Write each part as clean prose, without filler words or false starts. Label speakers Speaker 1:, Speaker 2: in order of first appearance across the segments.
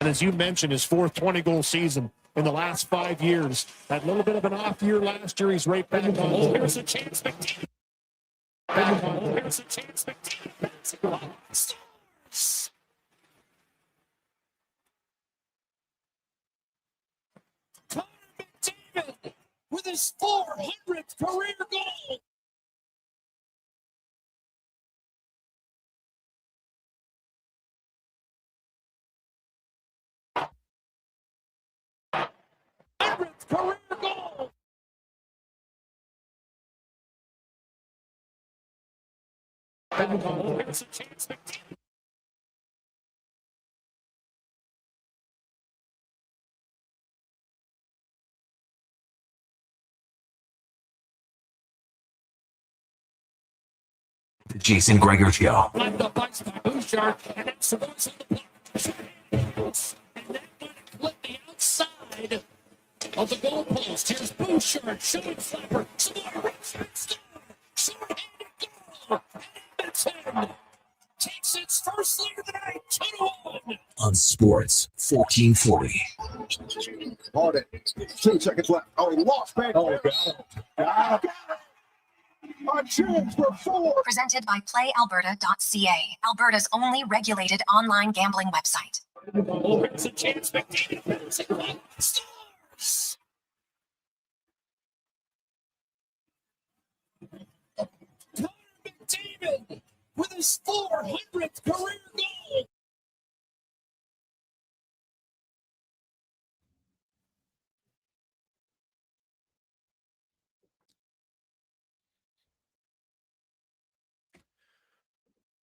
Speaker 1: And as you mentioned, his fourth 20-goal season in the last 5 years. That little bit of an off year last year, he's right back on. Here's a chance, McTeague. Here's a chance, McTeague. Stars. Connor McDavid with his 400th career goal. Career goal. Here's a chance, McTeague.
Speaker 2: The Jason Gregor Show.
Speaker 1: Like the Bucks by Bouchard, and that's the voice of the block. And that might have clipped the outside of the goalpost. Here's Bouchard showing Flapper. Samara Richard score. Short-handed goal. And Edmonton takes its first lead of the night, 2-1.
Speaker 2: On Sports 1440.
Speaker 3: On it. 2 seconds left. Oh, he lost back. Oh, got it. A chance for 4.
Speaker 4: Presented by PlayAlberta.ca, Alberta's only regulated online gambling website.
Speaker 1: Here's a chance, McDavid. Stars. Connor McDavid with his 400th career goal.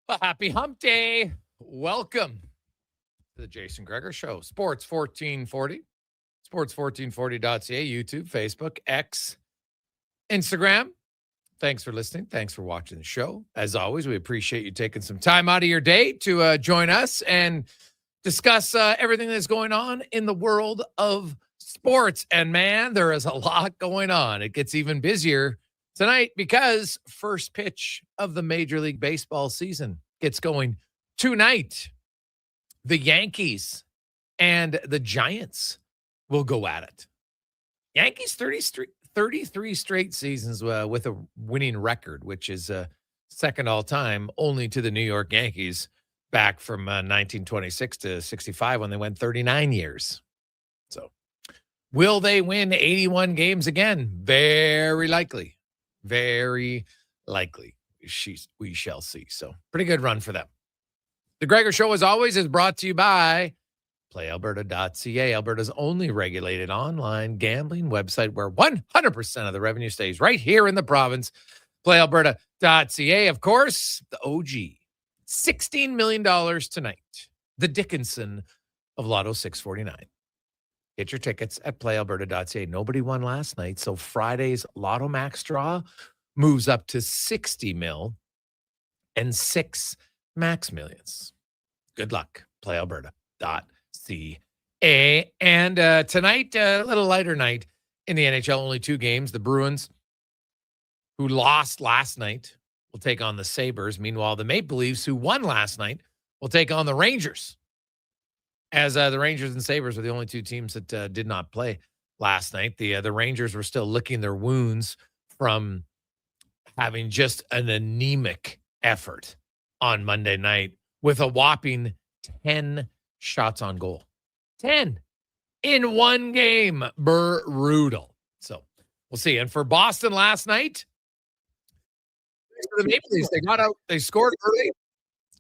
Speaker 5: Well, happy hump day. Welcome to the Jason Gregor Show. Sports 1440, sports1440.ca, YouTube, Facebook, X, Instagram. Thanks for listening. Thanks for watching the show. As always, we appreciate you taking some time out of your day to join us and discuss everything that's going on in the world of sports. And man, there is a lot going on. It gets even busier tonight because first pitch of the Major League Baseball season gets going tonight. The Yankees and the Giants will go at it. Yankees 33 straight seasons with a winning record, which is second all time only to the New York Yankees back from 1926 to 65 when they went 39 years. So will they win 81 games again? Very likely. Very likely. We shall see. So pretty good run for them. The Gregor Show, as always, is brought to you by PlayAlberta.ca, Alberta's only regulated online gambling website where 100% of the revenue stays right here in the province. PlayAlberta.ca, of course, the OG. $16 million tonight. The Dickinson of Lotto 649. Get your tickets at PlayAlberta.ca. Nobody won last night, so Friday's Lotto Max draw moves up to 60 mil and 6 Max Millions. Good luck. PlayAlberta.ca. And tonight, a little lighter night in the NHL. Only 2 games. The Bruins, who lost last night, will take on the Sabres. Meanwhile, the Maple Leafs, who won last night, will take on the Rangers. As the Rangers and Sabres are the only 2 teams that did not play last night. The Rangers were still licking their wounds from having just an anemic effort on Monday night with a whopping 10 shots on goal. 10 in one game. Brutal. So we'll see. And for Boston last night, the Maple Leafs, they got out, they scored early,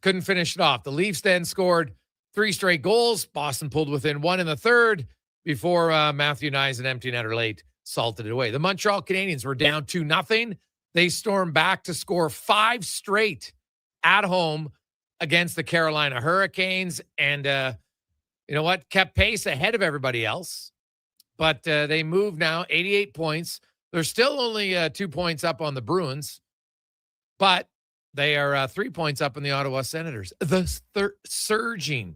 Speaker 5: couldn't finish it off. The Leafs then scored 3 straight goals. Boston pulled within 1 in the third before Matthew Nyes, an empty netter late, salted it away. The Montreal Canadiens were down 2-0. They stormed back to score 5 straight at home against the Carolina Hurricanes. And you know what? Kept pace ahead of everybody else. But they moved now 88 points. They're still only 2 points up on the Bruins. But they are 3 points up on the Ottawa Senators. The surging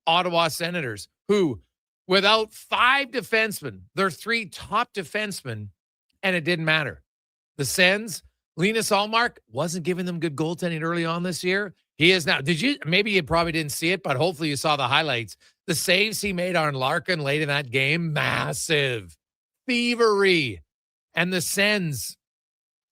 Speaker 5: Ottawa Senators, who, without 5 defensemen, their 3 top defensemen, and it didn't matter. The Sens, Linus Ullmark wasn't giving them good goaltending early on this year. He is now. Maybe you probably didn't see it, but hopefully you saw the highlights. The saves he made on Larkin late in that game, massive. Thievery. And the Sens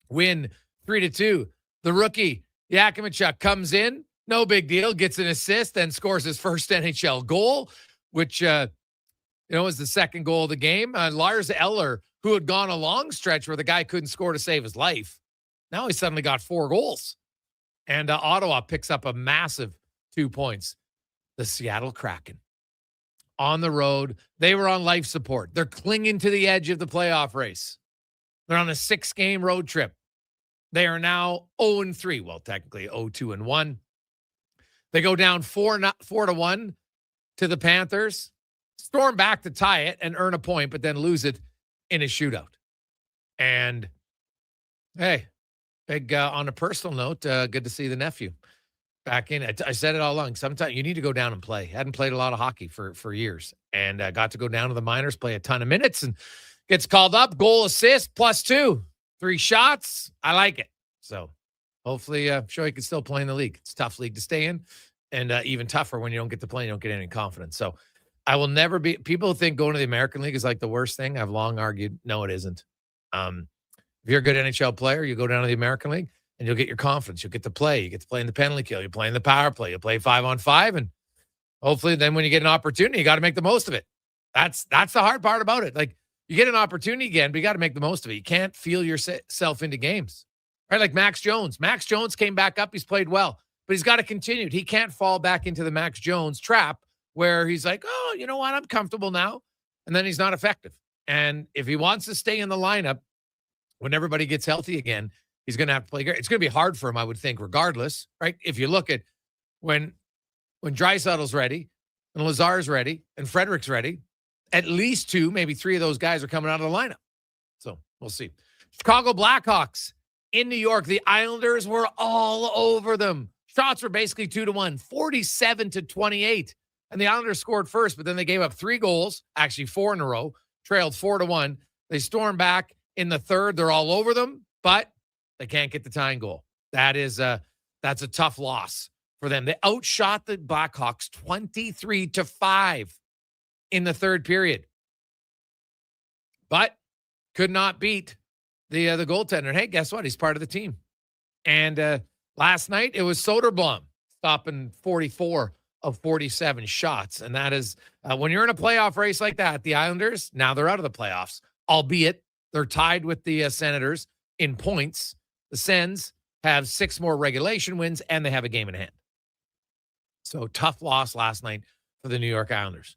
Speaker 5: win 3-2. The rookie, Yakimichuk, comes in. No big deal. Gets an assist, then scores his first NHL goal, which, was the second goal of the game. Lars Eller, who had gone a long stretch where the guy couldn't score to save his life. Now he suddenly got 4 goals. And Ottawa picks up a massive 2 points. The Seattle Kraken. On the road, they were on life support. They're clinging to the edge of the playoff race. They're on a 6-game road trip. They are now 0-3. Well, technically 0-2-1. They go down 4-1 to the Panthers, storm back to tie it and earn a point, but then lose it in a shootout. And hey, big on a personal note, good to see the nephew back in. I said it all along. Sometimes you need to go down and play. Hadn't played a lot of hockey for years, and got to go down to the minors, play a ton of minutes, and gets called up. Goal, assist, +2, 3 shots. I like it. So hopefully, sure he can still play in the league. It's a tough league to stay in, and even tougher when you don't get to play, you don't get any confidence. So I will never be. People think going to the American League is like the worst thing. I've long argued, no, it isn't. If you're a good NHL player, you go down to the American League and you'll get your confidence. You'll get to play. You get to play in the penalty kill. You play in the power play. You play 5-on-5, and hopefully, then when you get an opportunity, you got to make the most of it. That's the hard part about it. Like, you get an opportunity again, but you got to make the most of it. You can't feel yourself into games, right? Like Max Jones. Max Jones came back up. He's played well, but he's got to continue. He can't fall back into the Max Jones trap where he's like, oh, you know what? I'm comfortable now. And then he's not effective. And if he wants to stay in the lineup when everybody gets healthy again, he's going to have to play great. It's going to be hard for him, I would think, regardless, right? If you look at when Draisaitl's ready and Lazar's ready and Frederick's ready, at least 2, maybe 3 of those guys are coming out of the lineup. So we'll see. Chicago Blackhawks in New York. The Islanders were all over them. Shots were basically 2-1, 47-28. And the Islanders scored first, but then they gave up 3 goals, actually 4 in a row, trailed 4-1. They stormed back in the third. They're all over them, but they can't get the tying goal. That's a tough loss for them. They outshot the Blackhawks 23-5 in the third period, but could not beat the goaltender. And hey, guess what? He's part of the team. And last night it was Soderblom stopping 44 of 47 shots. And that is when you're in a playoff race like that, the Islanders, now they're out of the playoffs, albeit they're tied with the Senators in points. The Sens have 6 more regulation wins and they have a game in hand. So tough loss last night for the New York Islanders.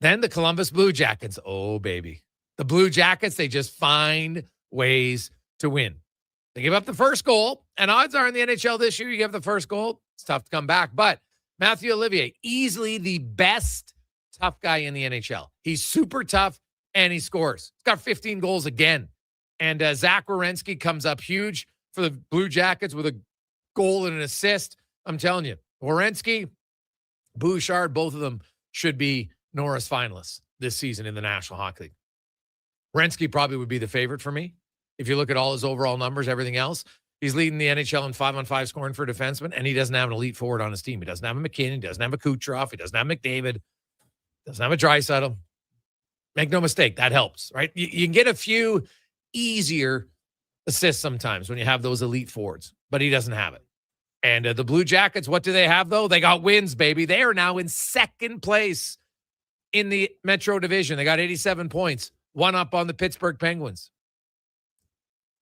Speaker 5: Then the Columbus Blue Jackets. Oh, baby. The Blue Jackets, they just find ways to win. They give up the first goal, and odds are in the NHL this year, you give the first goal, it's tough to come back. But Matthew Olivier, easily the best tough guy in the NHL. He's super tough, and he scores. He's got 15 goals again. And Zach Werenski comes up huge for the Blue Jackets with a goal and an assist. I'm telling you, Werenski, Bouchard, both of them should be Norris finalists this season in the National Hockey League. Werenski probably would be the favorite for me. If you look at all his overall numbers, everything else, he's leading the NHL in 5-on-5 scoring for defensemen, and he doesn't have an elite forward on his team. He doesn't have a McKinnon. He doesn't have a Kucherov. He doesn't have McDavid. Doesn't have a Draisaitl. Make no mistake, that helps, right? You can get a few easier assists sometimes when you have those elite forwards, but he doesn't have it. And the Blue Jackets, what do they have, though? They got wins, baby. They are now in second place in the Metro Division. They got 87 points, 1 up on the Pittsburgh Penguins,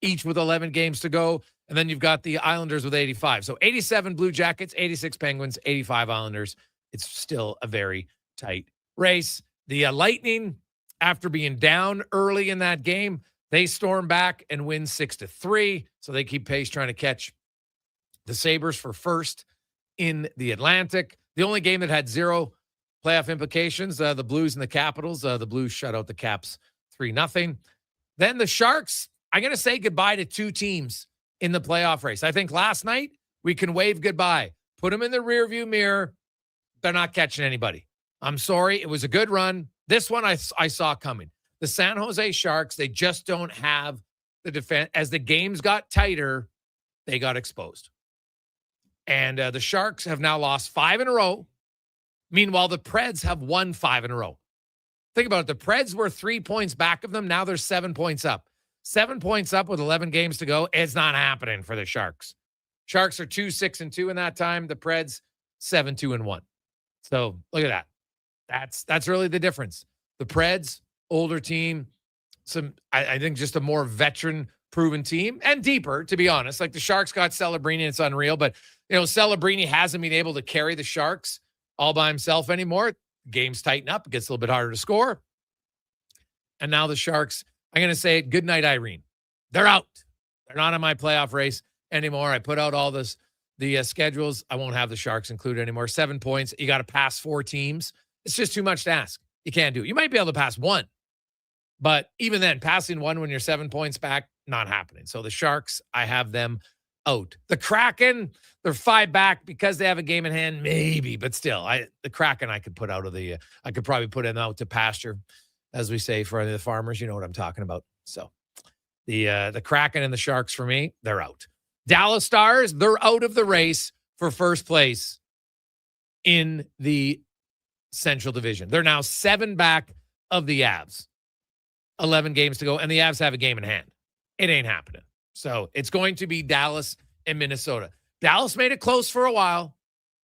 Speaker 5: each with 11 games to go. And then you've got the Islanders with 85. So 87 Blue Jackets, 86 Penguins, 85 Islanders. It's still a very tight race. The Lightning, after being down early in that game, they storm back and win 6-3. So they keep pace trying to catch the Sabres for first in the Atlantic. The only game that had 0 playoff implications, the Blues and the Capitals. The Blues shut out the Caps 3-0. Then the Sharks, I'm going to say goodbye to 2 teams in the playoff race. I think last night we can wave goodbye. Put them in the rearview mirror. They're not catching anybody. I'm sorry. It was a good run. This one I saw coming. The San Jose Sharks, they just don't have the defense. As the games got tighter, they got exposed. And the Sharks have now lost 5 in a row. Meanwhile, the Preds have won 5 in a row. Think about it. The Preds were 3 points back of them. Now they're 7 points up. 7 points up with 11 games to go. It's not happening for the Sharks. Sharks are 2-6-2 in that time. The Preds 7-2-1. So look at that. That's really the difference. The Preds, older team, I think just a more veteran proven team and deeper, to be honest. Like the Sharks got Celebrini, it's unreal, but Celebrini hasn't been able to carry the Sharks all by himself anymore. Games tighten up, it gets a little bit harder to score. And now the Sharks, I'm going to say it, good night, Irene. They're out. They're not in my playoff race anymore. I put out all the schedules. I won't have the Sharks included anymore. 7 points. You got to pass 4 teams. It's just too much to ask. You can't do it. You might be able to pass 1. But even then, passing 1 when you're 7 points back, not happening. So the Sharks, I have them out. The Kraken, they're 5 back because they have a game in hand, maybe, but still, the Kraken I could put out of I could probably put them out to pasture, as we say for the farmers. You know what I'm talking about. So the Kraken and the Sharks for me, they're out. Dallas Stars, they're out of the race for first place in the Central Division. They're now 7 back of the Avs. 11 games to go, and the Avs have a game in hand. It ain't happening. So it's going to be Dallas and Minnesota. Dallas made it close for a while,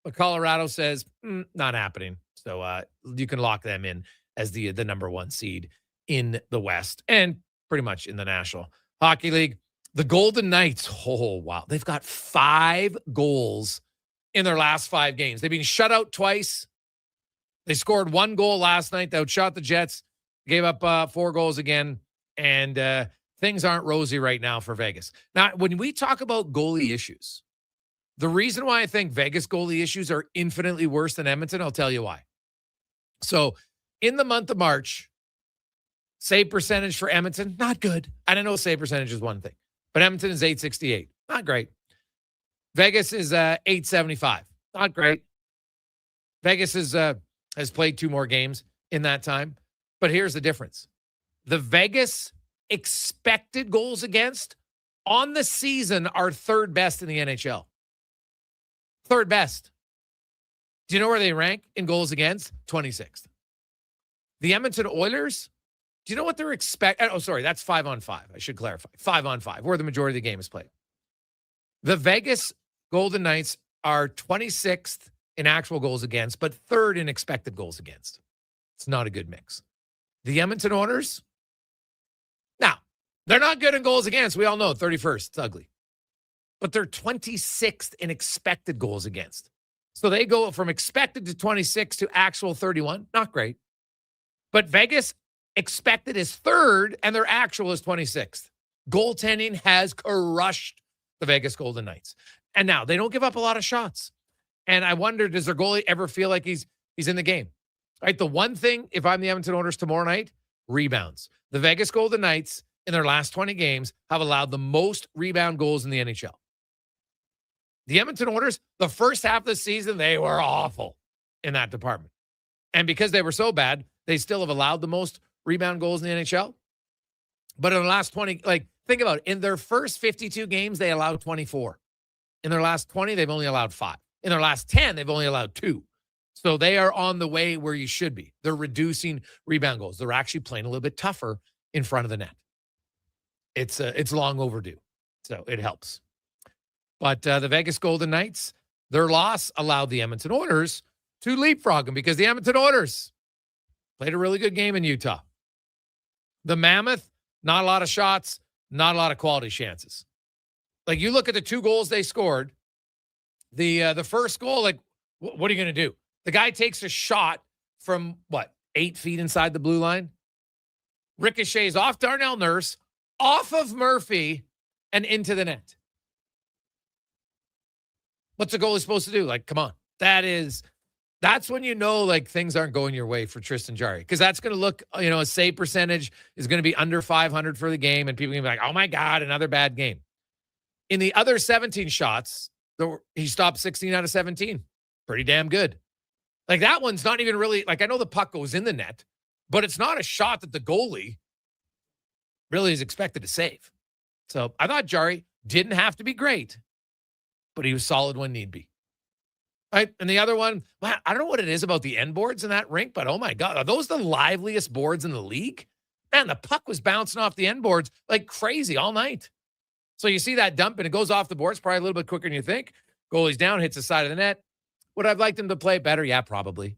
Speaker 5: but Colorado says, not happening. So you can lock them in as the number 1 seed in the West and pretty much in the National Hockey League. The Golden Knights, oh, wow. They've got 5 goals in their last 5 games. They've been shut out twice. They scored 1 goal last night. They outshot the Jets. Gave up 4 goals again, and things aren't rosy right now for Vegas. Now, when we talk about goalie issues, the reason why I think Vegas goalie issues are infinitely worse than Edmonton, I'll tell you why. So, in the month of March, save percentage for Edmonton, not good. I don't know save percentage is one thing, but Edmonton is .868, not great. Vegas is .875, not great. Vegas has played 2 more games in that time. But here's the difference. The Vegas expected goals against on the season are 3rd best in the NHL. 3rd best. Do you know where they rank in goals against? 26th. The Edmonton Oilers, do you know what they're expecting? Oh, sorry, that's 5-on-5. I should clarify. 5-on-5, where the majority of the game is played. The Vegas Golden Knights are 26th in actual goals against, but 3rd in expected goals against. It's not a good mix. The Edmonton Oilers, now, they're not good in goals against. We all know 31st. It's ugly. But they're 26th in expected goals against. So they go from expected to 26 to actual 31. Not great. But Vegas expected is 3rd, and their actual is 26th. Goaltending has crushed the Vegas Golden Knights. And now, they don't give up a lot of shots. And I wonder, does their goalie ever feel like he's in the game? Right, the one thing, if I'm the Edmonton Oilers tomorrow night, rebounds. The Vegas Golden Knights, in their last 20 games, have allowed the most rebound goals in the NHL. The Edmonton Oilers, the first half of the season, they were awful in that department. And because they were so bad, they still have allowed the most rebound goals in the NHL. But in the last 20, think about it. In their first 52 games, they allowed 24. In their last 20, they've only allowed 5. In their last 10, they've only allowed 2. So they are on the way where you should be. They're reducing rebound goals. They're actually playing a little bit tougher in front of the net. It's long overdue. So it helps. But the Vegas Golden Knights, their loss allowed the Edmonton Oilers to leapfrog them because the Edmonton Oilers played a really good game in Utah. The Mammoth, not a lot of shots, not a lot of quality chances. Like you look at the 2 goals they scored, the first goal, what are you going to do? The guy takes a shot from, 8 feet inside the blue line? Ricochets off Darnell Nurse, off of Murphy, and into the net. What's the goalie supposed to do? Come on. That's when you know, things aren't going your way for Tristan Jarry. Because that's going to look, a save percentage is going to be under 500 for the game, and people are going to be like, oh, my God, another bad game. In the other 17 shots, he stopped 16 out of 17. Pretty damn good. That one's not even really, I know the puck goes in the net, but it's not a shot that the goalie really is expected to save. So I thought Jarry didn't have to be great, but he was solid when need be. Right? And the other one, wow, I don't know what it is about the end boards in that rink, but oh my God, are those the liveliest boards in the league? Man, the puck was bouncing off the end boards like crazy all night. So you see that dump and it goes off the boards probably a little bit quicker than you think. Goalie's down, hits the side of the net. Would I've liked him to play better? Yeah, probably.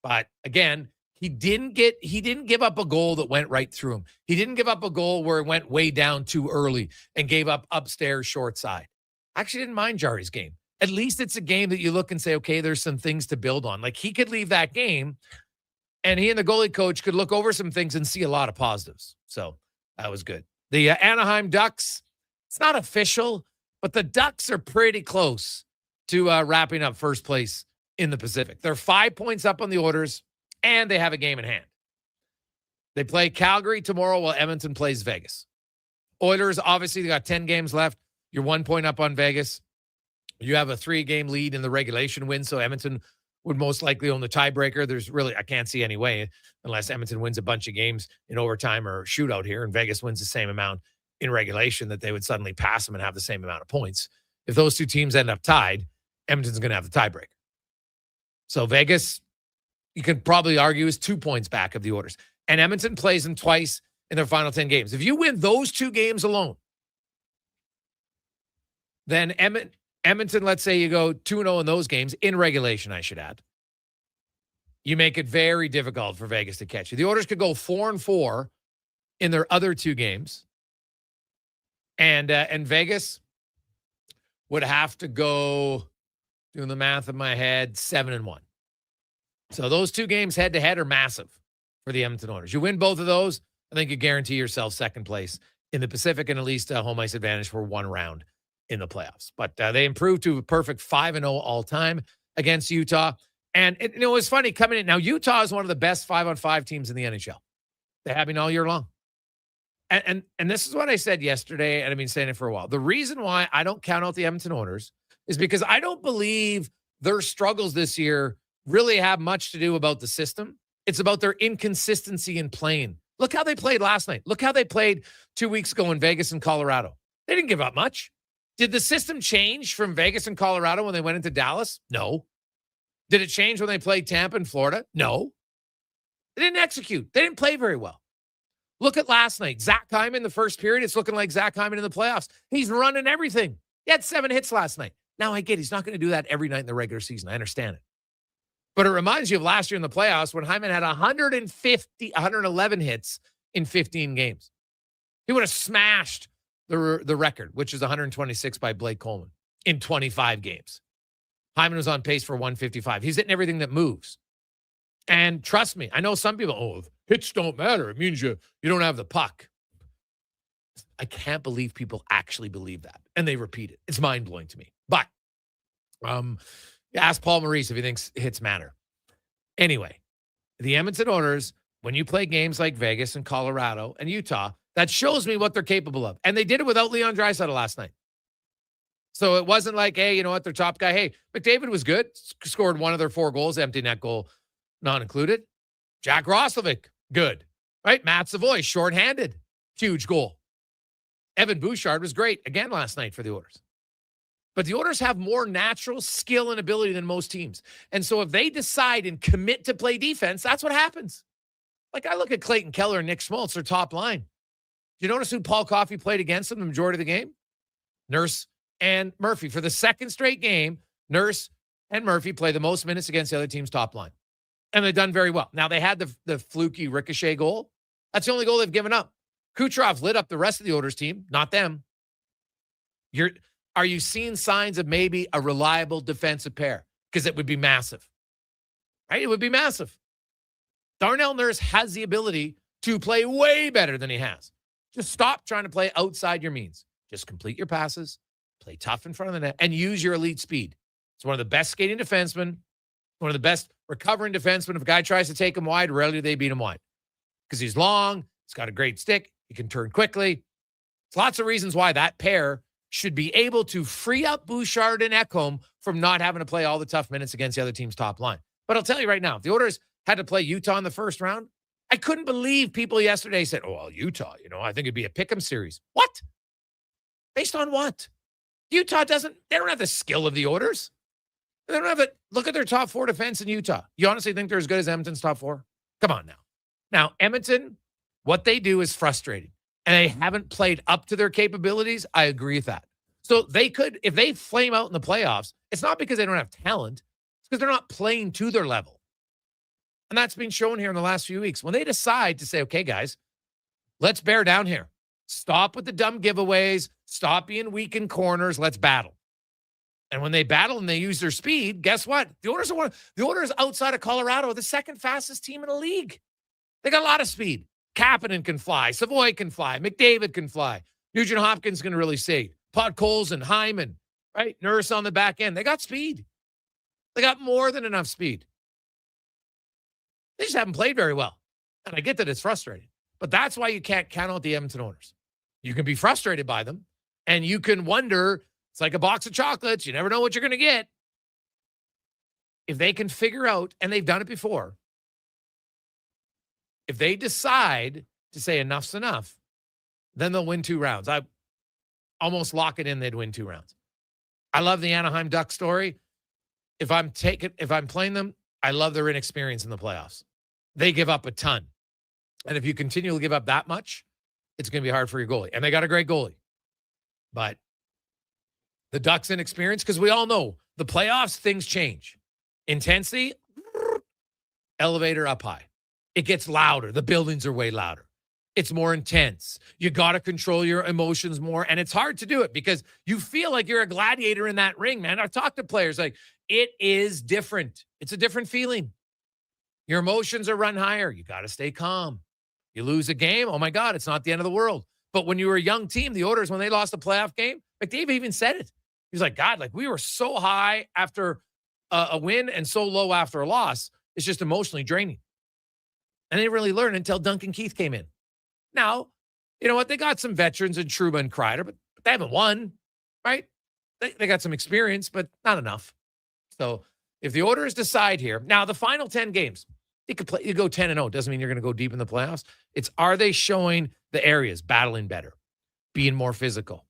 Speaker 5: But again, he didn't give up a goal that went right through him. He didn't give up a goal where it went way down too early and gave up upstairs short side. I actually didn't mind Jari's game. At least it's a game that you look and say, okay, there's some things to build on. Like he could leave that game and he and the goalie coach could look over some things and see a lot of positives. So that was good. The Anaheim Ducks, it's not official, but the Ducks are pretty close to wrapping up first place in the Pacific. They're 5 points up on the Oilers, and they have a game in hand. They play Calgary tomorrow while Edmonton plays Vegas. Oilers, obviously, they got 10 games left. You're 1 point up on Vegas. You have a 3-game lead in the regulation win, so Edmonton would most likely own the tiebreaker. There's really, I can't see any way, unless Edmonton wins a bunch of games in overtime or shootout here, and Vegas wins the same amount in regulation, that they would suddenly pass them and have the same amount of points. If those two teams end up tied, Edmonton's going to have the tiebreaker. So Vegas, you could probably argue, is 2 points back of the Oilers. And Edmonton plays them twice in their final 10 games. If you win those 2 games alone, then Edmonton, let's say you go 2-0 in those games, in regulation, I should add. You make it very difficult for Vegas to catch you. The Oilers could go 4-4 in their other 2 games. And Vegas would have to go, doing the math in my head, 7-1. So those 2 games head-to-head are massive for the Edmonton Oilers. You win both of those, I think you guarantee yourself second place in the Pacific and at least a home ice advantage for 1 round in the playoffs. But they improved to a perfect 5-0 all-time against Utah. And it was funny coming in. Now, Utah is one of the best 5-on-5 teams in the NHL. They have been all year long. And this is what I said yesterday, and I've been saying it for a while. The reason why I don't count out the Edmonton Oilers is because I don't believe their struggles this year really have much to do about the system. It's about their inconsistency in playing. Look how they played last night. Look how they played 2 weeks ago in Vegas and Colorado. They didn't give up much. Did the system change from Vegas and Colorado when they went into Dallas? No. Did it change when they played Tampa and Florida? No. They didn't execute. They didn't play very well. Look at last night. Zach Hyman, the first period, it's looking like Zach Hyman in the playoffs. He's running everything. He had 7 hits last night. Now, I get he's not going to do that every night in the regular season. I understand it. But it reminds you of last year in the playoffs when Hyman had 111 hits in 15 games. He would have smashed the record, which is 126 by Blake Coleman in 25 games. Hyman was on pace for 155. He's hitting everything that moves. And trust me, I know some people, hits don't matter. It means you don't have the puck. I can't believe people actually believe that. And they repeat it. It's mind-blowing to me. But ask Paul Maurice if he thinks hits matter. Anyway, the Edmonton Oilers, when you play games like Vegas and Colorado and Utah, that shows me what they're capable of. And they did it without Leon Draisaitl last night. So it wasn't like, hey, you know what, their top guy. Hey, McDavid was good. Scored 1 of their 4 goals, empty net goal not included. Jack Roslovic, good. Right? Matt Savoy, shorthanded. Huge goal. Evan Bouchard was great again last night for the Oilers. But the Oilers have more natural skill and ability than most teams. And so if they decide and commit to play defense, that's what happens. Like I look at Clayton Keller and Nick Schmaltz, their top line. Do you notice who Paul Coffey played against them the majority of the game? Nurse and Murphy. For the second straight game, Nurse and Murphy play the most minutes against the other team's top line. And they've done very well. Now, they had the fluky ricochet goal. That's the only goal they've given up. Kucherov lit up the rest of the Oilers team, not them. Are you seeing signs of maybe a reliable defensive pair? Because it would be massive. Right? It would be massive. Darnell Nurse has the ability to play way better than he has. Just stop trying to play outside your means. Just complete your passes, play tough in front of the net, and use your elite speed. It's one of the best skating defensemen, one of the best recovering defensemen. If a guy tries to take him wide, rarely do they beat him wide. Because he's long, he's got a great stick, he can turn quickly. There's lots of reasons why that pair should be able to free up Bouchard and Ekholm from not having to play all the tough minutes against the other team's top line. But I'll tell you right now, if the Oilers had to play Utah in the first round, I couldn't believe people yesterday said, oh, well, Utah, I think it'd be a pick'em series. What? Based on what? Utah they don't have the skill of the Oilers. They don't have it. Look at their top 4 defense in Utah. You honestly think they're as good as Edmonton's top 4? Come on now. Now, Edmonton, what they do is frustrating. And they haven't played up to their capabilities. I agree with that. So they could, if they flame out in the playoffs, it's not because they don't have talent. It's because they're not playing to their level. And that's been shown here in the last few weeks. When they decide to say, okay, guys, let's bear down here. Stop with the dumb giveaways. Stop being weak in corners. Let's battle. And when they battle and they use their speed, guess what? The Oilers outside of Colorado are the second fastest team in the league. They got a lot of speed. Kapanen can fly. Savoy can fly. McDavid can fly. Nugent Hopkins can really save. Podkolzin and Hyman, right? Nurse on the back end. They got speed. They got more than enough speed. They just haven't played very well. And I get that it's frustrating. But that's why you can't count out the Edmonton Oilers. You can be frustrated by them, and you can wonder, it's like a box of chocolates. You never know what you're going to get. If they can figure out, and they've done it before, if they decide to say enough's enough, then they'll win 2 rounds. I almost lock it in they'd win 2 rounds. I love the Anaheim Ducks story. If I'm playing them, I love their inexperience in the playoffs. They give up a ton. And if you continually give up that much, it's going to be hard for your goalie. And they got a great goalie. But the Ducks' inexperience, because we all know the playoffs, things change. Intensity, elevator up high. It gets louder. The buildings are way louder. It's more intense. You got to control your emotions more. And it's hard to do it because you feel like you're a gladiator in that ring, man. I've talked to players like, it is different. It's a different feeling. Your emotions are run higher. You got to stay calm. You lose a game, oh my God, it's not the end of the world. But when you were a young team, the Oilers, when they lost a playoff game, McDavid even said it. He's like, God, like we were so high after a win and so low after a loss. It's just emotionally draining. And they didn't really learn until Duncan Keith came in. Now, you know what? They got some veterans in Trouba and Kreider, but they haven't won, right? They got some experience, but not enough. So if the Oilers decide here, now the final 10 games, you could play. You go 10-0. Doesn't mean you're going to go deep in the playoffs. It's, are they showing the areas, battling better, being more physical,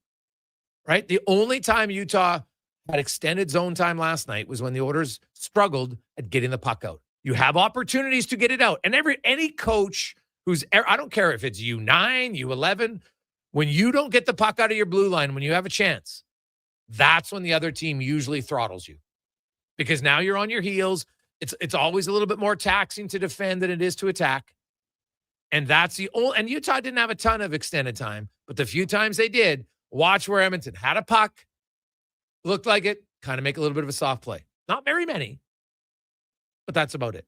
Speaker 5: right? The only time Utah had extended zone time last night was when the Oilers struggled at getting the puck out. You have opportunities to get it out. And any coach who's, I don't care if it's U9, U11, when you don't get the puck out of your blue line, when you have a chance, that's when the other team usually throttles you. Because now you're on your heels. It's always a little bit more taxing to defend than it is to attack. And that's the only, and Utah didn't have a ton of extended time, but the few times they did, watch where Edmonton had a puck, looked like it, kind of make a little bit of a soft play. Not very many, but that's about it.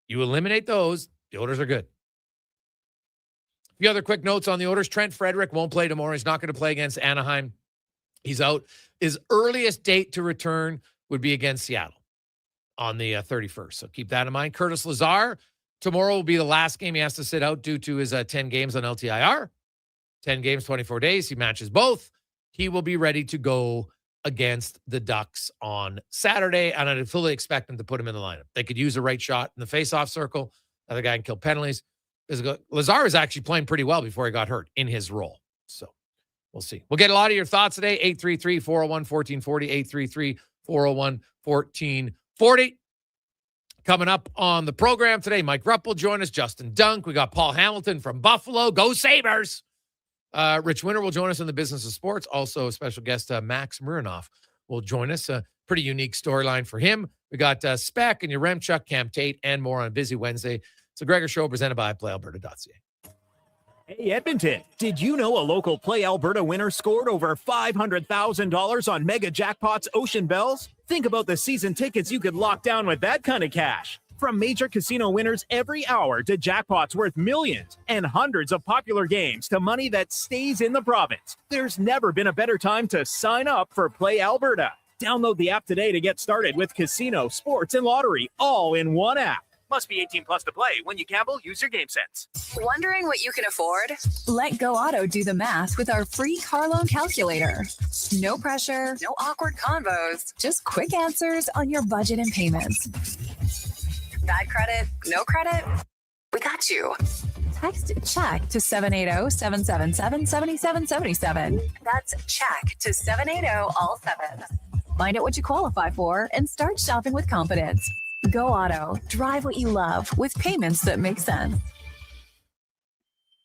Speaker 5: You eliminate those, the Oilers are good. A few other quick notes on the Oilers. Trent Frederick won't play tomorrow. He's not going to play against Anaheim. He's out. His earliest date to return would be against Seattle on the 31st. So keep that in mind. Curtis Lazar, tomorrow will be the last game he has to sit out due to his 10 games on LTIR. 10 games, 24 days. He matches both. He will be ready to go against the Ducks on Saturday, and I'd fully expect them to put him in the lineup. They could use a right shot in the face-off circle. Another guy can kill penalties. Lazar is actually playing pretty well before he got hurt in his role. So we'll see. We'll get a lot of your thoughts today. 833-401-1440, 833-401-1440. Coming up on the program today, Mike Rupp will join us, Justin Dunk. We got Paul Hamilton from Buffalo. Go Sabres! Ritch Winter will join us in the business of sports. Also, special guest Max Murinoff will join us. A pretty unique storyline for him. We got Speck and Yaremchuk, Cam Tate, and more on a busy Wednesday. It's a Gregor Show presented by PlayAlberta.ca.
Speaker 6: Hey, Edmonton, did you know a local Play Alberta winner scored over $500,000 on Mega Jackpots Ocean Bells? Think about the season tickets you could lock down with that kind of cash. From major casino winners every hour to jackpots worth millions and hundreds of popular games to money that stays in the province, there's never been a better time to sign up for Play Alberta. Download the app today to get started with casino, sports, and lottery all in one app. Must be 18 plus to play. When you gamble, use your game sense.
Speaker 4: Wondering what you can afford?
Speaker 7: Let Go Auto do the math with our free car loan calculator. No pressure,
Speaker 4: No awkward convos.
Speaker 7: just quick answers on your budget and payments.
Speaker 4: Bad credit? No credit? We got you.
Speaker 7: Text CHECK to 780-777-7777.
Speaker 4: That's check to 780 all 7.
Speaker 7: Find out what you qualify for and start shopping with confidence. Go Auto. Drive what you love with payments that make sense.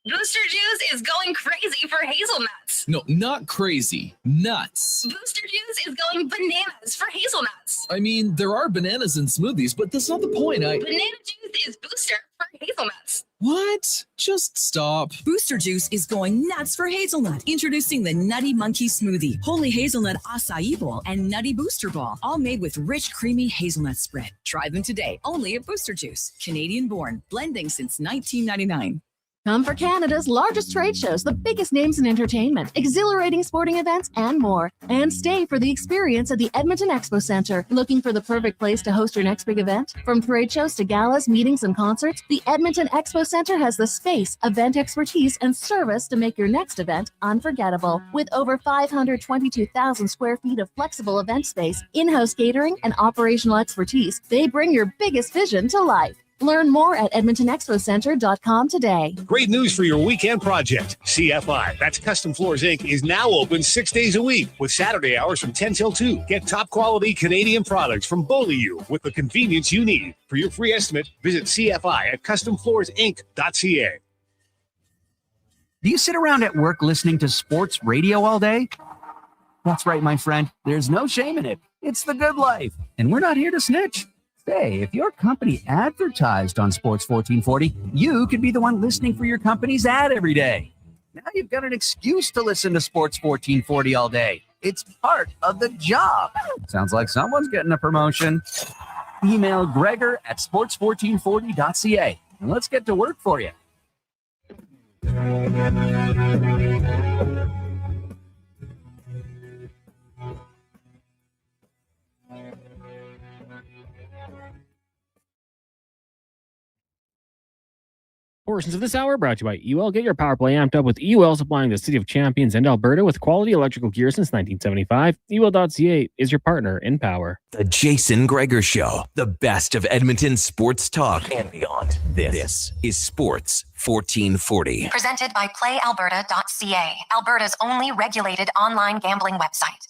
Speaker 8: Booster Juice is going crazy for hazelnuts.
Speaker 9: No, not crazy. Nuts.
Speaker 8: Booster Juice is going bananas for hazelnuts.
Speaker 9: I mean, there are bananas in smoothies, but that's not the point.
Speaker 8: Banana juice is booster for hazelnuts.
Speaker 9: What? Just stop.
Speaker 10: Booster Juice is going nuts for hazelnut. Introducing the Nutty Monkey Smoothie, Holy Hazelnut Acai Bowl, and Nutty Booster Ball, all made with rich, creamy hazelnut spread. Try them today, only at Booster Juice. Canadian born, blending since 1999.
Speaker 11: Come for Canada's largest trade shows, the biggest names in entertainment, exhilarating sporting events, and more. And stay for the experience at the Edmonton Expo Centre. Looking for the perfect place to host your next big event? From trade shows to galas, meetings, and concerts, the Edmonton Expo Centre has the space, event expertise, and service to make your next event unforgettable. With over 522,000 square feet of flexible event space, in-house catering, and operational expertise, they bring your biggest vision to life. Learn more at edmontonexpocentre.com today.
Speaker 12: Great news for your weekend project. CFI, that's Custom Floors Inc., is now open 6 days a week with Saturday hours from 10 till 2. Get top quality Canadian products from Beaulieu with the convenience you need. For your free estimate, visit CFI at customfloorsinc.ca.
Speaker 13: Do you sit around at work listening to sports radio all day? That's right, my friend. There's no shame in it. It's the good life. And we're not here to snitch. Hey, if your company advertised on Sports 1440, you could be the one listening for your company's ad every day. Now you've got an excuse to listen to Sports 1440 all day. It's part of the job. Sounds like someone's getting a promotion. Email Gregor at sports1440.ca and let's get to work for you.
Speaker 14: Portions of this hour brought to you by UL. Get your power play amped up with UL, supplying the City of Champions and Alberta with quality electrical gear since 1975. UL.ca is your partner in power.
Speaker 2: The Jason Gregor Show, the best of Edmonton sports talk and beyond. This is Sports 1440.
Speaker 4: Presented by PlayAlberta.ca, Alberta's only regulated online gambling website.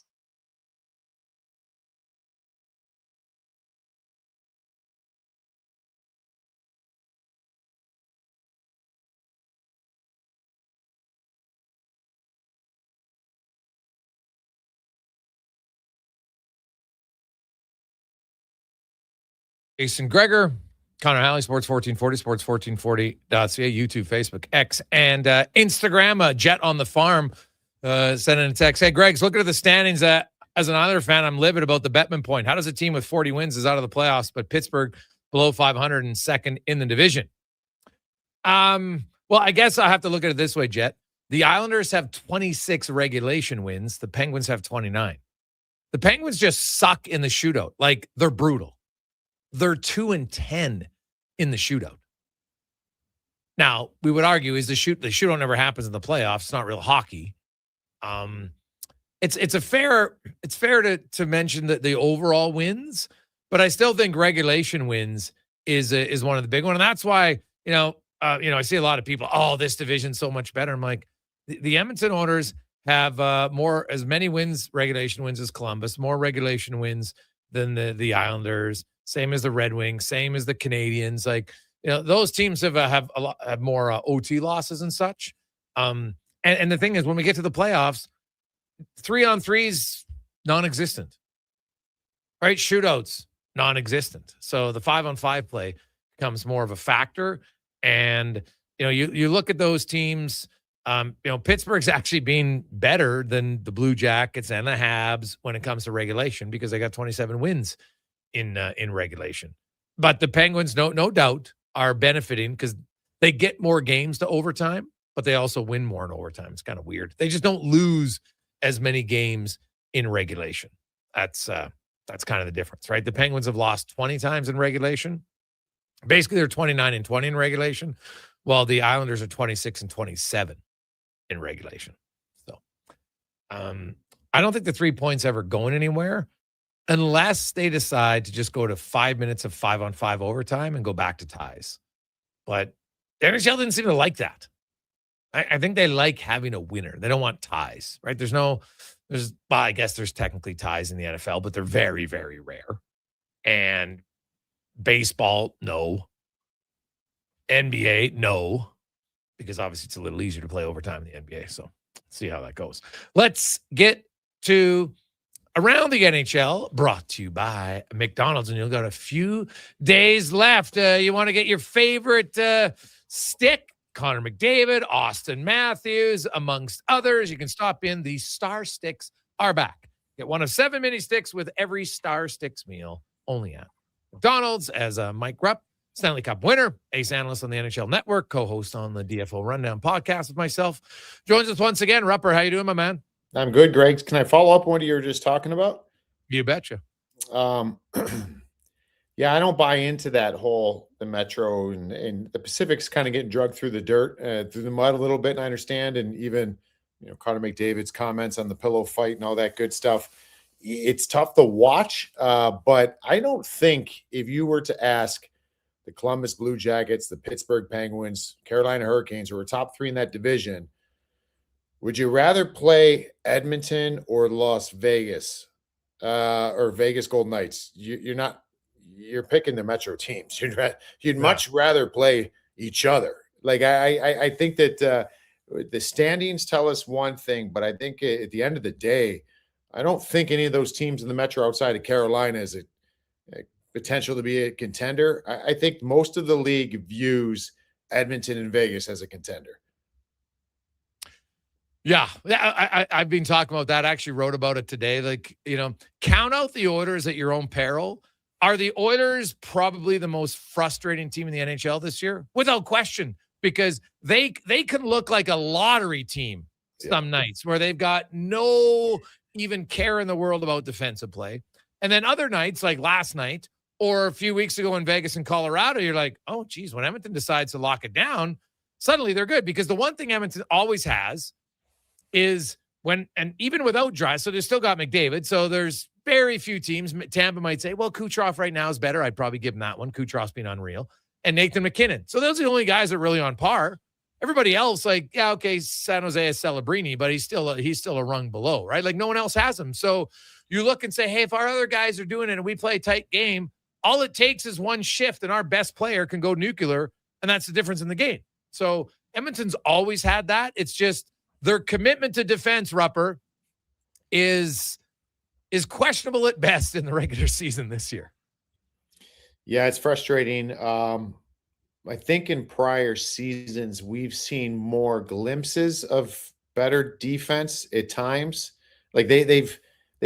Speaker 5: Jason Gregor, Connor Halley, Sports 1440, sports1440.ca, YouTube, Facebook, X, and Instagram. Jet on the farm sending a text. Hey, Greg's looking at the standings. As an Islander fan, I'm livid about the Bettman point. How does a team with 40 wins is out of the playoffs, but Pittsburgh below 500 and second in the division? Well, I guess I have to look at it this way, Jet. The Islanders have 26 regulation wins. The Penguins have 29. The Penguins just suck in the shootout. Like, they're brutal. They're 2-10 in the shootout. Now, we would argue is the shootout never happens in the playoffs. It's not real hockey. It's fair to mention that the overall wins, but I still think regulation wins is one of the big ones. And that's why, I see a lot of people, oh, this division's so much better. I'm like, the Edmonton Oilers have as many regulation wins as Columbus, more regulation wins than the Islanders. Same as the Red Wings, same as the Canadians. Like, those teams have more OT losses and such. And the thing is, when we get to the playoffs, 3-on-3s non-existent, right? Shootouts non-existent. So the 5-on-5 play becomes more of a factor. And you look at those teams. Pittsburgh's actually being better than the Blue Jackets and the Habs when it comes to regulation because they got 27 wins in regulation. But the Penguins, no doubt, are benefiting because they get more games to overtime, but they also win more in overtime. It's kind of weird. They just don't lose as many games in regulation. That's kind of the difference, right? The Penguins have lost 20 times in regulation. Basically, they're 29-20 in regulation, while the Islanders are 26-27 in regulation. So I don't think the 3 points ever going anywhere, unless they decide to just go to 5 minutes of 5-on-5 overtime and go back to ties. But the NHL didn't seem to like that. I think they like having a winner. They don't want ties, right? There's no I guess there's technically ties in the NFL, but they're very, very rare. And baseball, no. NBA, no. Because obviously it's a little easier to play overtime in the NBA. So see how that goes. Let's get to Around the NHL, brought to you by McDonald's. And you've got a few days left. You want to get your favorite stick, Connor McDavid, Austin Matthews, amongst others. You can stop in. The Star Sticks are back. Get one of 7 mini sticks with every Star Sticks meal, only at McDonald's. As Mike Rupp, Stanley Cup winner, ace analyst on the NHL Network, co-host on the DFO Rundown podcast with myself, joins us once again. Rupper, how you doing, my man?
Speaker 15: I'm good, Greg. Can I follow up on what you were just talking about?
Speaker 5: You betcha.
Speaker 15: Yeah, I don't buy into that whole the Metro and the Pacific's kind of getting drugged through the dirt, through the mud a little bit, and I understand. And even Connor McDavid's comments on the pillow fight and all that good stuff. It's tough to watch, but I don't think if you were to ask the Columbus Blue Jackets, the Pittsburgh Penguins, Carolina Hurricanes, who are top 3 in that division, would you rather play Edmonton or Las Vegas or Vegas Golden Knights? You're picking the Metro teams. You'd much rather play each other. Like I think that the standings tell us one thing, but I think at the end of the day, I don't think any of those teams in the Metro outside of Carolina is a potential to be a contender. I think most of the league views Edmonton and Vegas as a contender.
Speaker 5: Yeah, I've been talking about that. I actually wrote about it today. Like, count out the Oilers at your own peril. Are the Oilers probably the most frustrating team in the NHL this year? Without question, because they can look like a lottery team some nights where they've got no even care in the world about defensive play. And then other nights, like last night or a few weeks ago in Vegas and Colorado, you're like, oh, geez, when Edmonton decides to lock it down, suddenly they're good. Because the one thing Edmonton always has is and even without Dry, so they still got McDavid. So there's very few teams. Tampa might say, well, Kucherov right now is better. I'd probably give him that one. Kucherov's been unreal. And Nathan McKinnon. So those are the only guys that are really on par. Everybody else, like, yeah, okay, San Jose is Celebrini, but he's still a rung below, right? Like no one else has him. So you look and say, hey, if our other guys are doing it and we play a tight game, all it takes is one shift and our best player can go nuclear, and that's the difference in the game. So Edmonton's always had that. It's just their commitment to defense, Rupper, is questionable at best in the regular season this year.
Speaker 15: Yeah, it's frustrating. I think in prior seasons, we've seen more glimpses of better defense at times. Like they've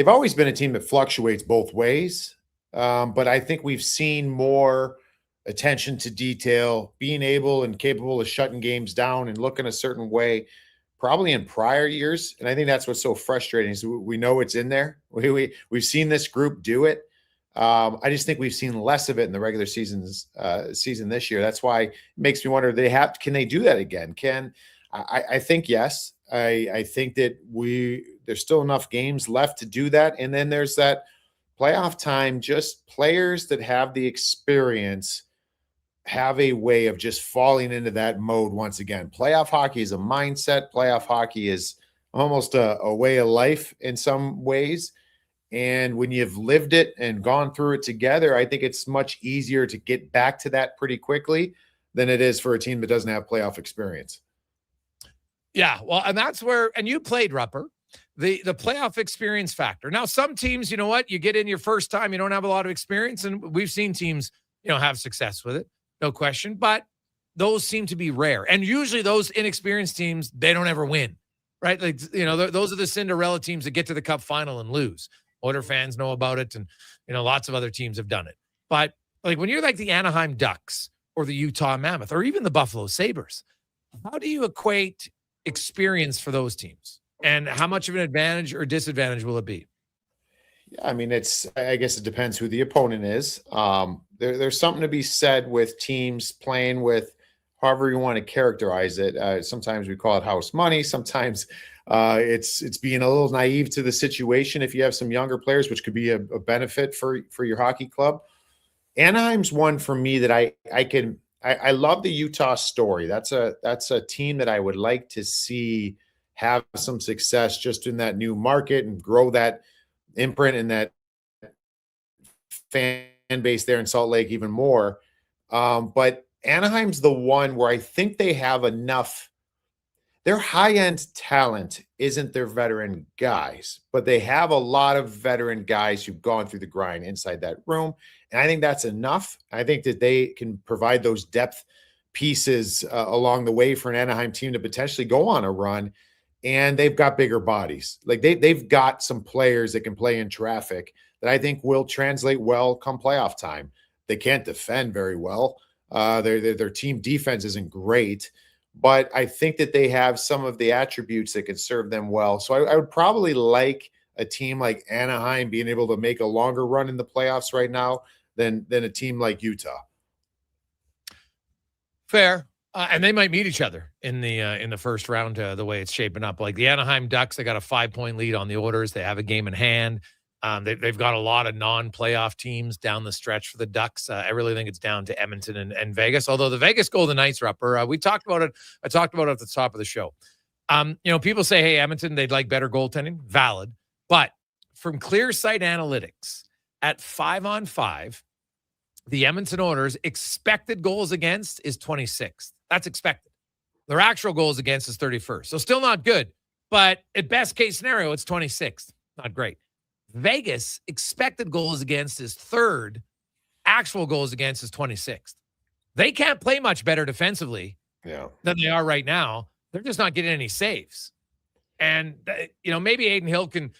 Speaker 15: always been a team that fluctuates both ways. But I think we've seen more attention to detail, being able and capable of shutting games down and looking a certain way, probably in prior years. And I think that's what's so frustrating is we know it's in there. We've seen this group do it. I just think we've seen less of it in the regular season this year. That's why it makes me wonder, can they do that again? I think yes. I think that there's still enough games left to do that. And then there's that playoff time, just players that have the experience have a way of just falling into that mode once again. Playoff hockey is a mindset. Playoff hockey is almost a way of life in some ways. And when you've lived it and gone through it together, I think it's much easier to get back to that pretty quickly than it is for a team that doesn't have playoff experience.
Speaker 5: Yeah, well, and that's where, and you played, Rupper, the playoff experience factor. Now, some teams, you know what, you get in your first time, you don't have a lot of experience, and we've seen teams, have success with it, no question, but those seem to be rare. And usually those inexperienced teams, they don't ever win, right? Like, those are the Cinderella teams that get to the Cup final and lose. Oiler fans know about it, and lots of other teams have done it. But like when you're like the Anaheim Ducks or the Utah Mammoth or even the Buffalo Sabres, how do you equate experience for those teams? And how much of an advantage or disadvantage will it be?
Speaker 15: Yeah, I mean, I guess it depends who the opponent is. There's something to be said with teams playing with however you want to characterize it. Sometimes we call it house money. Sometimes it's being a little naive to the situation if you have some younger players, which could be a benefit for your hockey club. Anaheim's one for me that I love the Utah story. That's a team that I would like to see have some success just in that new market and grow that imprint and that fan base there in Salt Lake even more. But Anaheim's the one where I think they have enough. Their high-end talent isn't their veteran guys, but they have a lot of veteran guys who've gone through the grind inside that room. And I think that's enough. I think that they can provide those depth pieces along the way for an Anaheim team to potentially go on a run. And they've got bigger bodies. Like they've got some players that can play in traffic that I think will translate well come playoff time. They can't defend very well. Their team defense isn't great, but I think that they have some of the attributes that could serve them well. So I would probably like a team like Anaheim being able to make a longer run in the playoffs right now than a team like Utah.
Speaker 5: Fair. And they might meet each other in the first round, the way it's shaping up. Like the Anaheim Ducks, they got a 5-point lead on the Oilers. They have a game in hand. They've got a lot of non-playoff teams down the stretch for the Ducks. I really think it's down to Edmonton and Vegas, although the Vegas Golden Knights are up. We talked about it. I talked about it at the top of the show. People say, hey, Edmonton, they'd like better goaltending. Valid. But from Clear Sight Analytics, at 5-on-5, the Edmonton Oilers' expected goals against is 26th. That's expected. Their actual goals against is 31st. So still not good. But at best case scenario, it's 26th. Not great. Vegas expected goals against is 3rd. Actual goals against is 26th. They can't play much better defensively than they are right now. They're just not getting any saves. And, maybe Aiden Hill can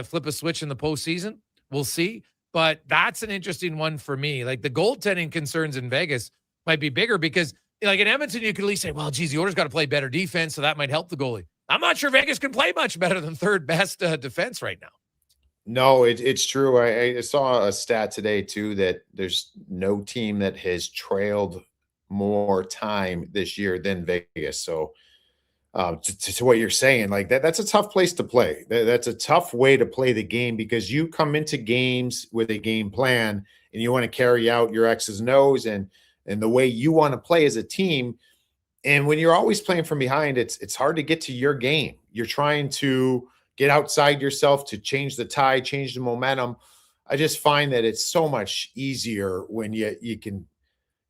Speaker 5: flip a switch in the postseason. We'll see. But that's an interesting one for me. Like the goaltending concerns in Vegas might be bigger because like in Edmonton, you could at least say, well, geez, the Oilers got to play better defense, so that might help the goalie. I'm not sure Vegas can play much better than 3rd best defense right now.
Speaker 15: No, it's true. I saw a stat today, too, that there's no team that has trailed more time this year than Vegas. So to what you're saying, like that's a tough place to play. That's a tough way to play the game because you come into games with a game plan and you want to carry out your X's and O's and the way you want to play as a team. And when you're always playing from behind, it's hard to get to your game. You're trying to get outside yourself to change the tide, change the momentum. I just find that it's so much easier when you can,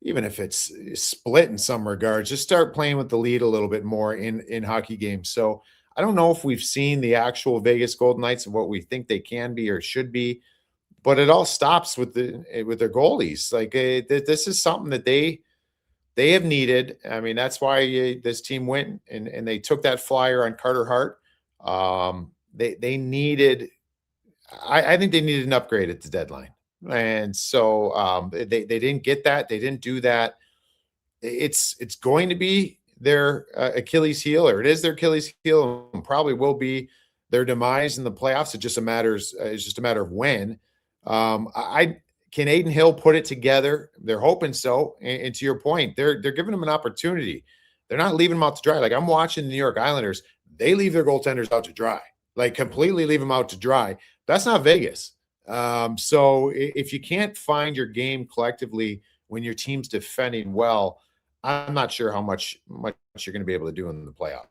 Speaker 15: even if it's split in some regards, just start playing with the lead a little bit more in hockey games. So I don't know if we've seen the actual Vegas Golden Knights and what we think they can be or should be, but it all stops with their goalies. Like this is something that they have needed. I mean, that's why this team went and they took that flyer on Carter Hart. They needed, I think they needed an upgrade at the deadline. And so they didn't get that. They didn't do that. It's going to be their Achilles heel, or it is their Achilles heel, and probably will be their demise in the playoffs. It's just a matter of when. Can Aiden Hill put it together? They're hoping so. And to your point, they're giving him an opportunity. They're not leaving him out to dry. Like I'm watching the New York Islanders. They leave their goaltenders out to dry, like completely leave them out to dry. That's not Vegas. So if you can't find your game collectively when your team's defending well, I'm not sure how much you're going to be able to do in the playoffs.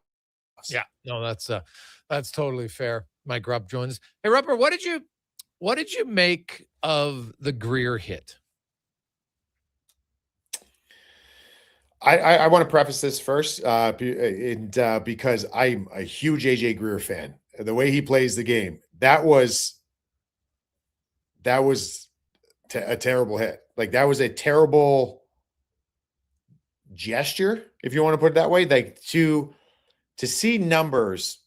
Speaker 5: Yeah, no, that's totally fair. Mike Rupp joins us. Hey, Rupper, what did you make of the Greer hit?
Speaker 15: I want to preface this first, because I'm a huge AJ Greer fan. The way he plays the game, that was a terrible hit. Like that was a terrible gesture, if you want to put it that way. Like to see numbers,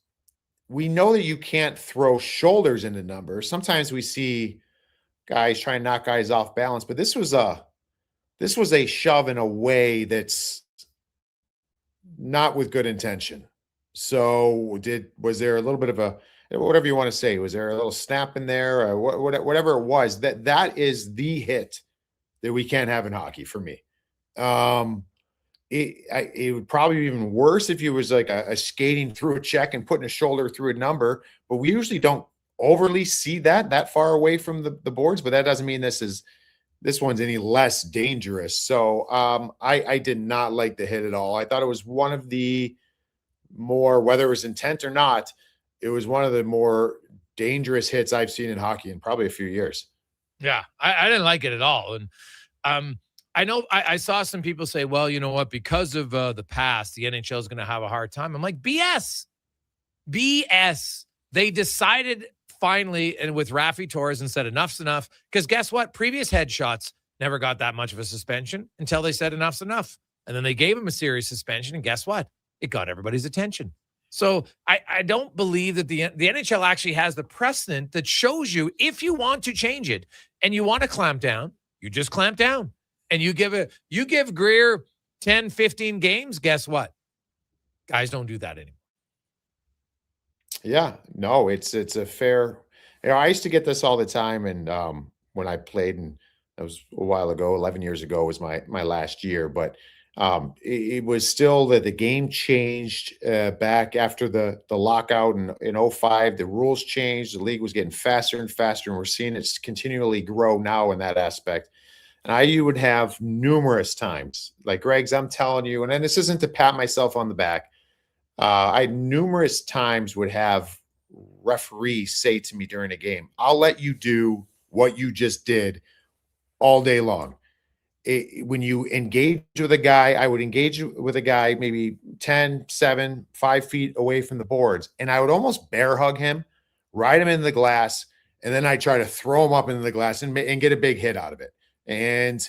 Speaker 15: we know that you can't throw shoulders into numbers. Sometimes we see guys try and knock guys off balance, but this was a shove in a way that's not with good intention. So was there a little bit of a, whatever you want to say, was there a little snap in there or whatever it was, that is the hit that we can't have in hockey for me. It would probably be even worse if he was like a skating through a check and putting a shoulder through a number, but we usually don't overly see that far away from the boards, but that doesn't mean this one's any less dangerous. So I did not like the hit at all. I thought it was one of the more, whether it was intent or not, it was one of the more dangerous hits I've seen in hockey in probably a few years.
Speaker 5: Yeah, I didn't like it at all. And I know I saw some people say, well, you know what, because of the past, the NHL is going to have a hard time. I'm like, BS. They decided finally, and with Rafi Torres, and said enough's enough. Because guess what? Previous headshots never got that much of a suspension until they said enough's enough. And then they gave him a serious suspension. And guess what? It got everybody's attention. So I don't believe that the NHL actually has the precedent that shows you if you want to change it and you want to clamp down, you just clamp down. And you give Greer 10, 15 games, guess what? Guys don't do that anymore.
Speaker 15: Yeah, no, it's a fair. I used to get this all the time, and when I played, and that was a while ago, 11 years ago was my last year, but it was still that the game changed back after the lockout in 05. The rules changed. The league was getting faster and faster, and we're seeing it continually grow now in that aspect. And you would have numerous times, like Greg's, I'm telling you, and then this isn't to pat myself on the back. I numerous times would have referees say to me during a game, I'll let you do what you just did all day long. When you engage with a guy, I would engage with a guy maybe 10, 7, 5 feet away from the boards, and I would almost bear hug him, ride him into the glass, and then I try to throw him up into the glass and get a big hit out of it. And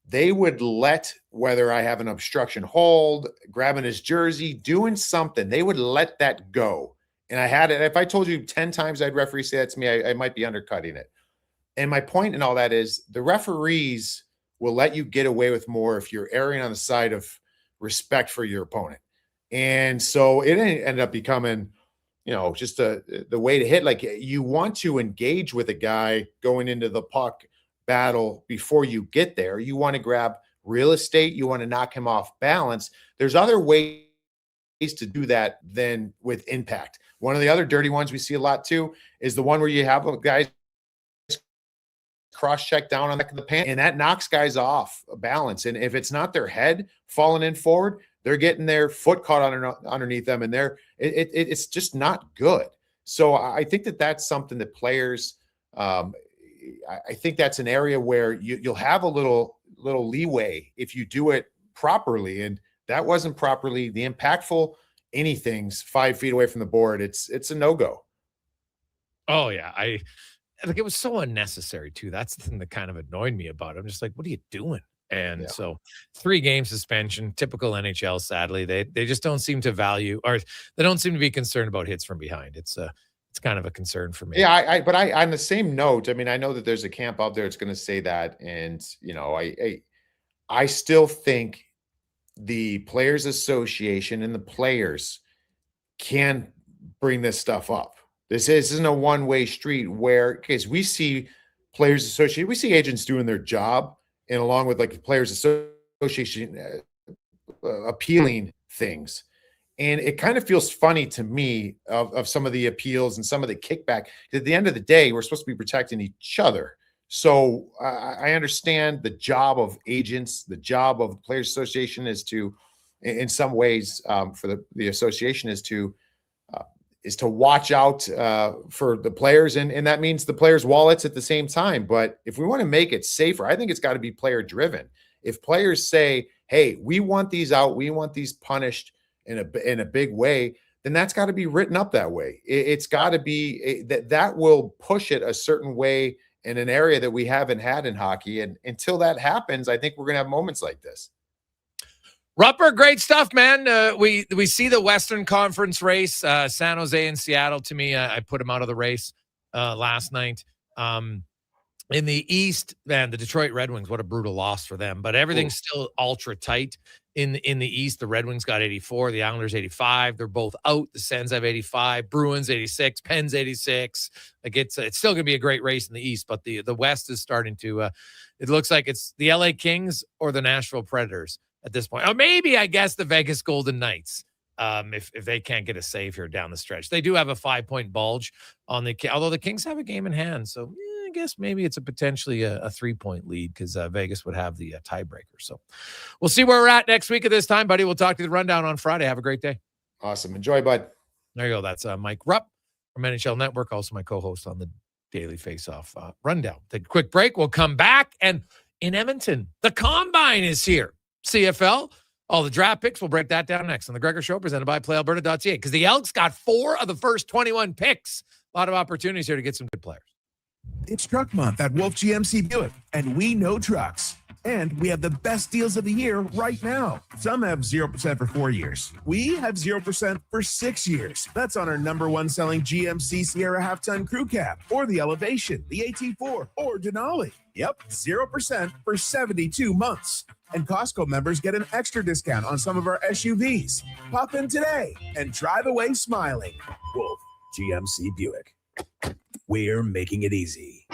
Speaker 15: they would let, whether I have an obstruction hold, grabbing his jersey, doing something, they would let that go. And I had it. If I told you 10 times I'd referee say that to me, I might be undercutting it. And my point in all that is the referees will let you get away with more if you're erring on the side of respect for your opponent. And so it ended up becoming, just the way to hit. Like, you want to engage with a guy going into the puck battle before you get there. You want to grab real estate. You want to knock him off balance. There's other ways to do that than with impact. One of the other dirty ones we see a lot too is the one where you have a guy cross-check down on the back of the pant, and that knocks guys off balance. And if it's not their head falling in forward, they're getting their foot caught underneath them, and it's just not good. So I think that's something that players, I think that's an area where you'll have a little leeway if you do it properly, and that wasn't properly. The impactful anything's 5 feet away from the board. It's a no-go.
Speaker 5: Oh yeah, I think it was so unnecessary too. That's the thing that kind of annoyed me about it. I'm just like, what are you doing? And so 3-game suspension, typical NHL. Sadly, they just don't seem to value, or they don't seem to be concerned about hits from behind. It's kind of a concern for me.
Speaker 15: Yeah, but on the same note, I mean, I know that there's a camp out there that's going to say that, and I still think the Players Association and the players can bring this stuff up. This isn't a one-way street because we see Players Association, we see agents doing their job, and along with like the Players Association appealing things. And it kind of feels funny to me of some of the appeals and some of the kickback. At the end of the day, we're supposed to be protecting each other. So I understand the job of agents, the job of the Players Association is to, in some ways, for the association is to watch out for the players, and that means the players' wallets at the same time. But if we want to make it safer, I think it's got to be player driven. If players say, "Hey, we want these out, we want these punished in a big way," then that's got to be written up that way. It's got to be that will push it a certain way in an area that we haven't had in hockey. And until that happens, I think we're going to have moments like this.
Speaker 5: Rupper, great stuff, man. We see the Western Conference race, San Jose and Seattle. To me, I put them out of the race last night. In the East, man, the Detroit Red Wings, what a brutal loss for them. But everything's still ultra tight. In the East, the Red Wings got 84, the Islanders 85. They're both out. The Sens have 85, Bruins 86, Pens 86. Like it's still going to be a great race in the East, but the West is starting to. It looks like it's the LA Kings or the Nashville Predators at this point. Or maybe, I guess, the Vegas Golden Knights. If they can't get a save here down the stretch, they do have a 5-point bulge on although the Kings have a game in hand, so. I guess maybe it's potentially a 3-point lead because Vegas would have the tiebreaker. So we'll see where we're at next week at this time, buddy. We'll talk to you the rundown on Friday. Have a great day.
Speaker 15: Awesome. Enjoy, bud.
Speaker 5: There you go. That's Mike Rupp from NHL Network, also my co-host on the Daily Face-Off Rundown. Take a quick break. We'll come back. And in Edmonton, the Combine is here. CFL, all the draft picks. We'll break that down next on the Gregor Show, presented by PlayAlberta.ca, because the Elks got 4 of the first 21 picks. A lot of opportunities here to get some good players.
Speaker 16: It's Truck Month at Wolf GMC Buick, and we know trucks. And we have the best deals of the year right now. Some have 0% for 4 years. We have 0% for 6 years. That's on our #1 selling GMC Sierra half-ton crew cab, or the Elevation, the AT4, or Denali. Yep, 0% for 72 months. And Costco members get an extra discount on some of our SUVs. Pop in today and drive away smiling. Wolf GMC Buick. We're making it easy.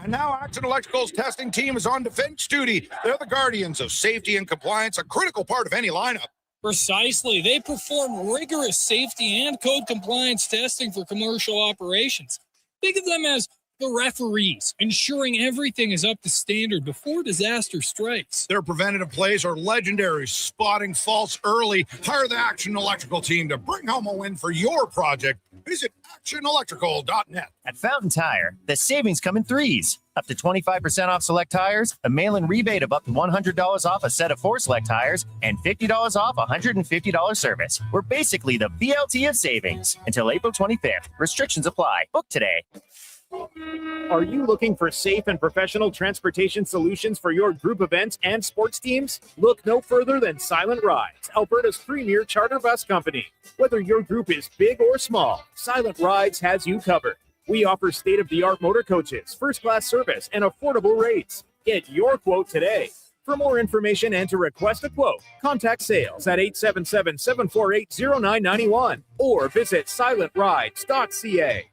Speaker 3: And now Action Electrical's testing team is on defense duty. They're the guardians of safety and compliance, a critical part of any lineup.
Speaker 17: Precisely. They perform rigorous safety and code compliance testing for commercial operations. Think of them as the referees, ensuring everything is up to standard before disaster strikes.
Speaker 3: Their preventative plays are legendary, spotting faults early. Hire the Action Electrical team to bring home a win for your project. Visit actionelectrical.net.
Speaker 18: At Fountain Tire, the savings come in threes. Up to 25% off select tires, a mail-in rebate of up to $100 off a set of 4 select tires, and $50 off $150 service. We're basically the BLT of savings. Until April 25th. Restrictions apply. Book today.
Speaker 6: Are you looking for safe and professional transportation solutions for your group events and sports teams? Look no further than Silent Rides, Alberta's premier charter bus company. Whether your group is big or small, Silent Rides has you covered. We offer state-of-the-art motor coaches, first-class service, and affordable rates. Get your quote today. For more information and to request a quote, contact sales at 877-748-0991 or visit silentrides.ca.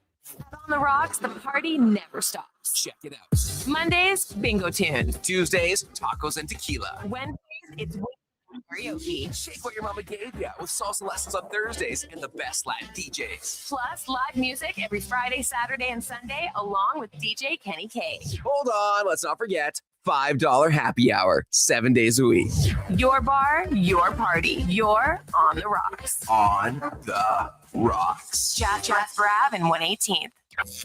Speaker 19: On the Rocks, the party never stops.
Speaker 20: Check it out.
Speaker 19: Mondays, bingo tune.
Speaker 20: Tuesdays, tacos and tequila.
Speaker 19: Wednesdays, it's karaoke.
Speaker 20: Shake what your mama gave ya with salsa lessons on Thursdays and the best live DJs.
Speaker 19: Plus, live music every Friday, Saturday, and Sunday, along with DJ Kenny K.
Speaker 20: Hold on, let's not forget $5 happy hour, 7 days a week.
Speaker 19: Your bar, your party. You're on the Rocks.
Speaker 20: On the Rocks.
Speaker 19: Chat Brave and 118th.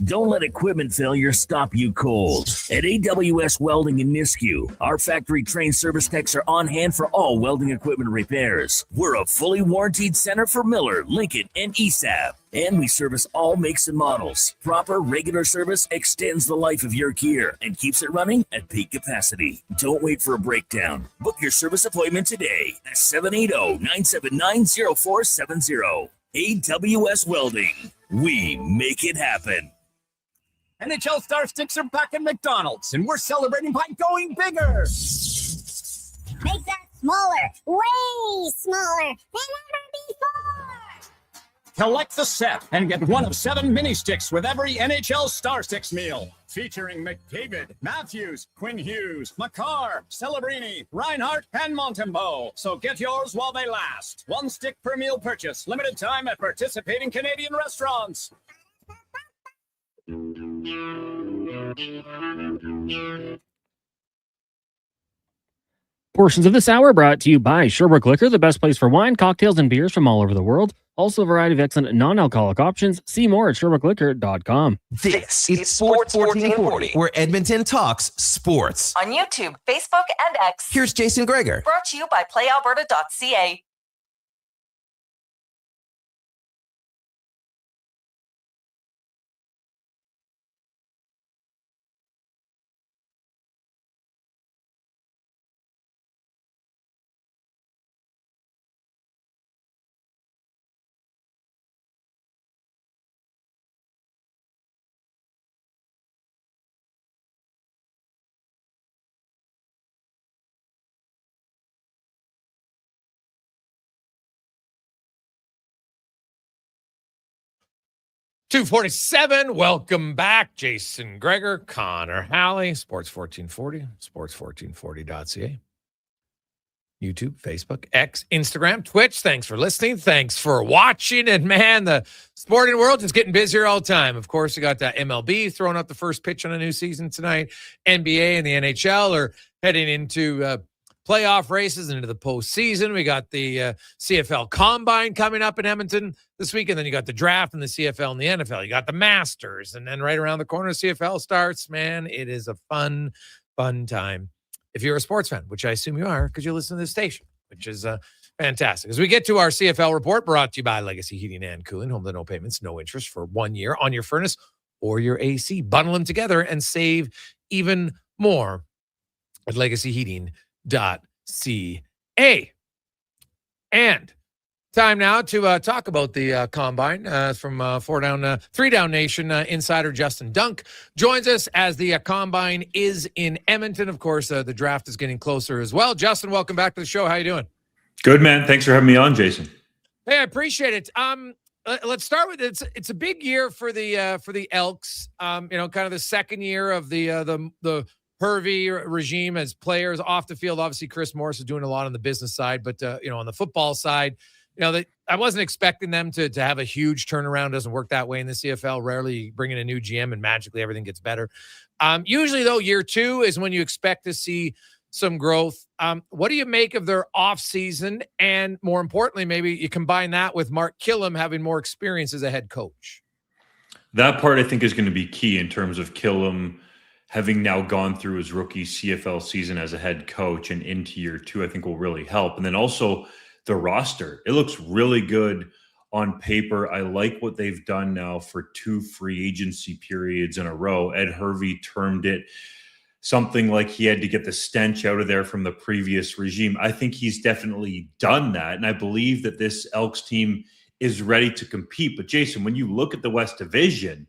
Speaker 21: Don't let equipment failure stop you cold. At AWS Welding in Nisku, our factory-trained service techs are on hand for all welding equipment repairs. We're a fully warranted center for Miller, Lincoln, and ESAB. And we service all makes and models. Proper, regular service extends the life of your gear and keeps it running at peak capacity. Don't wait for a breakdown. Book your service appointment today at 780-979-0470. AWS Welding. We make it happen.
Speaker 13: NHL Star Sticks are back at McDonald's, and we're celebrating by going bigger.
Speaker 22: Make that smaller, way smaller than ever before.
Speaker 13: Collect the set and get one of 7 mini sticks with every NHL Star Sticks meal. Featuring McDavid, Matthews, Quinn Hughes, McCarr, Celebrini, Reinhardt, and Montembeau. So get yours while they last. 1 stick per meal purchase. Limited time at participating Canadian restaurants.
Speaker 14: Portions of this hour brought to you by Sherbrooke Liquor, the best place for wine, cocktails, and beers from all over the world. Also a variety of excellent non-alcoholic options. See more at SherbrookeLiquor.com.
Speaker 2: This is Sports 1440, where Edmonton talks sports.
Speaker 4: On YouTube, Facebook, and X.
Speaker 2: Here's Jason Gregor.
Speaker 4: Brought to you by PlayAlberta.ca.
Speaker 5: .247. Welcome back. Jason Gregor, Connor Halley, Sports 1440, sports1440.ca. YouTube, Facebook, X, Instagram, Twitch. Thanks for listening. Thanks for watching. And man, the sporting world is getting busier all the time. Of course, you got that MLB throwing out the first pitch on a new season tonight. NBA and the NHL are heading into playoff races and into the postseason. We got the CFL Combine coming up in Edmonton this week, and then you got the draft and the CFL and the NFL. You got the Masters, and then right around the corner, CFL starts. Man, it is a fun time. If you're a sports fan, which I assume you are because you listen to this station, which is fantastic. As we get to our CFL report, brought to you by Legacy Heating and Cooling, home to no payments, no interest for 1 year on your furnace or your AC. Bundle them together and save even more at legacyheating.ca. And time now to talk about the Combine from 3 Down Nation. Insider Justin Dunk joins us as the Combine is in Edmonton. Of course, the draft is getting closer as well. Justin, welcome back to the show. How you doing?
Speaker 1: Good, man. Thanks for having me on, Jason.
Speaker 5: Hey, I appreciate it. Let's start with it's a big year for the Elks. Kind of the second year of the Hervey regime as players off the field. Obviously, Chris Morris is doing a lot on the business side, but on the football side, I wasn't expecting them to have a huge turnaround. Doesn't work that way in the CFL. Rarely bring in a new GM and magically everything gets better. Usually, though, year 2 is when you expect to see some growth. What do you make of their offseason? And more importantly, maybe you combine that with Mark Killam having more experience as a head coach.
Speaker 1: That part I think is going to be key in terms of Killam having now gone through his rookie CFL season as a head coach and into year 2, I think will really help. And then also the roster. It looks really good on paper. I like what they've done now for 2 free agency periods in a row. Ed Hervey termed it something like he had to get the stench out of there from the previous regime. I think he's definitely done that. And I believe that this Elks team is ready to compete. But Jason, when you look at the West Division,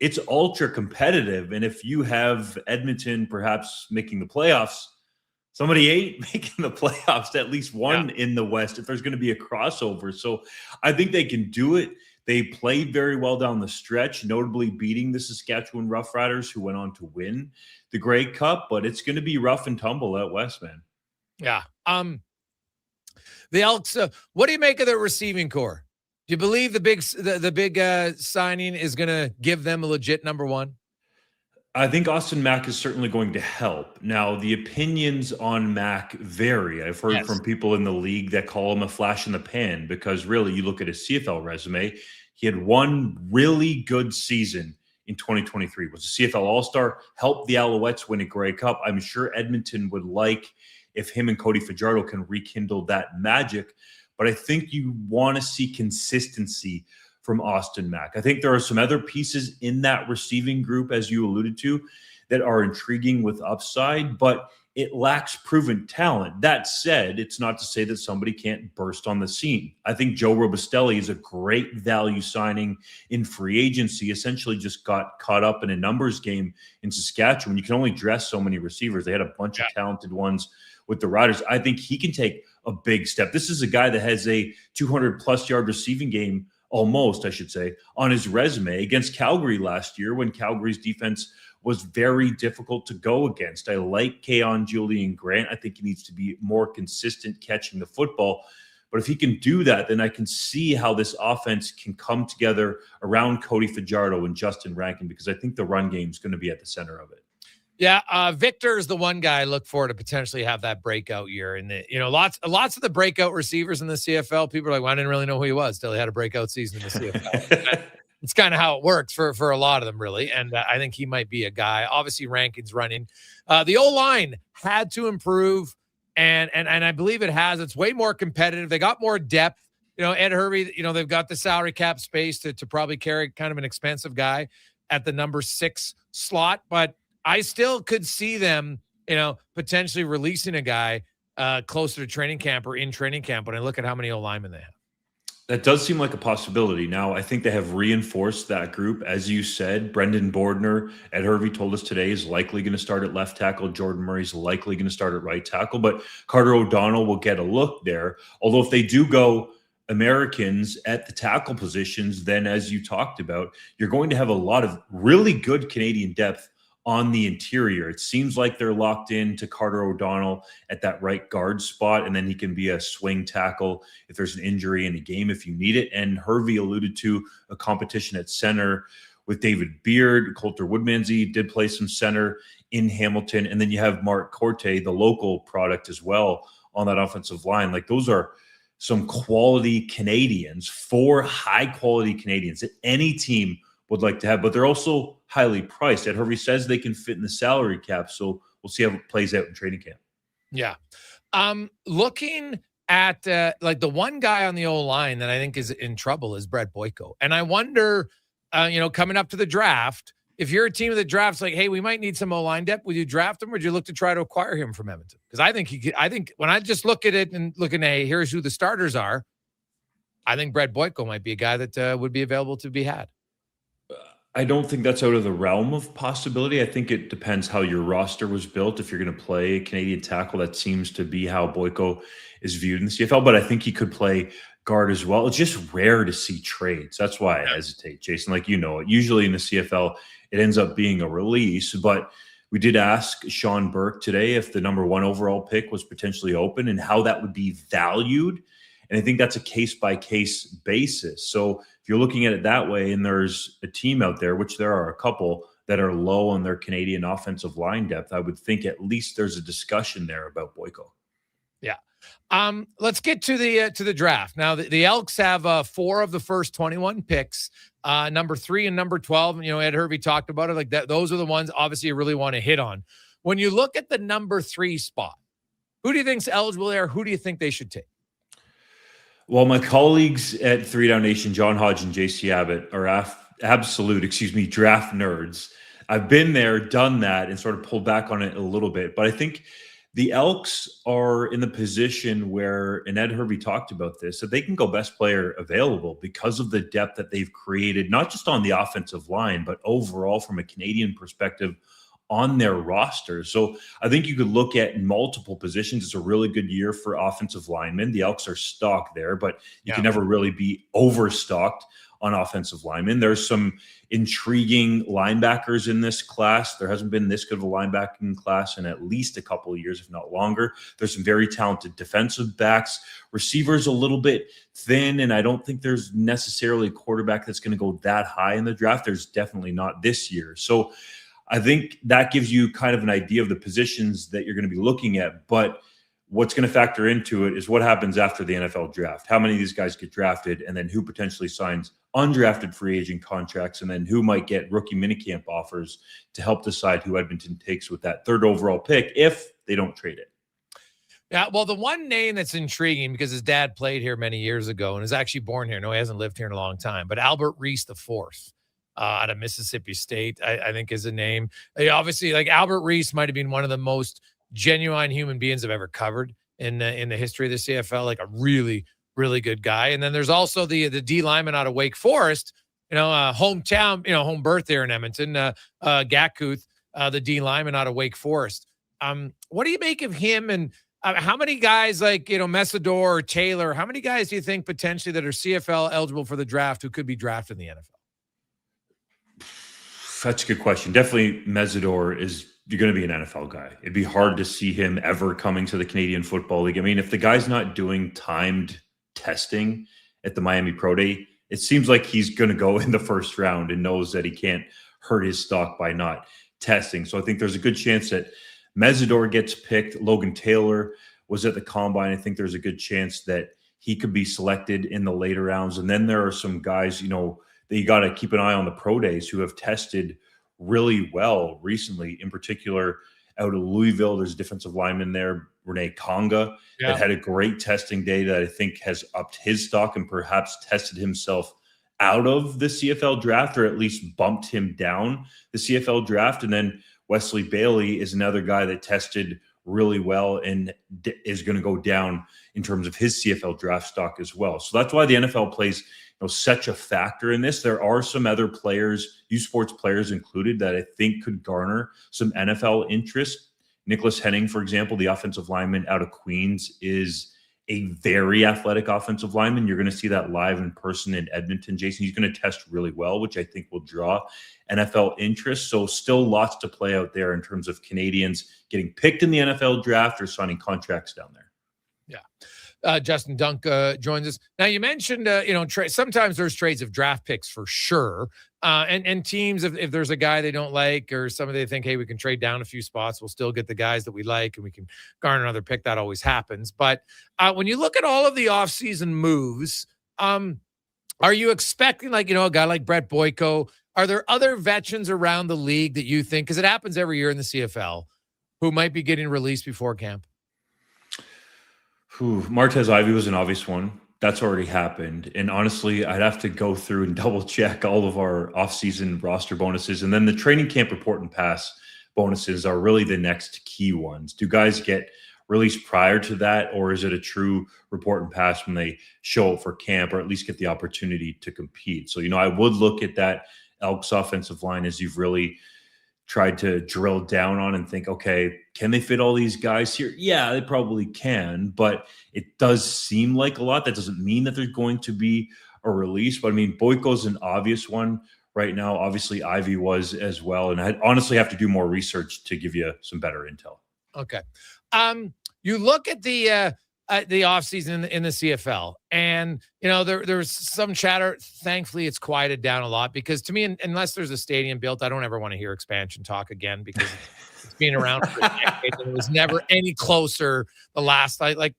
Speaker 1: it's ultra competitive. And if you have Edmonton perhaps making the playoffs, somebody ain't making the playoffs, at least one in the West, if there's going to be a crossover. So I think they can do it. They played very well down the stretch, notably beating the Saskatchewan Roughriders, who went on to win the Grey Cup, but it's going to be rough and tumble out west, man.
Speaker 5: Yeah. The Elks, what do you make of their receiving core? Do you believe the big signing is going to give them a legit number 1?
Speaker 1: I think Austin Mack is certainly going to help. Now, the opinions on Mack vary. I've heard from people in the league that call him a flash in the pan because really you look at his CFL resume, he had one really good season in 2023, was a CFL All-Star, helped the Alouettes win a Grey Cup. I'm sure Edmonton would like if him and Cody Fajardo can rekindle that magic. But I think you want to see consistency from Austin Mack. I think there are some other pieces in that receiving group, as you alluded to, that are intriguing with upside, but it lacks proven talent. That said, it's not to say that somebody can't burst on the scene. I think Joe Robustelli is a great value signing in free agency, essentially just got caught up in a numbers game in Saskatchewan. You can only dress so many receivers. They had a bunch of talented ones with the Riders. I think he can take a big step. This is a guy that has a 200-plus yard receiving game, almost, I should say, on his resume against Calgary last year when Calgary's defense was very difficult to go against. I like Keon Julian Grant. I think he needs to be more consistent catching the football. But if he can do that, then I can see how this offense can come together around Cody Fajardo and Justin Rankin, because I think the run game is going to be at the center of it.
Speaker 5: Yeah, Victor is the one guy I look for to potentially have that breakout year. And lots of the breakout receivers in the CFL, people are like, well, I didn't really know who he was till he had a breakout season in the CFL. It's kind of how it works for a lot of them, really. And I think he might be a guy. Obviously, Rankin's running. The O-line had to improve, and I believe it has. It's way more competitive. They got more depth. Ed Hervey, they've got the salary cap space to probably carry kind of an expensive guy at the number 6 slot. But I still could see them, potentially releasing a guy closer to training camp or in training camp when I look at how many O-linemen they have.
Speaker 1: That does seem like a possibility. Now, I think they have reinforced that group. As you said, Brendan Bordner, Ed Hervey told us today, is likely going to start at left tackle. Jordan Murray's likely going to start at right tackle. But Carter O'Donnell will get a look there. Although if they do go Americans at the tackle positions, then as you talked about, you're going to have a lot of really good Canadian depth on the interior. It seems like they're locked in to Carter O'Donnell at that right guard spot, and then he can be a swing tackle if there's an injury in a game if you need it. And Hervey alluded to a competition at center with David Beard. Coulter Woodmansey did play some center in Hamilton. And then you have Mark Corte, the local product as well, on that offensive line. Like, those are some quality Canadians, 4 high-quality Canadians that any team would like to have, but they're also highly priced. Ed Hervey says they can fit in the salary cap, so we'll see how it plays out in training camp.
Speaker 5: Yeah. Looking at like the one guy on the O-line that I think is in trouble is Brett Boyko. And I wonder, coming up to the draft, if you're a team that drafts like, hey, we might need some O-line depth, would you draft him or would you look to try to acquire him from Edmonton? Because I think when I just look at it and looking, hey, here's who the starters are, I think Brett Boyko might be a guy that would be available to be had.
Speaker 1: I don't think that's out of the realm of possibility. I think it depends how your roster was built. If you're going to play a Canadian tackle, that seems to be how Boyko is viewed in the CFL, but I think he could play guard as well. It's just rare to see trades. That's why I hesitate, Jason. Like, usually in the CFL, it ends up being a release, but we did ask Sean Burke today if the number 1 overall pick was potentially open and how that would be valued. And I think that's a case-by-case basis. So if you're looking at it that way, and there's a team out there, which there are a couple that are low on their Canadian offensive line depth, I would think at least there's a discussion there about Boyko.
Speaker 5: Yeah. Let's get to the draft. Now, the Elks have 4 of the first 21 picks, number 3 and number 12. Ed Hervey talked about it like that. Those are the ones obviously you really want to hit on. When you look at the number 3 spot, who do you think's eligible there? Who do you think they should take?
Speaker 1: Well, my colleagues at 3 Down Nation, John Hodge and JC Abbott, are absolute draft nerds. I've been there, done that, and sort of pulled back on it a little bit. But I think the Elks are in the position where, and Ed Hervey talked about this, that they can go best player available because of the depth that they've created, not just on the offensive line, but overall from a Canadian perspective on their roster. So I think you could look at multiple positions. It's a really good year for offensive linemen. The Elks are stocked there, but you can never really be overstocked on offensive linemen. There's some intriguing linebackers in this class. There hasn't been this good of a linebacking class in at least a couple of years, if not longer. There's some very talented defensive backs. Receivers a little bit thin, and I don't think there's necessarily a quarterback that's going to go that high in the draft. There's definitely not this year. So I think that gives you kind of an idea of the positions that you're going to be looking at. But what's going to factor into it is what happens after the NFL draft. How many of these guys get drafted, and then who potentially signs undrafted free agent contracts, and then who might get rookie minicamp offers to help decide who Edmonton takes with that 3rd overall pick if they don't trade it.
Speaker 5: Yeah, well, the one name that's intriguing because his dad played here many years ago and is actually born here. No, he hasn't lived here in a long time, but Albert Reese IV. Out of Mississippi State, I think is a name. Obviously, like Albert Reese might have been one of the most genuine human beings I've ever covered in the history of the CFL. Like a really, really good guy. And then there's also the D lineman out of Wake Forest, hometown, home birth there in Edmonton, Gakuth, the D lineman out of Wake Forest. What do you make of him? And how many guys like, Messidor or Taylor, how many guys do you think potentially that are CFL eligible for the draft who could be drafted in the NFL?
Speaker 1: That's a good question. Definitely Messidor you're going to be an NFL guy. It'd be hard to see him ever coming to the Canadian Football League. I mean, if the guy's not doing timed testing at the Miami Pro Day, it seems like he's going to go in the first round and knows that he can't hurt his stock by not testing. So I think there's a good chance that Messidor gets picked. Logan Taylor was at the Combine. I think there's a good chance that he could be selected in the later rounds. And then there are some guys, that you got to keep an eye on the pro days who have tested really well recently. In particular, out of Louisville, there's a defensive lineman there, Rene Conga, that had a great testing day that I think has upped his stock and perhaps tested himself out of the CFL draft, or at least bumped him down the CFL draft. And then Wesley Bailey is another guy that tested really well and is going to go down in terms of his CFL draft stock as well. So that's why the NFL plays such a factor in this. There are some other players, U Sports players included, that I think could garner some NFL interest. Nicholas Henning, for example, the offensive lineman out of Queens, is a very athletic offensive lineman. You're going to see that live in person in Edmonton, Jason. He's going to test really well, which I think will draw NFL interest. So still lots to play out there in terms of Canadians getting picked in the NFL draft or signing contracts down there.
Speaker 5: Yeah. Justin Dunk joins us. Now, you mentioned, sometimes there's trades of draft picks for sure. And teams, if there's a guy they don't like or somebody they think, hey, we can trade down a few spots, we'll still get the guys that we like and we can garner another pick. That always happens. But when you look at all of the offseason moves, are you expecting, like, a guy like Brett Boyko? Are there other veterans around the league that you think, because it happens every year in the CFL, who might be getting released before camp?
Speaker 1: Martez Ivey was an obvious one. That's already happened. And honestly, I'd have to go through and double check all of our offseason roster bonuses. And then the training camp report and pass bonuses are really the next key ones. Do guys get released prior to that, or is it a true report and pass when they show up for camp, or at least get the opportunity to compete? So, I would look at that Elks offensive line as you've really tried to drill down on and think, okay, can they fit all these guys here? Yeah, they probably can, but it does seem like a lot. That doesn't mean that there's going to be a release. But Boyko's an obvious one right now. Obviously, Ivy was as well. And I honestly have to do more research to give you some better intel.
Speaker 5: Okay. You look at the offseason in the CFL, and there's some chatter. Thankfully, it's quieted down a lot, because to me, unless there's a stadium built, I don't ever want to hear expansion talk again, because it's been around for decades and it was never any closer. The last, I like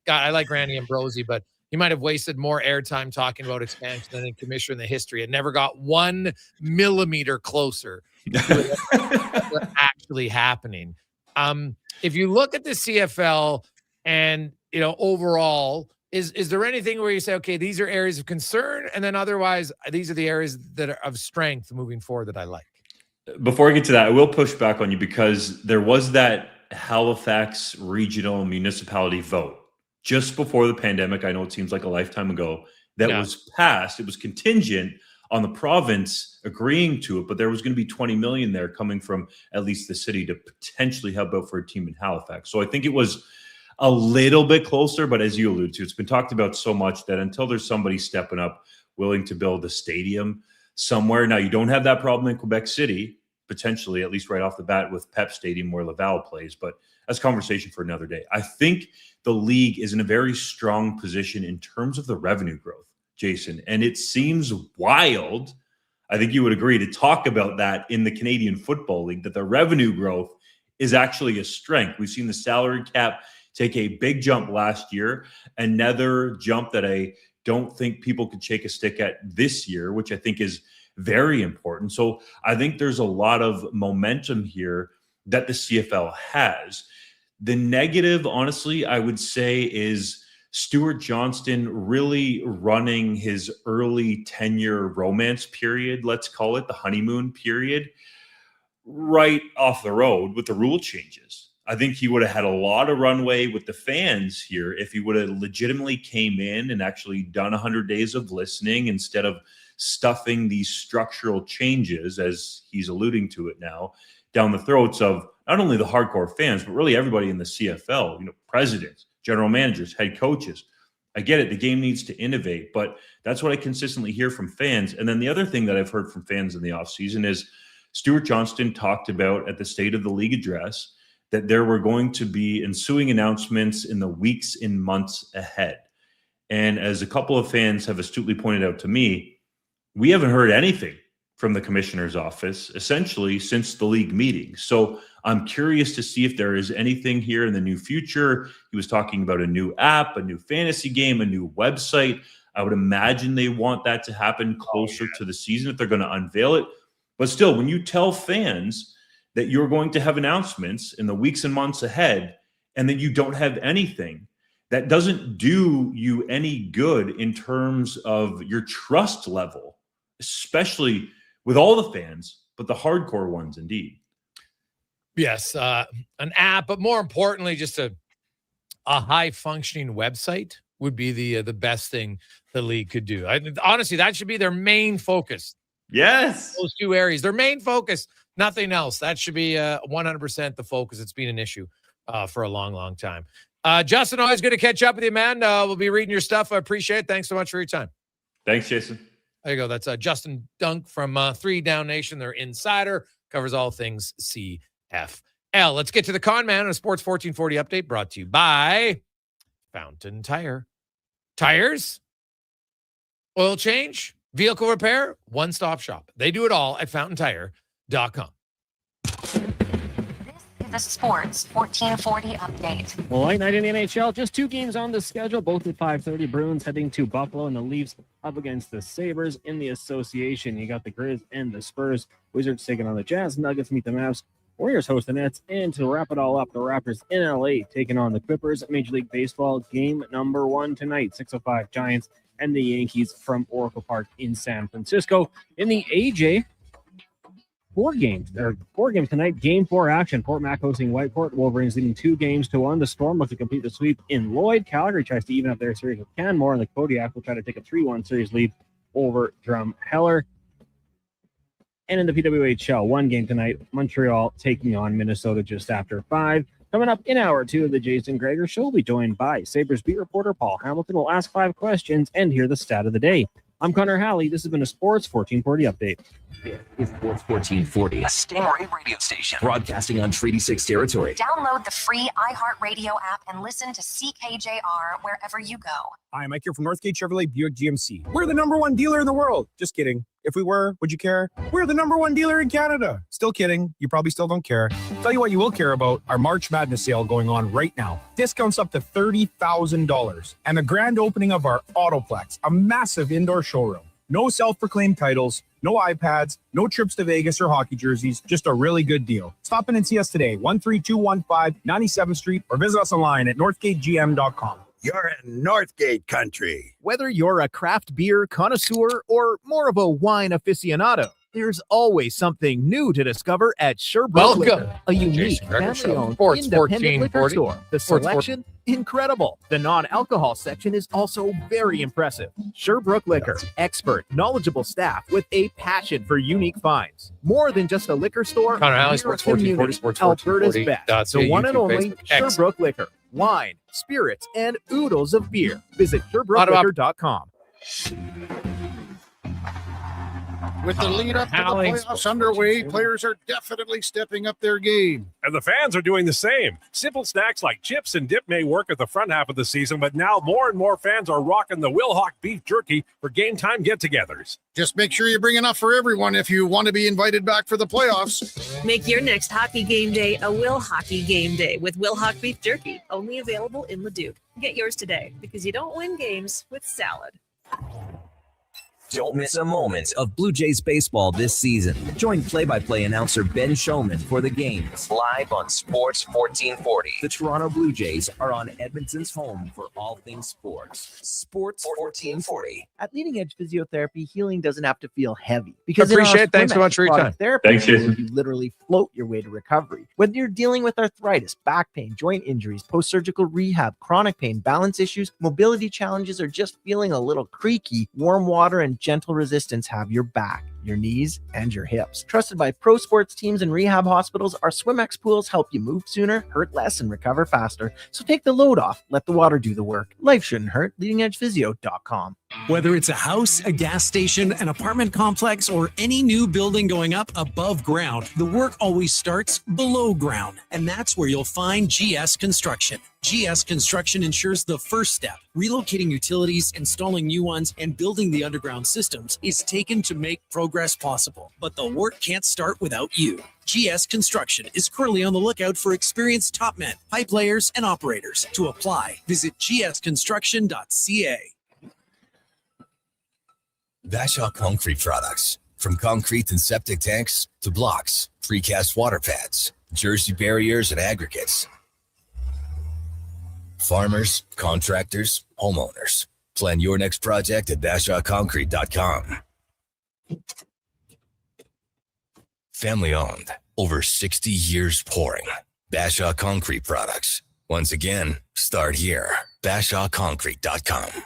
Speaker 5: Randy Ambrosi, but he might have wasted more airtime talking about expansion than any commissioner in the history. It never got 1 millimeter closer to it actually happening. If you look at the CFL and overall, is there anything where you say, okay, these are areas of concern, and then otherwise these are the areas that are of strength moving forward that I like?
Speaker 1: Before I get to that, I will push back on you, because there was that Halifax regional municipality vote just before the pandemic. I know it seems like a lifetime ago, that was passed. It was contingent on the province agreeing to it, but there was going to be 20 million there coming from at least the city to potentially help out for a team in Halifax. So I think it was a little bit closer, but as you alluded to, it's been talked about so much that until there's somebody stepping up willing to build a stadium somewhere. Now, you don't have that problem in Quebec City, potentially, at least right off the bat, with Pep Stadium where Laval plays, but that's a conversation for another day. I think the league is in a very strong position in terms of the revenue growth, Jason, and it seems wild, I think you would agree, to talk about that in the Canadian Football League, that the revenue growth is actually a strength. We've seen the salary cap take a big jump last year, another jump that I don't think people could shake a stick at this year, which I think is very important. So I think there's a lot of momentum here that the CFL has. The negative, honestly, I would say, is Stuart Johnston really running his early tenure romance period, let's call it the honeymoon period, right off the road with the rule changes. I think he would have had a lot of runway with the fans here if he would have legitimately came in and actually done 100 days of listening instead of stuffing these structural changes, as he's alluding to it now, down the throats of not only the hardcore fans, but really everybody in the CFL, presidents, general managers, head coaches. I get it. The game needs to innovate, but that's what I consistently hear from fans. And then the other thing that I've heard from fans in the offseason is Stuart Johnston talked about at the State of the League address that there were going to be ensuing announcements in the weeks and months ahead. And as a couple of fans have astutely pointed out to me, we haven't heard anything from the commissioner's office essentially since the league meeting. So I'm curious to see if there is anything here in the new future. He was talking about a new app, a new fantasy game, a new website. I would imagine they want that to happen closer to the season if they're going to unveil it. But still, when you tell fans that you're going to have announcements in the weeks and months ahead, and then you don't have anything, that doesn't do you any good in terms of your trust level, especially with all the fans, but the hardcore ones indeed.
Speaker 5: Yes, an app, but more importantly, just a high-functioning website would be the best thing the league could do. Honestly, that should be their main focus.
Speaker 1: Yes.
Speaker 5: Those two areas, their main focus, nothing else. That should be 100% the focus. It's been an issue for a long, long time. Justin, always good to catch up with you, man. We'll be reading your stuff. I appreciate it. Thanks so much for your time.
Speaker 1: Thanks, Jason.
Speaker 5: There you go. That's Justin Dunk from 3 Down Nation. Their insider, covers all things CFL. Let's get to the con man on a Sports 1440 update brought to you by Fountain Tire. Tires? Oil change? Vehicle repair, one-stop shop. They do it all at fountaintire.com.
Speaker 4: The Sports 1440 update.
Speaker 14: Well, late night in the NHL, just 2 games on the schedule, both at 5:30. Bruins heading to Buffalo, and the Leafs up against the Sabres. In the association, you got the Grizz and the Spurs. Wizards taking on the Jazz. Nuggets meet the Mavs. Warriors host the Nets. And to wrap it all up, the Raptors in LA taking on the Clippers. Major League Baseball game number 1 tonight. 6:05 Giants and the Yankees from Oracle Park in San Francisco. In the AJ, 4 games tonight. Game 4 action. Fort Mac hosting Whiteport. Wolverines leading 2-1. The Storm look to complete the sweep in Lloyd. Calgary tries to even up their series with Canmore, and the Kodiak will try to take a 3-1 series lead over Drumheller. And in the PWHL, 1 game tonight. Montreal taking on Minnesota just after 5. Coming up in hour 2 of the Jason Gregor Show, we'll be joined by Sabres beat reporter Paul Hamilton. We'll ask 5 questions and hear the stat of the day. I'm Connor Halley. This has been a Sports 1440 update.
Speaker 2: It's Sports 1440, a Stingray radio station broadcasting on Treaty 6 territory.
Speaker 4: Download the free iHeartRadio app and listen to CKJR wherever you go.
Speaker 7: Hi, Mike here from Northgate Chevrolet Buick GMC. We're the #1 dealer in the world. Just kidding. If we were, would you care? We're the #1 dealer in Canada. Still kidding. You probably still don't care. Tell you what you will care about, our March Madness sale going on right now. Discounts up to $30,000. And the grand opening of our Autoplex, a massive indoor showroom. No self-proclaimed titles, no iPads, no trips to Vegas or hockey jerseys, just a really good deal. Stop in and see us today, 13215 97th Street, or visit us online at northgategm.com.
Speaker 8: You're in Northgate country.
Speaker 6: Whether you're a craft beer connoisseur or more of a wine aficionado, there's always something new to discover at Sherbrooke Liquor, a unique family-owned independent liquor store. The selection, incredible. The non-alcohol section is also very impressive. Sherbrooke Liquor, expert, knowledgeable staff with a passion for unique finds. More than just a liquor store,
Speaker 5: Connor Halley, Sports 1440, Sports 1440.
Speaker 6: Alberta's best. The one and only Sherbrooke Liquor. Wine, spirits, and oodles of beer. Visit SherbrookeLiquor.com.
Speaker 3: With the lead up to the playoffs underway, players are definitely stepping up their game.
Speaker 12: And the fans are doing the same. Simple snacks like chips and dip may work at the front half of the season, but now more and more fans are rocking the Wilhauk beef jerky for game time get-togethers.
Speaker 3: Just make sure you bring enough for everyone if you want to be invited back for the playoffs.
Speaker 23: Make your next hockey game day a Will Hockey game day with Wilhauk beef jerky, only available in Leduc. Get yours today because you don't win games with salad.
Speaker 2: Don't miss a moment of Blue Jays baseball this season. Join play-by-play announcer Ben Showman for the games live on Sports 1440. The Toronto Blue Jays are on Edmonton's home for all things sports. Sports 1440.
Speaker 24: At Leading Edge Physiotherapy, healing doesn't have to feel heavy. Because
Speaker 5: appreciate it. Thanks so much for your time.
Speaker 24: Thanks, Jason. You literally float your way to recovery. Whether you're dealing with arthritis, back pain, joint injuries, post-surgical rehab, chronic pain, balance issues, mobility challenges, or just feeling a little creaky, warm water and gentle resistance have your back, your knees, and your hips. Trusted by pro sports teams and rehab hospitals, our SwimX pools help you move sooner, hurt less, and recover faster. So take the load off. Let the water do the work. Life shouldn't hurt. LeadingEdgePhysio.com.
Speaker 25: Whether it's a house, a gas station, an apartment complex, or any new building going up above ground, the work always starts below ground. And that's where you'll find GS Construction. GS Construction ensures the first step, relocating utilities, installing new ones, and building the underground systems, is taken to make progress possible. But the work can't start without you. GS Construction is currently on the lookout for experienced top men, pipe layers, and operators. To apply, visit gsconstruction.ca.
Speaker 2: Bashaw Concrete Products. From concrete and septic tanks to blocks, precast water pads, jersey barriers, and aggregates. Farmers, contractors, homeowners. Plan your next project at BashawConcrete.com. Family owned. Over 60 years pouring. Bashaw Concrete Products. Once again, start here. BashawConcrete.com.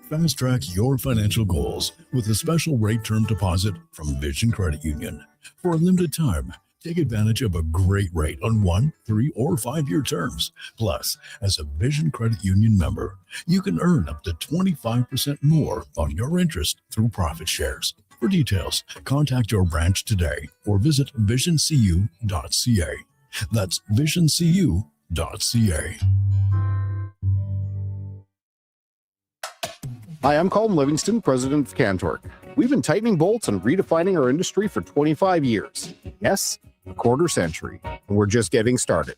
Speaker 26: Fast track your financial goals with a special rate term deposit from Vision Credit Union. For a limited time, take advantage of a great rate on 1, 3, or 5-year terms. Plus, as a Vision Credit Union member, you can earn up to 25% more on your interest through profit shares. For details, contact your branch today or visit visioncu.ca. That's visioncu.ca.
Speaker 9: Hi, I'm Colin Livingston, president of Cantork. We've been tightening bolts and redefining our industry for 25 years. Yes, a quarter century, and we're just getting started.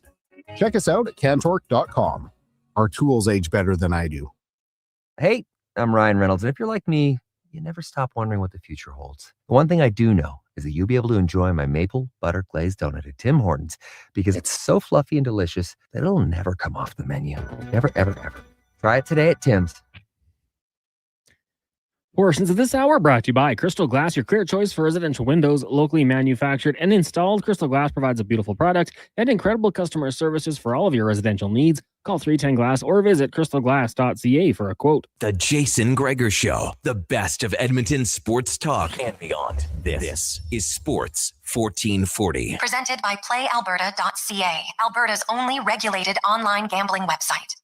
Speaker 9: Check us out at cantork.com. Our tools age better than I do.
Speaker 10: Hey, I'm Ryan Reynolds, and if you're like me, you never stop wondering what the future holds. The one thing I do know is that you'll be able to enjoy my maple butter glazed donut at Tim Hortons because it's so fluffy and delicious that it'll never come off the menu. Never, ever, ever. Try it today at Tim's.
Speaker 14: Portions of this hour brought to you by Crystal Glass, your clear choice for residential windows, locally manufactured and installed. Crystal Glass provides a beautiful product and incredible customer services for all of your residential needs. Call 310 Glass or visit crystalglass.ca for a quote.
Speaker 2: The Jason Gregor Show, the best of Edmonton sports talk and beyond. This is Sports 1440.
Speaker 4: Presented by PlayAlberta.ca, Alberta's only regulated online gambling website.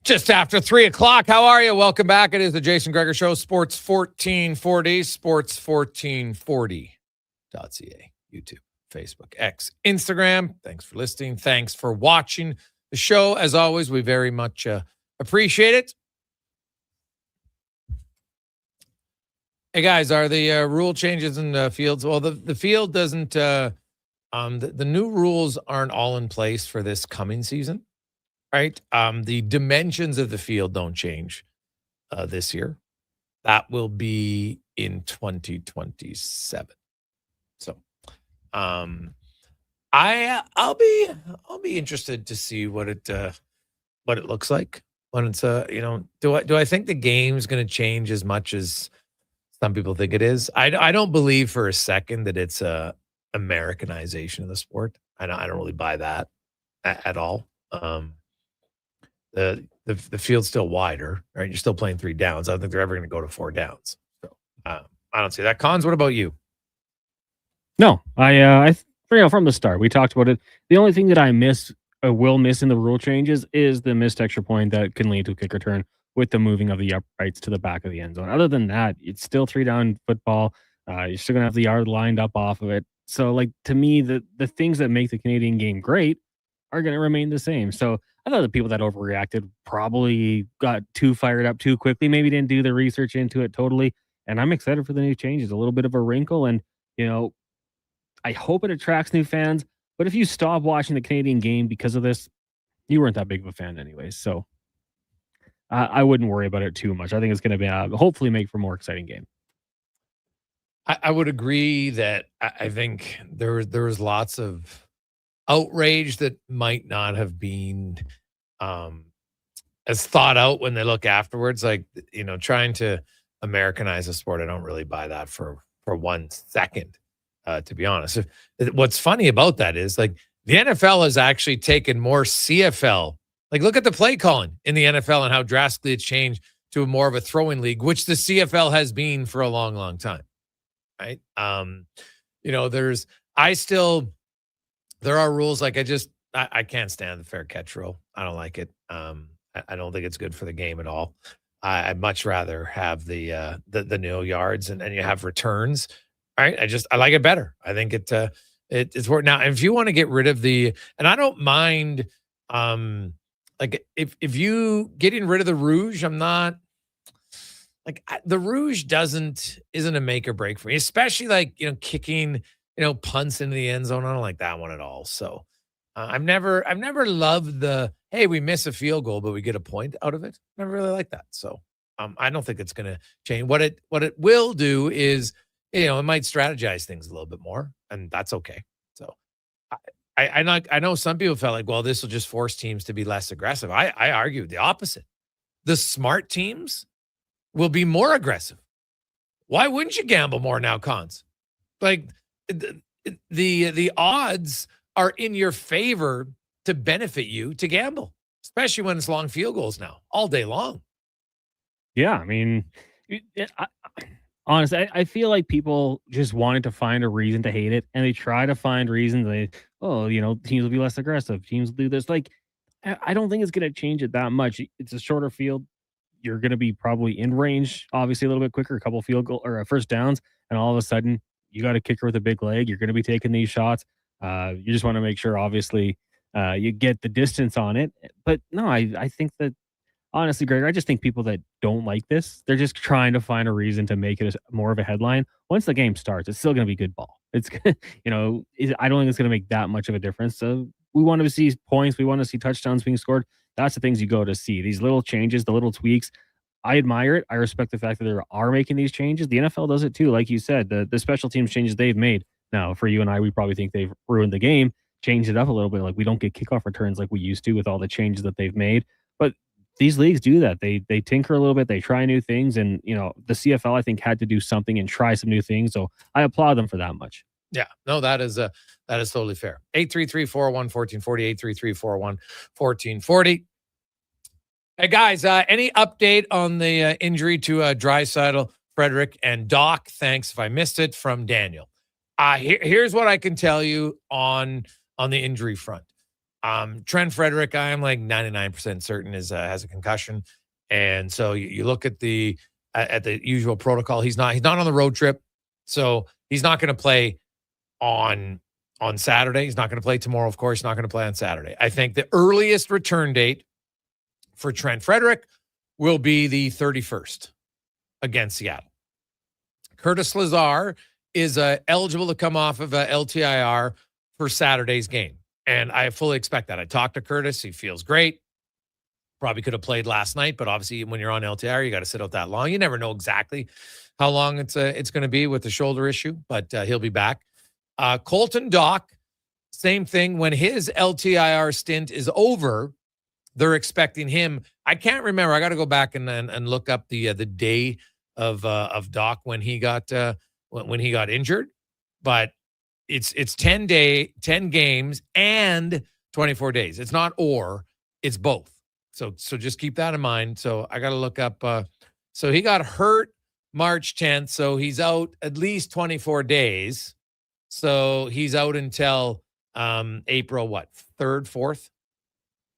Speaker 5: Just after 3 o'clock. How are you? Welcome back. It is the Jason Gregor Show, Sports 1440, sports1440.ca, YouTube, Facebook, X, Instagram. Thanks for listening. Thanks for watching the show. As always, we very much appreciate it. Hey, guys, are the rule changes in the fields? Well, the field doesn't, the new rules aren't all in place for this coming season. Right. The dimensions of the field don't change this year. That will be in 2027. So I'll be interested to see what it looks like when it's do I think the game's going to change as much as some people think it is? I don't believe for a second that it's a Americanization of the sport. I don't really buy that at all. The field's still wider, right? You're still playing 3 downs. I don't think they're ever going to go to 4 downs. So I don't see that. Cons, what about you?
Speaker 14: No, I from the start we talked about it. The only thing that I will miss in the rule changes is the missed extra point that can lead to a kick return with the moving of the uprights to the back of the end zone. Other than that, it's still 3 down football. You're still gonna have the yard lined up off of it. So, like, to me, the things that make the Canadian game great are going to remain the same. So I thought the people that overreacted probably got too fired up too quickly, maybe didn't do the research into it totally. And I'm excited for the new changes, a little bit of a wrinkle. And, I hope it attracts new fans. But if you stop watching the Canadian game because of this, you weren't that big of a fan anyways. So I wouldn't worry about it too much. I think it's going to be hopefully make for a more exciting game.
Speaker 5: I would agree that I think there was lots of outrage that might not have been as thought out when they look afterwards. Like, trying to Americanize a sport, I don't really buy that for 1 second, to be honest. What's funny about that is, like, the NFL has actually taken more CFL. Like, look at the play calling in the NFL and how drastically it's changed to more of a throwing league, which the CFL has been for a long, long time. Right. There are rules. Like, I can't stand the fair catch rule. I don't like it. I don't think it's good for the game at all. I'd much rather have the no yards and you have returns. Right. I like it better. I think it's worth now. If you want to get rid of and I don't mind, like, if you getting rid of the rouge, I'm not. Like, the rouge isn't a make or break for me, especially like, kicking, punts into the end zone. I don't like that one at all. So I've never loved hey, we miss a field goal, but we get a point out of it. Never really like that. So I don't think it's going to change. What it will do is, it might strategize things a little bit more, and that's okay. So I know some people felt like, well, this will just force teams to be less aggressive. I argue the opposite. The smart teams will be more aggressive. Why wouldn't you gamble more now, Cons? Like, the odds are in your favor to benefit you to gamble, especially when it's long field goals now, all day long.
Speaker 14: Yeah, I mean, honestly, I feel like people just wanted to find a reason to hate it, and they try to find reasons. Teams will be less aggressive. Teams will do this. Like, I don't think it's going to change it that much. It's a shorter field. You're going to be probably in range, obviously a little bit quicker, a couple field goal or first downs, and all of a sudden you got a kicker with a big leg. You're going to be taking these shots. You just want to make sure, obviously, you get the distance on it. But no, I think that honestly, Greg, I just think people that don't like this, they're just trying to find a reason to make it more of a headline. Once the game starts, it's still going to be good ball. It's I don't think it's going to make that much of a difference. So we want to see points. We want to see touchdowns being scored. That's the things you go to see. These little changes, the little tweaks. I admire it. I respect the fact that they are making these changes. The NFL does it too. Like you said, the special teams changes they've made. Now, for you and I, we probably think they've ruined the game, changed it up a little bit. Like we don't get kickoff returns like we used to with all the changes that they've made. But these leagues do that. They tinker a little bit. They try new things. And, the CFL, I think, had to do something and try some new things. So I applaud them for that much.
Speaker 5: Yeah, no, that is totally fair. 833-401-1440, 833-401-1440. Hey, guys, any update on the injury to Draisaitl, Frederick, and Doc? Thanks if I missed it, from Daniel. Here's what I can tell you on the injury front. Trent Frederick, I am like 99% certain has a concussion. And so you look at the usual protocol. He's not on the road trip. So he's not going to play on Saturday. He's not going to play tomorrow, of course. He's not going to play on Saturday. I think the earliest return date for Trent Frederick will be the 31st against Seattle. Curtis Lazar is eligible to come off of LTIR for Saturday's game. And I fully expect that. I talked to Curtis. He feels great. Probably could have played last night, but obviously when you're on LTIR, you got to sit out that long. You never know exactly how long it's going to be with the shoulder issue, but he'll be back. Colton Dock, same thing. When his LTIR stint is over, they're expecting him. I can't remember. I got to go back and look up the day of Doc when he got injured, but it's 10 games and 24 days. It's not it's both. So just keep that in mind. So I got to look up. So he got hurt March 10th. So he's out at least 24 days. So he's out until April 3rd, 4th,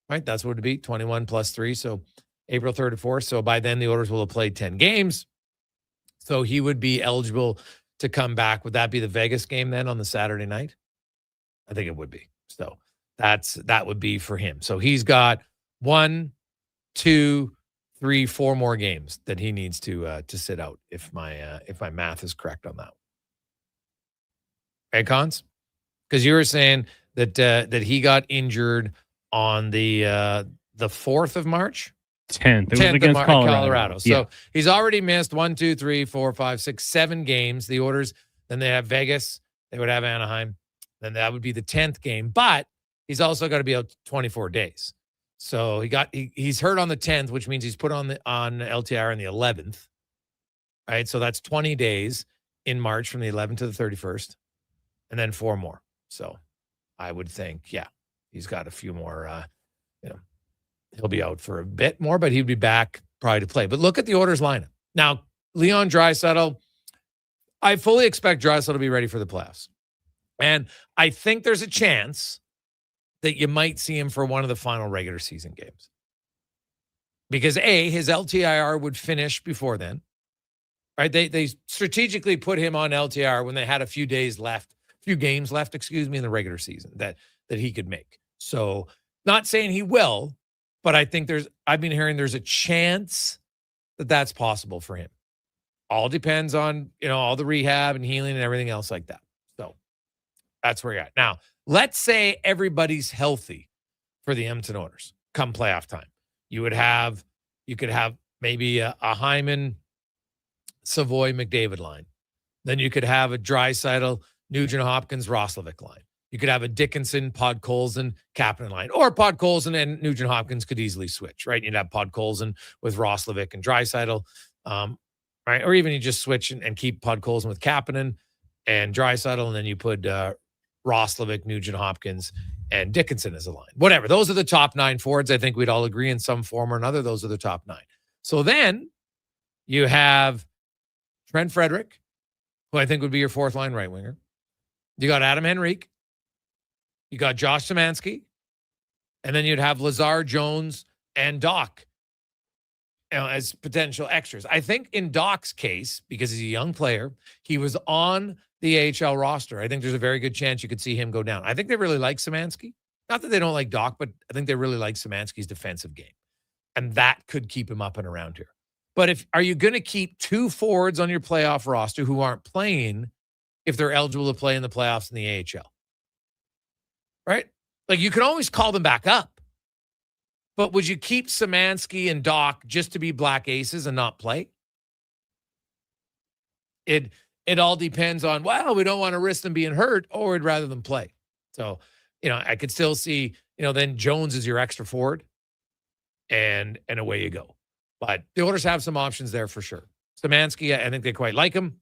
Speaker 5: right? That's what it'd be, 21 plus 3. So April 3rd to 4th. So by then the Oilers will have played 10 games. So he would be eligible to come back. Would that be the Vegas game then on the Saturday night? I think it would be. So that would be for him. So he's got 1, 2, 3, 4 more games that he needs to sit out. If my math is correct on that. Hey, Cons? Because you were saying that he got injured on the 4th of March?
Speaker 14: 10th. It was against Colorado.
Speaker 5: So he's already missed 1, 2, 3, 4, 5, 6, 7 games. The Oilers, then they have Vegas. They would have Anaheim. Then that would be the 10th game. But he's also got to be out 24 days. So he's hurt on the 10th, which means he's put on LTIR on the 11th. Right? So that's 20 days in March from the 11th to the 31st. And then 4 more. So I would think, he's got a few more, he'll be out for a bit more, but he'd be back probably to play. But look at the Oilers lineup. Now, Leon Draisaitl, I fully expect Draisaitl to be ready for the playoffs. And I think there's a chance that you might see him for one of the final regular season games. Because his LTIR would finish before then. Right? They strategically put him on LTIR when they had a few games left, in the regular season that he could make. So not saying he will, but I think I've been hearing there's a chance that that's possible for him. All depends on, all the rehab and healing and everything else like that. So that's where you're at. Now, let's say everybody's healthy for the Edmonton Oilers come playoff time. You could have maybe a Hyman, Savoy, McDavid line. Then you could have a Draisaitl, Nugent Hopkins, Roslovic line. You could have a Dickinson, Podkolzin, Kapanen line. Or Podkolzin and Nugent Hopkins could easily switch, right? You'd have Podkolzin with Roslovic and Draisaitl, right? Or even you just switch and keep Podkolzin with Kapanen and Draisaitl, and then you put Roslovic, Nugent Hopkins, and Dickinson as a line. Whatever. Those are the top 9 forwards. I think we'd all agree in some form or another. Those are the top 9. So then you have Trent Frederick, who I think would be your 4th line right winger. You got Adam Henrique. You got Josh Szymanski. And then you'd have Lazar, Jones, and Doc as potential extras. I think in Doc's case, because he's a young player, he was on the AHL roster. I think there's a very good chance you could see him go down. I think they really like Szymanski. Not that they don't like Doc, but I think they really like Szymanski's defensive game. And that could keep him up and around here. But are you going to keep 2 forwards on your playoff roster who aren't playing if they're eligible to play in the playoffs in the AHL? Right? Like, you can always call them back up. But would you keep Szymanski and Doc just to be black aces and not play? It all depends on, well, we don't want to risk them being hurt, or we'd rather them play. So, I could still see, then Jones is your extra forward, and away you go. But the Oilers have some options there for sure. Szymanski, I think they quite like him.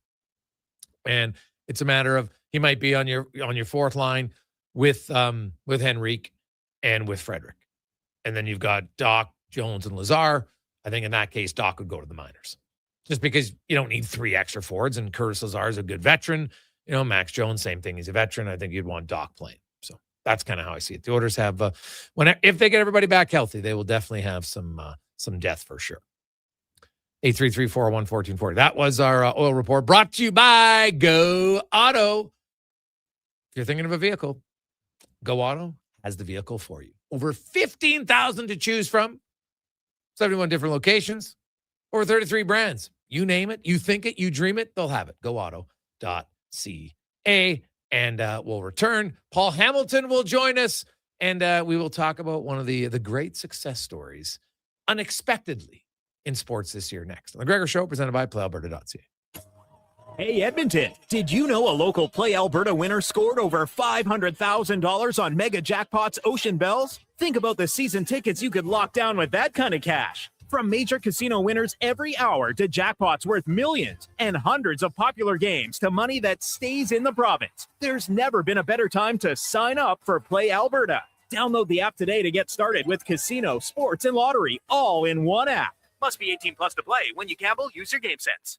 Speaker 5: And it's a matter of he might be on your fourth line with Henrique and with Frederick. And then you've got Doc, Jones, and Lazar. I think in that case, Doc would go to the minors. Just because you don't need 3 extra forwards, and Curtis Lazar is a good veteran. Max Jones, same thing. He's a veteran. I think you'd want Doc playing. So that's kind of how I see it. The Oilers have, if they get everybody back healthy, they will definitely have some depth for sure. 833-401-1440. That was our oil report, brought to you by Go Auto. If you're thinking of a vehicle, Go Auto has the vehicle for you. Over 15,000 to choose from, 71 different locations, over 33 brands. You name it, you think it, you dream it, they'll have it. GoAuto.ca. And we'll return. Paul Hamilton will join us, and we will talk about one of the great success stories unexpectedly in sports this year next. On the Gregor Show, presented by PlayAlberta.ca.
Speaker 6: Hey, Edmonton, did you know a local Play Alberta winner scored over $500,000 on Mega Jackpots Ocean Bells? Think about the season tickets you could lock down with that kind of cash. From major casino winners every hour to jackpots worth millions and hundreds of popular games to money that stays in the province, there's never been a better time to sign up for Play Alberta. Download the app today to get started with casino, sports, and lottery all in one app. Must be 18 plus to play. When you gamble, use your game sense.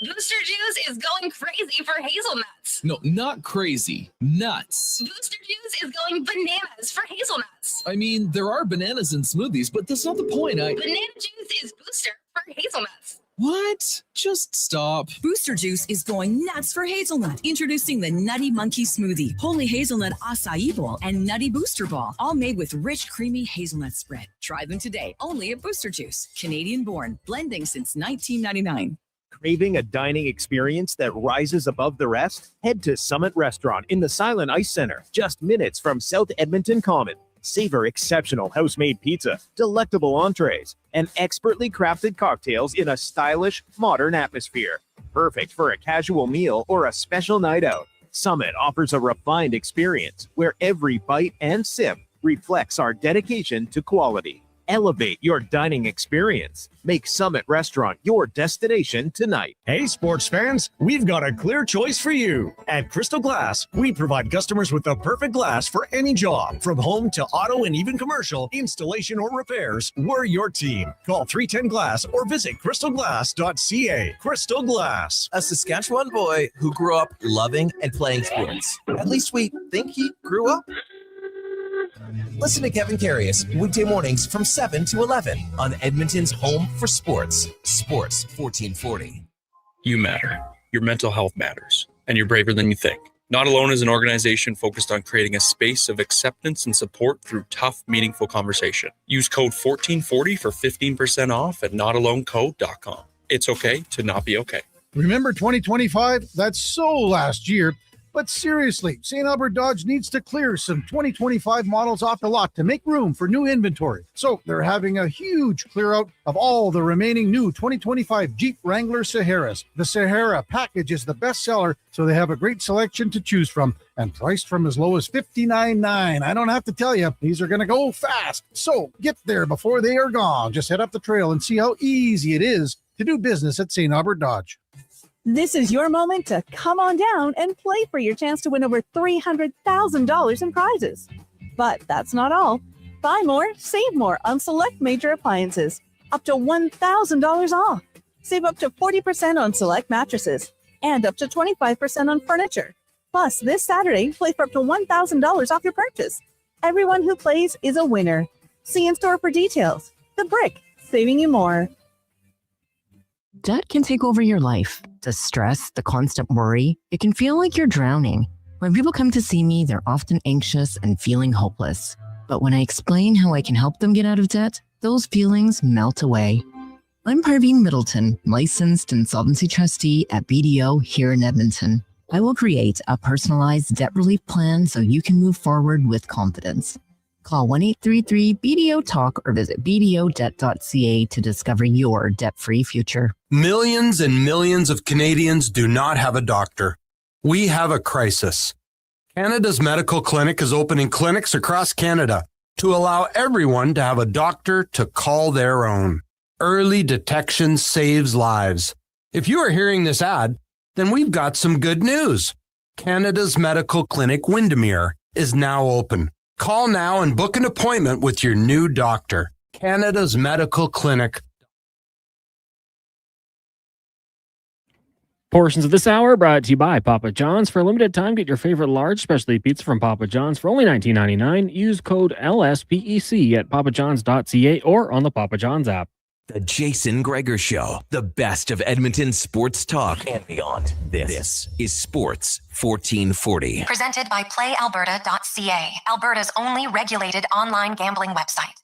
Speaker 11: Booster Juice is going crazy for hazelnuts.
Speaker 15: No, not crazy. Nuts.
Speaker 11: Booster Juice is going bananas for hazelnuts.
Speaker 15: I mean, there are bananas in smoothies, but that's not the point.
Speaker 11: Banana juice is booster for hazelnuts.
Speaker 15: What? Just stop.
Speaker 16: Booster Juice is going nuts for hazelnut. Introducing the Nutty Monkey Smoothie, Holy Hazelnut Acai Bowl, and Nutty Booster Ball, all made with rich, creamy hazelnut spread. Try them today, only at Booster Juice. Canadian born, blending since 1999.
Speaker 6: Craving a dining experience that rises above the rest? Head to Summit Restaurant in the Silent Ice Center, just minutes from South Edmonton Common. Savor exceptional house-made pizza, delectable entrees, and expertly crafted cocktails in a stylish, modern atmosphere. Perfect for a casual meal or a special night out. Summit offers a refined experience where every bite and sip reflects our dedication to quality. Elevate your dining experience. Make Summit Restaurant your destination tonight.
Speaker 12: Hey, sports fans, we've got a clear choice for you. At Crystal Glass, we provide customers with the perfect glass for any job. From home to auto and even commercial, installation or repairs, we're your team. Call 310-GLASS or visit crystalglass.ca. Crystal Glass.
Speaker 2: A Saskatchewan boy who grew up loving and playing sports. At least we think he grew up. Listen to Kevin Carius weekday mornings from 7 to 11 on Edmonton's home for sports, Sports 1440.
Speaker 17: You matter. Your mental health matters, and you're braver than you think. Not Alone is an organization focused on creating a space of acceptance and support through tough, meaningful conversation. Use code 1440 for 15% off at notalonecode.com. It's okay to not be okay.
Speaker 3: Remember 2025? That's so last year. But seriously, St. Albert Dodge needs to clear some 2025 models off the lot to make room for new inventory. So they're having a huge clear out of all the remaining new 2025 Jeep Wrangler Saharas. The Sahara package is the best seller, so they have a great selection to choose from and priced from as low as $59.9. I don't have to tell you, these are going to go fast. So get there before they are gone. Just head up the trail and see how easy it is to do business at St. Albert Dodge.
Speaker 18: This is your moment to come on down and play for your chance to win over $300,000 in prizes. But that's not all. Buy more, save more on select major appliances. Up to $1,000 off. Save up to 40% on select mattresses and up to 25% on furniture. Plus, this Saturday, play for up to $1,000 off your purchase. Everyone who plays is a winner. See in store for details. The Brick, saving you more.
Speaker 1: Debt can take over your life. The stress, the constant worry, it can feel like you're drowning. When people come to see me, they're often anxious and feeling hopeless. But when I explain how I can help them get out of debt, those feelings melt away. I'm Parveen Middleton, licensed insolvency trustee at BDO here in Edmonton. I will create a personalized debt relief plan so you can move forward with confidence. Call 1-833-BDO-TALK or visit bdodebt.ca to discover your debt-free future.
Speaker 13: Millions and millions of Canadians do not have a doctor. We have a crisis. Canada's Medical Clinic is opening clinics across Canada to allow everyone to have a doctor to call their own. Early detection saves lives. If you are hearing this ad, then we've got some good news. Canada's Medical Clinic Windermere is now open. Call now and book an appointment with your new doctor. Canada's Medical Clinic.
Speaker 14: Portions of this hour brought to you by Papa John's. For a limited time, get your favorite large specialty pizza from Papa John's for only $19.99. Use code LSPEC at papajohns.ca or on the Papa John's app.
Speaker 2: The Jason Gregor Show, the best of Edmonton sports talk and beyond. This is Sports 1440.
Speaker 4: Presented by PlayAlberta.ca, Alberta's only regulated online gambling website.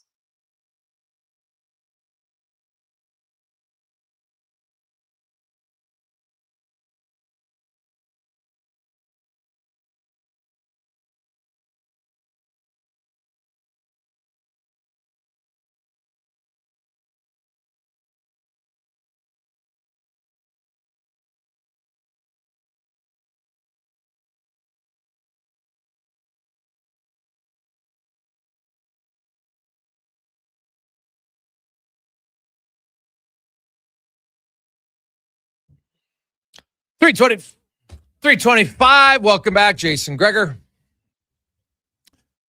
Speaker 5: $325. Welcome back, Jason Gregor.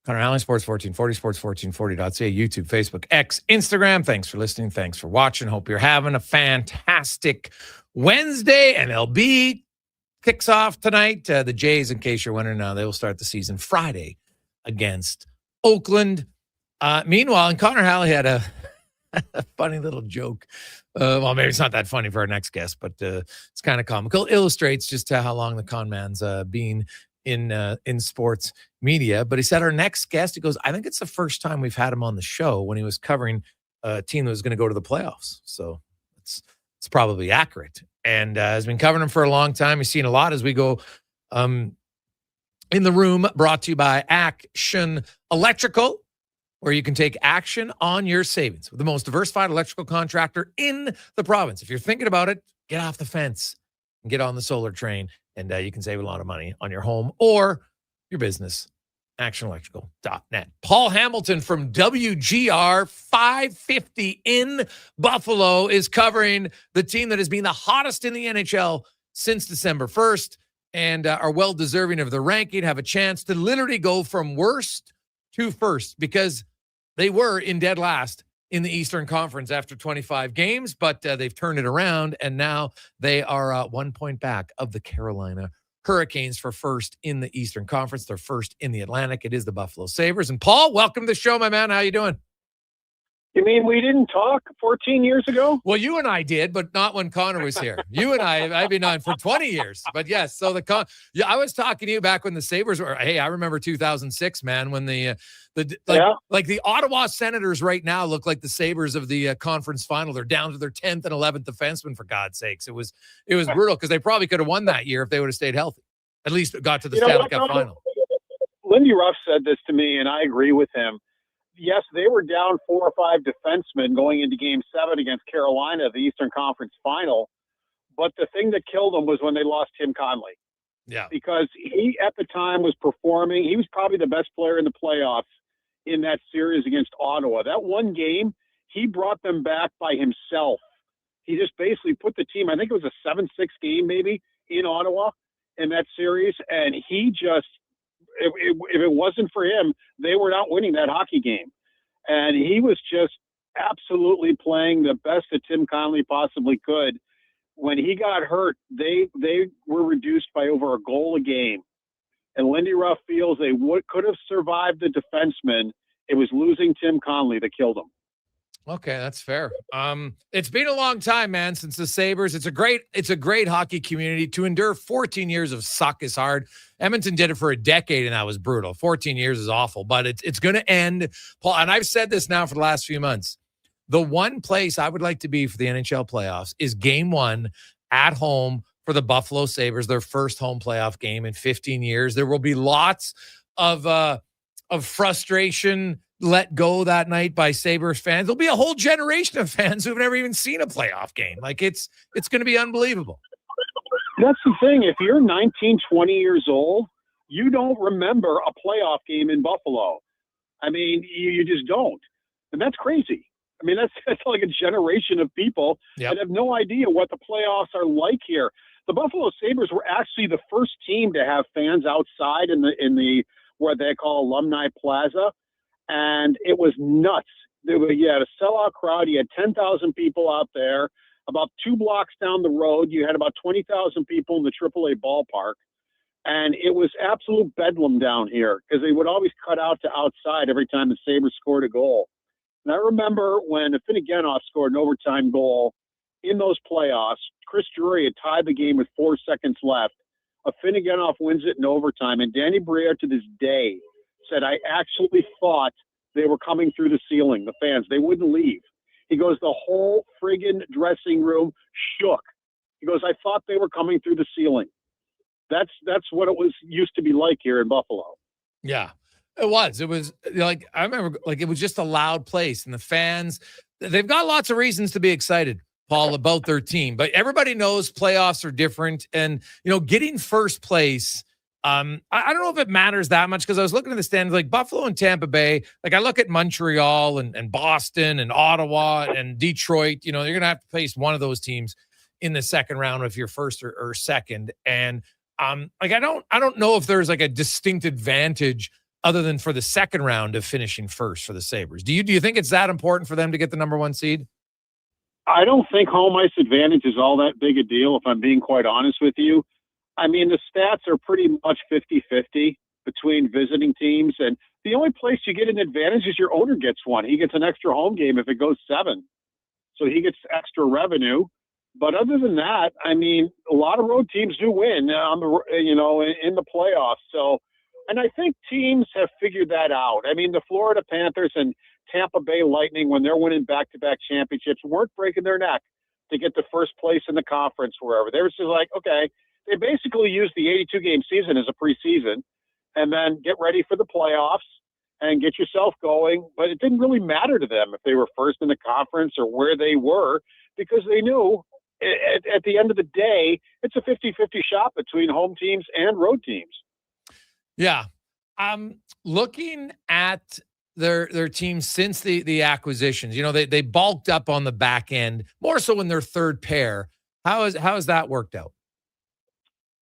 Speaker 5: Connor Halley, Sports 1440, sports1440.ca, YouTube, Facebook, X, Instagram. Thanks for listening. Thanks for watching. Hope you're having a fantastic Wednesday. MLB kicks off tonight. The Jays, in case you're wondering now, they will start the season Friday against Oakland. Meanwhile, and Connor Halley had a funny little joke. Well, maybe it's not that funny for our next guest, but it's kind of comical. Illustrates just how long the con man's been in sports media. But he said our next guest, he goes, I think it's the first time we've had him on the show when he was covering a team that was going to go to the playoffs. So it's probably accurate. And has been covering him for a long time. He's seen a lot as we go in the room, brought to you by Action Electrical, where you can take action on your savings with the most diversified electrical contractor in the province. If you're thinking about it, get off the fence and get on the solar train, and you can save a lot of money on your home or your business. ActionElectrical.net. Paul Hamilton from WGR 550 in Buffalo is covering the team that has been the hottest in the NHL since December 1st and are well deserving of the ranking, have a chance to literally go from worst to first because they were in dead last in the Eastern Conference after 25 games, but they've turned it around, and now they are 1 point back of the Carolina Hurricanes for first in the Eastern Conference. They're first in the Atlantic. It is the Buffalo Sabres. And Paul, welcome to the show, my man. How you doing?
Speaker 19: You mean we didn't talk 14 years ago?
Speaker 5: Well, you and I did, but not when Connor was here. You and I've been on for 20 years. But yes, so I was talking to you back when the Sabres were. Hey, I remember 2006, man, when the Ottawa Senators right now look like the Sabres of the conference final. They're down to their 10th and 11th defenseman, for God's sakes. It was brutal because they probably could have won that year if they would have stayed healthy. At least got to the Stanley Cup final.
Speaker 19: Lindy Ruff said this to me, and I agree with him. Yes, they were down 4 or 5 defensemen going into Game 7 against Carolina, the Eastern Conference Final. But the thing that killed them was when they lost Tim Conley.
Speaker 5: Yeah.
Speaker 19: Because he, at the time, was performing. He was probably the best player in the playoffs in that series against Ottawa. That one game, he brought them back by himself. He just basically put the team, I think it was a 7-6 game maybe, in Ottawa in that series. And he just, if it wasn't for him, they were not winning that hockey game. And he was just absolutely playing the best that Tim Conley possibly could. When he got hurt, they were reduced by over a goal a game. And Lindy Ruff feels they could have survived the defenseman. It was losing Tim Conley that killed him.
Speaker 5: Okay, that's fair. It's been a long time, man, since the Sabres. It's a great hockey community. To endure 14 years of suck is hard. Edmonton did it for a decade, and that was brutal. 14 years is awful, but it's going to end, Paul. And I've said this now for the last few months. The one place I would like to be for the NHL playoffs is Game 1 at home for the Buffalo Sabres, their first home playoff game in 15 years. There will be lots of frustration let go that night by Sabres fans. There'll be a whole generation of fans who've never even seen a playoff game. Like it's going to be unbelievable.
Speaker 19: That's the thing. If you're 19, 20 years old, you don't remember a playoff game in Buffalo. I mean, you just don't. And that's crazy. I mean, that's like a generation of people that have no idea what the playoffs are like here. The Buffalo Sabres were actually the first team to have fans outside in the what they call Alumni Plaza. And it was nuts. You had a sellout crowd. You had 10,000 people out there. About 2 blocks down the road, you had about 20,000 people in the AAA ballpark. And it was absolute bedlam down here because they would always cut out to outside every time the Sabres scored a goal. And I remember when Finneganoff scored an overtime goal in those playoffs, Chris Drury had tied the game with 4 seconds left. Finneganoff wins it in overtime. And Danny Briere to this day said, I actually thought they were coming through the ceiling, the fans. They wouldn't leave. He goes, the whole friggin' dressing room shook. He goes, I thought they were coming through the ceiling. That's what it was used to be like here in Buffalo.
Speaker 5: Yeah, it was. It was like, I remember, like, it was just a loud place. And the fans, they've got lots of reasons to be excited, Paul, about their team. But everybody knows playoffs are different. And, getting first place, I don't know if it matters that much because I was looking at the standings, like Buffalo and Tampa Bay. Like I look at Montreal and Boston and Ottawa and Detroit. You're going to have to face one of those teams in the second round if you're first or second. And like I don't know if there's like a distinct advantage other than for the second round of finishing first for the Sabres. Do you think it's that important for them to get the number 1 seed?
Speaker 19: I don't think home ice advantage is all that big a deal, if I'm being quite honest with you. I mean, the stats are pretty much 50-50 between visiting teams. And the only place you get an advantage is your owner gets one. He gets an extra home game if it goes 7. So he gets extra revenue. But other than that, I mean, a lot of road teams do win on in the playoffs. So, and I think teams have figured that out. I mean, the Florida Panthers and Tampa Bay Lightning, when they're winning back-to-back championships, weren't breaking their neck to get to first place in the conference wherever. They were just like, okay, they basically used the 82-game season as a preseason and then get ready for the playoffs and get yourself going. But it didn't really matter to them if they were first in the conference or where they were because they knew at the end of the day, it's a 50-50 shot between home teams and road teams.
Speaker 5: Yeah. Looking at their team since the acquisitions, they bulked up on the back end, more so in their third pair. How has that worked out?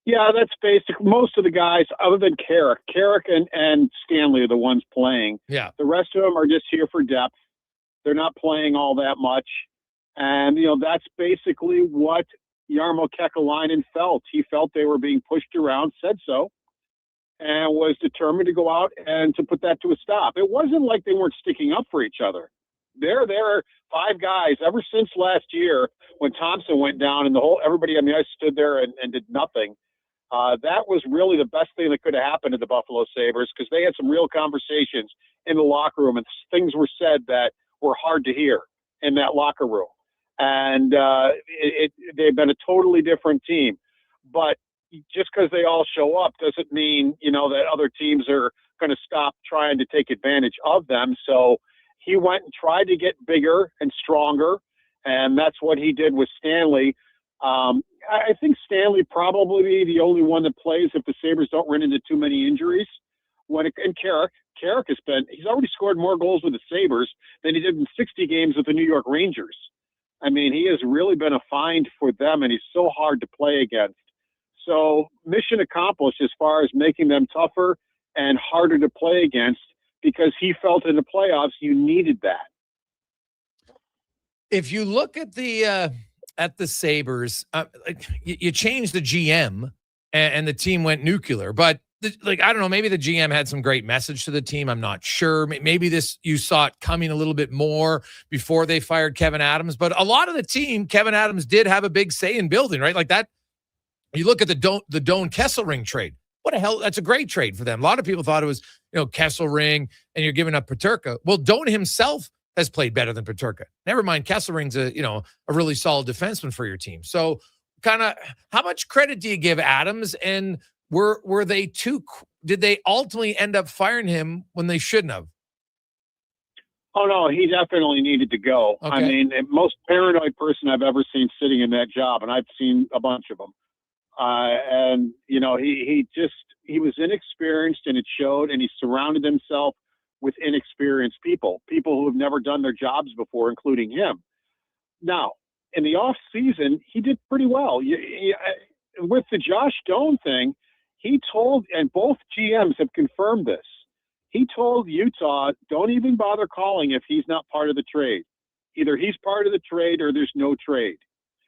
Speaker 19: Yeah, that's basic. Most of the guys, other than Carrick and Stanley are the ones playing.
Speaker 5: Yeah.
Speaker 19: The rest of them are just here for depth. They're not playing all that much. And, that's basically what Jarmo Kekalainen felt. He felt they were being pushed around, said so, and was determined to go out and to put that to a stop. It wasn't like they weren't sticking up for each other. There are 5 guys ever since last year when Thompson went down and everybody on the ice stood there and did nothing. That was really the best thing that could have happened to the Buffalo Sabres because they had some real conversations in the locker room and things were said that were hard to hear in that locker room. And they've been a totally different team. But just because they all show up doesn't mean, that other teams are going to stop trying to take advantage of them. So he went and tried to get bigger and stronger, and that's what he did with Stanley. I think Stanley probably the only one that plays if the Sabres don't run into too many injuries. And Carrick he's already scored more goals with the Sabres than he did in 60 games with the New York Rangers. I mean, he has really been a find for them, and he's so hard to play against. So mission accomplished as far as making them tougher and harder to play against because he felt in the playoffs you needed that.
Speaker 5: If you look at the Sabres, you changed the GM and the team went nuclear, but I don't know, maybe the GM had some great message to the team. I'm not sure. Maybe you saw it coming a little bit more before they fired Kevin Adams. But a lot of the team, Kevin Adams did have a big say in building, right? Like that. You look at the Doan Kesselring trade. What the hell? That's a great trade for them. A lot of people thought it was, Kesselring and you're giving up Peterka. Well, Doan himself has played better than Peterka. Never mind, Kesselring's a really solid defenseman for your team. So kind of how much credit do you give Adams? And were they did they ultimately end up firing him when they shouldn't have?
Speaker 19: Oh, no, he definitely needed to go.
Speaker 5: Okay.
Speaker 19: I mean, the most paranoid person I've ever seen sitting in that job, and I've seen a bunch of them. And, he was inexperienced, and it showed, and he surrounded himself with inexperienced people who have never done their jobs before, including him. Now, in the off season, he did pretty well. With the Josh Doan thing, he told, and both GMs have confirmed this, he told Utah, don't even bother calling if he's not part of the trade. Either he's part of the trade or there's no trade.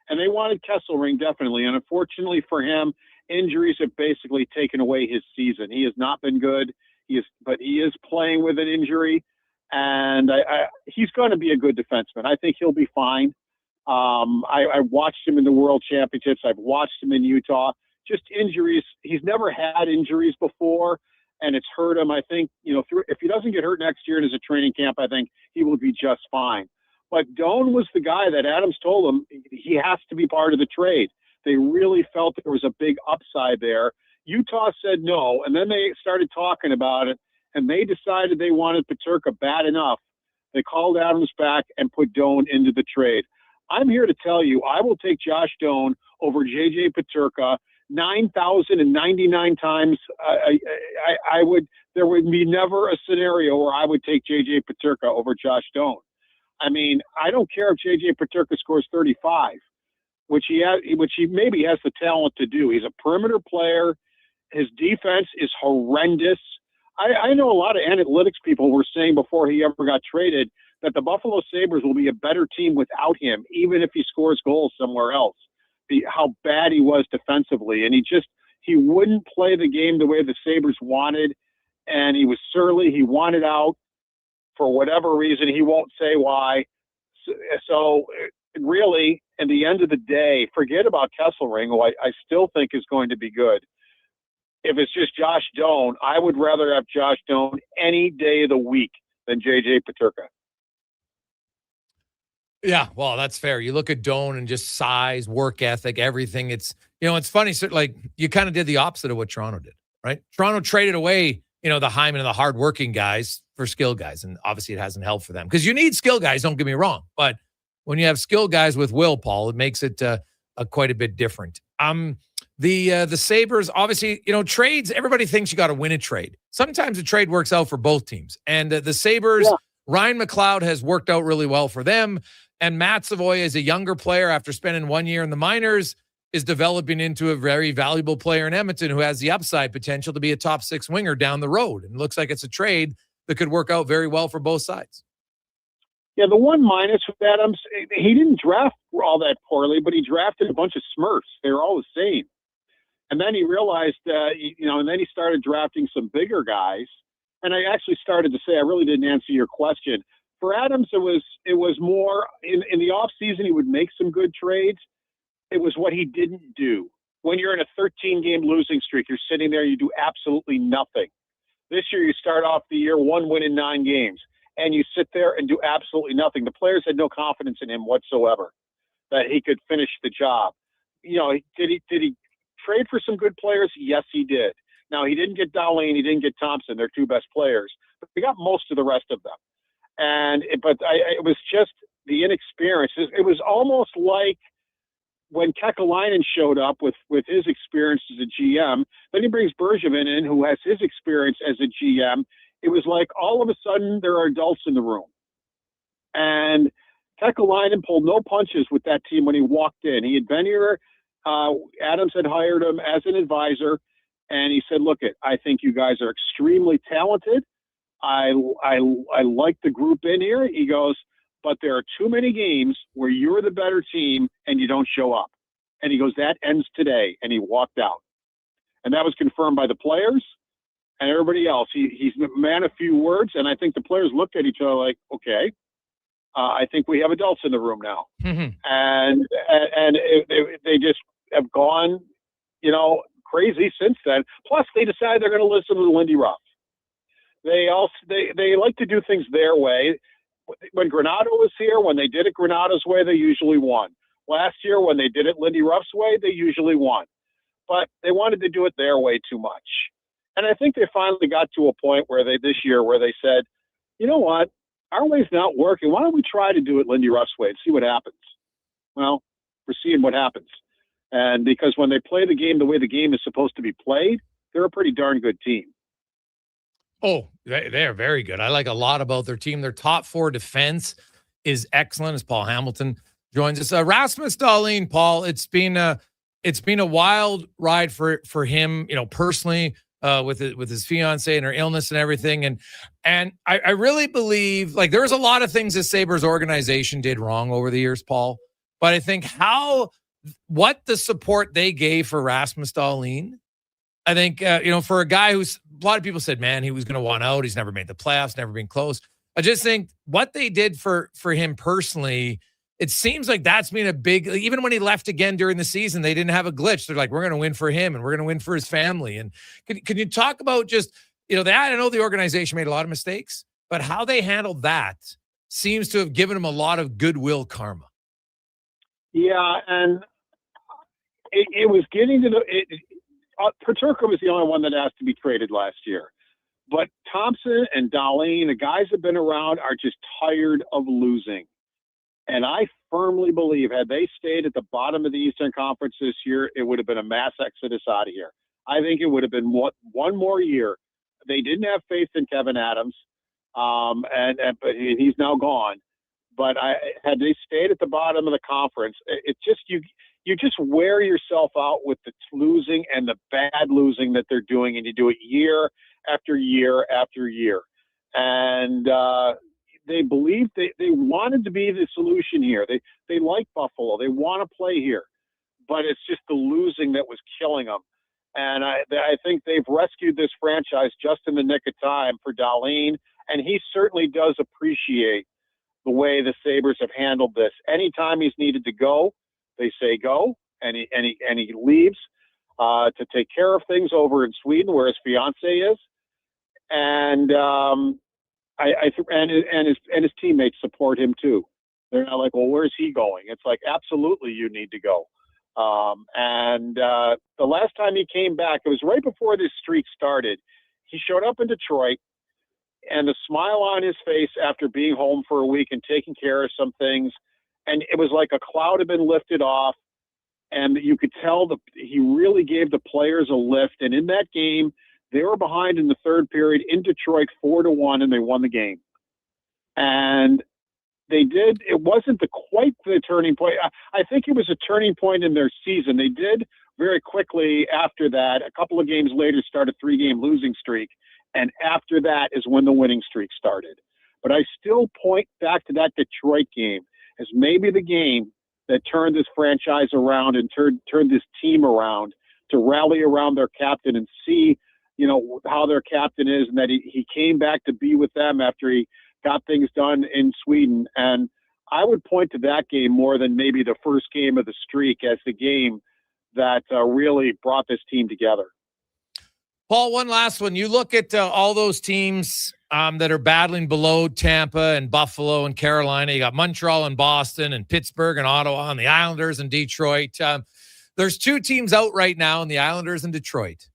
Speaker 19: And they wanted Kesselring definitely. And unfortunately for him, injuries have basically taken away his season. He has not been good. But he is playing with an injury. And he's going to be a good defenseman. I think he'll be fine. I watched him in the World Championships. I've watched him in Utah. Just injuries. He's never had injuries before, and it's hurt him. I think, if he doesn't get hurt next year and is a training camp, I think he will be just fine. But Doan was the guy that Adams told him he has to be part of the trade. They really felt there was a big upside there. Utah said no, and then they started talking about it, and they decided they wanted Peterka bad enough. They called Adams back and put Doan into the trade. I'm here to tell you, I will take Josh Doan over J.J. Peterka 9,099 times. There would be never a scenario where I would take J.J. Peterka over Josh Doan. I mean, I don't care if J.J. Peterka scores 35, which he maybe has the talent to do. He's a perimeter player. His defense is horrendous. I know a lot of analytics people were saying before he ever got traded that the Buffalo Sabres will be a better team without him, even if he scores goals somewhere else. How bad he was defensively. And he wouldn't play the game the way the Sabres wanted. And he was surly. He wanted out for whatever reason. He won't say why. So really, in the end of the day, forget about Kesselring, who I still think is going to be good. If it's just Josh Doan, I would rather have Josh Doan any day of the week than J.J. Peterka.
Speaker 5: Yeah, well, that's fair. You look at Doan and just size, work ethic, everything. It's, it's funny. So, you kind of did the opposite of what Toronto did, right? Toronto traded away, the Hyman and the hardworking guys for skill guys. And obviously it hasn't helped for them because you need skill guys. Don't get me wrong. But when you have skill guys with will, Paul, it makes it quite a bit different. The Sabres, obviously, trades, everybody thinks you got to win a trade. Sometimes a trade works out for both teams. And the Sabres, yeah. Ryan McLeod has worked out really well for them. And Matt Savoy is a younger player after spending 1 year in the minors, is developing into a very valuable player in Edmonton who has the upside potential to be a top six winger down the road. And it looks like it's a trade that could work out very well for both sides.
Speaker 19: Yeah, the one minus with Adams, he didn't draft all that poorly, but he drafted a bunch of Smurfs. They were all the same. And then he realized, and then he started drafting some bigger guys. And I actually started to say, I really didn't answer your question. For Adams, it was more in the off season. He would make some good trades. It was what he didn't do. When you're in a 13-game losing streak, you're sitting there, you do absolutely nothing. This year, you start off the year 1 win in 9 games, and you sit there and do absolutely nothing. The players had no confidence in him whatsoever that he could finish the job. Did he trade for some good players? Yes, he did. Now, he didn't get Dahlin, he didn't get Thompson, their 2 best players, but he got most of the rest of them. It was just the inexperience. It was almost like when Kekalainen showed up with his experience as a GM, then he brings Bergevin in, who has his experience as a GM. It was like all of a sudden there are adults in the room. And Kekalainen pulled no punches with that team when he walked in. He had been here. Adams had hired him as an advisor, and he said, look, I think you guys are extremely talented. I like the group in here. He goes, but there are too many games where you're the better team and you don't show up. And he goes, that ends today. And he walked out. And that was confirmed by the players. and everybody else. He's a man of few words, and I think the players looked at each other like, okay, I think we have adults in the room now. And they just have gone, crazy since then. Plus, they decided they're going to listen to Lindy Ruff. They like to do things their way. When Granato was here, when they did it Granato's way, they usually won. Last year, when they did it Lindy Ruff's way, they usually won. But they wanted to do it their way too much. And I think they finally got to a point where they said, you know what, our way's not working. Why don't we try to do it Lindy Ruff's way and see what happens? Well, we're seeing what happens. And because when they play the game the way the game is supposed to be played, they're a pretty darn good team.
Speaker 5: Oh, they're very good. I like a lot about their team. Their top four defense is excellent, as Paul Hamilton joins us. Rasmus Dahlin, Paul, it's been a wild ride for him, personally, with his fiance and her illness and everything. And I really believe, like, there was a lot of things the Sabres organization did wrong over the years, Paul. But I think what the support they gave for Rasmus Dahlin, I think, for a guy who's, a lot of people said, man, he was going to want out. He's never made the playoffs, never been close. I just think what they did for him personally, it seems like that's been a big, even when he left again during the season, they didn't have a glitch. They're like, we're going to win for him and we're going to win for his family. And can you talk about just, that? I know the organization made a lot of mistakes, but how they handled that seems to have given him a lot of goodwill karma.
Speaker 19: Yeah, and it was getting to Peterka was the only one that asked to be traded last year. But Thompson and Dahlin, the guys that have been around, are just tired of losing. And I firmly believe had they stayed at the bottom of the Eastern Conference this year, it would have been a mass exodus out of here. I think it would have been one more year. They didn't have faith in Kevin Adams, but he's now gone. But had they stayed at the bottom of the conference, it's just you just wear yourself out with the losing and the bad losing that they're doing, and you do it year after year after year. And they believed they wanted to be the solution here. They like Buffalo. They want to play here. But it's just the losing that was killing them. And I think they've rescued this franchise just in the nick of time for Dahlin, and he certainly does appreciate the way the Sabres have handled this. Anytime he's needed to go, they say go, and he leaves to take care of things over in Sweden where his fiance is, and his teammates support him too. They're not like, well, where's he going? It's like, absolutely, you need to go. The last time he came back, it was right before this streak started. He showed up in Detroit, and the smile on his face after being home for a week and taking care of some things. And it was like a cloud had been lifted off, and you could tell he really gave the players a lift. And in that game, they were behind in the third period in Detroit 4-1, and they won the game. And they did. It wasn't quite the turning point. I think it was a turning point in their season. They did very quickly after that. A couple of games later, start a 3-game losing streak, and after that is when the winning streak started. But I still point back to that Detroit game as maybe the game that turned this franchise around and turned this team around to rally around their captain and see, how their captain is, and that he came back to be with them after he got things done in Sweden. And I would point to that game more than maybe the first game of the streak as the game that really brought this team together.
Speaker 5: Paul, one last one. You look at all those teams that are battling below Tampa and Buffalo and Carolina. You got Montreal and Boston and Pittsburgh and Ottawa and the Islanders and Detroit. There's two teams out right now in the Islanders and Detroit.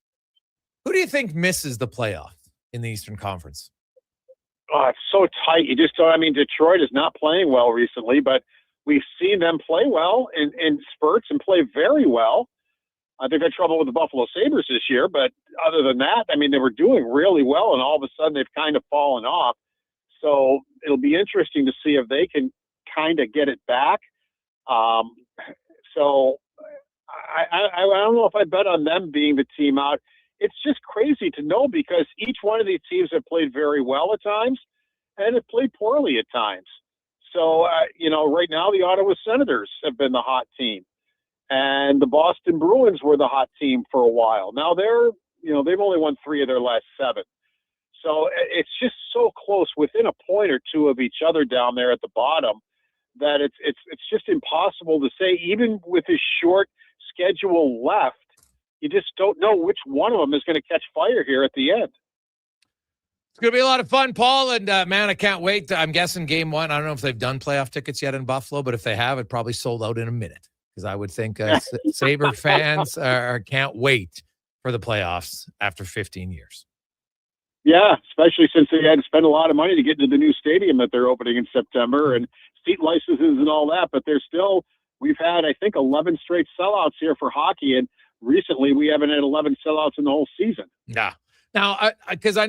Speaker 5: Who do you think misses the playoff in the Eastern Conference?
Speaker 19: Oh, it's so tight. You just don't. I mean, Detroit is not playing well recently, but we've seen them play well in spurts and play very well. They've had trouble with the Buffalo Sabres this year, but other than that, I mean, they were doing really well, and all of a sudden they've kind of fallen off. So it'll be interesting to see if they can kind of get it back. So I don't know if I bet on them being the team out. It's just crazy to know because each one of these teams have played very well at times and have played poorly at times. So, right now the Ottawa Senators have been the hot team. And the Boston Bruins were the hot team for a while. Now they're they've only won 3 of their last 7. So it's just so close, within a point or two of each other down there at the bottom, that it's just impossible to say. Even with his short schedule left, you just don't know which one of them is going to catch fire here at the end.
Speaker 5: It's going to be a lot of fun, Paul. And, man, I can't wait. I'm guessing game 1, I don't know if they've done playoff tickets yet in Buffalo, but if they have, it probably sold out in a minute, because I would think Sabre fans can't wait for the playoffs after 15 years.
Speaker 19: Yeah, especially since they had to spend a lot of money to get into the new stadium that they're opening in September and seat licenses and all that. But we've had, I think, 11 straight sellouts here for hockey. And recently we haven't had 11 sellouts in the whole season.
Speaker 5: Yeah. Now, because I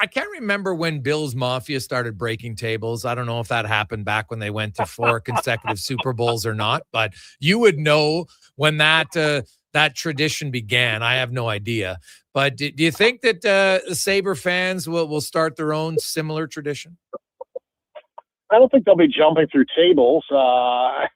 Speaker 5: can't remember when Bill's Mafia started breaking tables. I don't know if that happened back when they went to 4 consecutive Super Bowls or not, but you would know when that tradition began. I have no idea. But do you think that the Sabre fans will start their own similar tradition?
Speaker 19: I don't think they'll be jumping through tables. I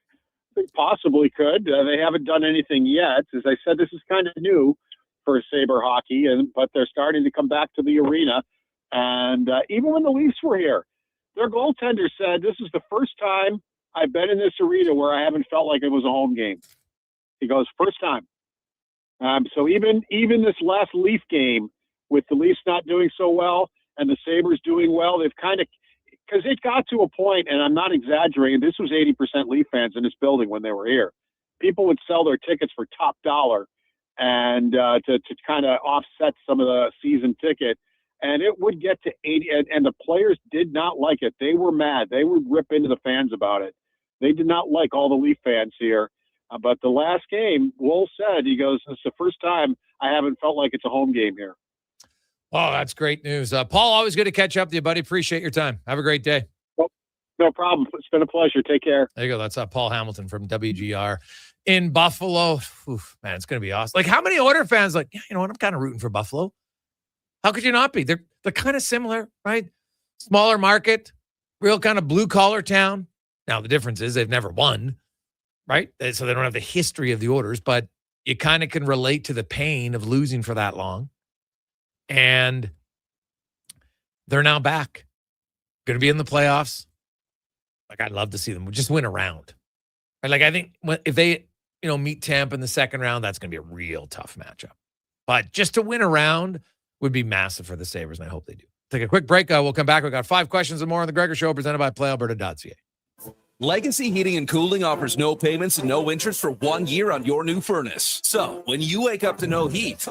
Speaker 19: think possibly could. They haven't done anything yet. As I said, this is kind of new for Sabre hockey, but they're starting to come back to the arena. And even when the Leafs were here, their goaltender said, "This is the first time I've been in this arena where I haven't felt like it was a home game." He goes, "First time." So even this last Leaf game, with the Leafs not doing so well and the Sabres doing well, they've kind of, because it got to a point, and I'm not exaggerating, this was 80% Leaf fans in this building when they were here. People would sell their tickets for top dollar and to kind of offset some of the season ticket. And it would get to 80, and the players did not like it. They were mad. They would rip into the fans about it. They did not like all the Leaf fans here. But the last game, Wool said, he goes, "It's the first time I haven't felt like it's a home game here."
Speaker 5: Oh, that's great news. Paul, always good to catch up with you, buddy. Appreciate your time. Have a great day.
Speaker 19: No problem. It's been a pleasure. Take care.
Speaker 5: There you go. That's Paul Hamilton from WGR in Buffalo. Oof, man, it's going to be awesome. Like, how many Oilers fans like, yeah, you know what? I'm kind of rooting for Buffalo. How could you not be? They're kind of similar, right? Smaller market, real kind of blue-collar town. Now, the difference is they've never won, right? So they don't have the history of the Oilers, but you kind of can relate to the pain of losing for that long. And they're now back. Going to be in the playoffs. Like, I'd love to see them just win a round. Right? Like, I think if they, meet Tampa in the second round, that's going to be a real tough matchup. But just to win a round would be massive for the Sabres, and I hope they do. Take a quick break. We'll come back. We've got 5 questions and more on the Gregor Show, presented by PlayAlberta.ca.
Speaker 7: Legacy Heating and Cooling offers no payments and no interest for 1 year on your new furnace. So, when you wake up to no heat,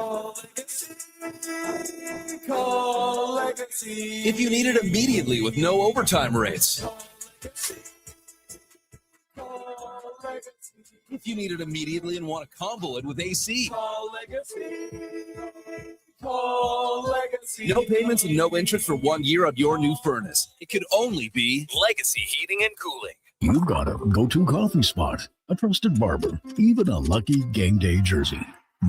Speaker 7: call Legacy. If you need it immediately with no overtime rates. If you need it immediately and want to combo it with AC. Call Legacy. No payments and no interest for 1 year on your new furnace. It could only be Legacy Heating and Cooling.
Speaker 26: You've got a go-to coffee spot, a trusted barber, even a lucky game day jersey.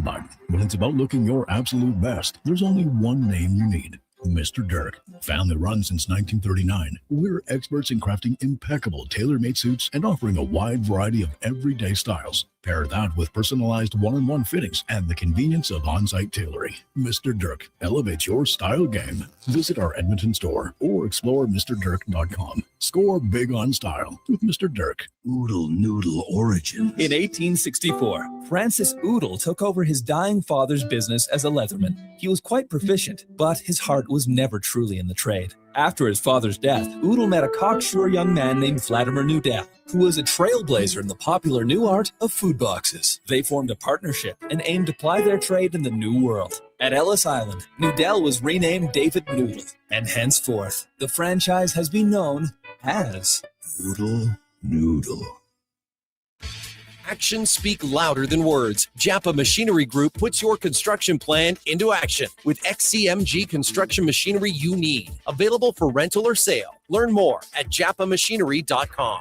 Speaker 26: But when it's about looking your absolute best, there's only one name you need. Mr. Dirk. Family run since 1939, we're experts in crafting impeccable tailor-made suits and offering a wide variety of everyday styles. Pair that with personalized one-on-one fittings and the convenience of on-site tailoring. Mr. Dirk elevates your style game. Visit our Edmonton store or explore MrDirk.com. Score big on style with Mr. Dirk.
Speaker 7: Oodle Noodle origin. In 1864, Francis Oodle took over his dying father's business as a leatherman. He was quite proficient, but his heart was never truly in the trade. After his father's death, Oodle met a cocksure young man named Vladimir Nudel, who was a trailblazer in the popular new art of food boxes. They formed a partnership and aimed to ply their trade in the new world. At Ellis Island, Nudel was renamed David Noodle, and henceforth, the franchise has been known as Oodle Noodle.
Speaker 8: Actions speak louder than words. Japa Machinery Group puts your construction plan into action with XCMG construction machinery you need. Available for rental or sale. Learn more at japamachinery.com.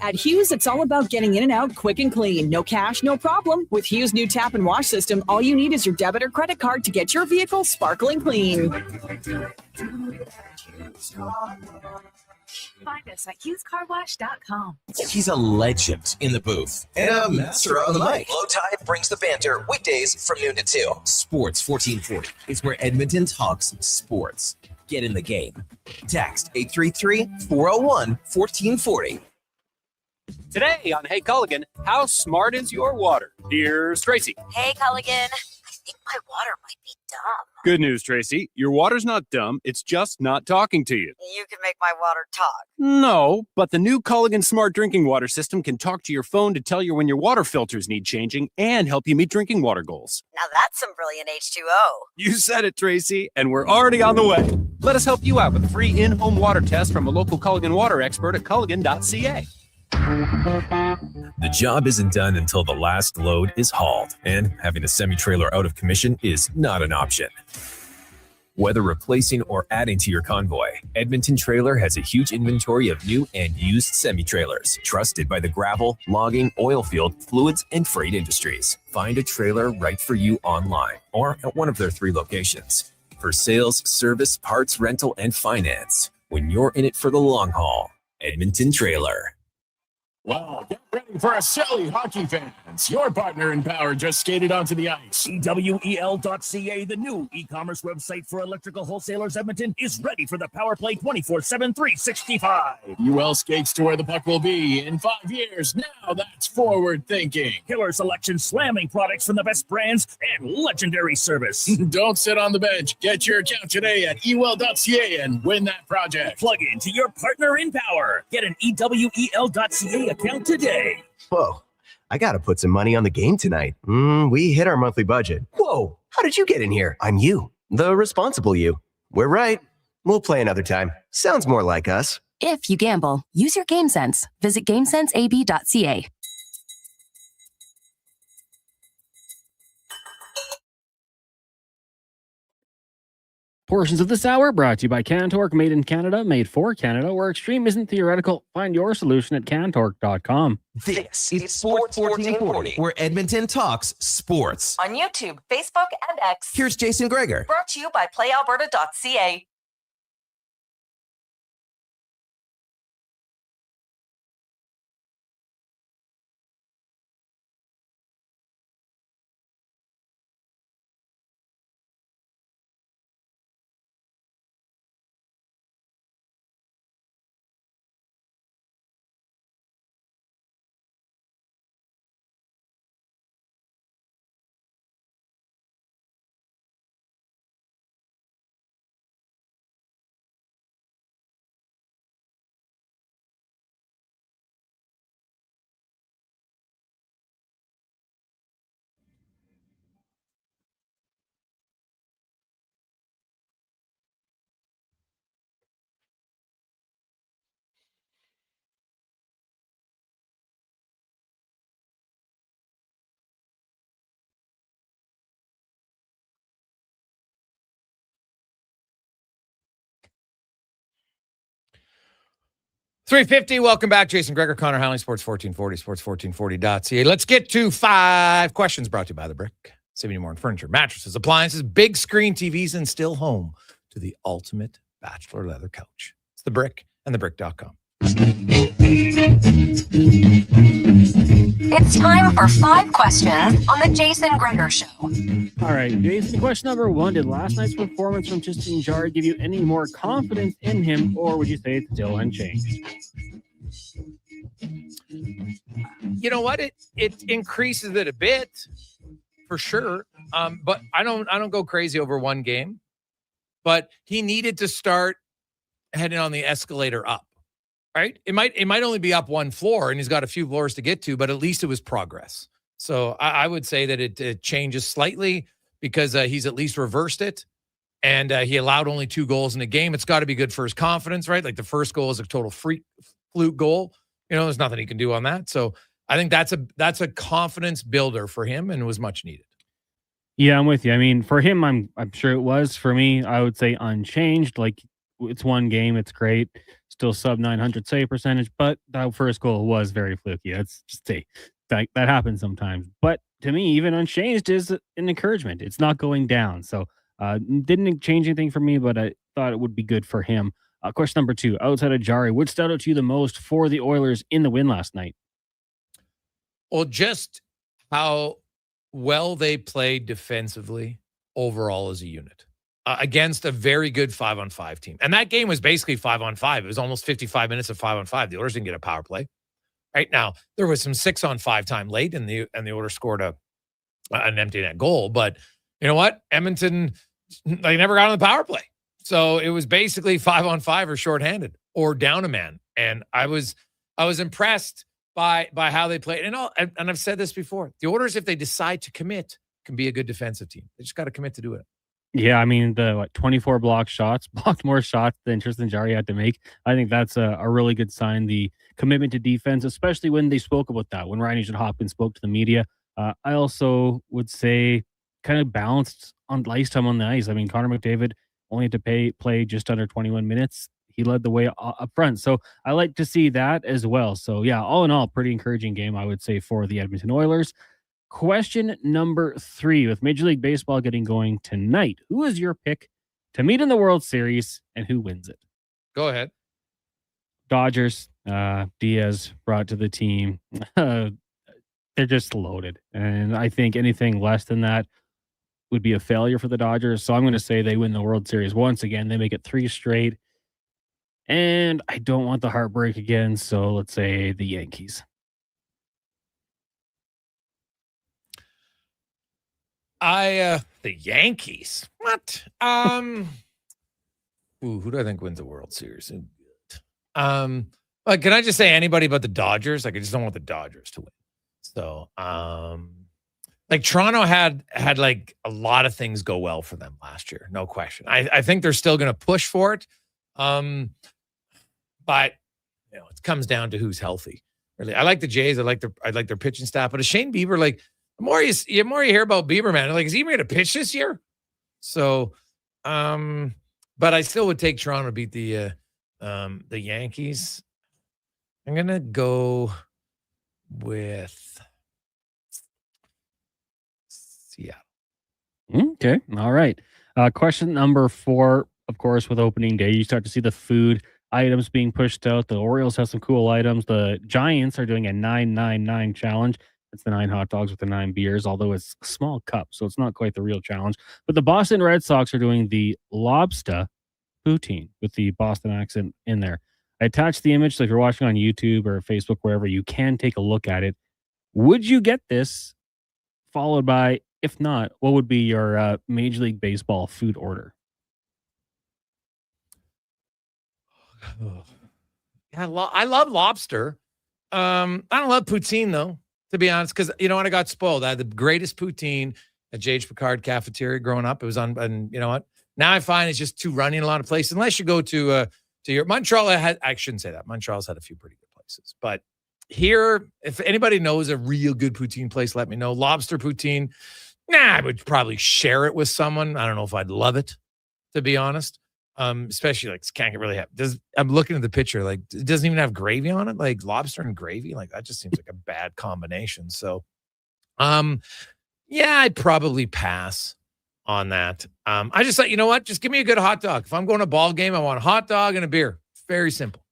Speaker 20: At Hughes, it's all about getting in and out quick and clean. No cash, no problem. With Hughes' new tap and wash system, all you need is your debit or credit card to get your vehicle sparkling clean.
Speaker 11: Find us at HughesCarWash.com.
Speaker 2: He's a legend in the booth and a master on the mic. Low Tide brings the banter weekdays from noon to 2. Sports 1440 is where Edmonton talks sports. Get in the game. Text 833-401-1440.
Speaker 21: Today on Hey Culligan, how smart is your water? Here's Tracy.
Speaker 11: Hey, Culligan. I think my water might be dumb.
Speaker 21: Good news, Tracy. Your water's not dumb. It's just not talking to you.
Speaker 11: You can make my water talk.
Speaker 21: No, but the new Culligan Smart Drinking Water System can talk to your phone to tell you when your water filters need changing and help you meet drinking water goals.
Speaker 11: Now that's some brilliant H2O.
Speaker 21: You said it, Tracy, and we're already on the way. Let us help you out with a free in-home water test from a local Culligan water expert at culligan.ca.
Speaker 2: The job isn't done until the last load is hauled, and having a semi-trailer out of commission is not an option. Whether replacing or adding to your convoy, Edmonton Trailer has a huge inventory of new and used semi-trailers, trusted by the gravel, logging, oil field, fluids, and freight industries. Find a trailer right for you online or at one of their 3 locations. For sales, service, parts, rental, and finance, when you're in it for the long haul, Edmonton Trailer.
Speaker 22: Wow, get ready for a silly hockey fans. Your partner in power just skated onto the ice.
Speaker 23: EWEL.ca, the new e-commerce website for electrical wholesalers Edmonton, is ready for the power play 24/7, 365.
Speaker 22: UL skates to where the puck will be in 5 years. Now that's forward thinking.
Speaker 23: Killer selection, slamming products from the best brands, and legendary service.
Speaker 22: Don't sit on the bench. Get your account today at EWEL.ca and win that project.
Speaker 23: Plug into your partner in power. Get an EWEL.ca account today.
Speaker 24: Whoa, I gotta put some money on the game tonight. We hit our monthly budget. Whoa, how did you get in here? I'm you, the responsible you. We're right. We'll play another time. Sounds more like us.
Speaker 4: If you gamble, use your game sense. Visit GameSenseAB.ca.
Speaker 14: Portions of this hour brought to you by Cantork, made in Canada, made for Canada, where extreme isn't theoretical. Find your solution at cantork.com.
Speaker 2: This is Sports 1440, where Edmonton talks sports.
Speaker 25: On YouTube, Facebook, and X.
Speaker 2: Here's Jason Gregor.
Speaker 25: Brought to you by PlayAlberta.ca.
Speaker 5: $350. Welcome back. Jason Gregor, Connor Halley, Sports 1440, sports1440.ca. Let's get to 5 questions brought to you by The Brick. Save you more on furniture, mattresses, appliances, big screen TVs, and still home to the ultimate bachelor leather couch. It's The Brick and thebrick.com.
Speaker 4: It's time for 5 questions on the Jason Gregor Show.
Speaker 14: All right, Jason, question number 1. Did last night's performance from Tristan Jarry give you any more confidence in him, or would you say it's still unchanged?
Speaker 5: You know what? It increases it a bit, for sure. But I don't go crazy over one game. But he needed to start heading on the escalator up. Right? It might only be up 1 floor, and he's got a few floors to get to, but at least it was progress. So I would say that it changes slightly because he's at least reversed it, and he allowed only 2 goals in a game. It's got to be good for his confidence, right? Like the first goal is a total fluke goal. You know, there's nothing he can do on that. So I think that's a confidence builder for him, and it was much needed.
Speaker 14: Yeah, I'm with you. I mean, for him, I'm sure it was. For me, I would say unchanged. Like, it's one game. It's great. Still sub 900 save percentage, but that first goal was very fluky. That's just that happens sometimes. But to me, even unchanged is an encouragement. It's not going down. So didn't change anything for me, but I thought it would be good for him. Question number 2, outside of Jari, what stood out to you the most for the Oilers in the win last night?
Speaker 5: Well, just how well they played defensively overall as a unit against a very good 5-on-5 team. And that game was basically 5-on-5. It was almost 55 minutes of 5-on-5. The Oilers didn't get a power play. Right now, there was some 6-on-5 time late, and the Oilers scored an empty net goal. But you know what? Edmonton, they never got on the power play. So it was basically 5-on-5 or shorthanded or down a man. And I was impressed by how they played. And I've said this before. The Oilers, if they decide to commit, can be a good defensive team. They just got to commit to do it.
Speaker 14: Yeah, I mean, the 24 blocked more shots than Tristan Jarry had to make. I think that's a really good sign. The commitment to defense, especially when they spoke about that, when Ryan Nugent-Hopkins spoke to the media. I also would say kind of balanced on ice time on the ice. I mean, Connor McDavid only had to play just under 21 minutes. He led the way up front. So I like to see that as well. So yeah, all in all, pretty encouraging game, I would say, for the Edmonton Oilers. Question number 3, with Major League Baseball getting going tonight, who is your pick to meet in the World Series and who wins it?
Speaker 5: Go ahead.
Speaker 14: Dodgers, Diaz brought to the team. They're just loaded. And I think anything less than that would be a failure for the Dodgers. So I'm going to say they win the World Series once again. They make it 3 straight. And I don't want the heartbreak again. So let's say the Yankees.
Speaker 5: The Yankees. What? Who do I think wins the World Series? Can I just say anybody but the Dodgers? Like, I just don't want the Dodgers to win. So, Toronto had like a lot of things go well for them last year, no question. I think they're still going to push for it. But it comes down to who's healthy. Really, I like the Jays. I like their pitching staff. But is Shane Bieber, like, the more you hear about Bieber, man, like, is he even going to pitch this year? So, but I still would take Toronto to beat the Yankees. I'm gonna go with Seattle.
Speaker 14: Okay, all right. Question number 4, of course, with opening day, you start to see the food items being pushed out. The Orioles have some cool items. The Giants are doing a 999 challenge. It's the 9 hot dogs with the 9 beers, although it's a small cup, so it's not quite the real challenge. But the Boston Red Sox are doing the lobster poutine with the Boston accent in there. I attached the image, so if you're watching on YouTube or Facebook, wherever, you can take a look at it. Would you get this? Followed by, if not, what would be your Major League Baseball food order?
Speaker 5: I love lobster. I don't love poutine, though, to be honest, because you know what? I got spoiled. I had the greatest poutine at J.H. Picard Cafeteria growing up. It was on, and you know what? Now I find it's just too runny in a lot of places. Unless you go to your Montreal, I shouldn't say that. Montreal's had a few pretty good places, but here, if anybody knows a real good poutine place, let me know. Lobster poutine, I would probably share it with someone. I don't know if I'd love it, to be honest. Especially like can't really have. I'm looking at the picture, like it doesn't even have gravy on it, like lobster and gravy. Like that just seems like a bad combination. So, yeah, I'd probably pass on that. I just thought, you know what? Just give me a good hot dog. If I'm going to a ball game, I want a hot dog and a beer. Very simple.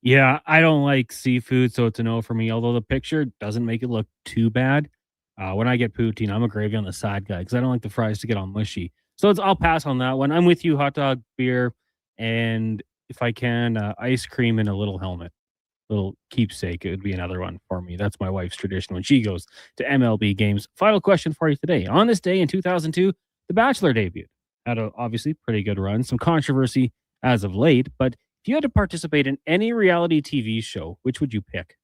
Speaker 14: Yeah, I don't like seafood, so it's a no for me, although the picture doesn't make it look too bad. When I get poutine, I'm a gravy on the side guy because I don't like the fries to get all mushy. So I'll pass on that one. I'm with you, hot dog, beer, and if I can, ice cream in a little helmet. Little keepsake, it would be another one for me. That's my wife's tradition when she goes to MLB games. Final question for you today. On this day in 2002, The Bachelor debuted. Had a obviously pretty good run. Some controversy as of late, but if you had to participate in any reality TV show, which would you pick?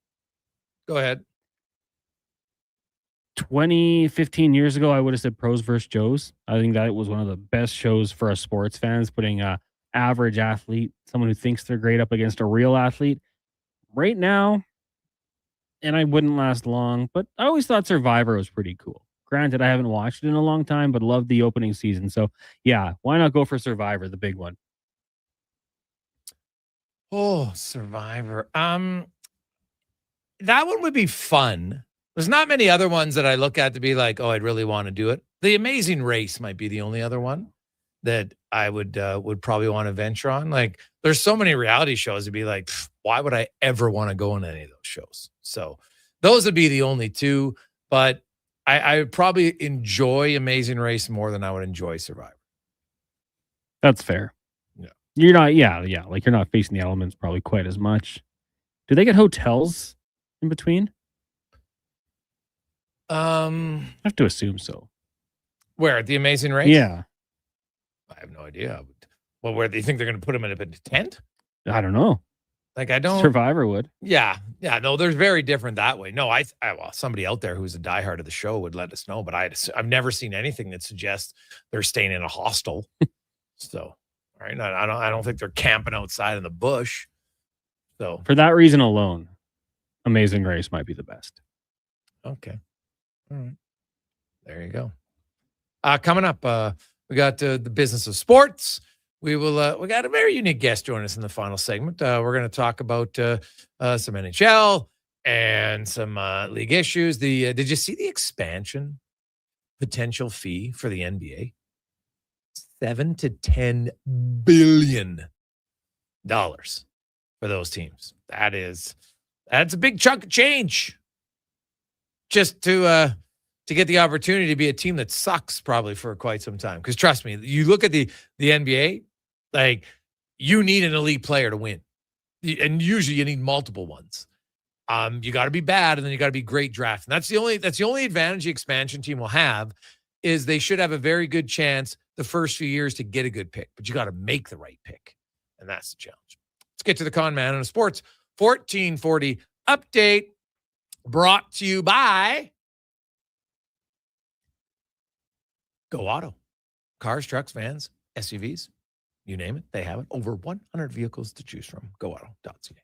Speaker 5: Go ahead.
Speaker 14: 15 years ago, I would have said Pros vs. Joes. I think that was one of the best shows for us sports fans, putting a average athlete, someone who thinks they're great, up against a real athlete. Right now, and I wouldn't last long, but I always thought Survivor was pretty cool. Granted, I haven't watched it in a long time, but loved the opening season. So, yeah, why not go for Survivor, the big one?
Speaker 5: Oh, Survivor. That one would be fun. There's not many other ones that I look at to be like, oh, I'd really want to do it. The Amazing Race might be the only other one that I would probably want to venture on. Like, there's so many reality shows to be like, why would I ever want to go on any of those shows? So those would be the only two. But I would probably enjoy Amazing Race more than I would enjoy Survivor.
Speaker 14: That's fair.
Speaker 5: Yeah.
Speaker 14: You're not, yeah. Like, you're not facing the elements probably quite as much. Do they get hotels in between? I have to assume so.
Speaker 5: Where? At the Amazing Race?
Speaker 14: Yeah.
Speaker 5: I have no idea. Well, where do you think they're going to put them in a tent?
Speaker 14: I don't know.
Speaker 5: Like, I don't.
Speaker 14: Survivor would.
Speaker 5: Yeah. No, they're very different that way. No, well, somebody out there who's a diehard of the show would let us know, but I've never seen anything that suggests they're staying in a hostel. So, all right. I don't think they're camping outside in the bush. So,
Speaker 14: for that reason alone, Amazing Race might be the best.
Speaker 5: Okay. All right. There you go. Coming up, we got the business of sports. We got a very unique guest join us in the final segment. We're going to talk about some NHL and some league issues. Did you see the expansion potential fee for the NBA? $7 to $10 billion for those teams. That's a big chunk of change. Just to get the opportunity to be a team that sucks probably for quite some time. Because trust me, you look at the NBA, like, you need an elite player to win. And usually you need multiple ones. You got to be bad, and then you got to be great draft. And that's the only advantage the expansion team will have, is they should have a very good chance the first few years to get a good pick. But you got to make the right pick. And that's the challenge. Let's get to the con man on a sports 1440 update, brought to you by Go Auto. Cars, trucks, vans, SUVs, you name it, they have it. Over 100 vehicles to choose from. GoAuto.ca.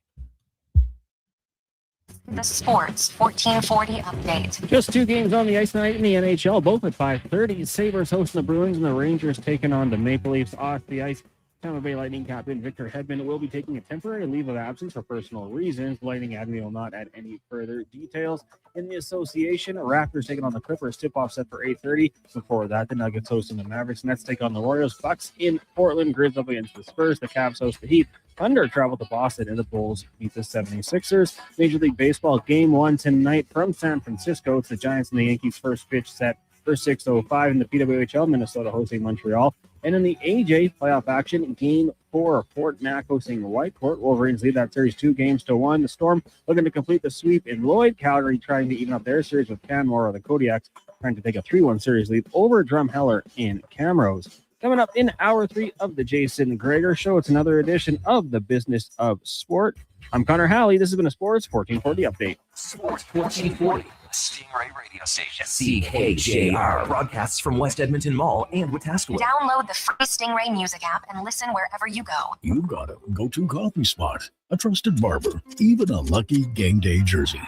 Speaker 4: The Sports 1440 update.
Speaker 14: Just 2 games on the ice tonight in the NHL, both at 5:30. Sabres hosting the Bruins, and the Rangers taking on the Maple Leafs. Off the ice, Tampa Bay Lightning captain Victor Hedman will be taking a temporary leave of absence for personal reasons. Lightning admin will not add any further details. In the association, Raptors taking on the Clippers. Tip-off set for 8:30. Before that, the Nuggets hosting the Mavericks. Nets take on the Warriors. Bucks in Portland. Grizz up against the Spurs. The Cavs host the Heat. Thunder travel to Boston, and the Bulls beat the 76ers. Major League Baseball Game 1 tonight from San Francisco. It's the Giants and the Yankees' first pitch set for 6:05 in the PWHL. Minnesota hosting Montreal. And in the AJ playoff action, Game 4, Fort Mac hosting Whitecourt. Wolverines lead that series 2-1. The Storm looking to complete the sweep in Lloyd. Calgary trying to even up their series with Canmore. The Kodiaks trying to take a 3-1 series lead over Drumheller in Camrose. Coming up in hour 3 of the Jason Gregor Show, it's another edition of the Business of Sport. I'm Connor Halley. This has been a Sports 1440 update.
Speaker 2: Sports 1440, Stingray Radio Station. CKJR broadcasts from West Edmonton Mall and Wetaskiwin.
Speaker 4: Download the free Stingray music app and listen wherever you go.
Speaker 26: You've got a go-to coffee spot, a trusted barber, even a lucky game day jersey.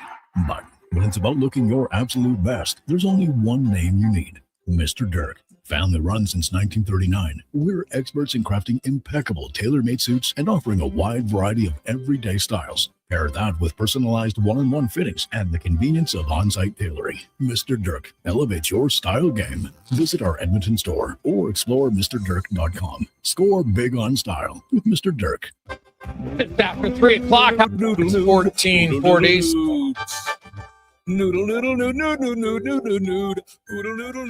Speaker 26: But when it's about looking your absolute best, there's only one name you need: Mr. Dirk. Family run since 1939, we're experts in crafting impeccable tailor-made suits and offering a wide variety of everyday styles. Pair that with personalized one-on-one fittings and the convenience of on-site tailoring. Mr. Dirk elevates your style game. Visit our Edmonton store or explore MrDirk.com. Score big on style with Mr. Dirk.
Speaker 5: It's after 3 o'clock. 1440.
Speaker 7: Noodle noodle noodle noodle noodle noodle noodle noodle noodle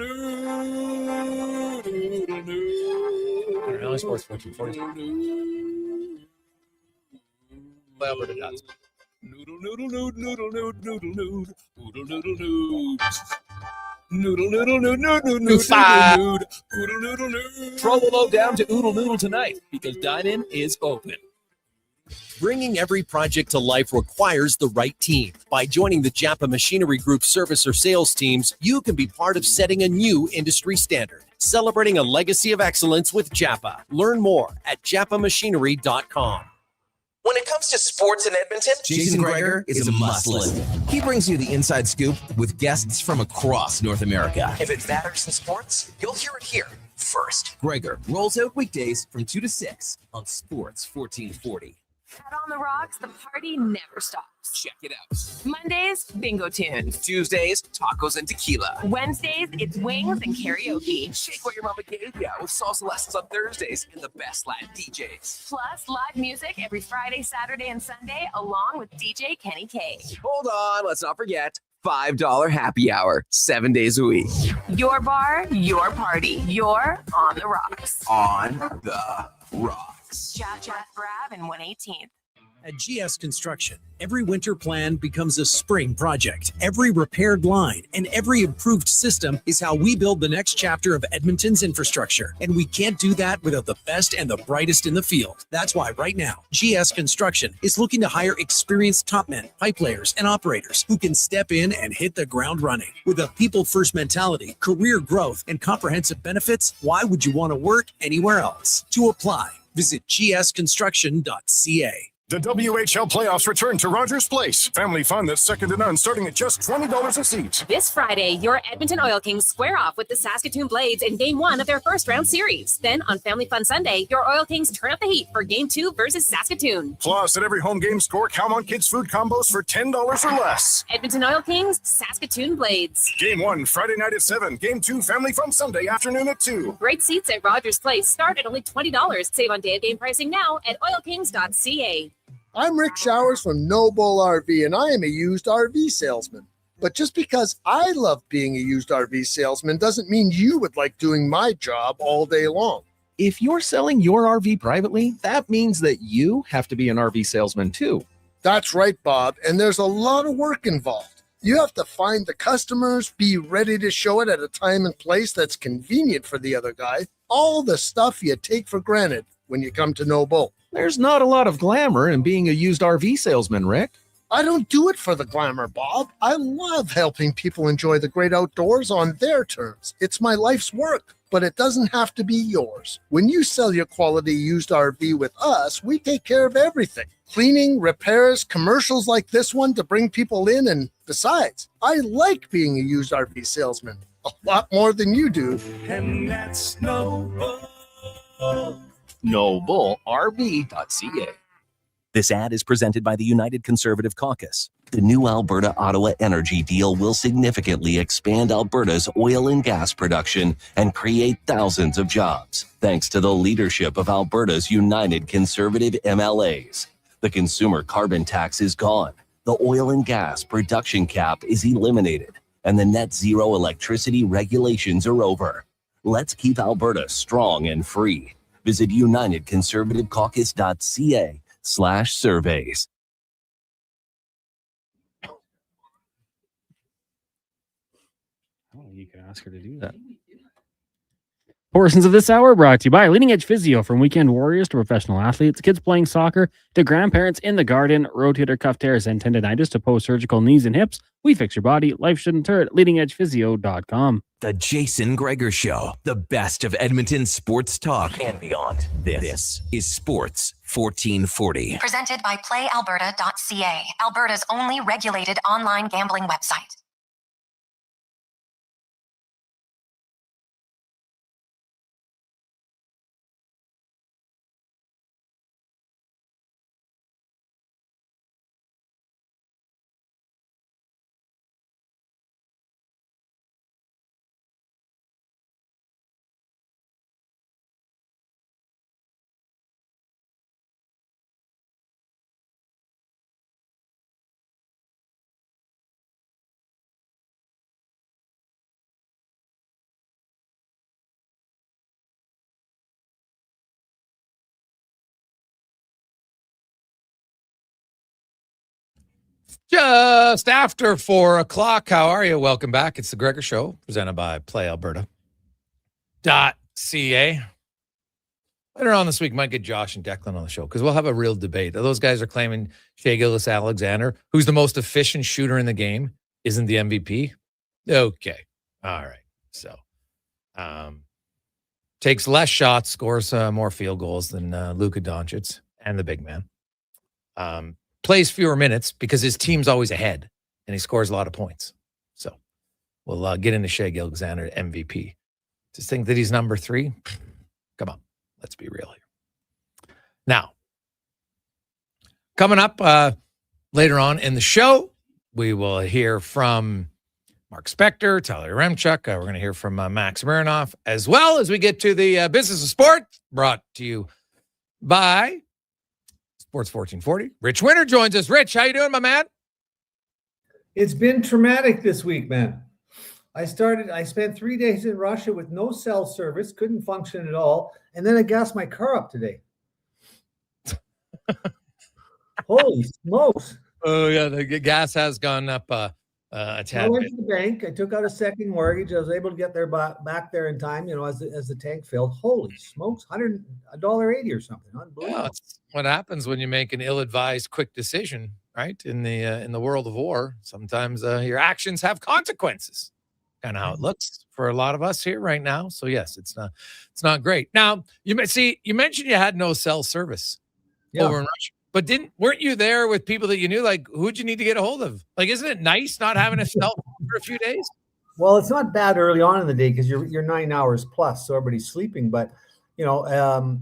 Speaker 5: noodle. Sports 1440. Play Alberta Dots.
Speaker 7: Noodle noodle noodle noodle noodle noodle noodle noodle noodle noodle noodle noodle noodle noodle noodle.
Speaker 8: Throw the load down to Oodle Noodle tonight because dine-in is open. Bringing every project to life requires the right team. By joining the Japa Machinery Group service or sales teams, you can be part of setting a new industry standard. Celebrating a legacy of excellence with Japa. Learn more at japamachinery.com.
Speaker 2: When it comes to sports in Edmonton, Jason Gregor is a must-listen. He brings you the inside scoop with guests from across North America. If it matters in sports, you'll hear it here first. Gregor rolls out weekdays from 2 to 6 on Sports 1440.
Speaker 6: At On the Rocks, the party never stops.
Speaker 8: Check it out.
Speaker 6: Mondays, bingo tunes.
Speaker 8: Tuesdays, tacos and tequila.
Speaker 6: Wednesdays, it's wings and karaoke.
Speaker 8: Shake what your mama gave ya with salsa lessons on Thursdays and the best Latin DJs.
Speaker 6: Plus, live music every Friday, Saturday, and Sunday, along with DJ Kenny K.
Speaker 8: Hold on, let's not forget $5 happy hour, 7 days a week.
Speaker 6: Your bar, your party. You're On the Rocks.
Speaker 8: On the Rocks.
Speaker 6: Jeff Brab and 118th.
Speaker 9: At GS Construction, every winter plan becomes a spring project. Every repaired line and every improved system is how we build the next chapter of Edmonton's infrastructure. And we can't do that without the best and the brightest in the field. That's why right now, GS Construction is looking to hire experienced top men, pipe layers, and operators who can step in and hit the ground running. With a people-first mentality, career growth, and comprehensive benefits, why would you want to work anywhere else? To apply, visit gsconstruction.ca.
Speaker 22: The WHL playoffs return to Rogers Place. Family fun that's second to none, starting at just $20 a seat.
Speaker 10: This Friday, your Edmonton Oil Kings square off with the Saskatoon Blades in Game 1 of their first round series. Then on Family Fun Sunday, your Oil Kings turn up the heat for Game 2 versus Saskatoon.
Speaker 22: Plus, at every home game score, count on kids' food combos for $10 or less.
Speaker 10: Edmonton Oil Kings, Saskatoon Blades.
Speaker 22: Game 1, Friday night at 7. Game 2, Family Fun Sunday afternoon at 2.
Speaker 10: Great seats at Rogers Place start at only $20. Save on day of game pricing now at oilkings.ca.
Speaker 12: I'm Rick Showers from No Bull RV, and I am a used RV salesman. But just because I love being a used RV salesman doesn't mean you would like doing my job all day long.
Speaker 15: If you're selling your RV privately, that means that you have to be an RV salesman too.
Speaker 12: That's right, Bob, and there's a lot of work involved. You have to find the customers, be ready to show it at a time and place that's convenient for the other guy, all the stuff you take for granted when you come to No Bull.
Speaker 15: There's not a lot of glamour in being a used RV salesman, Rick.
Speaker 12: I don't do it for the glamour, Bob. I love helping people enjoy the great outdoors on their terms. It's my life's work, but it doesn't have to be yours. When you sell your quality used RV with us, we take care of everything. Cleaning, repairs, commercials like this one to bring people in, and besides, I like being a used RV salesman a lot more than you do.
Speaker 22: And that's No Bull.
Speaker 15: NobleRV.ca.
Speaker 2: This ad is presented by the United Conservative Caucus. The new Alberta-Ottawa energy deal will significantly expand Alberta's oil and gas production and create thousands of jobs, thanks to the leadership of Alberta's United Conservative MLAs. The consumer carbon tax is gone, the oil and gas production cap is eliminated, and the net zero electricity regulations are over. Let's keep Alberta strong and free. Visit unitedconservativecaucus.ca/surveys.
Speaker 14: Oh, you can ask her to do that. Portions of this hour brought to you by Leading Edge Physio. From weekend warriors to professional athletes, kids playing soccer to grandparents in the garden, rotator cuff tears and tendonitis to post-surgical knees and hips. We fix your body. Life shouldn't hurt. LeadingEdgePhysio.com.
Speaker 2: The Jason Gregor Show, the best of Edmonton sports talk and beyond. This is Sports 1440.
Speaker 4: Presented by PlayAlberta.ca, Alberta's only regulated online gambling website.
Speaker 5: Just after 4 o'clock. How are you? Welcome back. It's the Gregor Show, presented by PlayAlberta.ca. Later on this week, might get Josh and Declan on the show because we'll have a real debate. Those guys are claiming Shea Gilgeous-Alexander, who's the most efficient shooter in the game, isn't the MVP. Okay. All right. So, takes less shots, scores more field goals than Luka Doncic and the big man. Plays fewer minutes because his team's always ahead and he scores a lot of points. So we'll get into Shea Gilgeous-Alexander MVP. Just think that he's number 3. Come on, let's be real here. Now, Coming up later on in the show, we will hear from Mark Spector, Tyler Remchuk. We're going to hear from Max Marinoff, as well as we get to the Business of Sport, brought to you by Sports 1440. Ritch Winter joins us. Ritch, how you doing, my man?
Speaker 1: It's been traumatic this week, man. I spent 3 days in Russia with no cell service, couldn't function at all, and then I gassed my car up today. Holy smokes.
Speaker 5: Oh, yeah, the gas has gone up a tad
Speaker 1: I went
Speaker 5: bit.
Speaker 1: to the bank. I took out a second mortgage. I was able to get there back there in time, as the tank filled. Holy smokes, $180 or something. Unbelievable.
Speaker 5: Yeah, it's what happens when you make an ill-advised quick decision, right? In the world of war, sometimes your actions have consequences. Kind of how it looks for a lot of us here right now. So yes, it's not great. Now you mentioned you had no cell service over in Russia, but weren't you there with people that you knew? Like, who'd you need to get a hold of? Like, isn't it nice not having a cell phone for a few days?
Speaker 1: Well, it's not bad early on in the day because you're 9 hours plus, so everybody's sleeping. But you could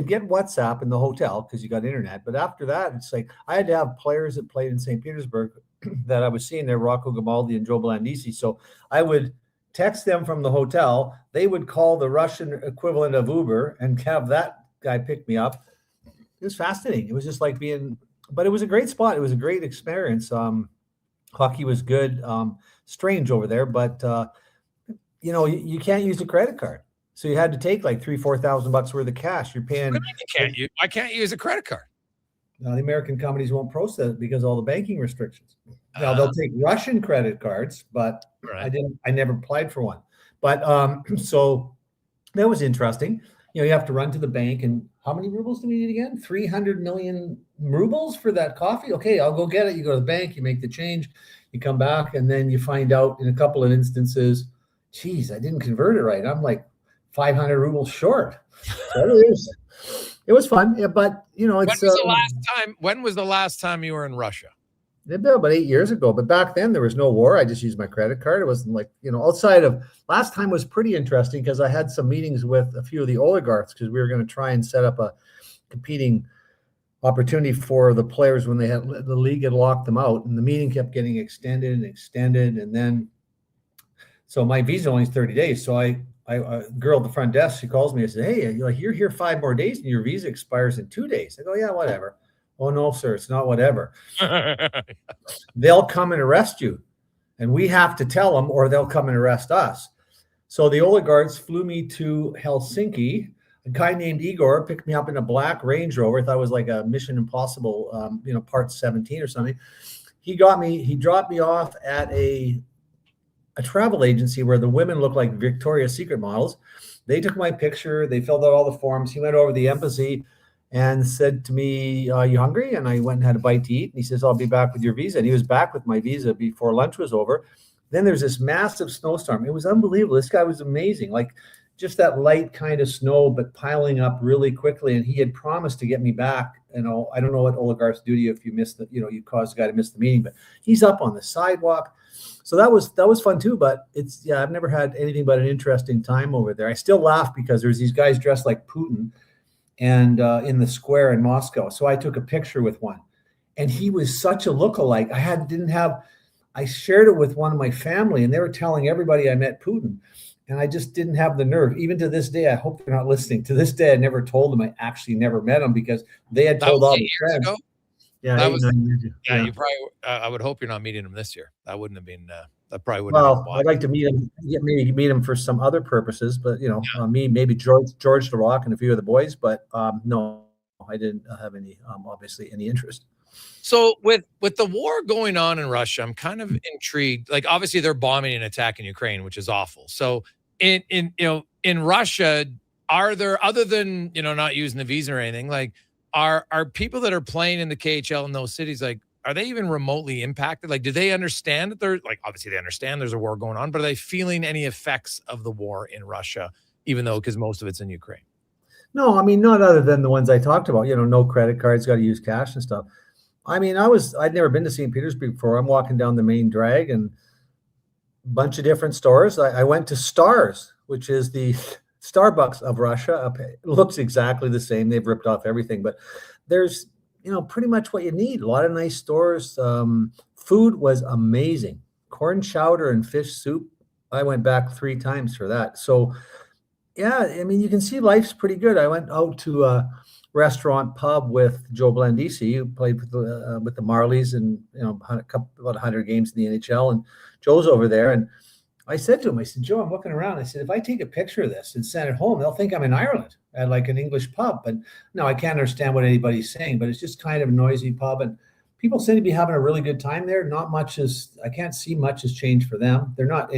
Speaker 1: get WhatsApp in the hotel because you got internet. But after that, it's like I had to have players that played in St. Petersburg that I was seeing there, Rocco Grimaldi and Joe Blandisi. So I would text them from the hotel. They would call the Russian equivalent of Uber and have that guy pick me up. It was fascinating. It was just like but it was a great spot. It was a great experience. Hockey was good. Strange over there, but you can't use a credit card. So you had to take like $3,000-$4,000 worth of cash. You're paying.
Speaker 5: I can't use a credit card.
Speaker 1: Now, the American companies won't process it because of all the banking restrictions. Now they'll take Russian credit cards, but
Speaker 5: right.
Speaker 1: I never applied for one. But so that was interesting. You have to run to the bank, and how many rubles do we need again? 300 million rubles for that coffee? Okay, I'll go get it. You go to the bank, you make the change, you come back, and then you find out in a couple of instances, geez, I didn't convert it right. I'm like 500 rubles short. So it was fun. Yeah, but it's
Speaker 5: when was the last time you were in Russia?
Speaker 1: About 8 years ago, but back then there was no war. I just used my credit card. It wasn't like, outside of last time was pretty interesting because I had some meetings with a few of the oligarchs because we were going to try and set up a competing opportunity for the players when the league had locked them out, and the meeting kept getting extended. And then, so my visa only is 30 days. So a girl at the front desk, she calls me and says, "Hey, you're here 5 more days and your visa expires in 2 days." I go, "Yeah, whatever." "Oh, no, sir, it's not whatever." They'll come and arrest you, and we have to tell them, or they'll come and arrest us. So the oligarchs flew me to Helsinki. A guy named Igor picked me up in a black Range Rover. I thought it was like a Mission Impossible, part 17 or something. He dropped me off at a travel agency where the women looked like Victoria's Secret models. They took my picture. They filled out all the forms. He went over to the embassy and said to me, "Are you hungry?" And I went and had a bite to eat. And he says, "I'll be back with your visa." And he was back with my visa before lunch was over. Then there's this massive snowstorm. It was unbelievable. This guy was amazing. Like just that light kind of snow, but piling up really quickly. And he had promised to get me back. I don't know what oligarchs do to you if you miss you cause the guy to miss the meeting, but he's up on the sidewalk. So that was fun too. But I've never had anything but an interesting time over there. I still laugh because there's these guys dressed like Putin and in the square in Moscow. So I took a picture with one, and he was such a lookalike. I shared it with one of my family, and they were telling everybody I met Putin, and I just didn't have the nerve. Even to this day, I hope they're not listening. To this day, I never told them I actually never met him because they had told all the friends.
Speaker 5: Ago?
Speaker 1: Yeah,
Speaker 5: that was.
Speaker 1: Yeah,
Speaker 5: you probably. I would hope you're not meeting him this year. That wouldn't have been. That probably wouldn't.
Speaker 1: Well, I'd like to meet him. Maybe meet him for some other purposes, but me, maybe George the Rock and a few of the boys. But no, I didn't have any. Obviously, any interest.
Speaker 5: So with the war going on in Russia, I'm kind of intrigued. Like obviously they're bombing and attacking Ukraine, which is awful. So in Russia, are there, other than not using the visa or anything, like are people that are playing in the KHL in those cities, like are they even remotely impacted? Like do they understand that they're like, obviously they understand there's a war going on, but are they feeling any effects of the war in Russia, even though because most of it's in Ukraine?
Speaker 1: No, I mean not other than the ones I talked about. No credit cards, got to use cash and stuff. I mean, I'd never been to St. Petersburg before. I'm walking down the main drag and a bunch of different stores. I went to Stars, which is the Starbucks of Russia. It looks exactly the same. They've ripped off everything, but there's, pretty much what you need. A lot of nice stores. Food was amazing. Corn chowder and fish soup. I went back 3 times for that. So, yeah, I mean, you can see life's pretty good. I went out to a restaurant pub with Joe Blandisi, who played with the Marlies and, about 100 games in the NHL. And Joe's over there. And I said to him, I said, Joe, I'm looking around. I said, if I take a picture of this and send it home, they'll think I'm in Ireland at like an English pub. But no, I can't understand what anybody's saying, but it's just kind of a noisy pub. And people seem to be having a really good time there. I can't see much has changed for them. They're not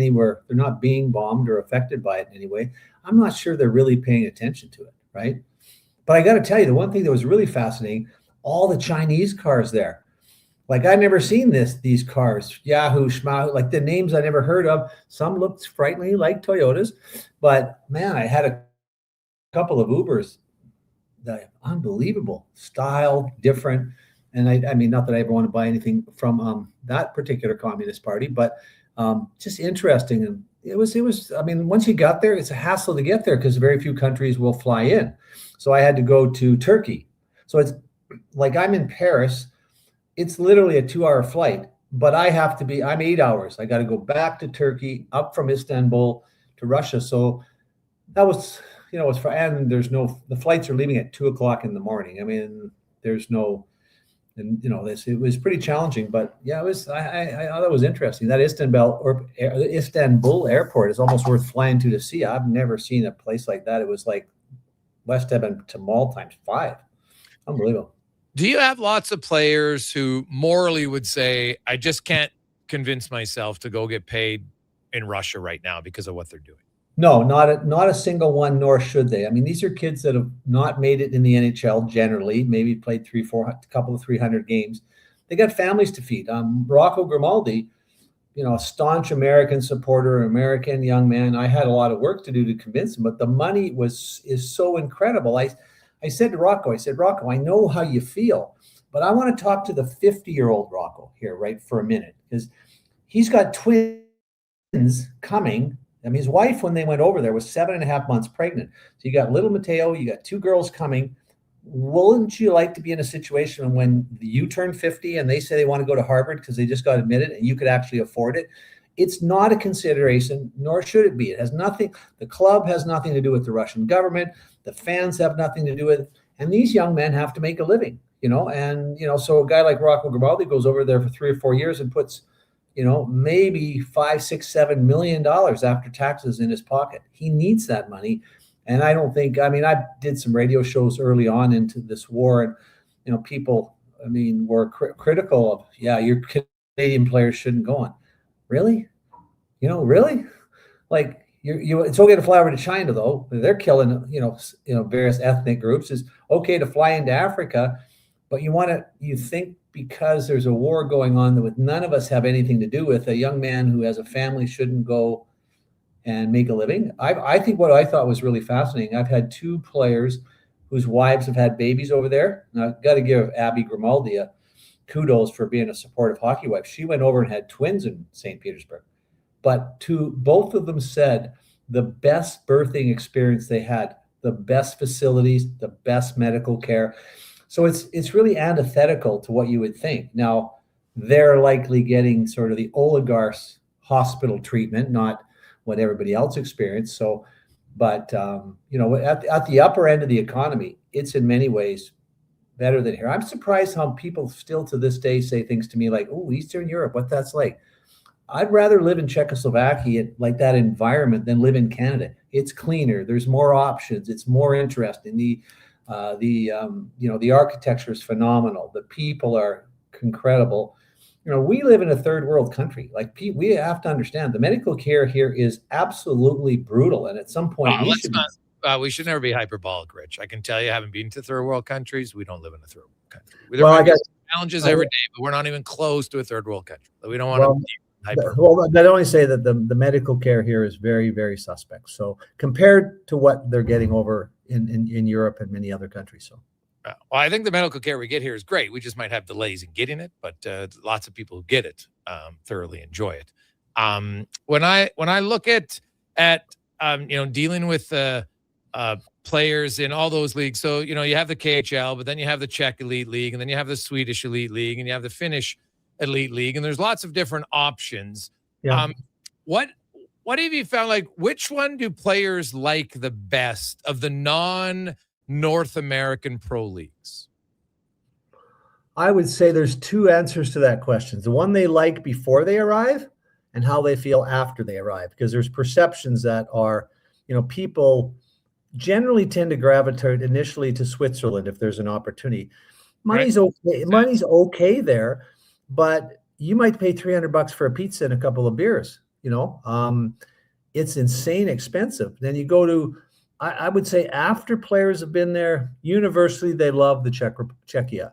Speaker 1: being bombed or affected by it in any way. I'm not sure they're really paying attention to it, right? But I got to tell you, the one thing that was really fascinating, all the Chinese cars there. Like, I've never seen these cars, Yahoo, Schmau, like the names I never heard of. Some looked frighteningly like Toyotas, but man, I had a couple of Ubers that unbelievable style, different. And I mean, not that I ever want to buy anything from that particular Communist Party, but just interesting. And it was, I mean, once you got there, it's a hassle to get there because very few countries will fly in. So I had to go to Turkey. So it's like I'm in Paris. It's literally a 2-hour flight, but I'm 8 hours. I got to go back to Turkey, up from Istanbul to Russia. So that was, and the flights are leaving at 2:00 in the morning. I mean, it was pretty challenging, but yeah, I thought it was interesting. That Istanbul airport is almost worth flying to see. I've never seen a place like that. It was like West Edmonton to Mall times 5. Unbelievable.
Speaker 5: Do you have lots of players who morally would say, I just can't convince myself to go get paid in Russia right now because of what they're doing?
Speaker 1: No, not a single one, nor should they. I mean, these are kids that have not made it in the NHL generally, maybe played 300 games. They got families to feed. Rocco Grimaldi, a staunch American supporter, American young man. I had a lot of work to do to convince him, but the money is so incredible. I said to Rocco, Rocco, I know how you feel, but I want to talk to the 50-year-old Rocco here, right, for a minute, because he's got twins coming. I mean, his wife, when they went over there, was 7.5 months pregnant. So you got little Mateo, you got 2 girls coming. Wouldn't you like to be in a situation when you turn 50 and they say they want to go to Harvard because they just got admitted and you could actually afford it? It's not a consideration, nor should it be. It has nothing. The club has nothing to do with the Russian government. The fans have nothing to do with it. And these young men have to make a living, and, so a guy like Rocco Grimaldi goes over there for 3 or 4 years and puts, maybe $5, $6, $7 million after taxes in his pocket. He needs that money. And I don't think, I did some radio shows early on into this war and, people, were critical of, your Canadian players shouldn't go on. Really? Really? Like, it's okay to fly over to China, though. They're killing, various ethnic groups. It's okay to fly into Africa, but you think because there's a war going on that with none of us have anything to do with, a young man who has a family shouldn't go and make a living. I think what I thought was really fascinating, I've had 2 players whose wives have had babies over there. And I've got to give Abby Grimaldi a kudos for being a supportive hockey wife. She went over and had twins in St. Petersburg. But both of them said the best birthing experience they had, the best facilities, the best medical care. So it's really antithetical to what you would think. Now, they're likely getting sort of the oligarchs' hospital treatment, not what everybody else experienced. So, but at the upper end of the economy, it's in many ways better than here. I'm surprised how people still to this day say things to me like, "Oh, Eastern Europe, what that's like." I'd rather live in Czechoslovakia, like that environment, than live in Canada. It's cleaner. There's more options. It's more interesting. The architecture is phenomenal. The people are incredible. We live in a third world country. Like, we have to understand the medical care here is absolutely brutal. And at some point,
Speaker 5: we should never be hyperbolic, Rich. I can tell you, having been to third world countries, we don't live in a third world country. There are challenges every day, but we're not even close to a third world country. We don't want to.
Speaker 1: Well, I'd only say that the medical care here is very, very suspect. So compared to what they're getting over in Europe and many other countries. So,
Speaker 5: well, I think the medical care we get here is great. We just might have delays in getting it, but lots of people who get it thoroughly enjoy it. When I look at dealing with players in all those leagues. So, you have the KHL, but then you have the Czech Elite League, and then you have the Swedish Elite League, and you have the Finnish Elite League, and there's lots of different options.
Speaker 1: Yeah.
Speaker 5: What have you found? Like, which one do players like the best of the non-North American pro leagues?
Speaker 1: I would say there's two answers to that question. The one they like before they arrive and how they feel after they arrive, because there's perceptions that are, people generally tend to gravitate initially to Switzerland if there's an opportunity. Money's okay. Money's okay there, but you might pay $300 for a pizza and a couple of beers. It's insane expensive. Then you go to, I would say after players have been there, universally they love the Czechia.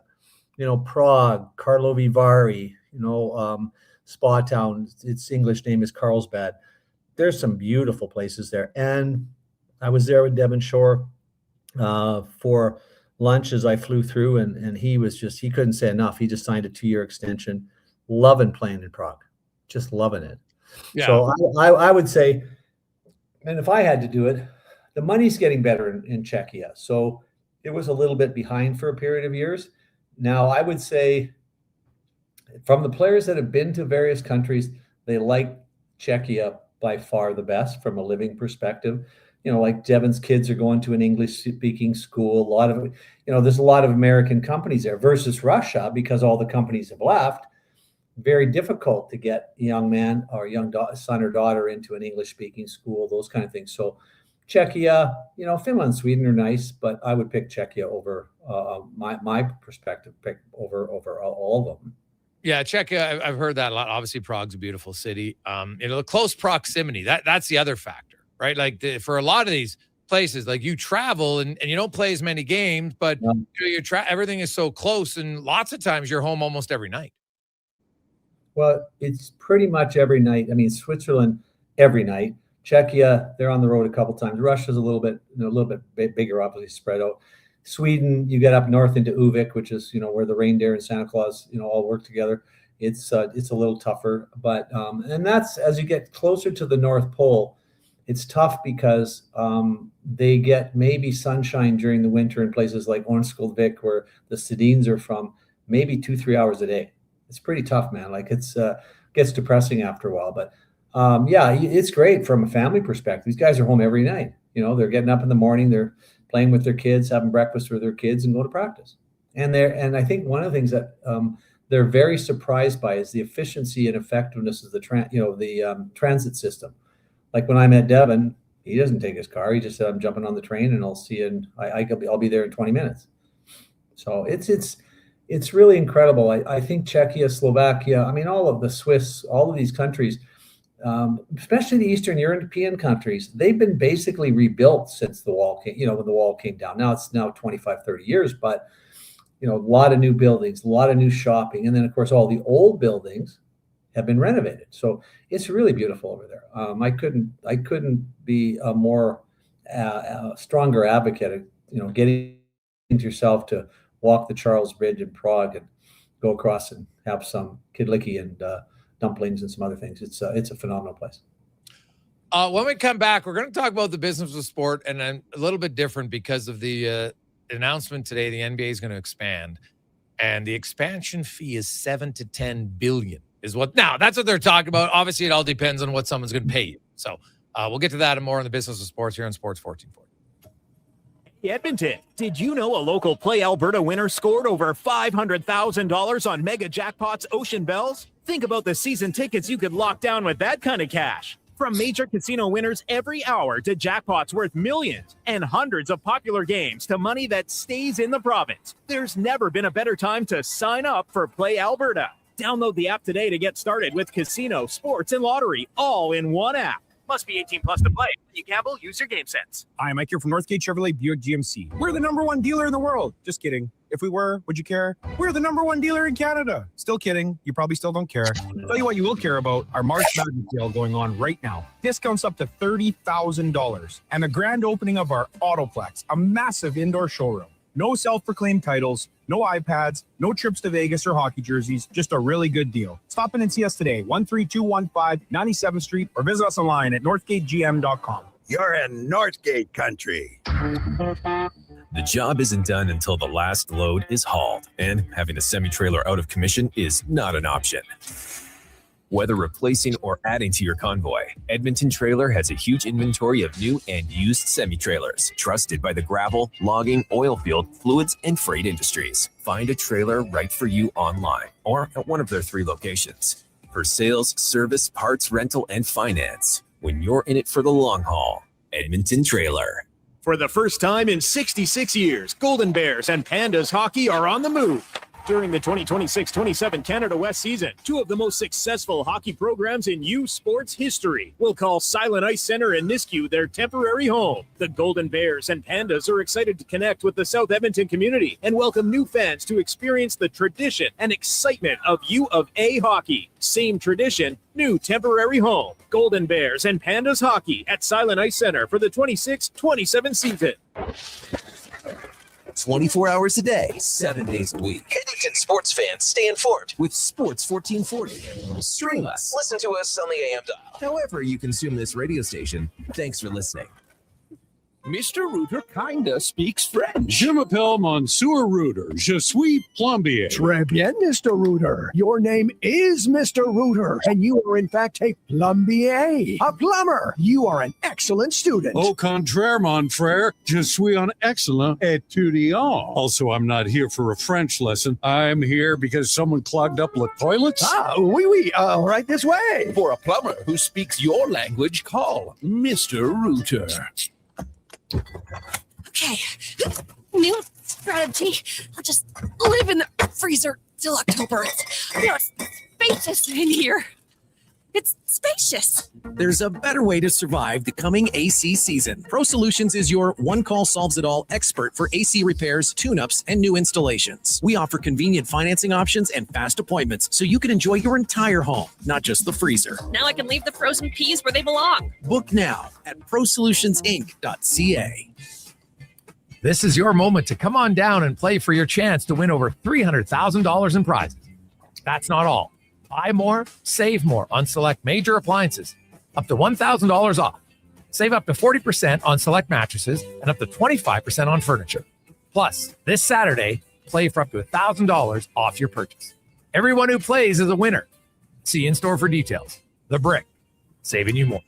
Speaker 1: Prague, Karlovy Vary, Spa Town. Its English name is Carlsbad. There's some beautiful places there, and I was there with Devon Shore for lunch as I flew through, and he couldn't say enough. He just signed a 2-year extension, loving playing in Prague, just loving it. Yeah. So I would say, and if I had to do it, the money's getting better in Czechia. So it was a little bit behind for a period of years. Now I would say from the players that have been to various countries, they like Czechia by far the best from a living perspective. Like Devon's kids are going to an English-speaking school. There's a lot of American companies there versus Russia, because all the companies have left. Very difficult to get a young man or young son or daughter into an English-speaking school, those kind of things. So Czechia, Finland, Sweden are nice, but I would pick Czechia over my perspective, pick over all of them.
Speaker 5: Yeah, Czechia, I've heard that a lot. Obviously, Prague's a beautiful city. The close proximity, that's the other factor, right? Like for a lot of these places, like you travel and you don't play as many games, but everything is so close, and lots of times you're home almost every night.
Speaker 1: Well, it's pretty much every night. I mean, Switzerland every night. Czechia, they're on the road a couple times. Russia's a little bit bigger, obviously spread out. Sweden, you get up north into Uvik, which is where the reindeer and Santa Claus all work together. It's a little tougher, but and that's as you get closer to the North Pole, it's tough because they get maybe sunshine during the winter in places like Ormskolvik, where the Sedins are from, maybe 2-3 hours a day. It's pretty tough, man. Like it's gets depressing after a while, but it's great from a family perspective. These guys are home every night. They're getting up in the morning, they're playing with their kids, having breakfast with their kids, and go to practice. And I think one of the things that they're very surprised by is the efficiency and effectiveness of the transit system. Like when I met Devon, he doesn't take his car. He just said, "I'm jumping on the train, and I'll see you. And I'll be there in 20 minutes." So it's really incredible. I think Czechia, Slovakia, I mean, all of the Swiss, all of these countries, especially the Eastern European countries, they've been basically rebuilt since the wall came, when the wall came down. Now it's 25, 30 years, but a lot of new buildings, a lot of new shopping. And then of course, all the old buildings have been renovated. So it's really beautiful over there. I couldn't be a more stronger advocate of, getting into yourself to walk the Charles Bridge in Prague and go across and have some kidlicky and dumplings and some other things. It's a phenomenal place.
Speaker 5: When we come back, we're going to talk about the business of sport, and then a little bit different because of the announcement today. The NBA is going to expand, and the expansion fee is $7 to $10 billion. Now that's what they're talking about. Obviously, it all depends on what someone's going to pay you. So we'll get to that and more in the business of sports here on Sports 1440.
Speaker 23: Edmonton, did you know a local Play Alberta winner scored over $500,000 on Mega Jackpots Ocean Bells? Think about the season tickets you could lock down with that kind of cash. From major casino winners every hour to jackpots worth millions and hundreds of popular games to money that stays in the province, there's never been a better time to sign up for Play Alberta. Download the app today to get started with casino, sports, and lottery all in one app. Must be 18 plus to play. When you gamble, use your game sense.
Speaker 22: Hi, Mike here from Northgate Chevrolet Buick GMC. We're the #1 dealer in the world. Just kidding. If we were, would you care? We're the #1 dealer in Canada. Still kidding. You probably still don't care. I'll tell you what you will care about, our March Madness sale going on right now. Discounts up to $30,000. And the grand opening of our Autoplex, a massive indoor showroom. No self-proclaimed titles, no iPads, no trips to Vegas or hockey jerseys, just a really good deal. Stop in and see us today, 13215 97th Street, or visit us online at northgategm.com.
Speaker 3: You're in Northgate country.
Speaker 13: The job isn't done until the last load is hauled, and having a semi-trailer out of commission is not an option. Whether replacing or adding to your convoy, Edmonton Trailer has a huge inventory of new and used semi-trailers, trusted by the gravel, logging, oil field, fluids, and freight industries. Find a trailer right for you online or at one of their 3 locations. For sales, service, parts, rental, and finance, when you're in it for the long haul, Edmonton Trailer.
Speaker 23: For the first time in 66 years, Golden Bears and Pandas hockey are on the move. During the 2026-27 Canada West season, 2 of the most successful hockey programs in U Sports history will call Silent Ice Center in Nisku their temporary home. The Golden Bears and Pandas are excited to connect with the South Edmonton community and welcome new fans to experience the tradition and excitement of U of A hockey. Same tradition, new temporary home. Golden Bears and Pandas hockey at Silent Ice Center for the 26-27 season.
Speaker 2: 24 hours a day, 7 days a week. Edmonton sports fans stay informed with Sports 1440. Stream us. Listen to us on the AM dial. However you consume this radio station, thanks for listening.
Speaker 16: Mr. Rooter kinda speaks French. Je m'appelle Monsieur Rooter. Je suis plombier.
Speaker 17: Très bien, Mr. Rooter. Your name is Mr. Rooter, and you are in fact a plombier, a plumber. You are an excellent student.
Speaker 16: Au contraire, mon frère, je suis un excellent étudiant. Also, I'm not here for a French lesson. I'm here because someone clogged up the toilets.
Speaker 17: Oui, right this way.
Speaker 16: For a plumber who speaks your language, call Mr. Rooter.
Speaker 11: Okay, new strategy. I'll just live in the freezer till October. It's spacious in here. It's spacious.
Speaker 9: There's a better way to survive the coming AC season. Pro Solutions is your one-call solves-it-all expert for AC repairs, tune-ups, and new installations. We offer convenient financing options and fast appointments so you can enjoy your entire home, not just the freezer.
Speaker 11: Now I can leave the frozen peas where they belong.
Speaker 9: Book now at prosolutionsinc.ca.
Speaker 5: This is your moment to come on down and play for your chance to win over $300,000 in prizes. That's not all. Buy more, save more on select major appliances. Up to $1,000 off. Save up to 40% on select mattresses and up to 25% on furniture. Plus, this Saturday, play for up to $1,000 off your purchase. Everyone who plays is a winner. See in-store for details. The Brick, saving you more.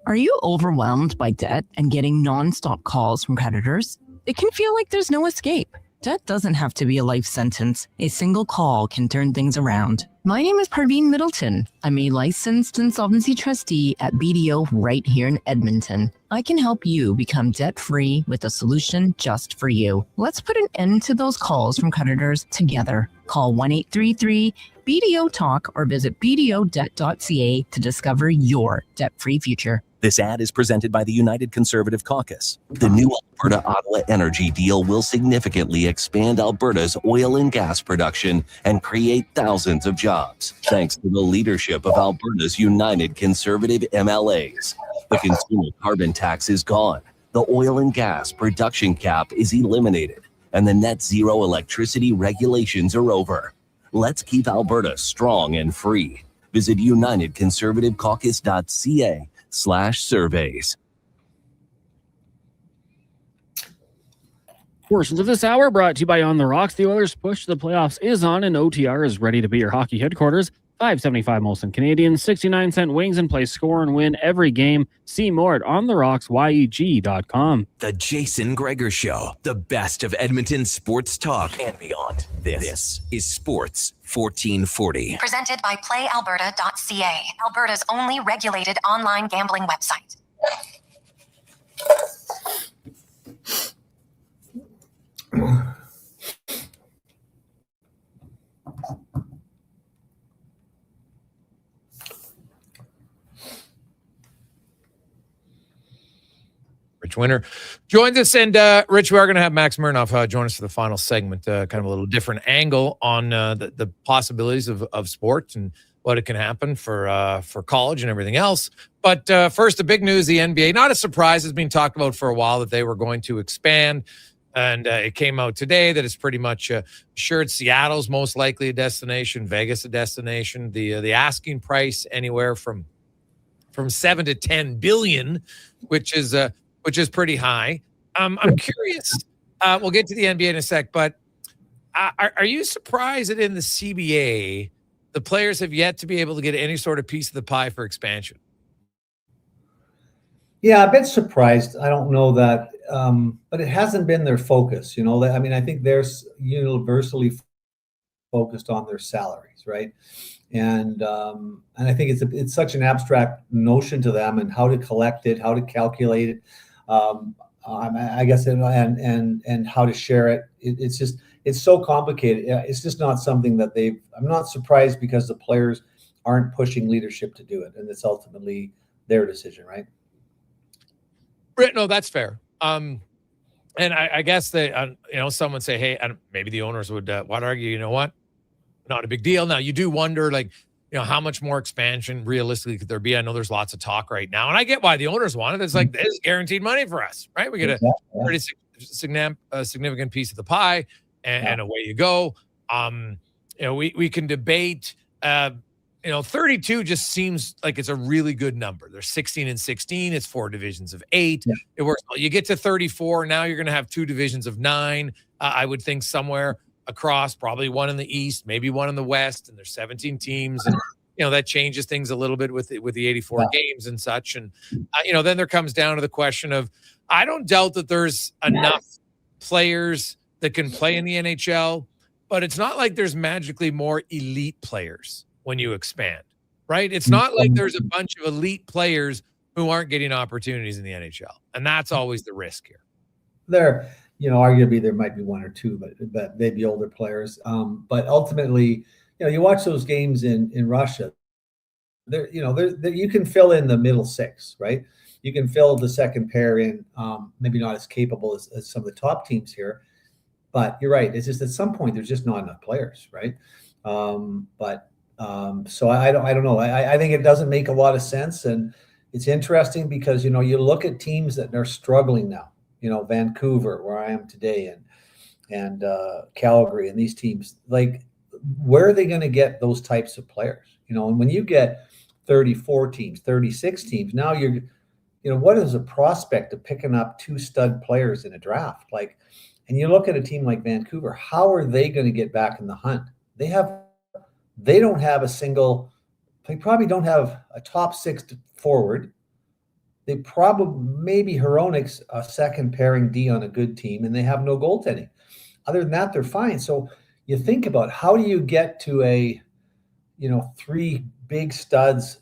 Speaker 18: Are you overwhelmed by debt and getting nonstop calls from creditors? It can feel like there's no escape. Debt doesn't have to be a life sentence. A single call can turn things around. My name is Parveen Middleton. I'm a licensed insolvency trustee at BDO right here in Edmonton. I can help you become debt-free with a solution just for you. Let's put an end to those calls from creditors together. Call 1-833-BDO-TALK or visit bdodebt.ca to discover your debt-free future.
Speaker 2: This ad is presented by the United Conservative Caucus. The new Alberta-Ottawa energy deal will significantly expand Alberta's oil and gas production and create thousands of jobs, thanks to the leadership of Alberta's United Conservative MLAs. The consumer carbon tax is gone, the oil and gas production cap is eliminated, and the net zero electricity regulations are over. Let's keep Alberta strong and free. Visit unitedconservativecaucus.ca/surveys.
Speaker 14: Portions of this hour brought to you by On the Rocks. The Oilers' push to the playoffs is on, and OTR is ready to be your hockey headquarters. $5.75 Molson Canadian, 69-cent wings, and play score and win every game. See more at ontherocks.yeg.com.
Speaker 2: The Jason Gregor Show, the best of Edmonton sports talk and beyond. This is Sports 1440.
Speaker 4: Presented by PlayAlberta.ca, Alberta's only regulated online gambling website.
Speaker 5: Ritch Winter joins us, and Rich, we are going to have Max Murnoff join us for the final segment, kind of a little different angle on the possibilities of sports and what it can happen for college and everything else. But first, the big news, the NBA, not a surprise, has been talked about for a while that they were going to expand, and it came out today that it's pretty much assured Seattle's most likely a destination, Vegas a destination, the asking price anywhere from from 7 to 10 billion, which is pretty high. I'm curious. We'll get to the NBA in a sec, but are you surprised that in the CBA, the players have yet to be able to get any sort of piece of the pie for expansion?
Speaker 1: Yeah, a bit surprised. I don't know that, but it hasn't been their focus. I mean, I think they're universally focused on their salaries, right? And I think it's such an abstract notion to them, and how to collect it, how to calculate it, I guess, and how to share it. It's so complicated. It's just not something that I'm not surprised, because the players aren't pushing leadership to do it, and it's ultimately their decision, right?
Speaker 5: No, that's fair. And I guess some would say, hey, maybe the owners would argue, you know what, not a big deal. Now, you do wonder, how much more expansion realistically could there be? I know there's lots of talk right now, and I get why the owners want it. It's like, this is guaranteed money for us, right? We get a pretty significant piece of the pie, and away you go. We can debate. 32 just seems like it's a really good number. There's 16 and 16. It's 4 divisions of 8. Yeah. It works. You get to 34. Now you're going to have 2 divisions of 9. I would think somewhere across, probably one in the East, maybe one in the West, and there's 17 teams. And, that changes things a little bit with the 84 games and such. And, then there comes down to the question of, I don't doubt that there's enough players that can play in the NHL, but it's not like there's magically more elite players when you expand, right? It's not like there's a bunch of elite players who aren't getting opportunities in the NHL. And that's always the risk here.
Speaker 1: There, arguably there might be 1 or 2, but they'd be older players. But ultimately, you watch those games in Russia, there, you can fill in the middle 6, right? You can fill the second pair in, maybe not as capable as some of the top teams here, but you're right. It's just at some point, there's just not enough players, right? So I don't know. I think it doesn't make a lot of sense, and it's interesting because you look at teams that are struggling now. Vancouver, where I am today, and Calgary, and these teams. Like, where are they going to get those types of players? And when you get 34 teams, 36 teams, now what is a prospect of picking up 2 stud players in a draft? And you look at a team like Vancouver. How are they going to get back in the hunt? They don't have they probably don't have a top 6 forward. They maybe Hronik's a second pairing D on a good team, and they have no goaltending. Other than that, they're fine. So you think about, how do you get to a, 3 big studs,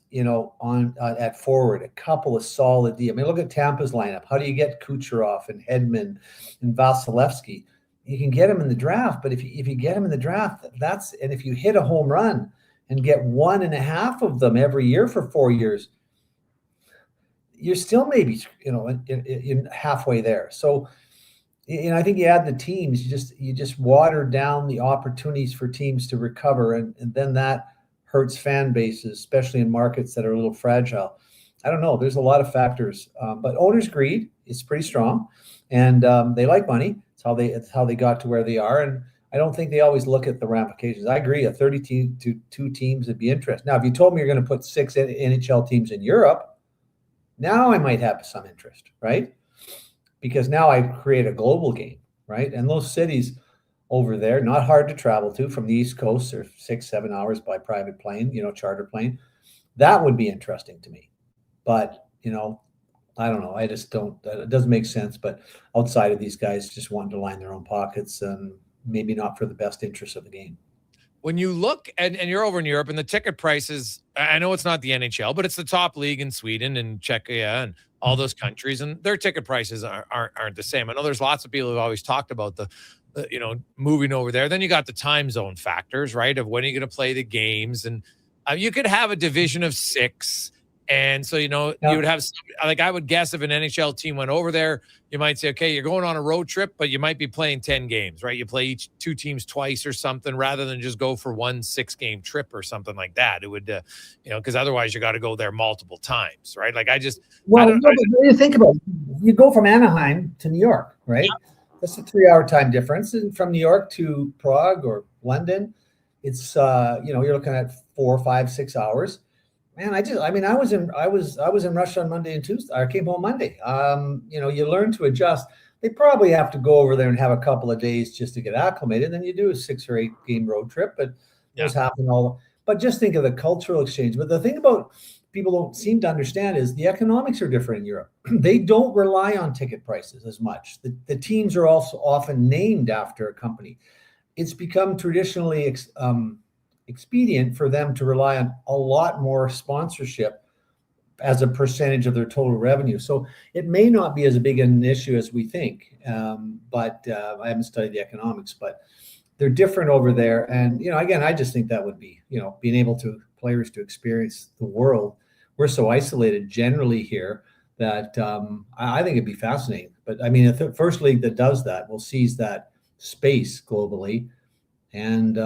Speaker 1: on at forward, a couple of solid D. I mean, look at Tampa's lineup. How do you get Kucherov and Hedman and Vasilevsky? You can get him in the draft, but if you get him in the draft, and if you hit a home run and get 1.5 of them every year for 4 years, you're still maybe, in halfway there. So, I think you add the teams, you just water down the opportunities for teams to recover, and then that hurts fan bases, especially in markets that are a little fragile. I don't know. There's a lot of factors, but owners' greed is pretty strong, and they like money. It's how they got to where they are, and I don't think they always look at the ramifications. I agree. A 32 teams would be interesting. Now, if you told me you're going to put 6 NHL teams in Europe, now I might have some interest, right? Because now I create a global game, right? And those cities over there, not hard to travel to from the East Coast, or 6-7 hours by private plane, charter plane. That would be interesting to me. But, I don't know. I just don't. It doesn't make sense. But outside of these guys just wanting to line their own pockets, and maybe not for the best interest of the game.
Speaker 5: When you look and you're over in Europe, and the ticket prices, I know it's not the NHL, but it's the top league in Sweden and Czechia and all those countries, and their ticket prices aren't the same. I know there's lots of people who've always talked about the moving over there. Then you got the time zone factors, right? Of when are you going to play the games, and you could have a division of 6. And so, you would have, I would guess if an NHL team went over there, you might say, okay, you're going on a road trip, but you might be playing 10 games, right? You play each 2 teams twice or something, rather than just go for one 6-game trip or something like that. It would, because otherwise you got to go there multiple times, right?
Speaker 1: You think about it. You go from Anaheim to New York, right? Yeah. That's a 3-hour time difference. And from New York to Prague or London, it's, you're looking at 4, 5, 6 hours. Man, I was in Russia on Monday and Tuesday. I came home Monday. You learn to adjust. They probably have to go over there and have a couple of days just to get acclimated. Then you do a 6 or 8 game road trip, but those happen all. But just think of the cultural exchange. But the thing about people don't seem to understand is the economics are different in Europe. They don't rely on ticket prices as much. The teams are also often named after a company. It's become traditionally expedient for them to rely on a lot more sponsorship as a percentage of their total revenue. So it may not be as big an issue as we think, but I haven't studied the economics, but they're different over there. And, again, I just think that would be, being able to players to experience the world. We're so isolated generally here that I think it'd be fascinating. But I mean, the first league that does that will seize that space globally, and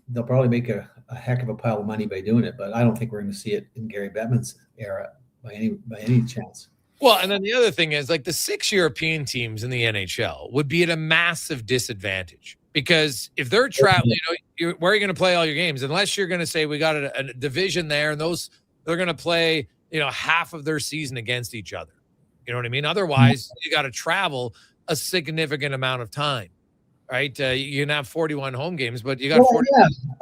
Speaker 1: they'll probably make a heck of a pile of money by doing it. But I don't think we're going to see it in Gary Bettman's era by any chance.
Speaker 5: Well, and then the other thing is, like, the 6 European teams in the NHL would be at a massive disadvantage, because if they're traveling, where are you going to play all your games? Unless you're going to say we got a division there, and they're going to play, half of their season against each other. You know what I mean? Otherwise, you got to travel a significant amount of time, right? You can have 41 home games, but you got 40.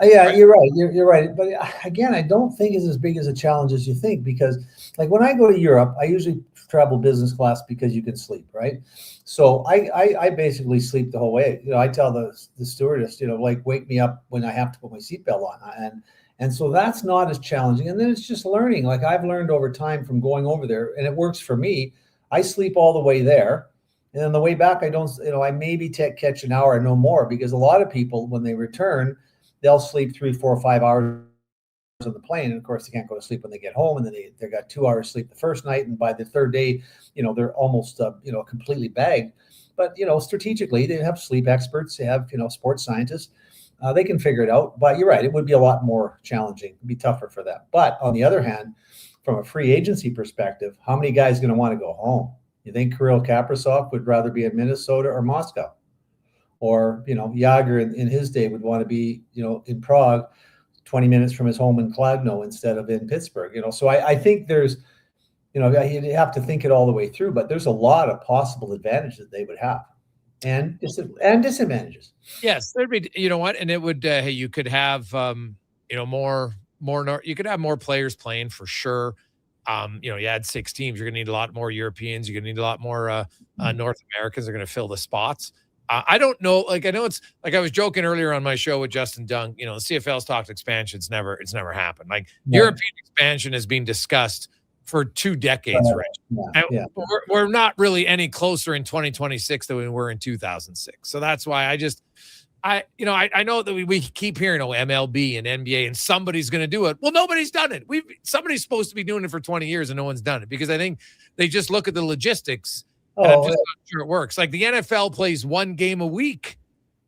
Speaker 1: Yeah, right? You're right. You're right. But again, I don't think it's as big as a challenge as you think, because like when I go to Europe, I usually travel business class because you can sleep, right? So I basically sleep the whole way. I tell the stewardess, wake me up when I have to put my seatbelt on. And so that's not as challenging. And then it's just learning. Like I've learned over time from going over there, and it works for me. I sleep all the way there. And on the way back, I don't, I maybe catch an hour, no more, because a lot of people, when they return, they'll sleep 3, 4, 5 hours on the plane. And of course, they can't go to sleep when they get home. And then they got 2 hours sleep the first night. And by the third day, they're almost, completely bagged. But, strategically, they have sleep experts, they have, sports scientists. They can figure it out. But you're right, it would be a lot more challenging. It'd be tougher for them. But on the other hand, from a free agency perspective, how many guys are going to want to go home? You think Kirill Kaprizov would rather be in Minnesota or Moscow? Or, Jágr in his day would want to be, in Prague, 20 minutes from his home in Kladno instead of in Pittsburgh. So I think there's, you have to think it all the way through, but there's a lot of possible advantages they would have and disadvantages.
Speaker 5: Yes, there'd be, and it would, you could have, more, you could have more players playing for sure. You had 6 teams. You're going to need a lot more Europeans. You're going to need a lot more North Americans. Are going to fill the spots. I don't know. Like, I know it's like I was joking earlier on my show with Justin Dunk. The CFL's talked expansion. It's never happened. Like European expansion has been discussed for 2 decades, right? We're not really any closer in 2026 than we were in 2006. So that's why I know that we keep hearing, MLB and NBA, and somebody's going to do it. Well, nobody's done it. Somebody's supposed to be doing it for 20 years, and no one's done it, because I think they just look at the logistics. And I'm just not sure it works. Like the NFL plays 1 game a week,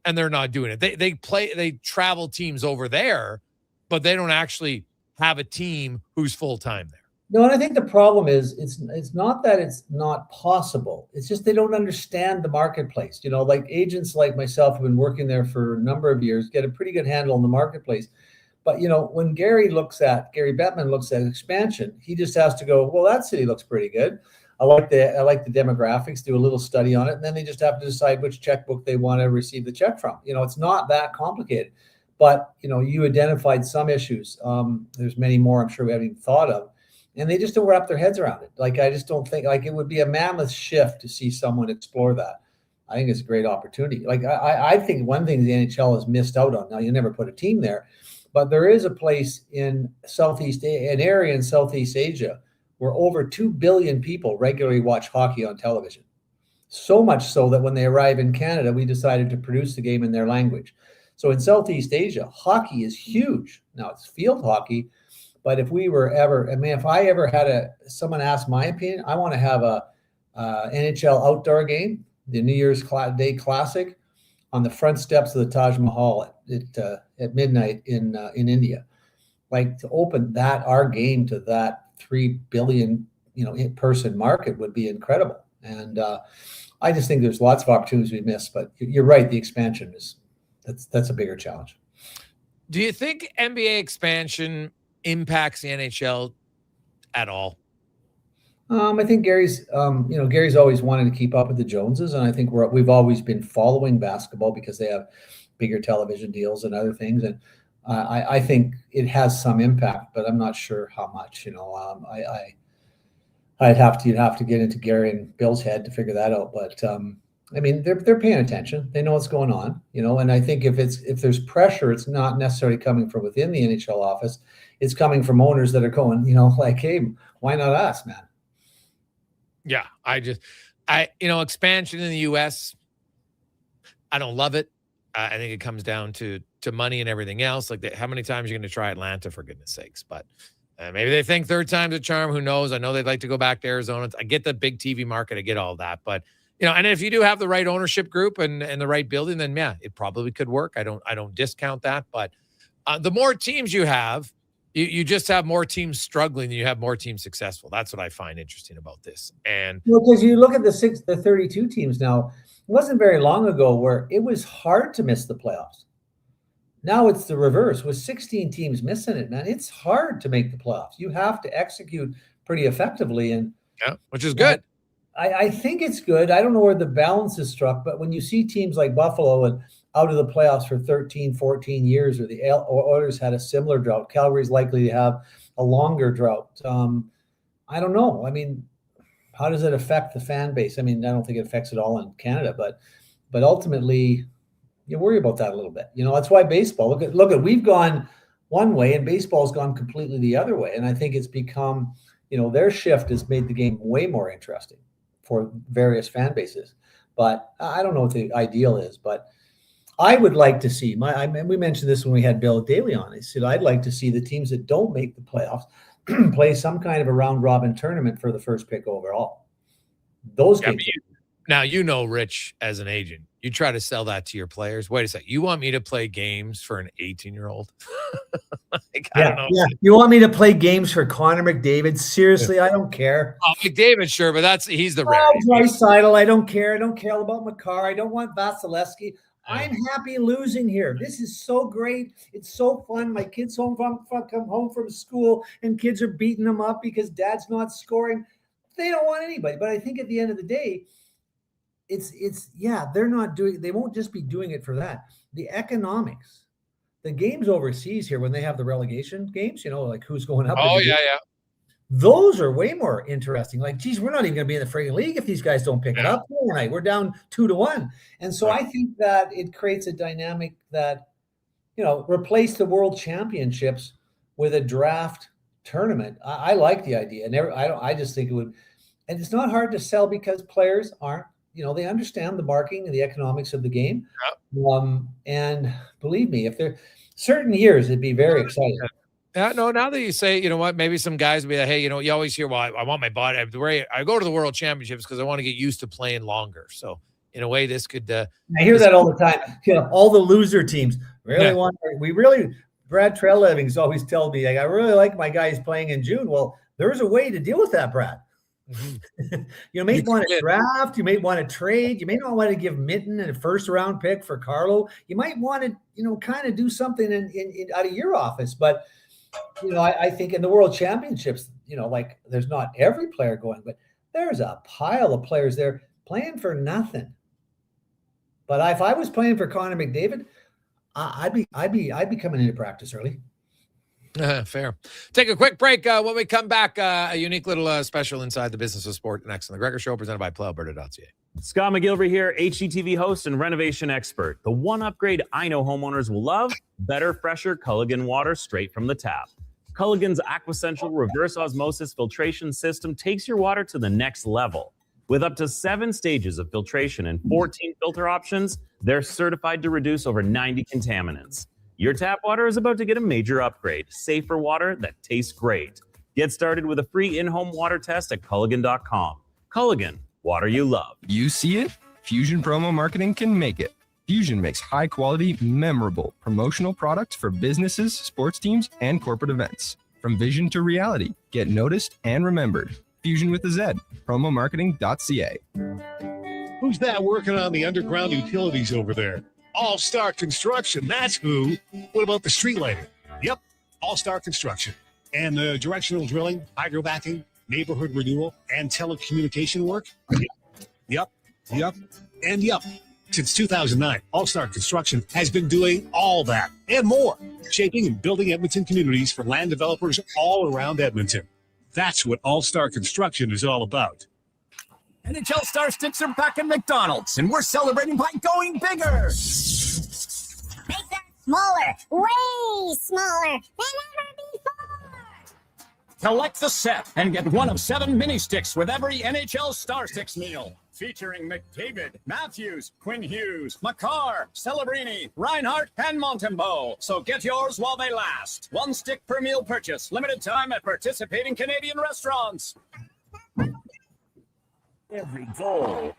Speaker 5: and they're not doing it. They travel teams over there, but they don't actually have a team who's full time there.
Speaker 1: No, and I think the problem is it's not that it's not possible. It's just they don't understand the marketplace. Like agents like myself who've been working there for a number of years get a pretty good handle on the marketplace. But when Gary Bettman looks at expansion, he just has to go, well, that city looks pretty good. I like the demographics, do a little study on it, and then they just have to decide which checkbook they want to receive the check from. It's not that complicated. But you identified some issues. There's many more I'm sure we haven't even thought of. And they just don't wrap their heads around it. Like, I just don't think, like, it would be a mammoth shift to see someone explore that. I think it's a great opportunity. Like, I think one thing the NHL has missed out on, now you never put a team there, but there is a place in an area in Southeast Asia where over 2 billion people regularly watch hockey on television. So much so that when they arrive in Canada, we decided to produce the game in their language. So in Southeast Asia, hockey is huge. Now it's field hockey, but if I ever had someone ask my opinion, I want to have a NHL outdoor game, the New Year's Day Classic, on the front steps of the Taj Mahal at midnight in India. Like, to open our game to that 3 billion person market would be incredible. And I just think there's lots of opportunities we miss. But you're right, the expansion that's a bigger challenge.
Speaker 5: Do you think NBA expansion impacts the NHL at all?
Speaker 1: I think Gary's always wanted to keep up with the Joneses, and I think we've always been following basketball because they have bigger television deals and other things, and I think it has some impact, but I'm not sure how much. You'd have to get into Gary and Bill's head to figure that out, but I mean, they're paying attention. They know what's going on, and I think if there's pressure, it's not necessarily coming from within the NHL office. It's coming from owners that are going, like, hey, why not us, man?
Speaker 5: Yeah, expansion in the U.S., I don't love it. I think it comes down to money and everything else. Like, how many times are you going to try Atlanta, for goodness sakes? But maybe they think third time's a charm. Who knows? I know they'd like to go back to Arizona. I get the big TV market. I get all that. But, and if you do have the right ownership group and the right building, then, yeah, it probably could work. I don't discount that. But the more teams you have, you just have more teams struggling than you have more teams successful. That's what I find interesting about this. And
Speaker 1: because you look at the 32 teams now, it wasn't very long ago where it was hard to miss the playoffs. Now it's the reverse with 16 teams missing it, man. It's hard to make the playoffs. You have to execute pretty effectively, and
Speaker 5: which is good.
Speaker 1: I think it's good. I don't know where the balance is struck, but when you see teams like Buffalo and out of the playoffs for 13, 14 years, or the Oilers had a similar drought. Calgary's likely to have a longer drought. I don't know. I mean, how does it affect the fan base? I mean, I don't think it affects it all in Canada, but ultimately you worry about that a little bit. That's why baseball, look at we've gone one way and baseball's gone completely the other way. And I think it's become, their shift has made the game way more interesting for various fan bases. But I don't know what the ideal is, but I would like to see we mentioned this when we had Bill Daly on. He said, I'd like to see the teams that don't make the playoffs play some kind of a round robin tournament for the first pick overall. Those games.
Speaker 5: Now, Rich, as an agent, you try to sell that to your players. Wait a second. You want me to play games for an 18-year-old? I don't know.
Speaker 1: Yeah. You want me to play games for Connor McDavid? Seriously, I don't care.
Speaker 5: Oh, McDavid, sure, but he's the rarity.
Speaker 1: Draisaitl, I don't care. I don't care about Makar. I don't want Vasilevsky. I'm happy losing here. This is so great. It's so fun. My kids come home from school and kids are beating them up because dad's not scoring. They don't want anybody. But I think at the end of the day, they won't just be doing it for that. The economics, the games overseas here when they have the relegation games, like who's going up.
Speaker 5: Oh, yeah.
Speaker 1: Those are way more interesting. Like, geez, we're not even going to be in the friggin' league if these guys don't pick it up tonight. We're down 2-1. And so I think that it creates a dynamic that, replace the world championships with a draft tournament. I like the idea. I just think it would, and it's not hard to sell because players aren't, they understand the marketing and the economics of the game. And believe me, if they're certain years, it'd be very exciting.
Speaker 5: No, now that you say, maybe some guys will be like, hey, you always hear, well, I want my body. I go to the world championships because I want to get used to playing longer. So in a way, this could. I
Speaker 1: hear that all the time. All the loser teams Brad Trailevings always tells me, I really like my guys playing in June. Well, there's a way to deal with that, Brad. Mm-hmm. You may want to draft. You may want to trade. You may not want to give Minton a first-round pick for Carlo. You might want to, kind of do something in out of your office, but. I think in the World Championships, like there's not every player going, but there's a pile of players there playing for nothing. But if I was playing for Connor McDavid, I'd be coming into practice early.
Speaker 5: Fair. Take a quick break. When we come back, a unique little special inside the business of sport next on the Gregor Show, presented by PlayAlberta.ca.
Speaker 23: Scott McGilvery here, HGTV host and renovation expert. The one upgrade I know homeowners will love: better, fresher Culligan water straight from the tap. Culligan's Aquasential reverse osmosis filtration system takes your water to the next level. With up to 7 stages of filtration and 14 filter options, they're certified to reduce over 90 contaminants. Your tap water is about to get a major upgrade. Safer water that tastes great. Get started with a free in-home water test at Culligan.com. Culligan, water you love.
Speaker 19: You see it? Fusion Promo Marketing can make it. Fusion makes high-quality, memorable promotional products for businesses, sports teams, and corporate events. From vision to reality, get noticed and remembered. Fusion with a Z. Promomarketing.ca.
Speaker 20: Who's that working on the underground utilities over there? All-Star Construction, that's who. What about the street lighting? Yep, All-Star Construction. And the directional drilling, hydrovacuum, neighborhood renewal, and telecommunication work? Yep. Since 2009, All-Star Construction has been doing all that and more, shaping and building Edmonton communities for land developers all around Edmonton. That's what All-Star Construction is all about.
Speaker 7: NHL Star Sticks are back at McDonald's, and we're celebrating by going bigger.
Speaker 8: Make that smaller, way smaller than ever before.
Speaker 7: Collect the set and get one of 7 mini sticks with every NHL Star Sticks meal. Featuring McDavid, Matthews, Quinn Hughes, Makar, Celebrini, Reinhardt, and Montembeau. So get yours while they last. 1 stick per meal purchase. Limited time at participating Canadian restaurants.
Speaker 21: Every goal,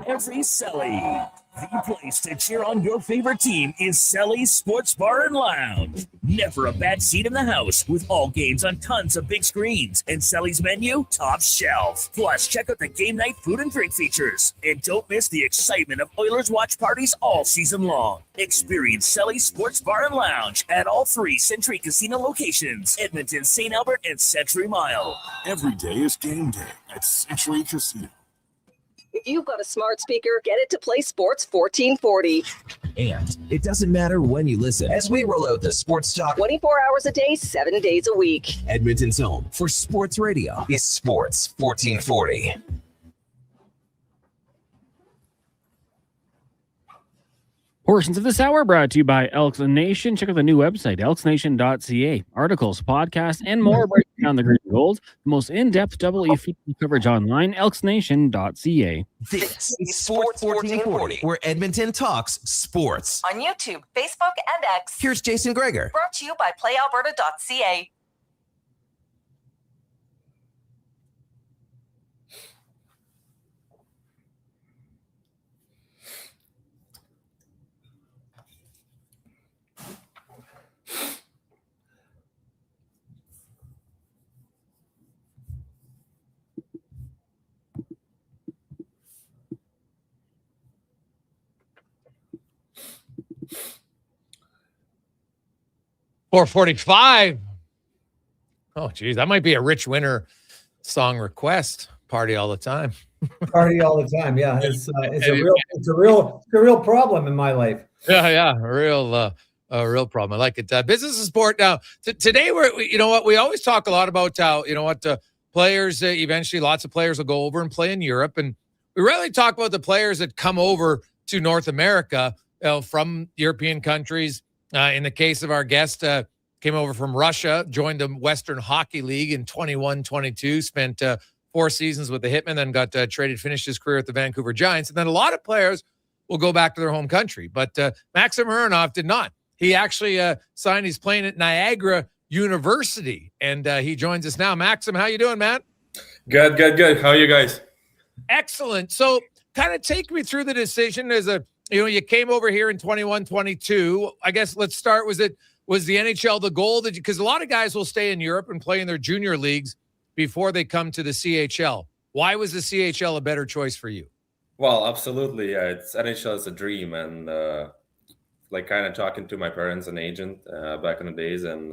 Speaker 21: every Selly. The place to cheer on your favorite team is Selly's Sports Bar and Lounge. Never a bad seat in the house, with all games on tons of big screens. And Selly's menu, top shelf. Plus, check out the game night food and drink features. And don't miss the excitement of Oilers watch parties all season long. Experience Selly's Sports Bar and Lounge at all 3 Century Casino locations: Edmonton, St. Albert, and Century Mile.
Speaker 24: Every day is game day at Century Casino.
Speaker 25: If you've got a smart speaker, get it to play Sports 1440.
Speaker 2: And it doesn't matter when you listen, as we roll out the Sports Talk
Speaker 25: 24 hours a day, 7 days a week.
Speaker 2: Edmonton's home for sports radio is Sports 1440.
Speaker 14: Portions of this hour brought to you by Elks Nation. Check out the new website, elksnation.ca. Articles, podcasts, and more breaking down the green and gold. The most in-depth double-E football coverage online, elksnation.ca.
Speaker 2: This is Sports 1440, where Edmonton talks sports.
Speaker 26: On YouTube, Facebook, and X.
Speaker 2: Here's Jason Gregor.
Speaker 26: Brought to you by playalberta.ca.
Speaker 5: .445. Oh, geez, that might be a Ritch Winter song request. Party all the time.
Speaker 1: Party all the time. Yeah, it's a real problem in my life.
Speaker 5: Yeah, a real problem. I like it. Business and sport. Now, today we always talk a lot about how players eventually lots of players will go over and play in Europe, and we rarely talk about the players that come over to North America from European countries. In the case of our guest, came over from Russia, joined the Western Hockey League in 21-22, spent 4 seasons with the Hitmen, then got traded, finished his career at the Vancouver Giants. And then a lot of players will go back to their home country. But Maxim Aronov did not. He actually signed, he's playing at Niagara University, and he joins us now. Maxim, how you doing, man?
Speaker 27: Good. How are you guys?
Speaker 5: Excellent. So kind of take me through the decision as you came over here in 21-22. I guess let's start. Was the NHL the goal? Because a lot of guys will stay in Europe and play in their junior leagues before they come to the CHL. Why was the CHL a better choice for you?
Speaker 27: Well, absolutely. Yeah, NHL is a dream, and kind of talking to my parents and agent back in the days, and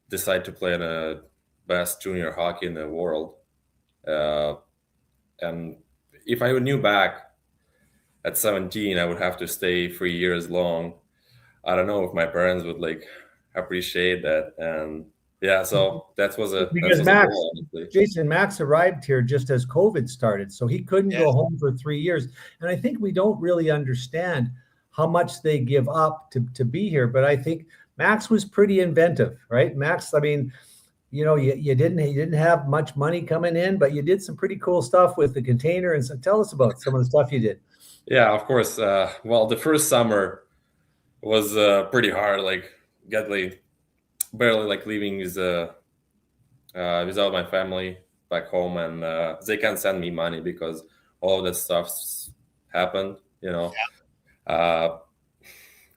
Speaker 27: decide to play in the best junior hockey in the world. And if I knew back at 17, I would have to stay 3 years long. I don't know if my parents would appreciate that. And yeah, so that was a goal,
Speaker 1: Jason, Max arrived here just as COVID started, so he couldn't go home for 3 years. And I think we don't really understand how much they give up to be here. But I think Max was pretty inventive, right? Max, I mean, you didn't have much money coming in, but you did some pretty cool stuff with the container. And so tell us about some of the stuff you did.
Speaker 27: Yeah, of course. Well, the first summer was pretty hard. Barely leaving without my family back home, and they can't send me money because all of that stuff's happened.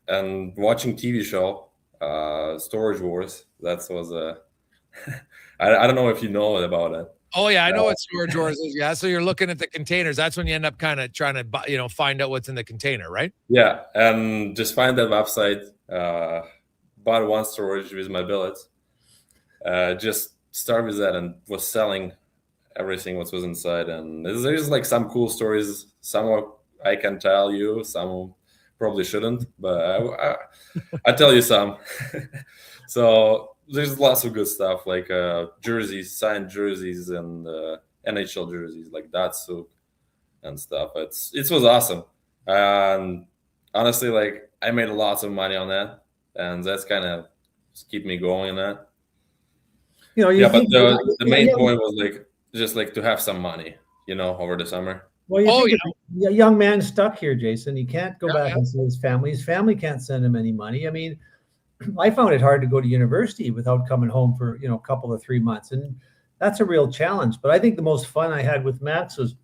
Speaker 27: And watching TV show, Storage Wars. That was I don't know if you know about it.
Speaker 5: Oh, yeah, I know what storage wars is. Yeah, so you're looking at the containers. That's when you end up kind of trying to, find out what's in the container, right?
Speaker 27: Yeah, and just find that website. Bought one storage with my billets, just started with that and was selling everything what was inside. And there's like some cool stories. Some I can tell you, some probably shouldn't, but I tell you some. So there's lots of good stuff, like jerseys, signed jerseys, and NHL jerseys, like Datsuk and stuff. It was awesome. And honestly, like I made lots of money on that, and that's kind of keep me going in that.
Speaker 1: But
Speaker 27: the main point was like just like to have some money, over the summer.
Speaker 1: Well, a young man stuck here, Jason. He can't go back and see his family. His family can't send him any money. I mean, I found it hard to go to university without coming home for a couple of 3 months, and that's a real challenge. But I think the most fun I had with Max was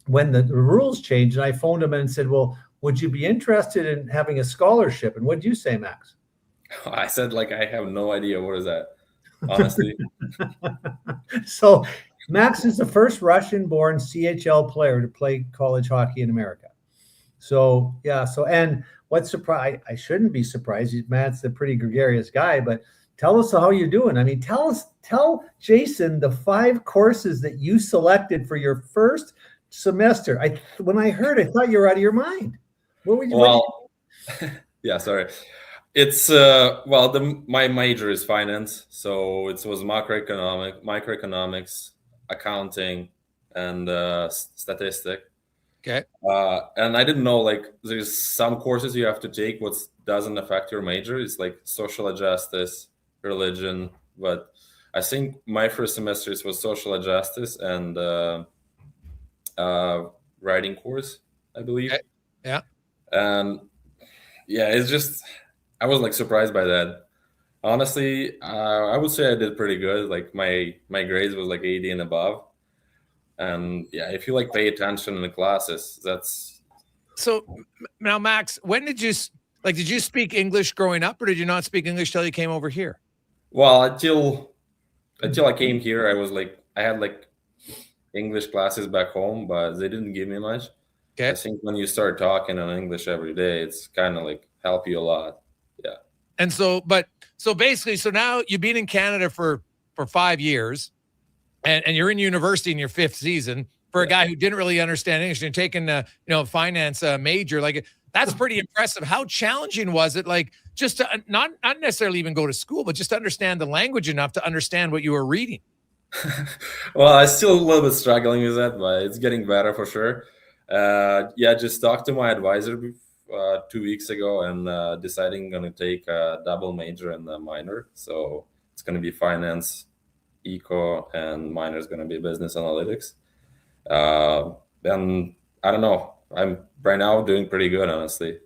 Speaker 1: when the rules changed, and I phoned him and said, "Well, would you be interested in having a scholarship?" And what did you say, Max?
Speaker 27: I said, like, I have no idea what is that, honestly.
Speaker 1: So Max is the first Russian-born CHL player to play college hockey in America. So and what surprise? I shouldn't be surprised. Matt's a pretty gregarious guy, but tell us how you're doing. I mean, tell Jason the 5 courses that you selected for your first semester. When I heard, I thought you were out of your mind. What were you?
Speaker 27: Well, yeah, sorry. It's my major is finance, so it was microeconomics, accounting, and statistic.
Speaker 5: Okay.
Speaker 27: And I didn't know, like, there's some courses you have to take what doesn't affect your major. It's like social justice, religion, but I think my first semester was social justice and writing course, I believe.
Speaker 5: Okay. Yeah.
Speaker 27: And yeah, it's just I was like surprised by that. Honestly, I would say I did pretty good. Like my grades was like 80 and above. And yeah, if you like pay attention in the classes, that's.
Speaker 5: So now, Max, when did you speak English growing up, or did you not speak English till you came over here?
Speaker 27: Well, until I came here, I had like English classes back home, but they didn't give me much.
Speaker 5: Okay.
Speaker 27: I think when you start talking in English every day, it's kind of like help you a lot. Yeah.
Speaker 5: And so basically, now you've been in Canada for 5 years, and you're in university in your 5th season. For a guy who didn't really understand English and taking a finance major, like that's pretty impressive. How challenging was it? Like just to not necessarily even go to school, but just to understand the language enough to understand what you were reading.
Speaker 27: Well, I'm still a little bit struggling with that, but it's getting better for sure. Just talked to my advisor 2 weeks ago and deciding going to take a double major and a minor. So it's going to be finance, eco, and minor is going to be business analytics. And I don't know. I'm right now doing pretty good, honestly.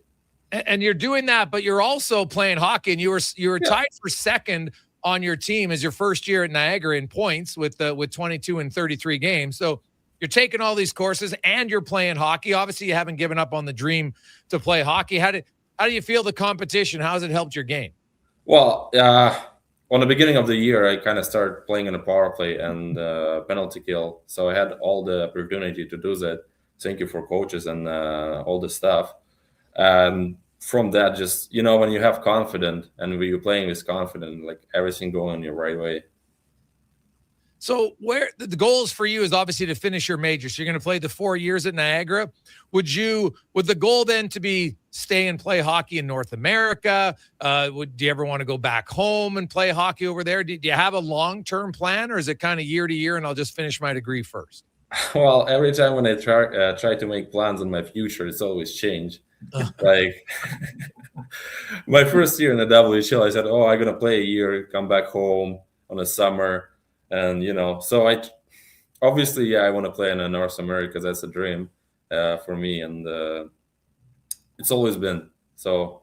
Speaker 5: And you're doing that, but you're also playing hockey, and you were tied for second on your team as your first year at Niagara in points with 22 and 33 games. So you're taking all these courses and you're playing hockey. Obviously, you haven't given up on the dream to play hockey. How do you feel the competition? How has it helped your game?
Speaker 27: Well, on the beginning of the year, I kind of started playing in a power play and penalty kill. So I had all the opportunity to do that. Thank you for coaches and all the stuff. And from that, just, when you have confidence and when you're playing with confidence, like everything going your right way.
Speaker 5: So where the goals for you is obviously to finish your major. So you're going to play the 4 years at Niagara. Would the goal then to be stay and play hockey in North America? Do you ever want to go back home and play hockey over there? Do you have a long-term plan, or is it kind of year to year and I'll just finish my degree first?
Speaker 27: Well, every time when I try to make plans on my future, it's always changed. Like my first year in the WHL, I said, I'm going to play a year, come back home on the summer. And, so I want to play in North America. That's a dream for me. And it's always been. So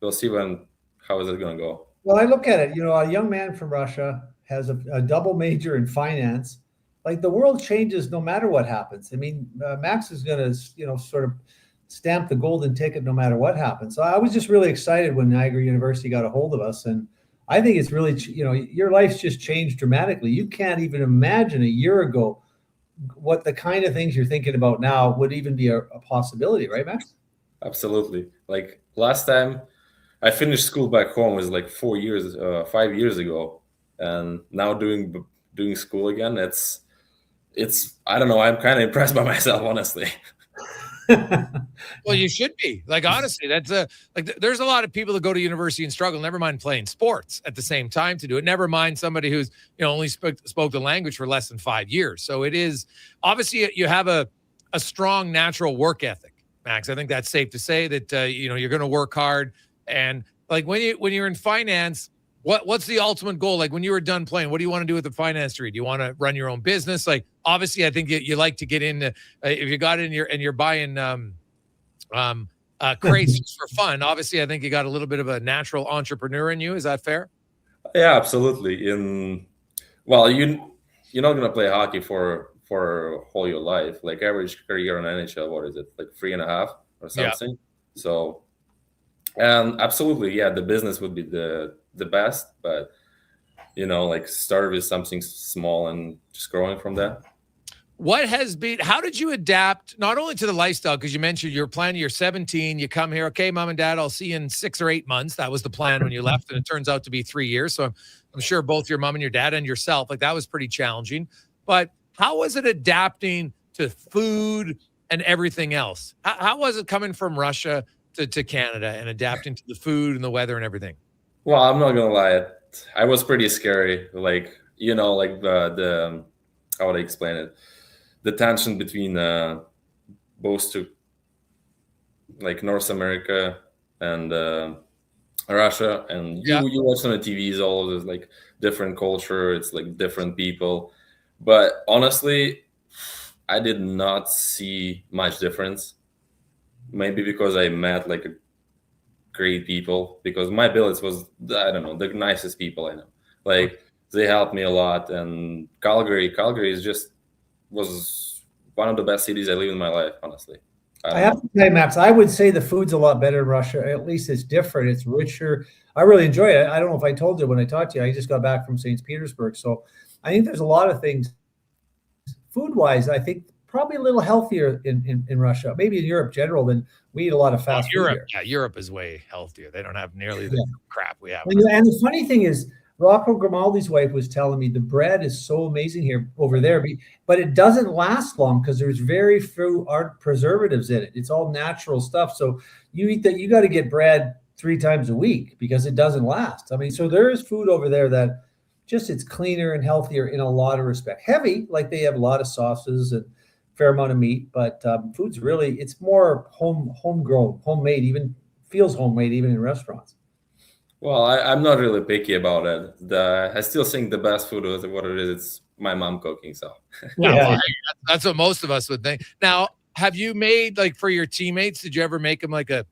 Speaker 27: we'll see how is it going to go.
Speaker 1: Well, I look at it, a young man from Russia has a double major in finance. Like the world changes no matter what happens. I mean, Max is going to, sort of stamp the golden ticket no matter what happens. So I was just really excited when Niagara University got a hold of us. And I think it's really, your life's just changed dramatically. You can't even imagine a year ago what the kind of things you're thinking about now would even be a possibility, right, Max?
Speaker 27: Absolutely. Like last time I finished school back home was like 5 years ago. and now doing school again, it's I don't know. I'm kind of impressed by myself, honestly.
Speaker 5: Well, you should be. Like, honestly, that's there's a lot of people that go to university and struggle, never mind playing sports at the same time to do it. Never mind somebody who's, only spoke the language for less than 5 years. So it is obviously you have a strong natural work ethic, Max. I think that's safe to say that, you're going to work hard. And like when you're in finance, what's the ultimate goal? Like when you were done playing, what do you want to do with the finance degree? Do you want to run your own business? Like, obviously, I think you like to get into, if you got in and you're buying crates just for fun. Obviously, I think you got a little bit of a natural entrepreneur in you. Is that fair?
Speaker 27: Yeah, absolutely. Well, you're not going to play hockey for whole your life. Like average career in NHL, what is it? Like 3.5 or something. Yeah. So, and absolutely, yeah, the business would be the best, but like start with something small and just growing from that.
Speaker 5: How did you adapt not only to the lifestyle, because you mentioned you're planning, you're 17, you come here, okay, mom and dad, I'll see you in 6 or 8 months. That was the plan when you left, and it turns out to be 3 years. So I'm sure both your mom and your dad and yourself, like that was pretty challenging. But how was it adapting to food and everything else? How was it coming from Russia to Canada and adapting to the food and the weather and everything?
Speaker 27: Well, I'm not gonna lie, I was pretty scary. Like the how would I explain it? The tension between both to like North America and Russia, and you watch on the TVs, all of this like different culture, it's like different people. But honestly, I did not see much difference. Maybe because I met like great people, because my billets was, I don't know, the nicest people I know. Like they helped me a lot, and Calgary was one of the best cities I lived in my life, honestly.
Speaker 1: I have to say, Max, I would say the food's a lot better in Russia. At least it's different. It's richer. I really enjoy it. I don't know if I told you when I talked to you, I just got back from St. Petersburg. So I think there's a lot of things food-wise, I think probably a little healthier in Russia, maybe in Europe general, than we eat a lot of fast food here.
Speaker 5: Yeah, Europe is way healthier. They don't have nearly the crap we have.
Speaker 1: And the funny thing is, Rocco Grimaldi's wife was telling me the bread is so amazing here over there, but it doesn't last long because there's very few preservatives in it. It's all natural stuff. So you eat that, you got to get bread 3 times a week because it doesn't last. I mean, so there is food over there that just it's cleaner and healthier in a lot of respect. Heavy, like they have a lot of sauces and fair amount of meat, but food's really, it's more homegrown, homemade, even feels homemade even in restaurants.
Speaker 27: Well, I'm not really picky about it. I still think the best food is what it is. It's my mom cooking. So
Speaker 5: that's what most of us would think. Now, have you made, like, for your teammates, did you ever make them like a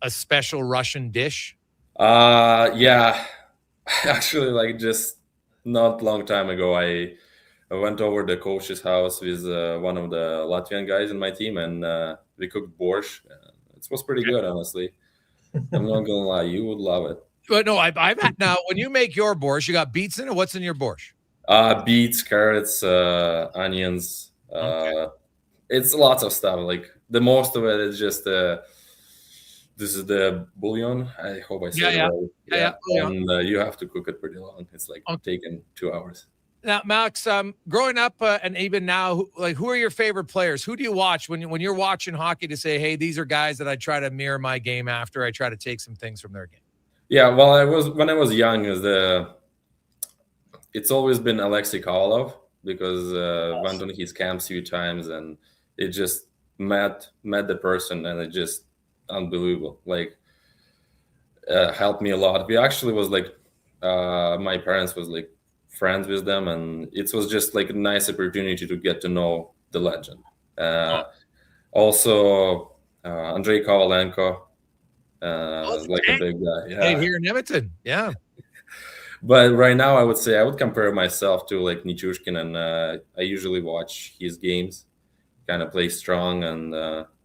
Speaker 5: special Russian dish?
Speaker 27: Yeah, actually, like just not long time ago, I went over the coach's house with one of the Latvian guys in my team, and we cooked borscht. It was pretty good, honestly. I'm not gonna lie, you would love it.
Speaker 5: But no, I've had, now when you make your borscht, you got beets in it. What's in your borscht?
Speaker 27: Beets, carrots, onions. It's lots of stuff. Like the most of it is just this is the bouillon. I hope I said it right. Yeah. And you have to cook it pretty long. It's like taking 2 hours.
Speaker 5: Now, Max, growing up and even now, like, who are your favorite players? Who do you watch when you're watching hockey to say, hey, these are guys that I try to mirror my game after? I try to take some things from their game.
Speaker 27: Yeah, well, when I was young, it's always been Alexei Kovalev, because went on his camps a few times, and it just met the person, and it just unbelievable. Like helped me a lot. We actually was like my parents was like friends with them, and it was just like a nice opportunity to get to know the legend. Also, Andrei Kovalenko. Like a big guy. Yeah.
Speaker 5: Hey, here in Edmonton. Yeah.
Speaker 27: But right now, I would say I would compare myself to like Nichushkin, and I usually watch his games, kind of play strong, and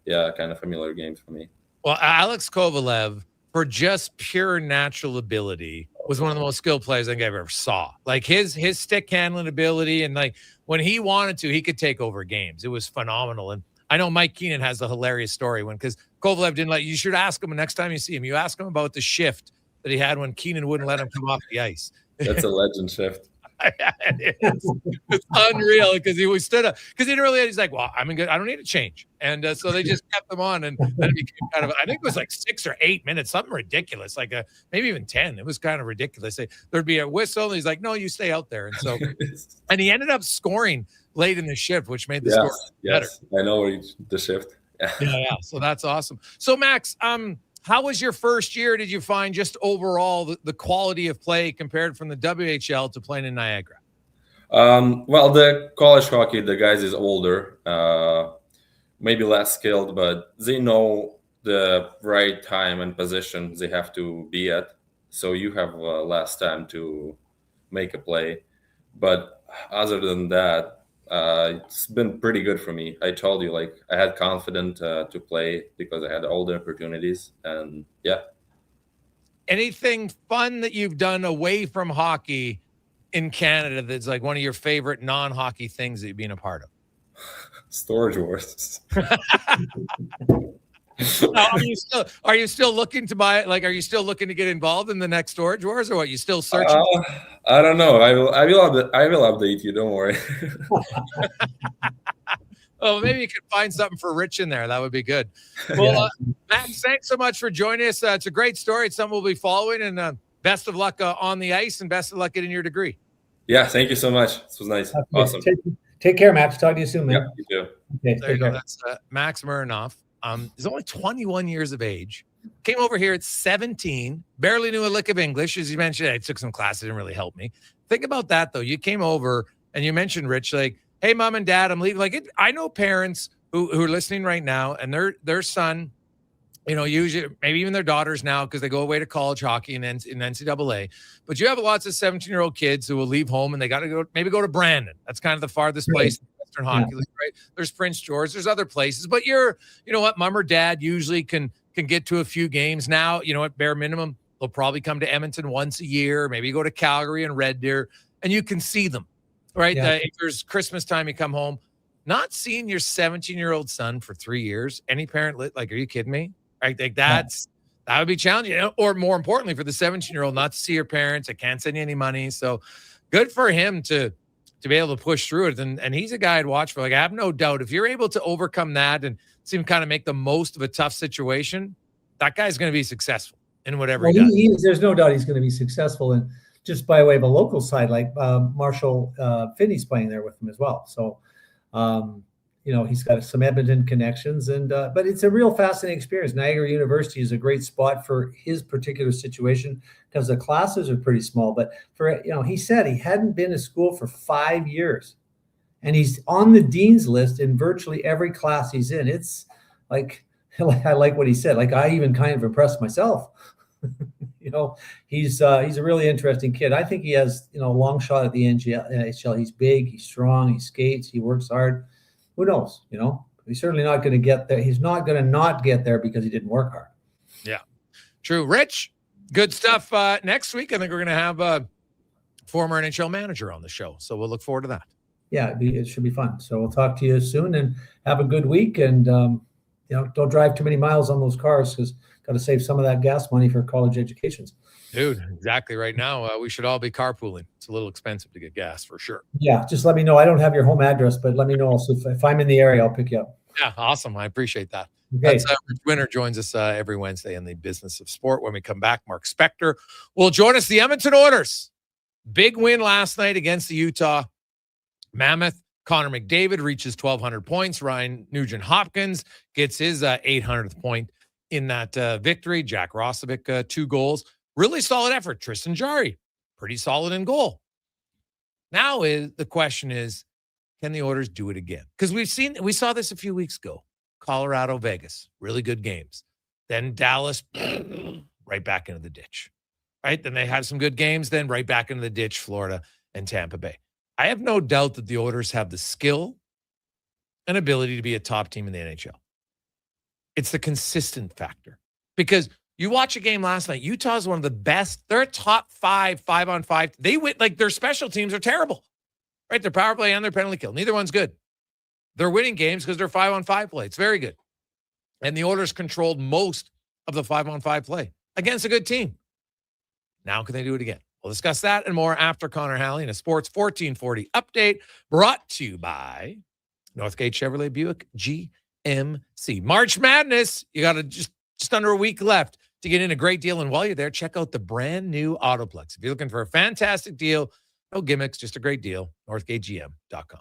Speaker 27: kind of familiar games for me.
Speaker 5: Well, Alex Kovalev, for just pure natural ability, was one of the most skilled players I think I've ever saw. Like his stick handling ability, and like when he wanted to, he could take over games. It was phenomenal. And I know Mike Keenan has a hilarious story because Kovalev didn't you should ask him next time you see him. You ask him about the shift that he had when Keenan wouldn't let him come off the ice.
Speaker 27: That's a legend shift.
Speaker 5: It's unreal because he was stood up because he didn't really. He's like, well, I'm in good. I don't need to change, and so they just kept them on, and then it became kind of. I think it was like 6 or 8 minutes, something ridiculous, like maybe even 10. It was kind of ridiculous. There'd be a whistle, and he's like, no, you stay out there, and so, and he ended up scoring late in the shift, which made the score better.
Speaker 27: I know the shift.
Speaker 5: Yeah. So that's awesome. So Max, how was your first year? Did you find just overall the quality of play compared from the WHL to playing in Niagara?
Speaker 27: Well, the college hockey, the guys is older, maybe less skilled, but they know the right time and position they have to be at. So you have less time to make a play. But other than that, it's been pretty good for me. I told you, like, I had confidence to play because I had all the opportunities, and yeah.
Speaker 5: Anything fun that you've done away from hockey in Canada that's like one of your favorite non-hockey things that you've been a part of?
Speaker 27: Storage Wars.
Speaker 5: Are you still looking to buy it? Like, are you still looking to get involved in the next Storage Wars, or what? You still searching?
Speaker 27: I don't know. I will update you. Don't worry.
Speaker 5: Oh, maybe you could find something for Ritch in there. That would be good. Well, Max, thanks so much for joining us. It's a great story. It's something we'll be following, and best of luck on the ice, and best of luck getting your degree.
Speaker 27: Yeah, thank you so much. This was nice.
Speaker 1: Okay.
Speaker 27: Awesome.
Speaker 1: Take care, Max. Talk to you soon, man.
Speaker 27: Yeah, you too.
Speaker 1: Okay,
Speaker 5: there you go. That's Max Murnoff. He's only 21 years of age. Came over here at 17. Barely knew a lick of English. As you mentioned, I took some classes. Didn't really help me. Think about that, though. You came over and you mentioned, Ritch, like, hey, mom and dad, I'm leaving. Like, I know parents who are listening right now, and their son, usually maybe even their daughters now, because they go away to college hockey in NCAA. But you have lots of 17-year-old kids who will leave home and they got to go to Brandon. That's kind of the farthest place in Western Hockey League, right? There's Prince George. There's other places. But mom or dad usually can get to a few games now. At bare minimum, they'll probably come to Edmonton once a year, maybe go to Calgary and Red Deer, and you can see them, right?
Speaker 1: Yeah.
Speaker 5: If there's Christmas time, you come home. Not seeing your 17-year-old son for 3 years, any parent, like, are you kidding me? Right? Like that would be challenging. Or more importantly, for the 17-year-old, not to see your parents. I can't send you any money. So good for him to be able to push through it. And he's a guy I'd watch for. Like, I have no doubt if you're able to overcome that and see him kind of make the most of a tough situation, that guy's going to be successful in whatever he does.
Speaker 1: There's no doubt he's going to be successful. And just by way of a local side, like Marshall Finney's playing there with him as well. So, he's got some Edmonton connections, but it's a real fascinating experience. Niagara University is a great spot for his particular situation because the classes are pretty small. But he said he hadn't been to school for 5 years, and he's on the dean's list in virtually every class he's in. It's like, I like what he said. Like, I even kind of impressed myself. He's a really interesting kid. I think he has, a long shot at the NHL. He's big, he's strong, he skates, he works hard. Who knows? He's certainly not going to get there. He's not going to not get there because he didn't work hard.
Speaker 5: Yeah, true. Ritch, good stuff. Next week, I think we're going to have a former NHL manager on the show. So we'll look forward to that.
Speaker 1: Yeah, it should be fun. So we'll talk to you soon and have a good week. And, don't drive too many miles on those cars because got to save some of that gas money for college educations.
Speaker 5: Dude, exactly. Right now, we should all be carpooling. It's a little expensive to get gas for sure.
Speaker 1: Yeah, just let me know. I don't have your home address, but let me know also if I'm in the area, I'll pick you up.
Speaker 5: Yeah, awesome. I appreciate that.
Speaker 1: Okay.
Speaker 5: That's Ritch Winter joins us every Wednesday in the business of sport. When we come back, Mark Spector will join us. The Edmonton Oilers, big win last night against the Utah Mammoth. Connor McDavid reaches 1,200 points. Ryan Nugent-Hopkins gets his 800th point in that victory. Jack Roslovic, 2 goals. Really solid effort. Tristan Jarry, pretty solid in goal. Now the question is, can the Oilers do it again? Because we saw this a few weeks ago. Colorado, Vegas, really good games. Then Dallas, right back into the ditch. Right? Then they had some good games. Then right back into the ditch, Florida and Tampa Bay. I have no doubt that the Oilers have the skill and ability to be a top team in the NHL. It's the consistent factor. Because you watch a game last night, Utah's one of the best. They're a top 5-on-5. They win, like, their special teams are terrible. Right? Their power play and their penalty kill. Neither one's good. They're winning games because they're 5-on-5 play. It's very good. And the Oilers controlled most of the 5-on-5 play against a good team. Now can they do it again? We'll discuss that and more after Connor Halley in a Sports 1440 update brought to you by Northgate Chevrolet Buick GMC. March Madness. You got just under a week left to get in a great deal. And while you're there, check out the brand new Autoplex. If you're looking for a fantastic deal, no gimmicks, just a great deal, northgategm.com.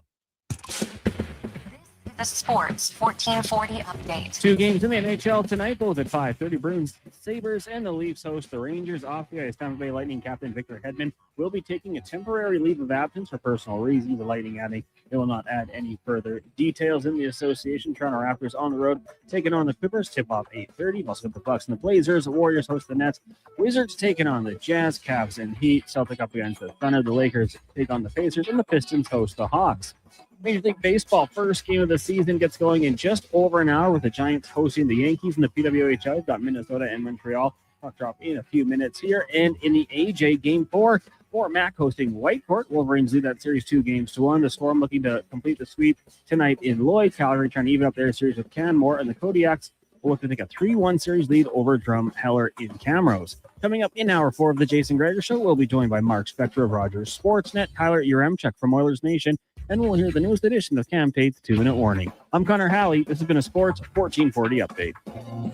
Speaker 4: The Sports 1440 update.
Speaker 14: 2 games in the NHL tonight, both at 5:30. Bruins, Sabres, and the Leafs host the Rangers. Off the ice, Tampa Bay Lightning captain Victor Hedman will be taking a temporary leave of absence for personal reasons. The Lightning adding they will not add any further details in the association. Toronto Raptors on the road taking on the Clippers. Tip-off 8:30. We'll also got the Bucks and the Blazers. The Warriors host the Nets. Wizards taking on the Jazz, Cavs, and Heat. Celtic up against the Thunder. The Lakers take on the Pacers, and the Pistons host the Hawks. Major League Baseball first game of the season gets going in just over an hour with the Giants hosting the Yankees in the PWHL. We've got Minnesota and Montreal. Puck drop in a few minutes here. And in the AJ Game 4, Fort Mac hosting Whitecourt. Wolverines lead that series 2-1. The Storm looking to complete the sweep tonight in Lloyd. Calgary trying to even up their series with Canmore. And the Kodiaks will look to take a 3-1 series lead over Drumheller in Camrose. Coming up in hour 4 of the Jason Gregor Show, we'll be joined by Mark Spector of Rogers Sportsnet, Tyler Uremchuk from Oilers Nation, and we'll hear the newest edition of Cam Tate's 2-Minute Warning. I'm Connor Halley. This has been a Sports 1440 update.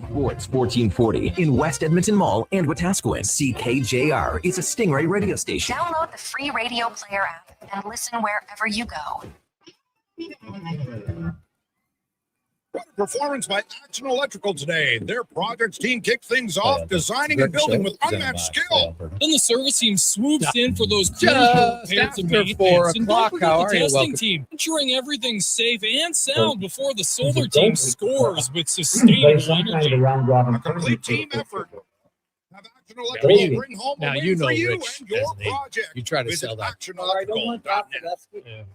Speaker 2: Sports 1440 in West Edmonton Mall and Wetaskiwin. CKJR is a Stingray radio station.
Speaker 4: Download the free radio player app and listen wherever you go.
Speaker 3: Performance by Action Electrical today. Their projects team kicked things off, designing and building with unmatched skill.
Speaker 6: Then the service team swoops in for those
Speaker 5: Just
Speaker 6: repairs and
Speaker 5: after
Speaker 6: maintenance.
Speaker 5: 4
Speaker 6: And don't
Speaker 5: o'clock,
Speaker 6: forget
Speaker 5: how
Speaker 6: the
Speaker 5: are you?
Speaker 6: testing
Speaker 5: Welcome.
Speaker 6: team, ensuring everything's safe and sound before the solar team scores with sustainable energy.
Speaker 3: A complete team effort. Have Action Electrical bring home
Speaker 5: Now,
Speaker 3: a win
Speaker 5: you know
Speaker 3: for you
Speaker 5: Rich,
Speaker 3: and your
Speaker 5: as they-
Speaker 3: project.
Speaker 5: you try to
Speaker 3: Visit
Speaker 5: sell that.
Speaker 3: actionelectrical.net.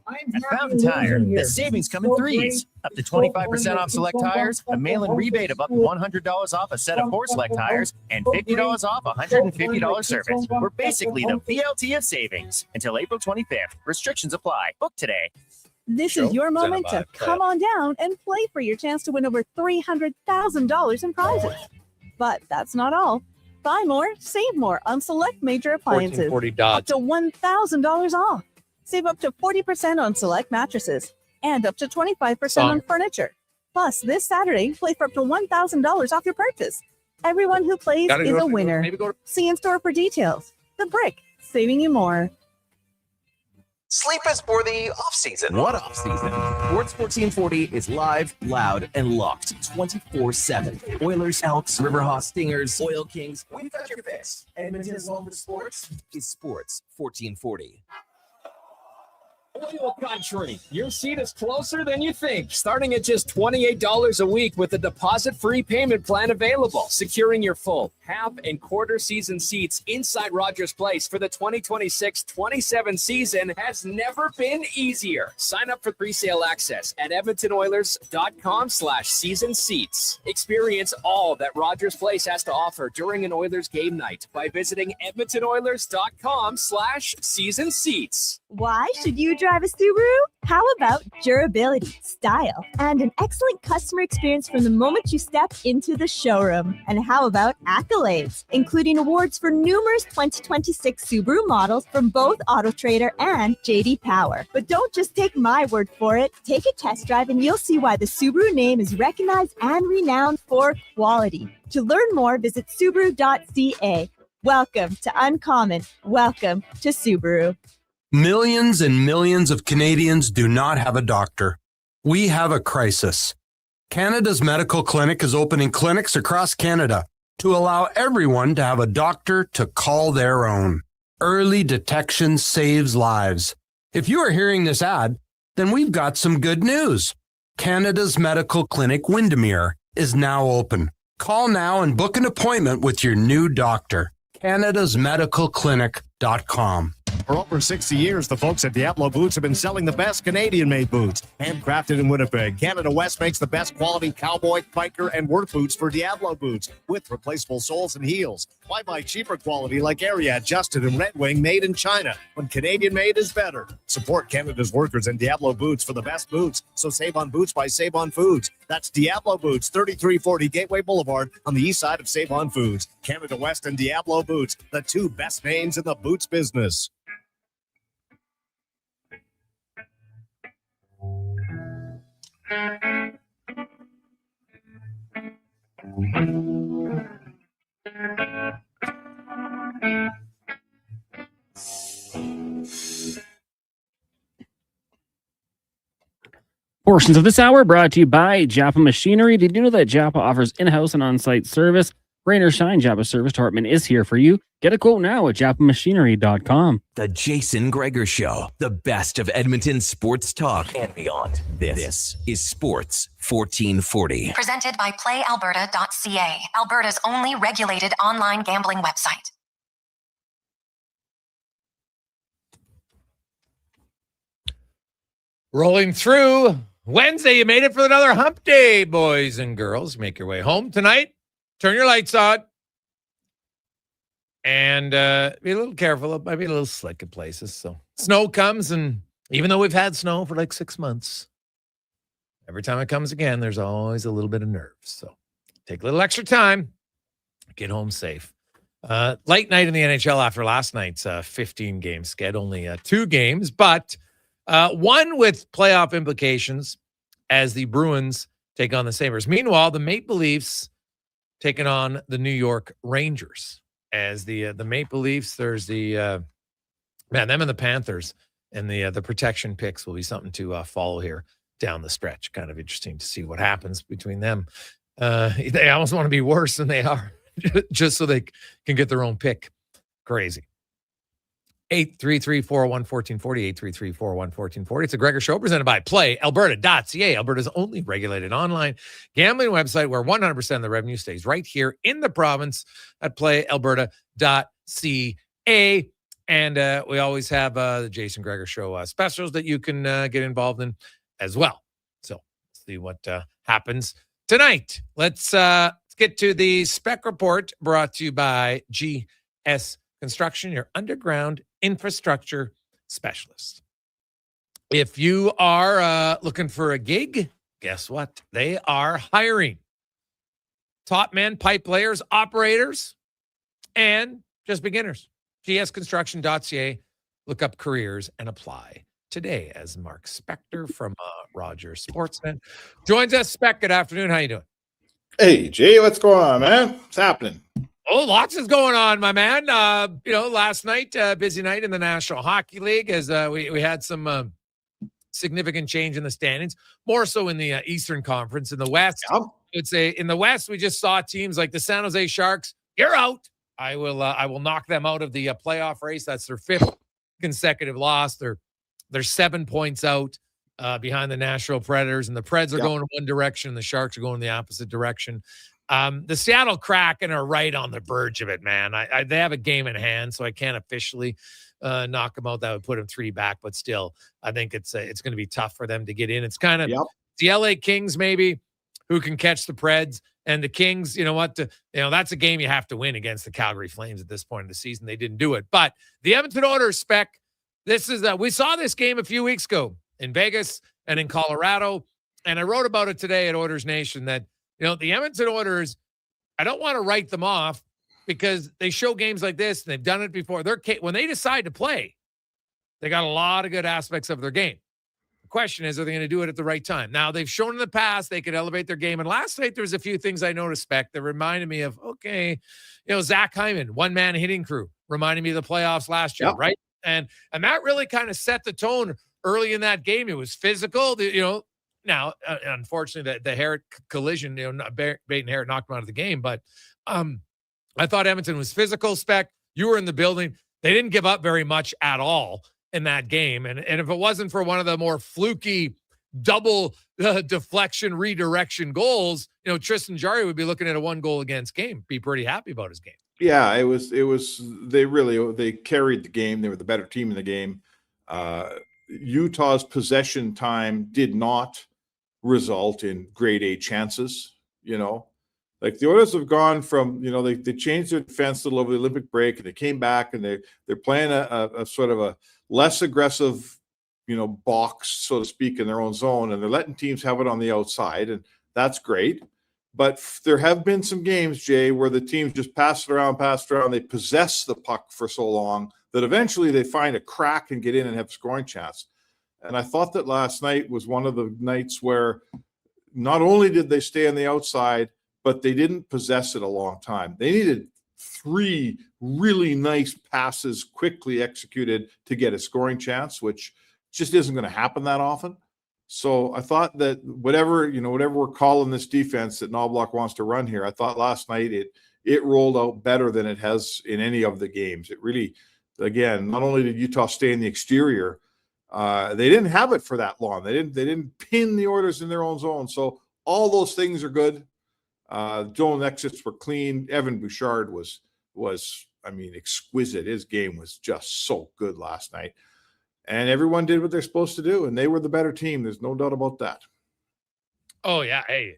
Speaker 10: At Fountain Tire, the savings come in threes. Up to 25% off select tires, a mail-in rebate of up to $100 off a set of 4 select tires, and $50 off $150 service. We're basically the VLT of savings. Until April 25th. Restrictions apply. Book today.
Speaker 12: This is your moment to come on down and play for your chance to win over $300,000 in prizes. But that's not all. Buy more, save more on select major appliances.
Speaker 5: 1440
Speaker 12: Up
Speaker 5: Dodge.
Speaker 12: to $1,000 off. Save up to 40% on select mattresses and up to 25% on furniture. Plus, this Saturday, play for up to $1,000 off your purchase. Everyone who plays
Speaker 5: Gotta
Speaker 12: is
Speaker 5: go
Speaker 12: a
Speaker 5: to-
Speaker 12: winner.
Speaker 5: maybe go to-
Speaker 12: See in store for details. The Brick, saving you more.
Speaker 2: Sleep is for the off-season. What off-season? Sports 1440 is live, loud, and locked 24/7. Oilers, Elks, Riverhawks, Stingers, Oil Kings. We've got your fix. Edmonton's home for sports is Sports 1440.
Speaker 13: Oil Country. Your seat is closer than you think. Starting at just $28 a week with a deposit-free payment plan available. Securing your full, half, and quarter season seats inside Rogers Place for the 2026-27 season has never been easier. Sign up for pre-sale access at edmontonoilers.com/season seats. Experience all that Rogers Place has to offer during an Oilers game night by visiting edmontonoilers.com/season seats.
Speaker 12: Why should you drive a Subaru? How about durability, style, and an excellent customer experience from the moment you step into the showroom? And how about accolades, including awards for numerous 2026 Subaru models from both AutoTrader and JD Power? But don't just take my word for it. Take a test drive and you'll see why the Subaru name is recognized and renowned for quality. To learn more, visit Subaru.ca. Welcome to Uncommon. Welcome to Subaru.
Speaker 15: Millions and millions of Canadians do not have a doctor. We have a crisis. Canada's Medical Clinic is opening clinics across Canada to allow everyone to have a doctor to call their own. Early detection saves lives. If you are hearing this ad, then we've got some good news. Canada's Medical Clinic Windermere is now open. Call now and book an appointment with your new doctor. Canada'sMedicalClinic.com.
Speaker 9: For over 60 years, the folks at Diablo Boots have been selling the best Canadian-made boots. Handcrafted in Winnipeg, Canada West makes the best quality cowboy, biker, and work boots for Diablo Boots with replaceable soles and heels. Why buy cheaper quality like Area Adjusted and Red Wing made in China when Canadian-made is better? Support Canada's workers and Diablo Boots for the best boots. So save on boots by Save On Foods. That's Diablo Boots, 3340 Gateway Boulevard on the east side of Save On Foods. Canada West and Diablo Boots, the two best names in the boots business.
Speaker 14: Portions of this hour brought to you by Japa Machinery. Did you know that Japa offers in-house and on-site service? Rain or shine, Japa Service Department is here for you. Get a quote now at japamachinery.com.
Speaker 2: The Jason Gregor Show, the best of Edmonton sports talk and beyond. This is Sports 1440.
Speaker 4: Presented by PlayAlberta.ca, Alberta's only regulated online gambling website.
Speaker 5: Rolling through Wednesday, you made it for another hump day, boys and girls. Make your way home tonight. Turn your lights on. And be a little careful. It might be a little slick in places. So snow comes, and even though we've had snow for like 6 months, every time it comes again, there's always a little bit of nerves. So take a little extra time. Get home safe. Light night in the NHL after last night's 15-game sked. Only 2 games, but one with playoff implications as the Bruins take on the Sabres. Meanwhile, the Maple Leafs taking on the New York Rangers. As the Maple Leafs, there's the them and the Panthers, and the protection picks will be something to follow here down the stretch. Kind of interesting to see what happens between them. They almost want to be worse than they are, just so they can get their own pick. Crazy. 833-401-1440, 833-401-1440. It's a Gregor Show presented by PlayAlberta.ca, Alberta's only regulated online gambling website where 100% of the revenue stays right here in the province at PlayAlberta.ca. And we always have the Jason Gregor Show specials that you can get involved in as well. So let's see what happens tonight. Let's get to the spec report brought to you by GS Construction, your underground infrastructure specialist. If you are looking for a gig, guess what? They are hiring top men, pipe layers, operators, and just beginners. GSconstruction.ca. Look up careers and apply today. As Mark Spector from Rogers Sportsman joins us. Spec, good afternoon. How you doing?
Speaker 11: Hey, Jay, what's going on, man? What's happening?
Speaker 5: Oh, lots is going on, my man. Last night, busy night in the National Hockey League as we had some significant change in the standings, more so in the Eastern Conference. In the West, I would say in the West, we just saw teams like the San Jose Sharks. You're out. I will knock them out of the playoff race. That's their 5th consecutive loss. They're 7 points out behind the Nashville Predators, and the Preds are going in one direction, and the Sharks are going in the opposite direction. The Seattle Kraken are right on the verge of it, man. They have a game in hand, so I can't officially knock them out. That would put them 3 back, but still, I think it's going to be tough for them to get in. It's kind of the LA Kings maybe who can catch the Preds, and the Kings. You know what? That's a game you have to win against the Calgary Flames at this point in the season. They didn't do it, but the Edmonton Oilers, Spec. This is we saw this game a few weeks ago in Vegas and in Colorado, and I wrote about it today at Oilers Nation that. The Edmonton Oilers, I don't want to write them off because they show games like this and they've done it before. When they decide to play, they got a lot of good aspects of their game. The question is, are they going to do it at the right time? Now, they've shown in the past they could elevate their game. And last night, there was a few things I noticed, Spec, that reminded me of, Zach Hyman, one-man hitting crew, reminded me of the playoffs last year, right? And that really kind of set the tone early in that game. It was physical, Now, unfortunately, the Harrod collision, Baton Harrod knocked him out of the game. But I thought Edmonton was physical, Spec. You were in the building. They didn't give up very much at all in that game. And if it wasn't for one of the more fluky double deflection, redirection goals, Tristan Jarry would be looking at a 1-goal against game, be pretty happy about his game.
Speaker 11: Yeah, it was they carried the game. They were the better team in the game. Utah's possession time did not result in grade A chances, Like the Oilers have gone from, they changed their defense a little over the Olympic break, and they came back and they're playing a sort of a less aggressive, box, so to speak, in their own zone, and they're letting teams have it on the outside, and that's great. But there have been some games, Jay, where the teams just pass it around. They possess the puck for so long that eventually they find a crack and get in and have a scoring chance. And I thought that last night was one of the nights where not only did they stay on the outside, but they didn't possess it a long time. They needed 3 really nice passes quickly executed to get a scoring chance, which just isn't going to happen that often. So I thought that whatever we're calling this defense that Knobloch wants to run here, I thought last night it rolled out better than it has in any of the games. It really, again, not only did Utah stay in the exterior, they didn't have it for that long. They didn't pin the Oilers in their own zone. So all those things are good. Zone exits were clean. Evan Bouchard was exquisite. His game was just so good last night. And everyone did what they're supposed to do, and they were the better team. There's no doubt about that.
Speaker 5: Oh yeah, hey,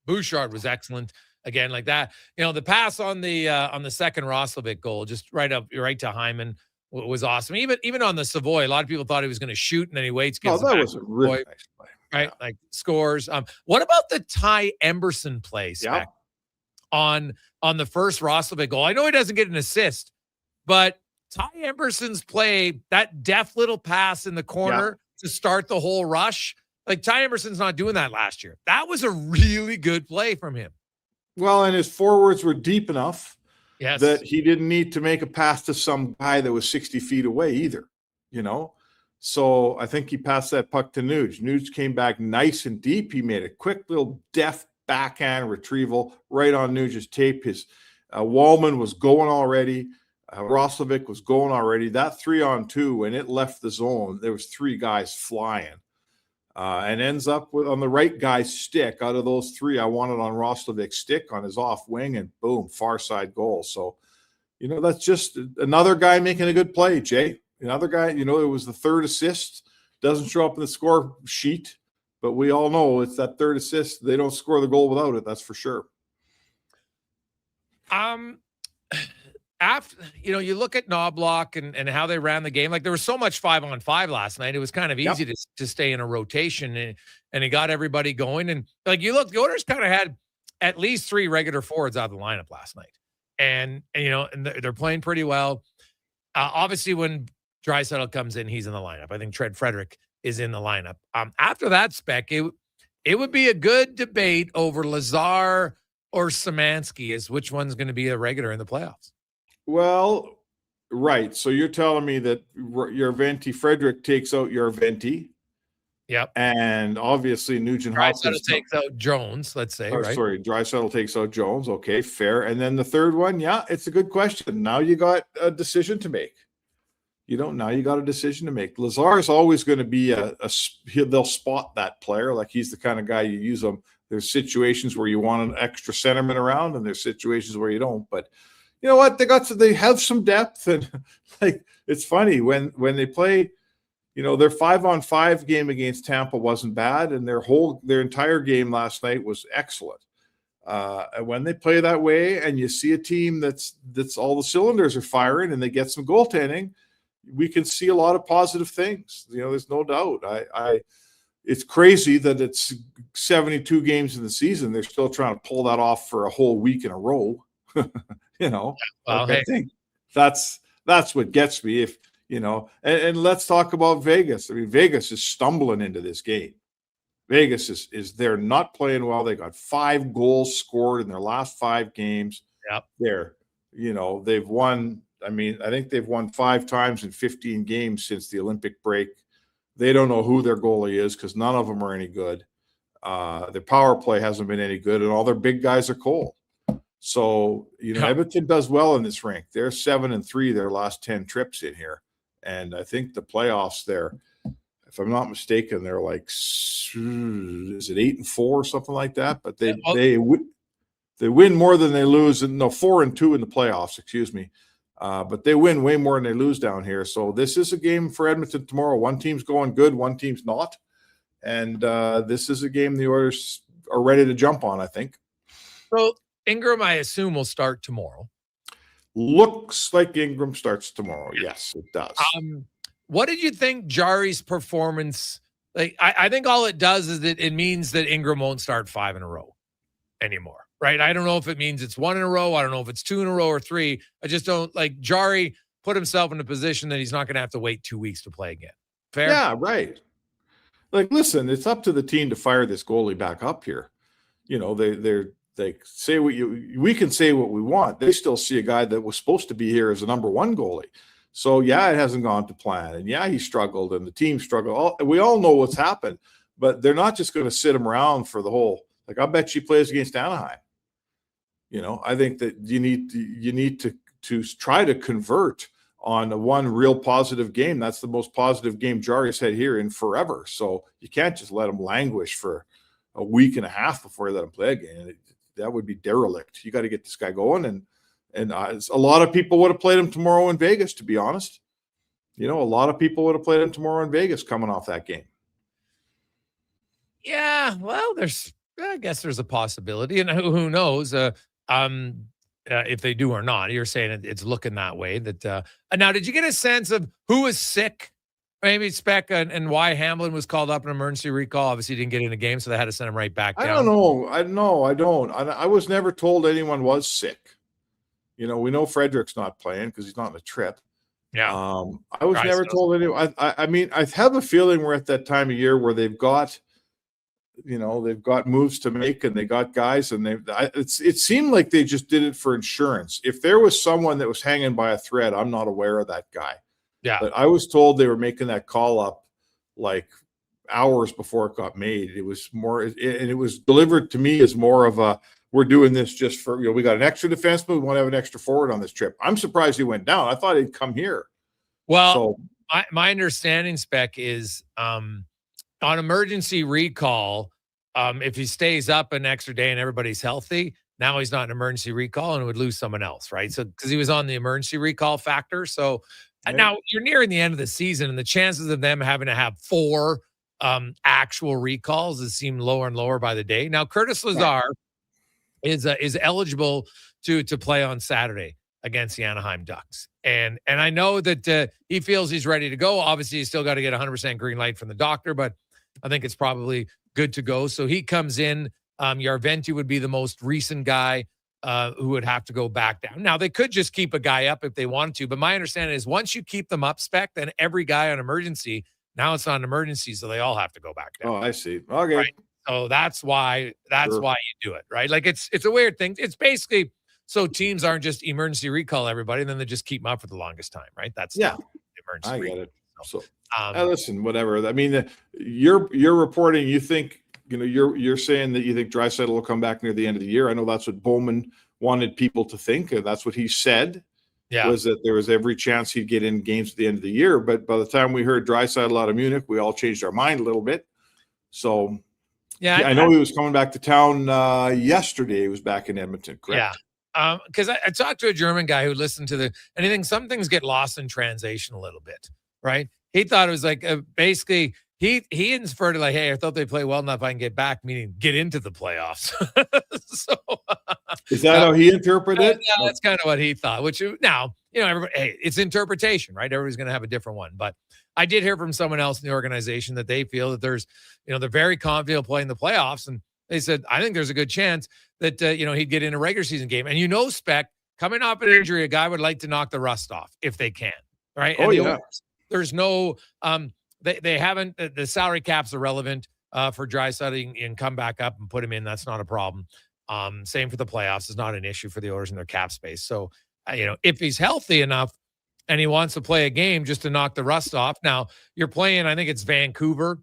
Speaker 5: Bouchard was excellent again, like that. The pass on the second Roslovic goal, just right to Hyman, was awesome. Even on the Savoy, a lot of people thought he was going to shoot, and then he waits.
Speaker 11: That was a really nice play,
Speaker 5: right? Like scores. What about the Ty Emberson play on the first Roslovic goal? I know he doesn't get an assist, but Ty Emberson's play, that deft little pass in the corner to start the whole rush, like Ty Emberson's not doing that last year. That was a really good play from him.
Speaker 11: Well, and his forwards were deep enough
Speaker 5: Yes.
Speaker 11: that he didn't need to make a pass to some guy that was 60 feet away either, So I think he passed that puck to Nuge. Nuge came back nice and deep. He made a quick little deft backhand retrieval right on Nuge's tape. His Wallman was going already. Roslovic was going already. That 3-on-2, when it left the zone, there was 3 guys flying. And ends up on the right guy's stick. Out of those 3, I wanted on Roslovic's stick on his off wing, and boom, far side goal. So, that's just another guy making a good play, Jay. Another guy, it was the 3rd assist. Doesn't show up in the score sheet, but we all know it's that 3rd assist. They don't score the goal without it. That's for sure.
Speaker 5: After you look at Knobloch and how they ran the game, like there was so much 5-on-5 last night. It was kind of easy to stay in a rotation, and he got everybody going. And like you look, the Oilers kind of had at least 3 regular forwards out of the lineup last night, and they're playing pretty well. Obviously, when Draisaitl comes in, he's in the lineup. I think Tread Frederick is in the lineup. After that spec, it would be a good debate over Lazar or Szymanski as which one's going to be a regular in the playoffs.
Speaker 11: Well, right. So you're telling me that your Venti Frederick takes out your Venti.
Speaker 5: Yep.
Speaker 11: And obviously Nugent Hopkins
Speaker 5: takes out Jones, let's say. Right?
Speaker 11: Sorry, Draisaitl takes out Jones. Okay, fair. And then the third one, it's a good question. Now you got a decision to make. Now you got a decision to make. Lazar is always going to be they'll spot that player. Like he's the kind of guy you use him. There's situations where you want an extra centerman around, and there's situations where you don't. But you know what? They have some depth, and like it's funny when they play. Their 5-on-5 game against Tampa wasn't bad, and their entire game last night was excellent. And when they play that way, and you see a team that's all the cylinders are firing, and they get some goaltending, we can see a lot of positive things. There's no doubt. It's crazy that it's 72 games in the season. They're still trying to pull that off for a whole week in a row. Well, I think that's what gets me. And let's talk about Vegas. I mean, Vegas is stumbling into this game. Vegas is they're not playing well. They got 5 goals scored in their last 5 games.
Speaker 5: Yep.
Speaker 11: They've won. I think they've won 5 times in 15 games since the Olympic break. They don't know who their goalie is because none of them are any good. Their power play hasn't been any good, and all their big guys are cold. So, Edmonton does well in this rink. They're 7-3 their last 10 trips in here. And I think the playoffs there, if I'm not mistaken, they're like, is it 8-4 or something like that? But they win more than they lose. And no, 4-2 in the playoffs, excuse me. But they win way more than they lose down here. So this is a game for Edmonton tomorrow. One team's going good, one team's not. And this is a game the Oilers are ready to jump on, I think.
Speaker 5: So Ingram, I assume, will start tomorrow.
Speaker 11: Looks like Ingram starts tomorrow. Yes, it does.
Speaker 5: What did you think Jari's performance? Like, I think all it does is that it means that Ingram won't start 5 in a row anymore, right? I don't know if it means it's 1 in a row. I don't know if it's 2 in a row or 3. I just don't like Jari put himself in a position that he's not going to have to wait 2 weeks to play again. Fair?
Speaker 11: Yeah, right. Like, listen, it's up to the team to fire this goalie back up here. You know, they say we can say what we want. They still see a guy that was supposed to be here as a number 1 goalie. So, yeah, it hasn't gone to plan. And, yeah, he struggled and the team struggled. We all know what's happened. But they're not just going to sit him around for the whole – like, I bet she plays against Anaheim. You know, I think that you need to try to convert on one real positive game. That's the most positive game Jari's had here in forever. So you can't just let him languish for a week and a half before you let him play again. That would be derelict. You got to get this guy going. And a lot of people would have played him tomorrow in Vegas, to be honest. You know, a lot of people would have played him tomorrow in Vegas coming off that game.
Speaker 5: Yeah, well, I guess there's a possibility. And who knows if they do or not. You're saying it's looking that way. That now, did you get a sense of who was sick? Maybe Speck and why Hamblin was called up in emergency recall. Obviously, he didn't get in the game, so they had to send him right back down.
Speaker 11: I don't know. I don't. I was never told anyone was sick. You know, we know Frederick's not playing because he's not on the trip.
Speaker 5: Yeah.
Speaker 11: I was never told anyone. I mean, I have a feeling we're at that time of year where they've got moves to make and they got guys and it seemed like they just did it for insurance. If there was someone that was hanging by a thread, I'm not aware of that guy.
Speaker 5: Yeah.
Speaker 11: But I was told they were making that call up like hours before it got made. It was more, and it was delivered to me as more of a, we're doing this just for, we got an extra defenseman. We want to have an extra forward on this trip. I'm surprised he went down. I thought he'd come here.
Speaker 5: Well, my understanding, Spec, is on emergency recall, if he stays up an extra day and everybody's healthy, now he's not an emergency recall and would lose someone else, right? So because he was on the emergency recall factor. So now you're nearing the end of the season and the chances of them having to have 4 actual recalls has seemed lower and lower by the day. Now, Curtis Lazar is eligible to play on Saturday against the Anaheim Ducks. And I know that he feels he's ready to go. Obviously, he's still got to get 100% green light from the doctor, but I think it's probably good to go. So he comes in. Yarventi would be the most recent guy who would have to go back down. Now, they could just keep a guy up if they wanted to, but my understanding is once you keep them up, Spec, then every guy on emergency, now it's not an emergency, so they all have to go back down.
Speaker 11: Oh, I see. Okay.
Speaker 5: Right? So that's why you do it, right? Like it's a weird thing. It's basically so teams aren't just emergency recall everybody, and then they just keep them up for the longest time, right? That's emergency
Speaker 11: I
Speaker 5: recall.
Speaker 11: get it. So listen, whatever. I mean, you're reporting. You think you're saying that you think Draisaitl will come back near the end of the year. I know that's what Bowman wanted people to think, and that's what he said.
Speaker 5: Yeah,
Speaker 11: was that there was every chance he'd get in games at the end of the year. But by the time we heard Draisaitl out of Munich, we all changed our mind a little bit. So yeah, I know he was coming back to town yesterday. He was back in Edmonton, correct?
Speaker 5: Yeah. Because I talked to a German guy who listened to some things get lost in translation a little bit, right? He thought it was like basically he inferred it like, hey, I thought they play well enough I can get back, meaning get into the playoffs. So
Speaker 11: is that how he interpreted it?
Speaker 5: Yeah, that's kind of what he thought. Which now, everybody, hey, it's interpretation, right? Everybody's going to have a different one. But I did hear from someone else in the organization that they feel that there's, they're very confident playing the playoffs, and they said I think there's a good chance that he'd get in a regular season game. And Spec, coming off an injury, a guy would like to knock the rust off if they can, right?
Speaker 11: Oh, yeah.
Speaker 5: There's no they haven't, the salary cap's irrelevant for Draisaitl and come back up and put him in. That's not a problem. Same for the playoffs. It's not an issue for the Oilers in their cap space. So, if he's healthy enough and he wants to play a game just to knock the rust off. Now you're playing, I think it's Vancouver,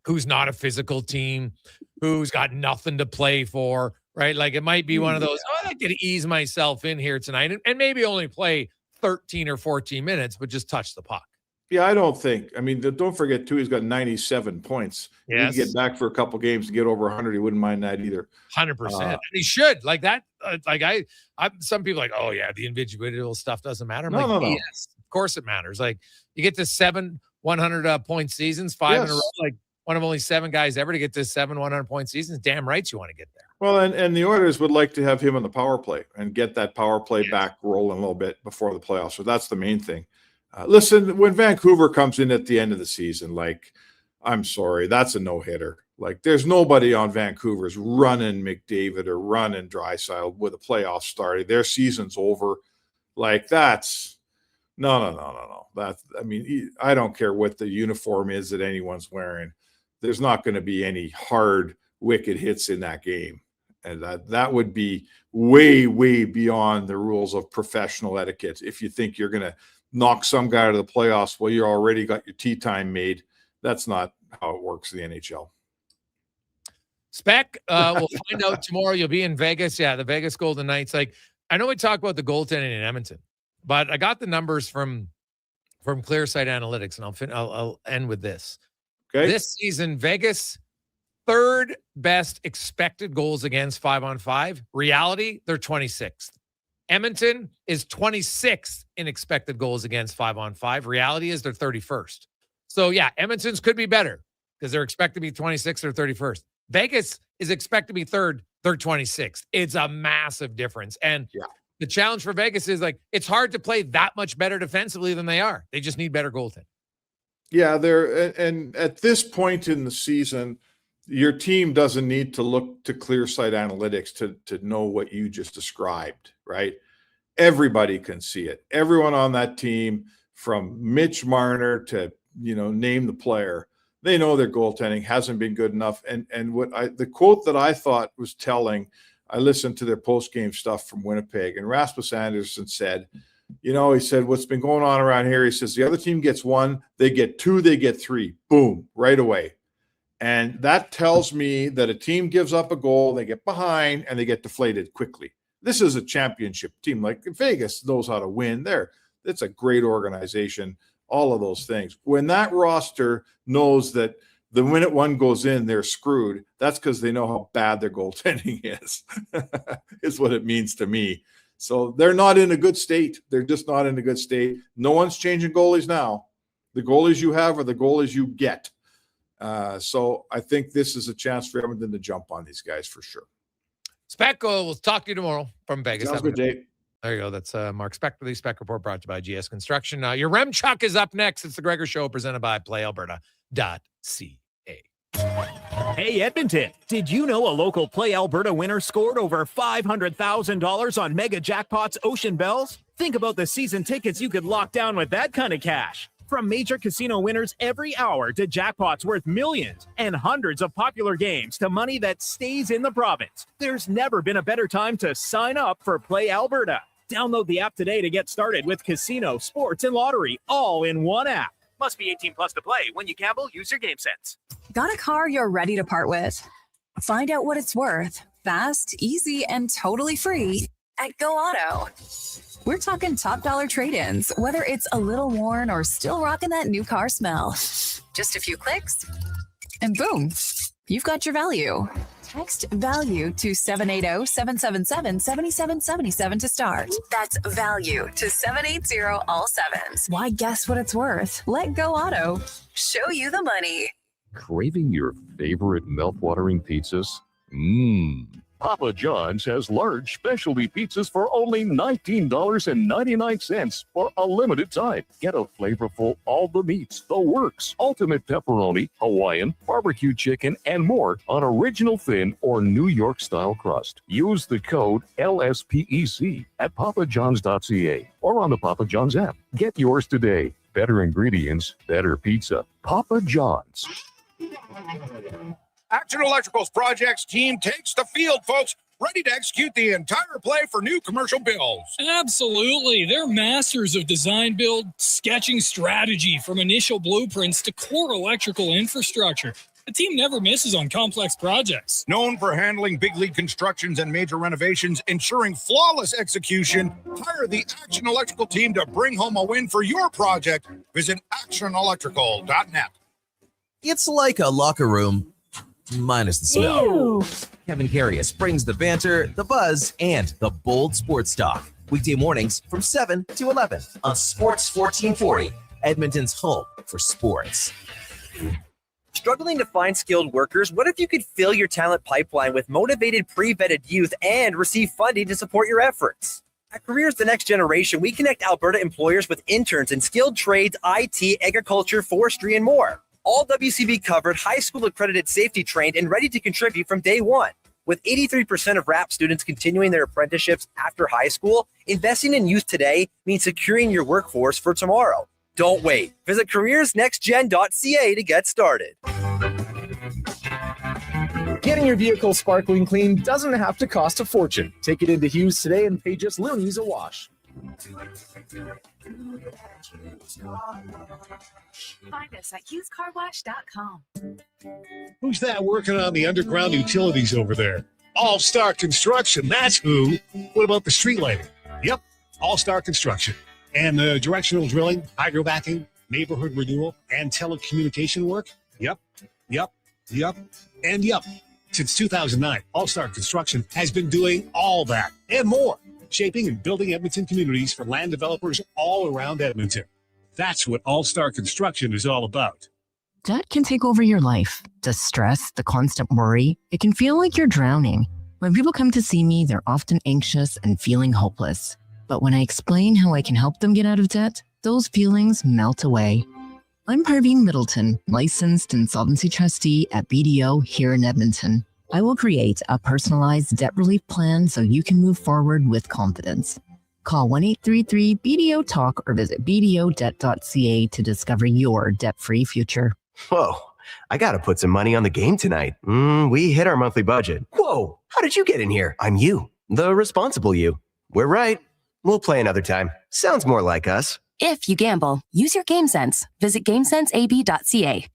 Speaker 5: who's not a physical team, who's got nothing to play for, right? Like it might be one of those, I could ease myself in here tonight and maybe only play 13 or 14 minutes, but just touch the puck.
Speaker 11: Yeah, I don't think. I mean, don't forget too. He's got 97 points.
Speaker 5: Yes.
Speaker 11: He can get back for a couple games and get over 100. He wouldn't mind that either.
Speaker 5: 100%. And he should like that. I some people are like, oh yeah, the individual stuff doesn't matter. I'm
Speaker 11: No.
Speaker 5: yes, of course it matters. Like you get to 7 100 point seasons, 5 in a row. Like one of only 7 guys ever to get to 7 100 point seasons. Damn right you want to get there.
Speaker 11: Well, and the Oilers would like to have him on the power play and get that power play back rolling a little bit before the playoffs. So that's the main thing. Listen, when Vancouver comes in at the end of the season, like, I'm sorry, that's a no-hitter. Like, there's nobody on Vancouver's running McDavid or running Draisaitl with a playoff starting. Their season's over. Like, that's no. That's, I mean, I don't care what the uniform is that anyone's wearing. There's not going to be any hard, wicked hits in that game. And that would be way, way beyond the rules of professional etiquette. If you think you're going to knock some guy out of the playoffs, well, you already got your tea time made. That's not how it works in the NHL.
Speaker 5: Spec, we'll find out tomorrow. You'll be in Vegas. Yeah, the Vegas Golden Knights. Like, I know we talked about the goaltending in Edmonton, but I got the numbers from ClearSight Analytics, and I'll end with this.
Speaker 11: Okay.
Speaker 5: This season, Vegas, 3rd best expected goals against 5-on-5. Reality, they're 26th. Edmonton is 26th in expected goals against 5-on-5. Reality is they're 31st. So, yeah, Edmonton's could be better because they're expected to be 26th or 31st. Vegas is expected to be 3rd. They're 26th. It's a massive difference. And the challenge for Vegas is, like, it's hard to play that much better defensively than they are. They just need better goaltending.
Speaker 11: Yeah, and at this point in the season, your team doesn't need to look to ClearSight Analytics to know what you just described, right? Everybody can see it. Everyone on that team, from Mitch Marner to, name the player, they know their goaltending hasn't been good enough. And the quote that I thought was telling, I listened to their post-game stuff from Winnipeg, and Rasmus Anderson said, he said, what's been going on around here, he says, the other team gets 1, they get 2, they get 3, boom, right away. And that tells me that a team gives up a goal, they get behind, and they get deflated quickly. This is a championship team. Like, Vegas knows how to win. It's a great organization, all of those things. When that roster knows that the minute one goes in, they're screwed, that's because they know how bad their goaltending is, is what it means to me. So they're not in a good state. They're just not in a good state. No one's changing goalies now. The goalies you have are the goalies you get. So I think this is a chance for Edmonton to jump on these guys for sure.
Speaker 5: Spec, we'll talk to you tomorrow from Vegas.
Speaker 11: Sounds good, Jay.
Speaker 5: There you go. That's Mark Spec with the Spec Report, brought to you by GS Construction. Your Rem Chuck is up next. It's the Gregor Show, presented by PlayAlberta.ca.
Speaker 16: Hey, Edmonton, did you know a local Play Alberta winner scored over $500,000 on Mega Jackpots Ocean Bells? Think about the season tickets you could lock down with that kind of cash. From major casino winners every hour to jackpots worth millions and hundreds of popular games to money that stays in the province, there's never been a better time to sign up for Play Alberta. Download the app today to get started with casino, sports, and lottery all in one app. Must be 18 plus to play. When you gamble, use your game sense.
Speaker 17: Got a car you're ready to part with? Find out what it's worth fast, easy, and totally free at Go Auto. We're talking top dollar trade-ins, whether it's a little worn or still rocking that new car smell. Just a few clicks, and boom, you've got your value. Text VALUE to 780-777-7777 to start. That's VALUE to 780 all sevens. Why guess what it's worth? Let Go Auto show you the money.
Speaker 18: Craving your favorite mouth-watering pizzas? Papa John's has large specialty pizzas for only $19.99 for a limited time. Get a flavorful all the meats, the works, ultimate pepperoni, Hawaiian, barbecue chicken, and more on original thin or New York style crust. Use the code LSPEC at papajohns.ca or on the Papa John's app. Get yours today. Better ingredients, better pizza. Papa John's.
Speaker 3: Action Electrical's projects team takes the field, folks, ready to execute the entire play for new commercial builds.
Speaker 6: Absolutely. They're masters of design, build, sketching strategy from initial blueprints to core electrical infrastructure. The team never misses on complex projects.
Speaker 3: Known for handling big league constructions and major renovations, ensuring flawless execution, hire the Action Electrical team to bring home a win for your project. Visit actionelectrical.net.
Speaker 2: It's like a locker room, minus the smell.
Speaker 12: Ew.
Speaker 2: Kevin Carius brings the banter, the buzz, and the bold sports talk. Weekday mornings from 7 to 11 on Sports 1440, Edmonton's home for sports.
Speaker 7: Struggling to find skilled workers? What if you could fill your talent pipeline with motivated, pre-vetted youth and receive funding to support your efforts? At Careers The Next Generation, we connect Alberta employers with interns in skilled trades, IT, agriculture, forestry, and more. All WCB covered, high school accredited, safety trained, and ready to contribute from day one. With 83% of RAP students continuing their apprenticeships after high school, investing in youth today means securing your workforce for tomorrow. Don't wait. Visit careersnextgen.ca to get started.
Speaker 13: Getting your vehicle sparkling clean doesn't have to cost a fortune. Take it into Hughes today and pay just loonies a wash.
Speaker 17: Find us at HughesCarWash.com.
Speaker 9: Who's that working on the underground utilities over there? All-Star Construction, that's who. What about the street lighting? Yep, All-Star Construction. And the directional drilling, hydrovacking, neighborhood renewal, and telecommunication work? Yep. Since 2009, All-Star Construction has been doing all that and more, shaping and building Edmonton communities for land developers all around Edmonton. That's what All-Star Construction is all about.
Speaker 8: Debt can take over your life. The stress, the constant worry, it can feel like you're drowning. When people come to see me, they're often anxious and feeling hopeless. But when I explain how I can help them get out of debt, those feelings melt away. I'm Parveen Middleton, licensed insolvency trustee at BDO here in Edmonton. I will create a personalized debt relief plan so you can move forward with confidence. Call 1-833-BDO-TALK or visit bdodebt.ca to discover your debt-free future.
Speaker 10: Whoa, I gotta put some money on the game tonight. We hit our monthly budget. Whoa, how did you get in here? I'm you, the responsible you. We're right. We'll play another time. Sounds more like us.
Speaker 17: If you gamble, use your game sense. Visit GameSenseAB.ca.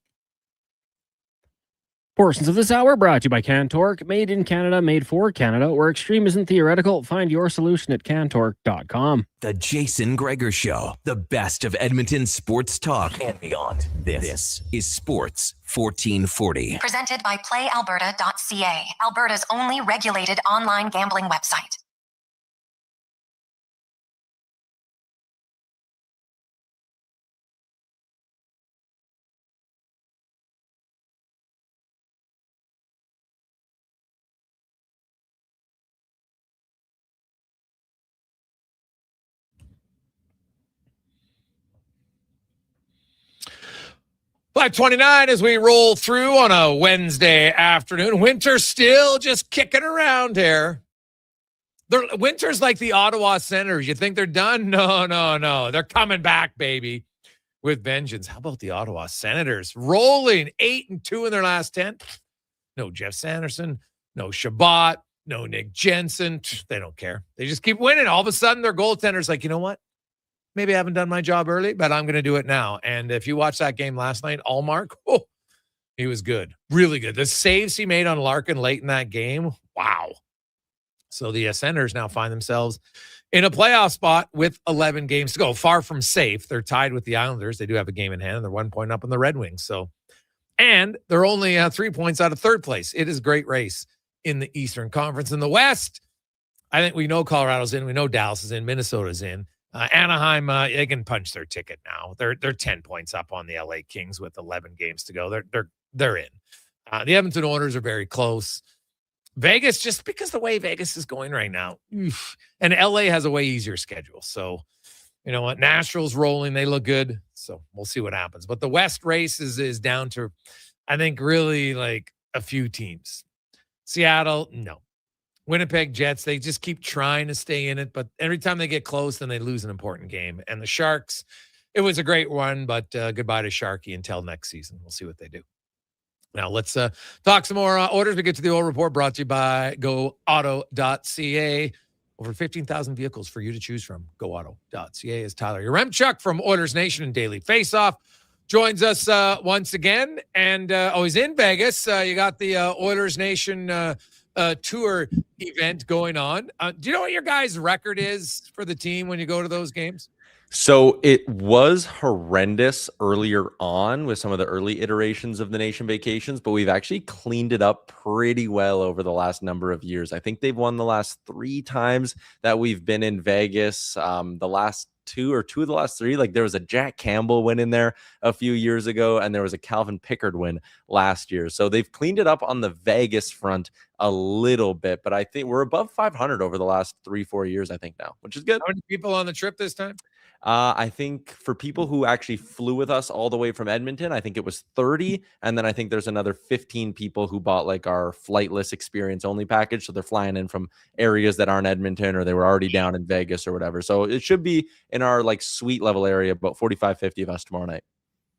Speaker 14: Portions of this hour brought to you by Cantork, made in Canada, made for Canada, where extreme isn't theoretical. Find your solution at Cantork.com.
Speaker 2: The Jason Gregor Show, the best of Edmonton sports talk and beyond. This is Sports 1440.
Speaker 4: Presented by PlayAlberta.ca, Alberta's only regulated online gambling website.
Speaker 5: By 29 as we roll through on a Wednesday afternoon. Winter still just kicking around here. Winter's like the Ottawa Senators. You think they're done? No. They're coming back, baby, with vengeance. How about the Ottawa Senators? Rolling 8-2 in their last 10. No Jeff Sanderson, no Shabbat, no Nick Jensen. They don't care. They just keep winning. All of a sudden, their goaltender's like, you know what? Maybe I haven't done my job early, but I'm going to do it now. And if you watched that game last night, Allmark, he was good. Really good. The saves he made on Larkin late in that game, wow. So the Senators now find themselves in a playoff spot with 11 games to go. Far from safe. They're tied with the Islanders. They do have a game in hand. They're 1 point up on the Red Wings. And they're only 3 points out of third place. It is a great race in the Eastern Conference. In the West, I think we know Colorado's in. We know Dallas is in. Minnesota's in. Anaheim, they can punch their ticket now. They're 10 points up on the LA Kings with 11 games to go. They're in. The Edmonton Oilers are very close. Vegas, just because the way Vegas is going right now, and LA has a way easier schedule. So, you know what? Nashville's rolling. They look good. So we'll see what happens. But the West race is down to, I think, really like a few teams. Seattle, no. Winnipeg Jets, they just keep trying to stay in it, but every time they get close, then they lose an important game. And the Sharks, it was a great run, but goodbye to Sharky until next season. We'll see what they do. Now, let's talk some more orders. We get to the oil report brought to you by GoAuto.ca. Over 15,000 vehicles for you to choose from. GoAuto.ca is Tyler Yaremchuk from Oilers Nation and Daily Faceoff. joins us once again. And he's in Vegas. You got the Oilers Nation tour event going on. Do you know what your guys' record is for the team when you go to those games?
Speaker 19: So it was horrendous earlier on with some of the early iterations of the Nation Vacations, but we've actually cleaned it up pretty well over the last number of years. I think they've won the last 3 times that we've been in Vegas. The last 2 of the last 3, like there was a Jack Campbell win in there a few years ago, and there was a Calvin Pickard win last year. So they've cleaned it up on the Vegas front a little bit, but I think we're above 500 over the last 3-4 years, I think now, which is good.
Speaker 5: How many people on the trip this time?
Speaker 19: I think for people who actually flew with us all the way from Edmonton, I think it was 30. And then I think there's another 15 people who bought like our flightless experience only package. So they're flying in from areas that aren't Edmonton, or they were already down in Vegas or whatever. So it should be in our like suite level area, about 45, 50 of us tomorrow night.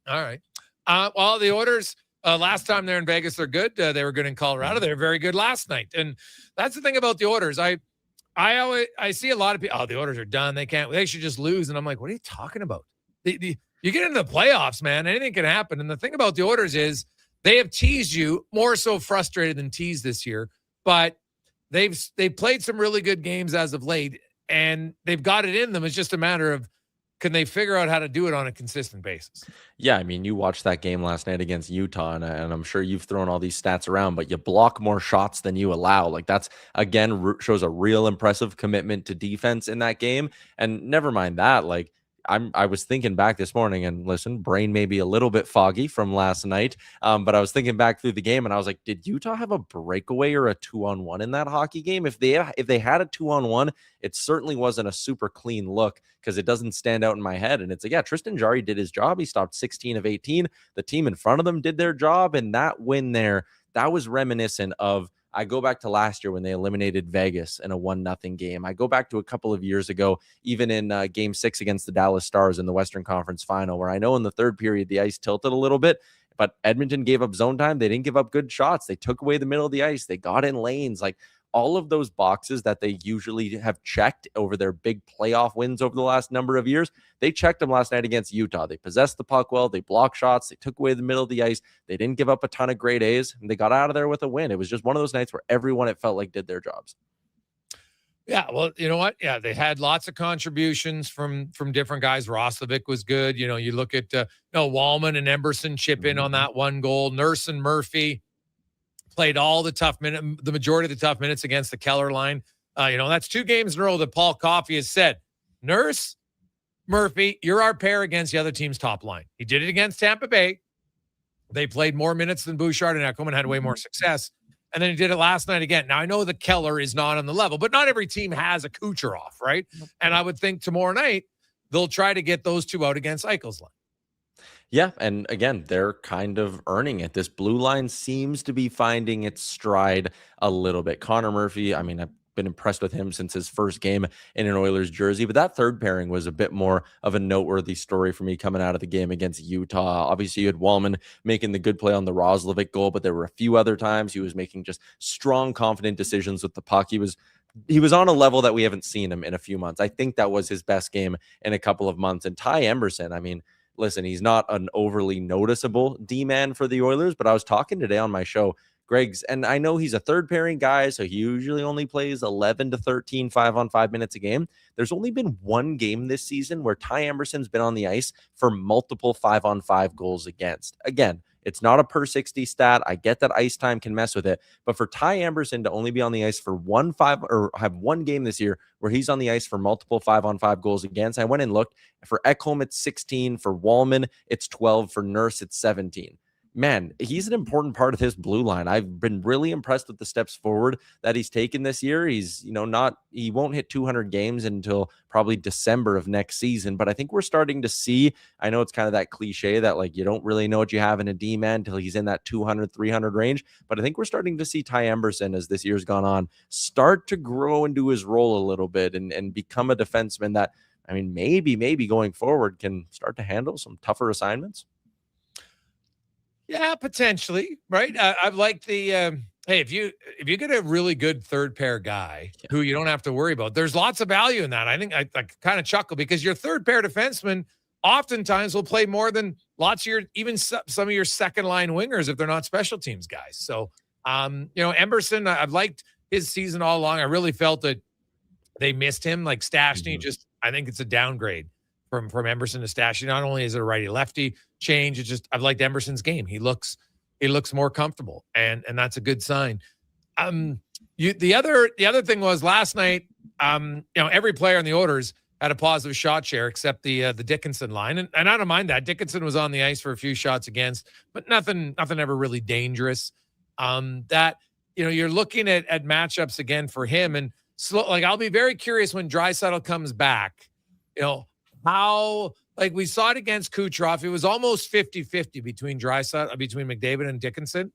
Speaker 19: All
Speaker 5: right. Well, the Oilers, last time they're in Vegas, they're good. They were good in Colorado. They were very good last night. And that's the thing about the Oilers. I see a lot of people, the Oilers are done. They should just lose. And I'm like, what are you talking about? You get into the playoffs, man. Anything can happen. And the thing about the Oilers is they have teased you, more so frustrated than teased this year. But they've played some really good games as of late, and they've got it in them. It's just a matter of, can they figure out how to do it on a consistent basis?
Speaker 19: Yeah, I mean, you watched that game last night against Utah, and I'm sure you've thrown all these stats around, but you block more shots than you allow. Like that's, again, shows a real impressive commitment to defense in that game. And never mind that, like I was thinking back this morning, and listen, brain may be a little bit foggy from last night, but I was thinking back through the game, and I was like, did Utah have a breakaway or a 2-on-1 in that hockey game? If they had a 2-on-1, it certainly wasn't a super clean look, because it doesn't stand out in my head. And it's like, yeah, Tristan Jarry did his job. He stopped 16 of 18. The team in front of them did their job, and that win there, that was reminiscent of, I go back to last year when they eliminated Vegas in a 1-0 game. I go back to a couple of years ago, even in Game 6 against the Dallas Stars in the Western Conference Final, where I know in the third period the ice tilted a little bit, but Edmonton gave up zone time. They didn't give up good shots. They took away the middle of the ice. They got in lanes. Like all of those boxes that they usually have checked over their big playoff wins over the last number of years, they checked them last night against Utah. They possessed the puck well. They blocked shots. They took away the middle of the ice. They didn't give up a ton of grade A's, and they got out of there with a win. It was just one of those nights where everyone, it felt like, did their jobs.
Speaker 5: Yeah, well, you know what? Yeah, they had lots of contributions from different guys. Roslovic was good. You know, you look at Wallman and Emberson chip in on that one goal. Nurse and Murphy played all the majority of the tough minutes against the Keller line. That's 2 games in a row that Paul Coffey has said, Nurse, Murphy, you're our pair against the other team's top line. He did it against Tampa Bay. They played more minutes than Bouchard and Ekholm and had way more success. And then he did it last night again. Now, I know the Keller is not on the level, but not every team has a Kucherov, right? And I would think tomorrow night they'll try to get those 2 out against Eichel's line.
Speaker 19: Yeah, and again, they're kind of earning it. This blue line seems to be finding its stride a little bit. Connor Murphy, I mean, I've been impressed with him since his first game in an Oilers jersey, but that third pairing was a bit more of a noteworthy story for me coming out of the game against Utah. Obviously, you had Wallman making the good play on the Roslovic goal, but there were a few other times he was making just strong, confident decisions with the puck. He was on a level that we haven't seen him in a few months. I think that was his best game in a couple of months. And Ty Emberson, I mean, listen, he's not an overly noticeable D-man for the Oilers, but I was talking today on my show, Greg's, and I know he's a third pairing guy, so he usually only plays 11 to 13 5-on-5 minutes a game. There's only been 1 game this season where Ty Emberson's been on the ice for multiple 5-on-5 goals against. Again, it's not a per 60 stat. I get that ice time can mess with it, but for Ty Emberson to only be on the ice for have 1 game this year where he's on the ice for multiple 5-on-5 goals against, I went and looked. For Ekholm, it's 16. For Wallman, it's 12. For Nurse, it's 17. Man, he's an important part of this blue line. I've been really impressed with the steps forward that he's taken this year. He's, he won't hit 200 games until probably December of next season, but I think we're starting to see, I know it's kind of that cliche that like, you don't really know what you have in a D-man until he's in that 200, 300 range, but I think we're starting to see Ty Emberson, as this year's gone on, start to grow into his role a little bit and become a defenseman that, I mean, maybe going forward can start to handle some tougher assignments.
Speaker 5: Yeah, potentially, right? I've liked the hey, if you get a really good third pair guy who you don't have to worry about, there's lots of value in that. I think I kind of chuckle because your third pair defenseman oftentimes will play more than lots of even some of your second line wingers if they're not special teams guys. So, Emberson, I've liked his season all along. I really felt that they missed him. Like Stastny, I think it's a downgrade from Emberson to Stastny. Not only is it a righty lefty change, it's just I've liked Emberson's game. He looks more comfortable, and that's a good sign. The other thing was last night. Every player in the Oilers had a positive shot share except the Dickinson line, and I don't mind that. Dickinson was on the ice for a few shots against, but nothing ever really dangerous. You're looking at matchups again for him, and I'll be very curious when Draisaitl comes back. How we saw it against Kucherov. It was almost 50-50 between McDavid and Dickinson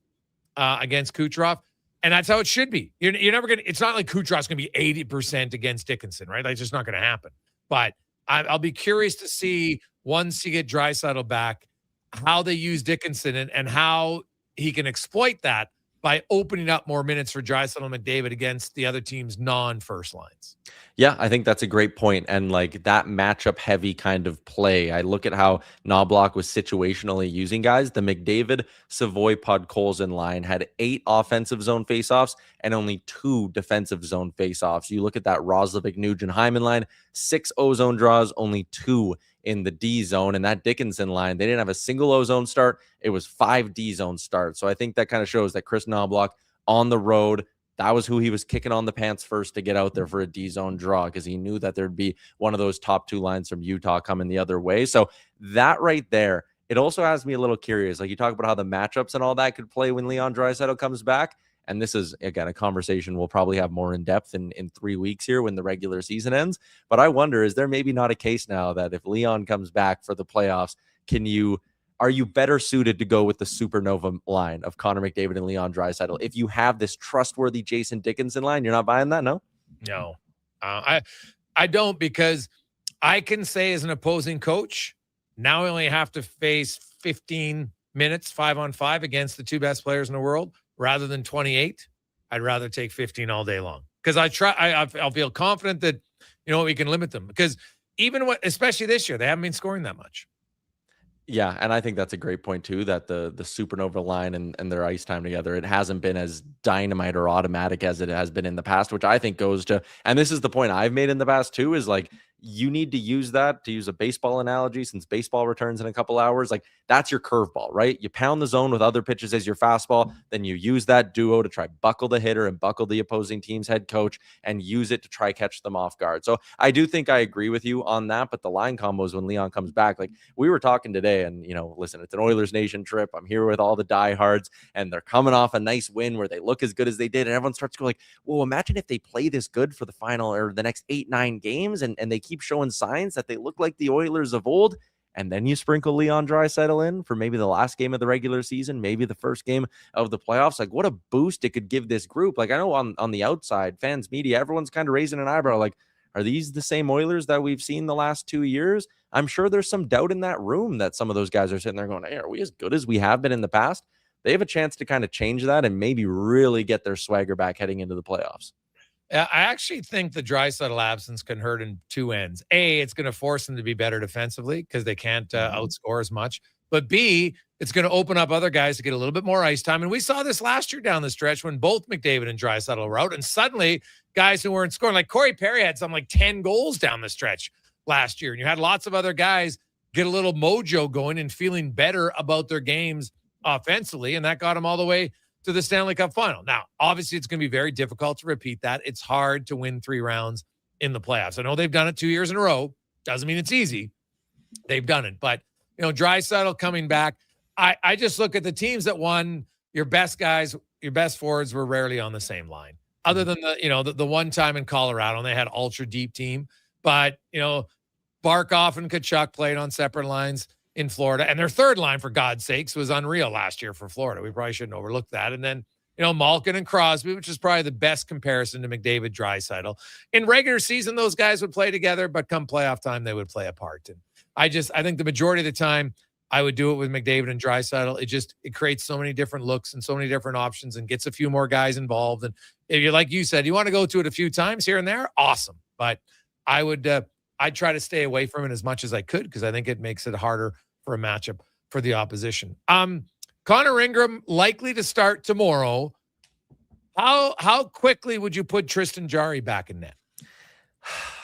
Speaker 5: against Kucherov. And that's how it should be. You're never going to, it's not like Kucherov's going to be 80% against Dickinson, right? That's just not going to happen. But I'll be curious to see once you get Draisaitl back, how they use Dickinson and how he can exploit that by opening up more minutes for Draisaitl and McDavid against the other team's non-first lines.
Speaker 19: Yeah, I think that's a great point. And that matchup heavy kind of play. I look at how Knobloch was situationally using guys. The McDavid, Savoy, Podkolzin line had 8 offensive zone faceoffs and only 2 defensive zone faceoffs. You look at that Roslovic, Nugent, Hyman line, 6 O-zone draws, only 2 in the D zone. And that Dickinson line, they didn't have a single O-zone start. It was 5 D zone starts. So I think that kind of shows that Chris Knobloch on the road, that was who he was kicking on the pants first to get out there for a D zone draw, because he knew that there'd be one of those top 2 lines from Utah coming the other way. So that right there, it also has me a little curious. You talk about how the matchups and all that could play when Leon Draisaitl comes back. And this is, again, a conversation we'll probably have more in depth in 3 weeks here when the regular season ends. But I wonder, is there maybe not a case now that if Leon comes back for the playoffs, are you better suited to go with the supernova line of Connor McDavid and Leon Draisaitl? If you have this trustworthy Jason Dickinson line, you're not buying that, no?
Speaker 5: No. I don't, because I can say as an opposing coach, now I only have to face 15 minutes 5-on-5 against the 2 best players in the world rather than 28. I'd rather take 15 all day long, because I'll feel confident that, we can limit them, because especially this year, they haven't been scoring that much.
Speaker 19: Yeah, and I think that's a great point too, that the supernova line and their ice time together, it hasn't been as dynamite or automatic as it has been in the past, which I think goes to, and this is the point I've made in the past too, is you need to use that, to use a baseball analogy, since baseball returns in a couple hours. That's your curveball, right? You pound the zone with other pitches as your fastball, then you use that duo to try buckle the hitter and buckle the opposing team's head coach and use it to try catch them off guard. So I do think I agree with you on that, but the line combos when Leon comes back, we were talking today, and listen, it's an Oilers Nation trip. I'm here with all the diehards, and they're coming off a nice win where they look as good as they did, and everyone starts going well, imagine if they play this good for the final or the next 8-9 games, and they keep showing signs that they look like the Oilers of old. And then you sprinkle Leon Draisaitl in for maybe the last game of the regular season, maybe the first game of the playoffs. What a boost it could give this group. I know on the outside, fans, media, everyone's kind of raising an eyebrow. Are these the same Oilers that we've seen the last 2 years? I'm sure there's some doubt in that room that some of those guys are sitting there going, hey, are we as good as we have been in the past? They have a chance to kind of change that and maybe really get their swagger back heading into the playoffs.
Speaker 5: I actually think the Draisaitl absence can hurt in 2 ends. A, it's going to force them to be better defensively because they can't outscore as much. But B, it's going to open up other guys to get a little bit more ice time. And we saw this last year down the stretch when both McDavid and Draisaitl were out. And suddenly, guys who weren't scoring, like Corey Perry had 10 goals down the stretch last year. And you had lots of other guys get a little mojo going and feeling better about their games offensively. And that got them all the way to the Stanley Cup final. Now, obviously, it's going to be very difficult to repeat that. It's hard to win 3 rounds in the playoffs. I know they've done it 2 years in a row. Doesn't mean it's easy. They've done it. But, Draisaitl coming back, I just look at the teams that won. Your best guys, your best forwards were rarely on the same line. Other than the one time in Colorado, and they had ultra deep team. But, Barkov and Tkachuk played on separate lines in Florida, and their third line, for God's sakes, was unreal last year for Florida. We probably shouldn't overlook that. And then, Malkin and Crosby, which is probably the best comparison to McDavid, Draisaitl. In regular season, those guys would play together, but come playoff time, they would play apart. And I think the majority of the time, I would do it with McDavid and Draisaitl. It creates so many different looks and so many different options and gets a few more guys involved. And if you, like you said, you want to go to it a few times here and there, awesome. But I would I'd try to stay away from it as much as I could because I think it makes it harder for a matchup for the opposition. Connor Ingram likely to start tomorrow. How quickly would you put Tristan Jarry back in net?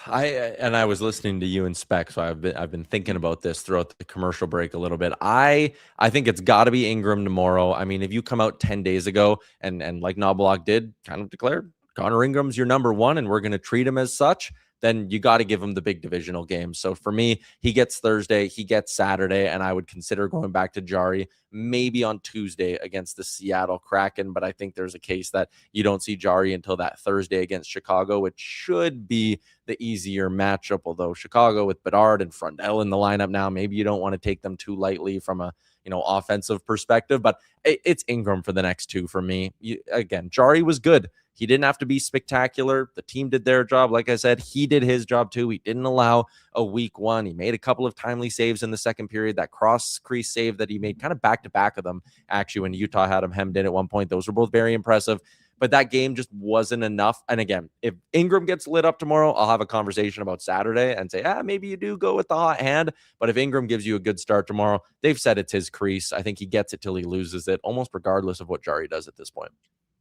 Speaker 19: I was listening to you and Spec, so I've been thinking about this throughout the commercial break a little bit. I think it's got to be Ingram tomorrow. I mean, if you come out 10 days ago and like Knobloch did, kind of declared Connor Ingram's your number one, and we're going to treat him as such, then you got to give him the big divisional game. So for me, he gets Thursday, he gets Saturday, and I would consider going back to Jarry maybe on Tuesday against the Seattle Kraken. But I think there's a case that you don't see Jarry until that Thursday against Chicago, which should be the easier matchup. Although Chicago with Bedard and Frundell in the lineup now, maybe you don't want to take them too lightly from a offensive perspective. But it's Ingram for the next two for me. Again, Jarry was good. He didn't have to be spectacular. The team did their job. Like I said, he did his job too. He didn't allow a weak one. He made a couple of timely saves in the second period. That cross crease save that he made kind of back to back of them, actually, when Utah had him hemmed in at one point. Those were both very impressive. But that game just wasn't enough. And again, if Ingram gets lit up tomorrow, I'll have a conversation about Saturday and say, maybe you do go with the hot hand. But if Ingram gives you a good start tomorrow, they've said it's his crease. I think he gets it till he loses it, almost regardless of what Jarry does at this point.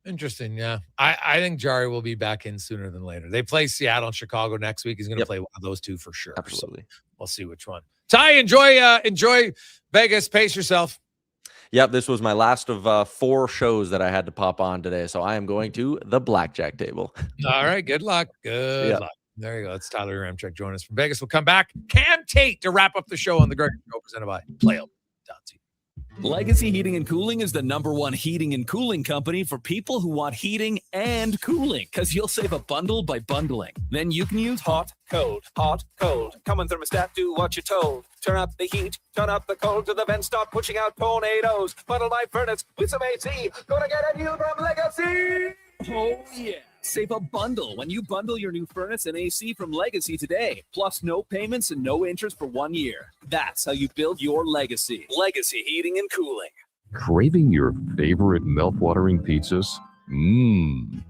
Speaker 5: Interesting, yeah. I think Jarry will be back in sooner than later. They play Seattle and Chicago next week. He's going to play one of those two for sure.
Speaker 19: Absolutely.
Speaker 5: So we'll see which one. Ty, enjoy Vegas. Pace yourself.
Speaker 19: Yep, this was my last of 4 shows that I had to pop on today. So I am going to the blackjack table.
Speaker 5: All right, good luck. Good luck. There you go. It's Tyler Ramchek joining us from Vegas. We'll come back. Cam Tate to wrap up the show on the Gregor Show presented by PlayAlberta.ca.
Speaker 20: Legacy Heating and Cooling is the #1 heating and cooling company for people who want heating and cooling, because you'll save a bundle by bundling. Then you can use hot, cold, common thermostat, do what you're told. Turn up the heat, turn up the cold, to the vents start pushing out tornadoes. Bundle my furnace with some AC, gonna get a new from Legacy. Oh yeah, save a bundle when you bundle your new furnace and AC from Legacy today. Plus no payments and no interest for 1 year. That's how you build your legacy. Legacy Heating and Cooling.
Speaker 18: Craving your favorite mouth-watering pizzas?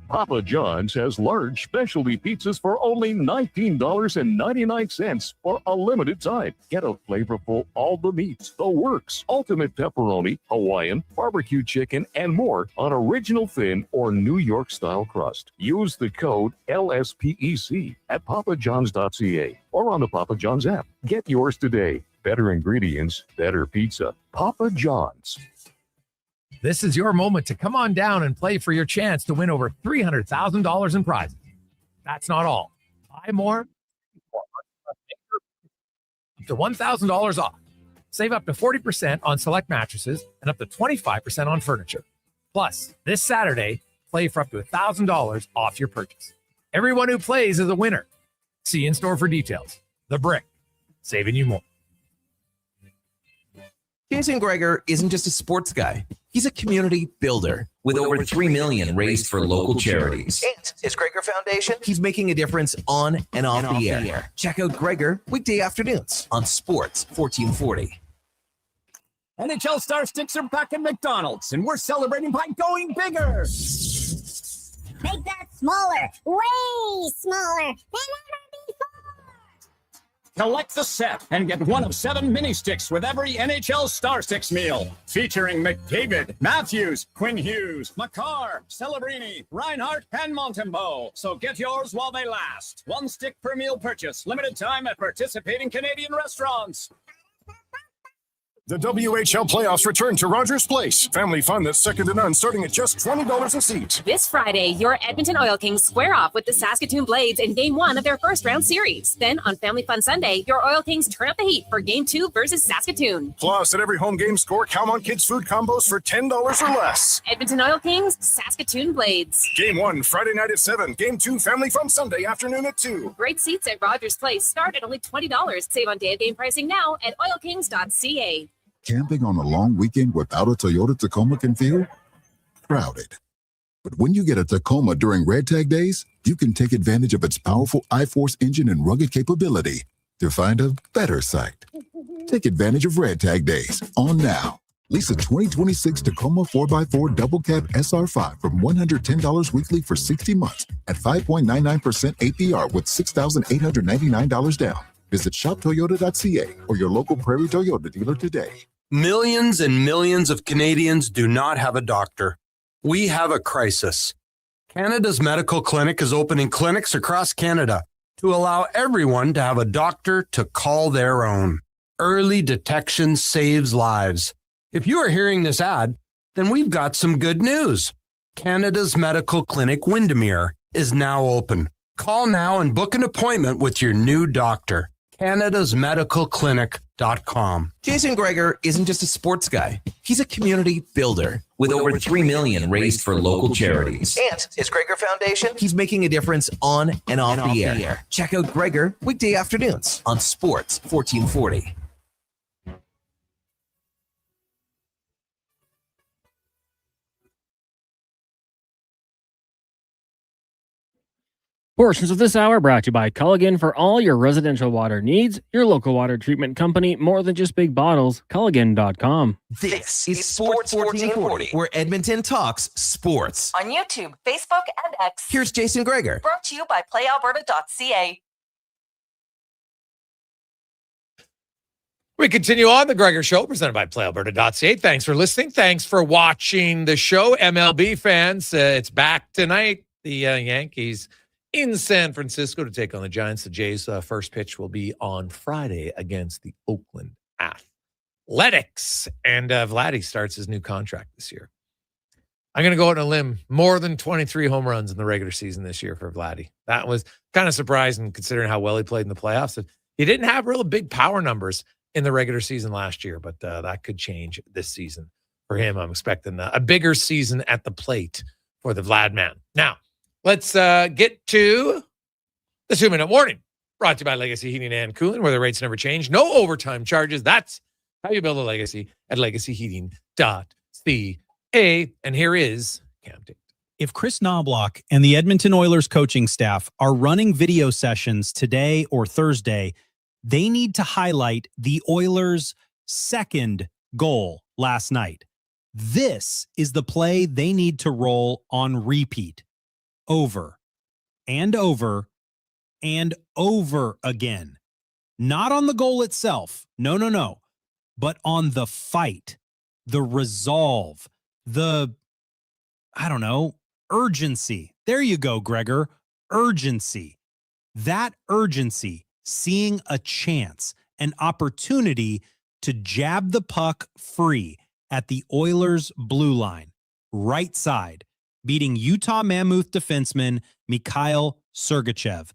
Speaker 18: Papa John's has large specialty pizzas for only $19.99 for a limited time. Get a flavorful all the meats, the works, ultimate pepperoni, Hawaiian, barbecue chicken, and more on original thin or New York style crust. Use the code LSPEC at papajohns.ca or on the Papa John's app. Get yours today. Better ingredients, better pizza. Papa John's.
Speaker 5: This is your moment to come on down and play for your chance to win over $300,000 in prizes. That's not all. Buy more, up to $1,000 off. Save up to 40% on select mattresses and up to 25% on furniture. Plus, this Saturday, play for up to $1,000 off your purchase. Everyone who plays is a winner. See in-store for details. The Brick, saving you more.
Speaker 2: Jason Gregor isn't just a sports guy. He's a community builder with over $3 million raised for local charities.
Speaker 7: And his Gregor Foundation.
Speaker 2: He's making a difference on and off the air. Check out Gregor weekday afternoons on Sports 1440.
Speaker 13: NHL Star Sticks are back at McDonald's, and we're celebrating by going bigger.
Speaker 21: Make that smaller, way smaller than ever before.
Speaker 13: Collect the set and get one of 7 mini sticks with every NHL Star Sticks meal. Featuring McDavid, Matthews, Quinn Hughes, Makar, Celebrini, Reinhardt, and Montembeau. So get yours while they last. 1 stick per meal purchase. Limited time at participating Canadian restaurants.
Speaker 22: The WHL playoffs return to Rogers Place. Family fun that's second to none, starting at just $20 a seat.
Speaker 23: This Friday, your Edmonton Oil Kings square off with the Saskatoon Blades in Game 1 of their first-round series. Then, on Family Fun Sunday, your Oil Kings turn up the heat for Game 2 versus Saskatoon.
Speaker 22: Plus, at every home game score, Calmont Kids food combos for $10 or less.
Speaker 23: Edmonton Oil Kings, Saskatoon Blades.
Speaker 22: Game 1, Friday night at 7. Game 2, Family Fun Sunday afternoon at 2.
Speaker 23: Great seats at Rogers Place start at only $20. Save on day-of-game pricing now at oilkings.ca.
Speaker 24: Camping on a long weekend without a Toyota Tacoma can feel crowded. But when you get a Tacoma during Red Tag Days, you can take advantage of its powerful iForce engine and rugged capability to find a better site. Take advantage of Red Tag Days on now. Lease a 2026 Tacoma 4x4 Double Cab SR5 from $110 weekly for 60 months at 5.99% APR with $6,899 down. Visit shoptoyota.ca or your local Prairie Toyota dealer today.
Speaker 1: Millions and millions of Canadians do not have a doctor. We have a crisis. Canada's Medical Clinic is opening clinics across Canada to allow everyone to have a doctor to call their own. Early detection saves lives. If you are hearing this ad, then we've got some good news. Canada's Medical Clinic Windermere is now open. Call now and book an appointment with your new doctor. Canada'sMedicalClinic.com.
Speaker 2: Jason Gregor isn't just a sports guy. He's a community builder with over $3 million raised for local charities. And his Gregor Foundation, he's making a difference on and off the air. Check out Gregor weekday afternoons on Sports 1440.
Speaker 14: Portions of this hour brought to you by Culligan for all your residential water needs. Your local water treatment company, more than just big bottles. Culligan.com.
Speaker 2: This is Sports 1440, where Edmonton talks sports.
Speaker 11: On YouTube, Facebook, and X.
Speaker 2: Here's Jason Gregor.
Speaker 11: Brought to you by PlayAlberta.ca.
Speaker 5: We continue on the Gregor Show, presented by PlayAlberta.ca. Thanks for listening. Thanks for watching the show. MLB fans, it's back tonight. The Yankees in San Francisco to take on the Giants. The Jays' first pitch will be on Friday against the Oakland Athletics. And Vladdy starts his new contract this year. I'm going to go out on a limb. More than 23 home runs in the regular season this year for Vladdy. That was kind of surprising considering how well he played in the playoffs. He didn't have real big power numbers in the regular season last year, but that could change this season for him. I'm expecting a bigger season at the plate for the Vlad man. Now, let's get to the 2-minute warning, brought to you by Legacy Heating and Cooling, where the rates never change. No overtime charges. That's how you build a legacy at legacyheating.ca. And here is Cam Tate.
Speaker 15: If Chris Knobloch and the Edmonton Oilers coaching staff are running video sessions today or Thursday, they need to highlight the Oilers' second goal last night. This is the play they need to roll on repeat. Over and over and over again. Not on the goal itself. No. But on the fight, the resolve, urgency. There you go, Gregor. Urgency. That urgency, seeing a chance, an opportunity to jab the puck free at the Oilers' blue line, right side, beating Utah Mammoth defenseman Mikhail Sergachev,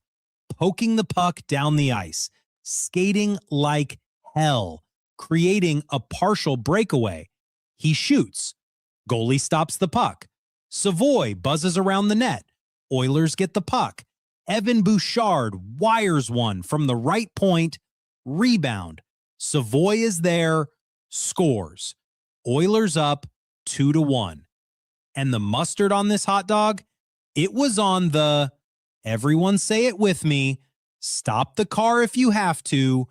Speaker 15: poking the puck down the ice, skating like hell, creating a partial breakaway. He shoots. Goalie stops the puck. Savoy buzzes around the net. Oilers get the puck. Evan Bouchard wires one from the right point. Rebound. Savoy is there. Scores. Oilers up 2-1. And the mustard on this hot dog, it was on the, everyone say it with me, stop the car if you have to,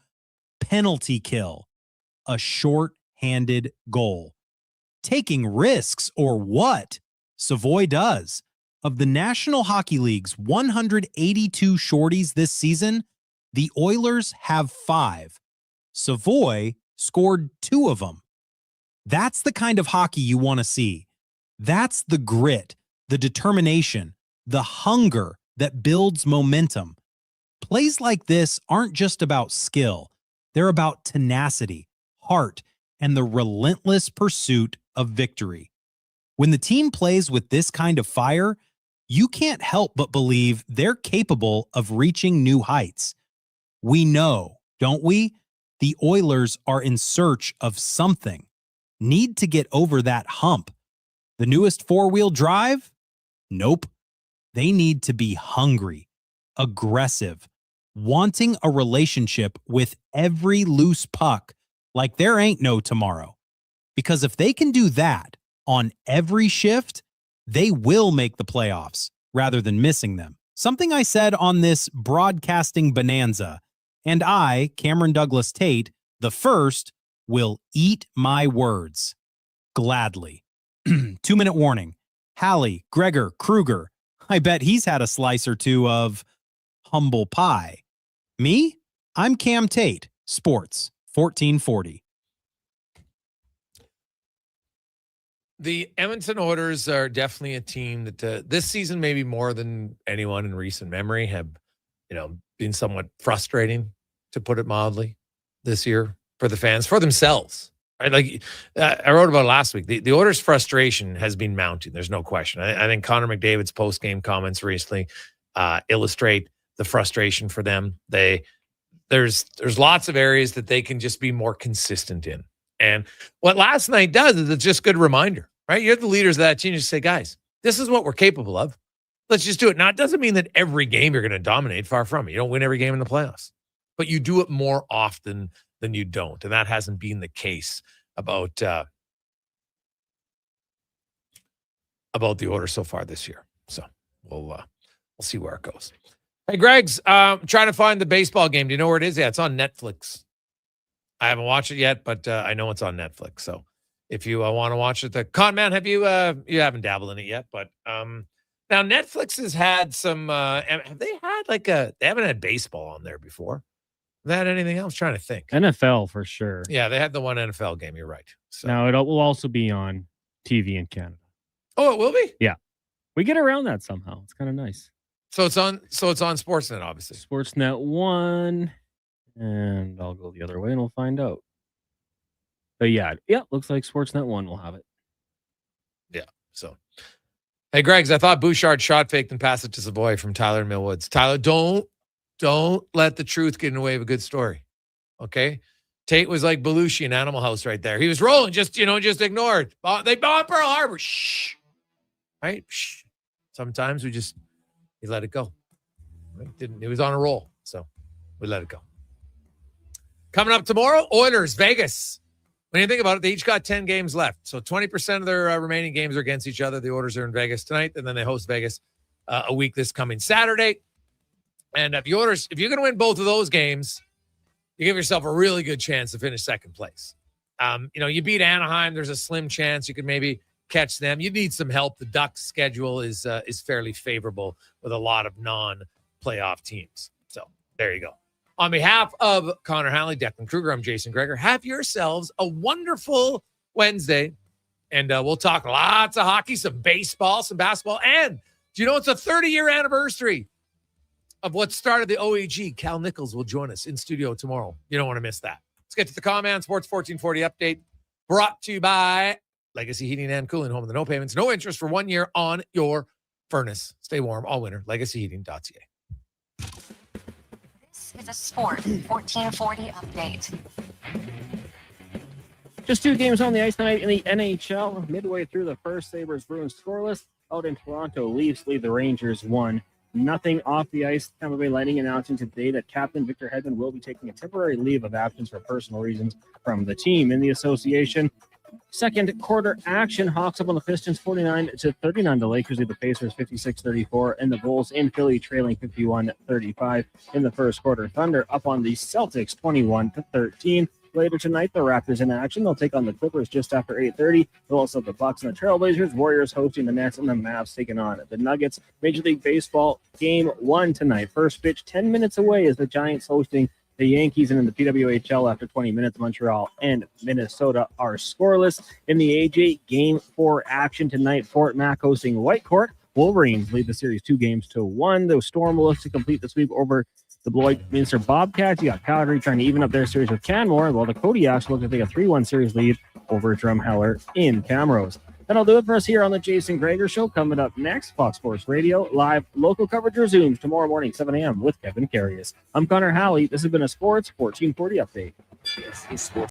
Speaker 15: penalty kill. A short-handed goal. Taking risks or what? Savoy does. Of the National Hockey League's 182 shorties this season, the Oilers have 5. Savoy scored 2 of them. That's the kind of hockey you want to see. That's the grit, the determination, the hunger that builds momentum. Plays like this aren't just about skill. They're about tenacity, heart, and the relentless pursuit of victory. When the team plays with this kind of fire, you can't help but believe they're capable of reaching new heights. We know, don't we? The Oilers are in search of something. Need to get over that hump. The newest 4-wheel drive? Nope. They need to be hungry, aggressive, wanting a relationship with every loose puck like there ain't no tomorrow. Because if they can do that on every shift, they will make the playoffs rather than missing them. Something I said on this broadcasting bonanza, and I, Cameron Douglas Tate, the first, will eat my words gladly. 2-minute warning. Halley, Gregor, Kruger. I bet he's had a slice or two of humble pie. Me? I'm Cam Tate, Sports 1440.
Speaker 5: The Edmonton Oilers are definitely a team that this season, maybe more than anyone in recent memory, have been somewhat frustrating, to put it mildly, this year for the fans, for themselves. Right? Like I wrote about it last week. The Oilers' frustration has been mounting. There's no question. I think Connor McDavid's post-game comments recently illustrate the frustration for them. There's lots of areas that they can just be more consistent in. And what last night does is it's just a good reminder, right? You're the leaders of that team. Just say, guys, this is what we're capable of. Let's just do it. Now, it doesn't mean that every game you're going to dominate. Far from it. You don't win every game in the playoffs, but you do it more often than you don't. And that hasn't been the case about the Oilers so far this year. So we'll see where it goes. Hey, Greg's trying to find the baseball game. Do you know where it is? Yeah, it's on Netflix. I haven't watched it yet, but I know it's on Netflix. So if you want to watch it, Con Man, have you haven't dabbled in it yet, but now Netflix has had some. Have they had they haven't had baseball on there before? Have they had anything else? I'm trying to think.
Speaker 14: NFL for sure.
Speaker 5: Yeah, they had the one NFL game. You're right. So.
Speaker 14: Now it will also be on TV in Canada.
Speaker 5: Oh, it will be?
Speaker 14: Yeah, we get around that somehow. It's kind of nice.
Speaker 5: So it's on Sportsnet, obviously.
Speaker 14: Sportsnet 1. And I'll go the other way and we'll find out. But yeah, looks like Sportsnet 1 will have it.
Speaker 5: Yeah. So, hey, Greg's, I thought Bouchard shot faked and passed it to Savoy from Tyler Millwoods. Tyler, don't let the truth get in the way of a good story. Okay? Tate was like Belushi in Animal House right there. He was rolling, just ignored. They bombed Pearl Harbor. Shh. Right? Shh. Sometimes we let it go. It was on a roll, so we let it go. Coming up tomorrow, Oilers, Vegas. When you think about it, they each got 10 games left. So 20% of their remaining games are against each other. The Oilers are in Vegas tonight, and then they host Vegas a week this coming Saturday. And if you're going to win both of those games, you give yourself a really good chance to finish second place. You beat Anaheim. There's a slim chance you could maybe catch them. You need some help. The Ducks' schedule is fairly favorable with a lot of non-playoff teams. So there you go. On behalf of Connor Halley, Declan Kruger, I'm Jason Gregor. Have yourselves a wonderful Wednesday, and we'll talk lots of hockey, some baseball, some basketball, and do you know it's a 30-year anniversary of what started the OEG? Cal Nichols will join us in studio tomorrow. You don't want to miss that. Let's get to the Command Sports 1440 update, brought to you by Legacy Heating and Cooling, home of the no payments, no interest for 1 year on your furnace. Stay warm all winter. LegacyHeating.ca.
Speaker 4: It's a Sport 1440 update.
Speaker 14: Just 2 games on the ice tonight in the NHL. Midway through the first, Sabres-Bruins scoreless. Out in Toronto, Leafs lead the Rangers 1-0 off the ice. Tampa Bay Lightning announcing today that Captain Victor Hedman will be taking a temporary leave of absence for personal reasons from the team. In the association, second quarter action, Hawks up on the Pistons 49-39. The Lakers lead the Pacers 56-34, and the Bulls in Philly trailing 51-35 in the first quarter. Thunder up on the Celtics 21-13. Later tonight, the Raptors in action. They'll take on the Clippers just after 8:30. They'll also have the Bucks and the Trailblazers. Warriors hosting the Nets, and the Mavs taking on the Nuggets. Major League Baseball Game 1 tonight. First pitch 10 minutes away is the Giants hosting the Yankees, and in the PWHL after 20 minutes, Montreal and Minnesota are scoreless. In the AJ, Game 4 action tonight. Fort Mac hosting Whitecourt. Wolverines lead the series 2-1. The Storm will look to complete the sweep over the Lloydminster Bobcats. You got Calgary trying to even up their series with Canmore, while the Kodiaks look to take a 3-1 series lead over Drumheller in Camrose. That'll do it for us here on the Jason Gregor Show. Coming up next, Fox Sports Radio live local coverage resumes tomorrow morning, 7 a.m. with Kevin Carius. I'm Connor Halley. This has been a Sports 1440 update.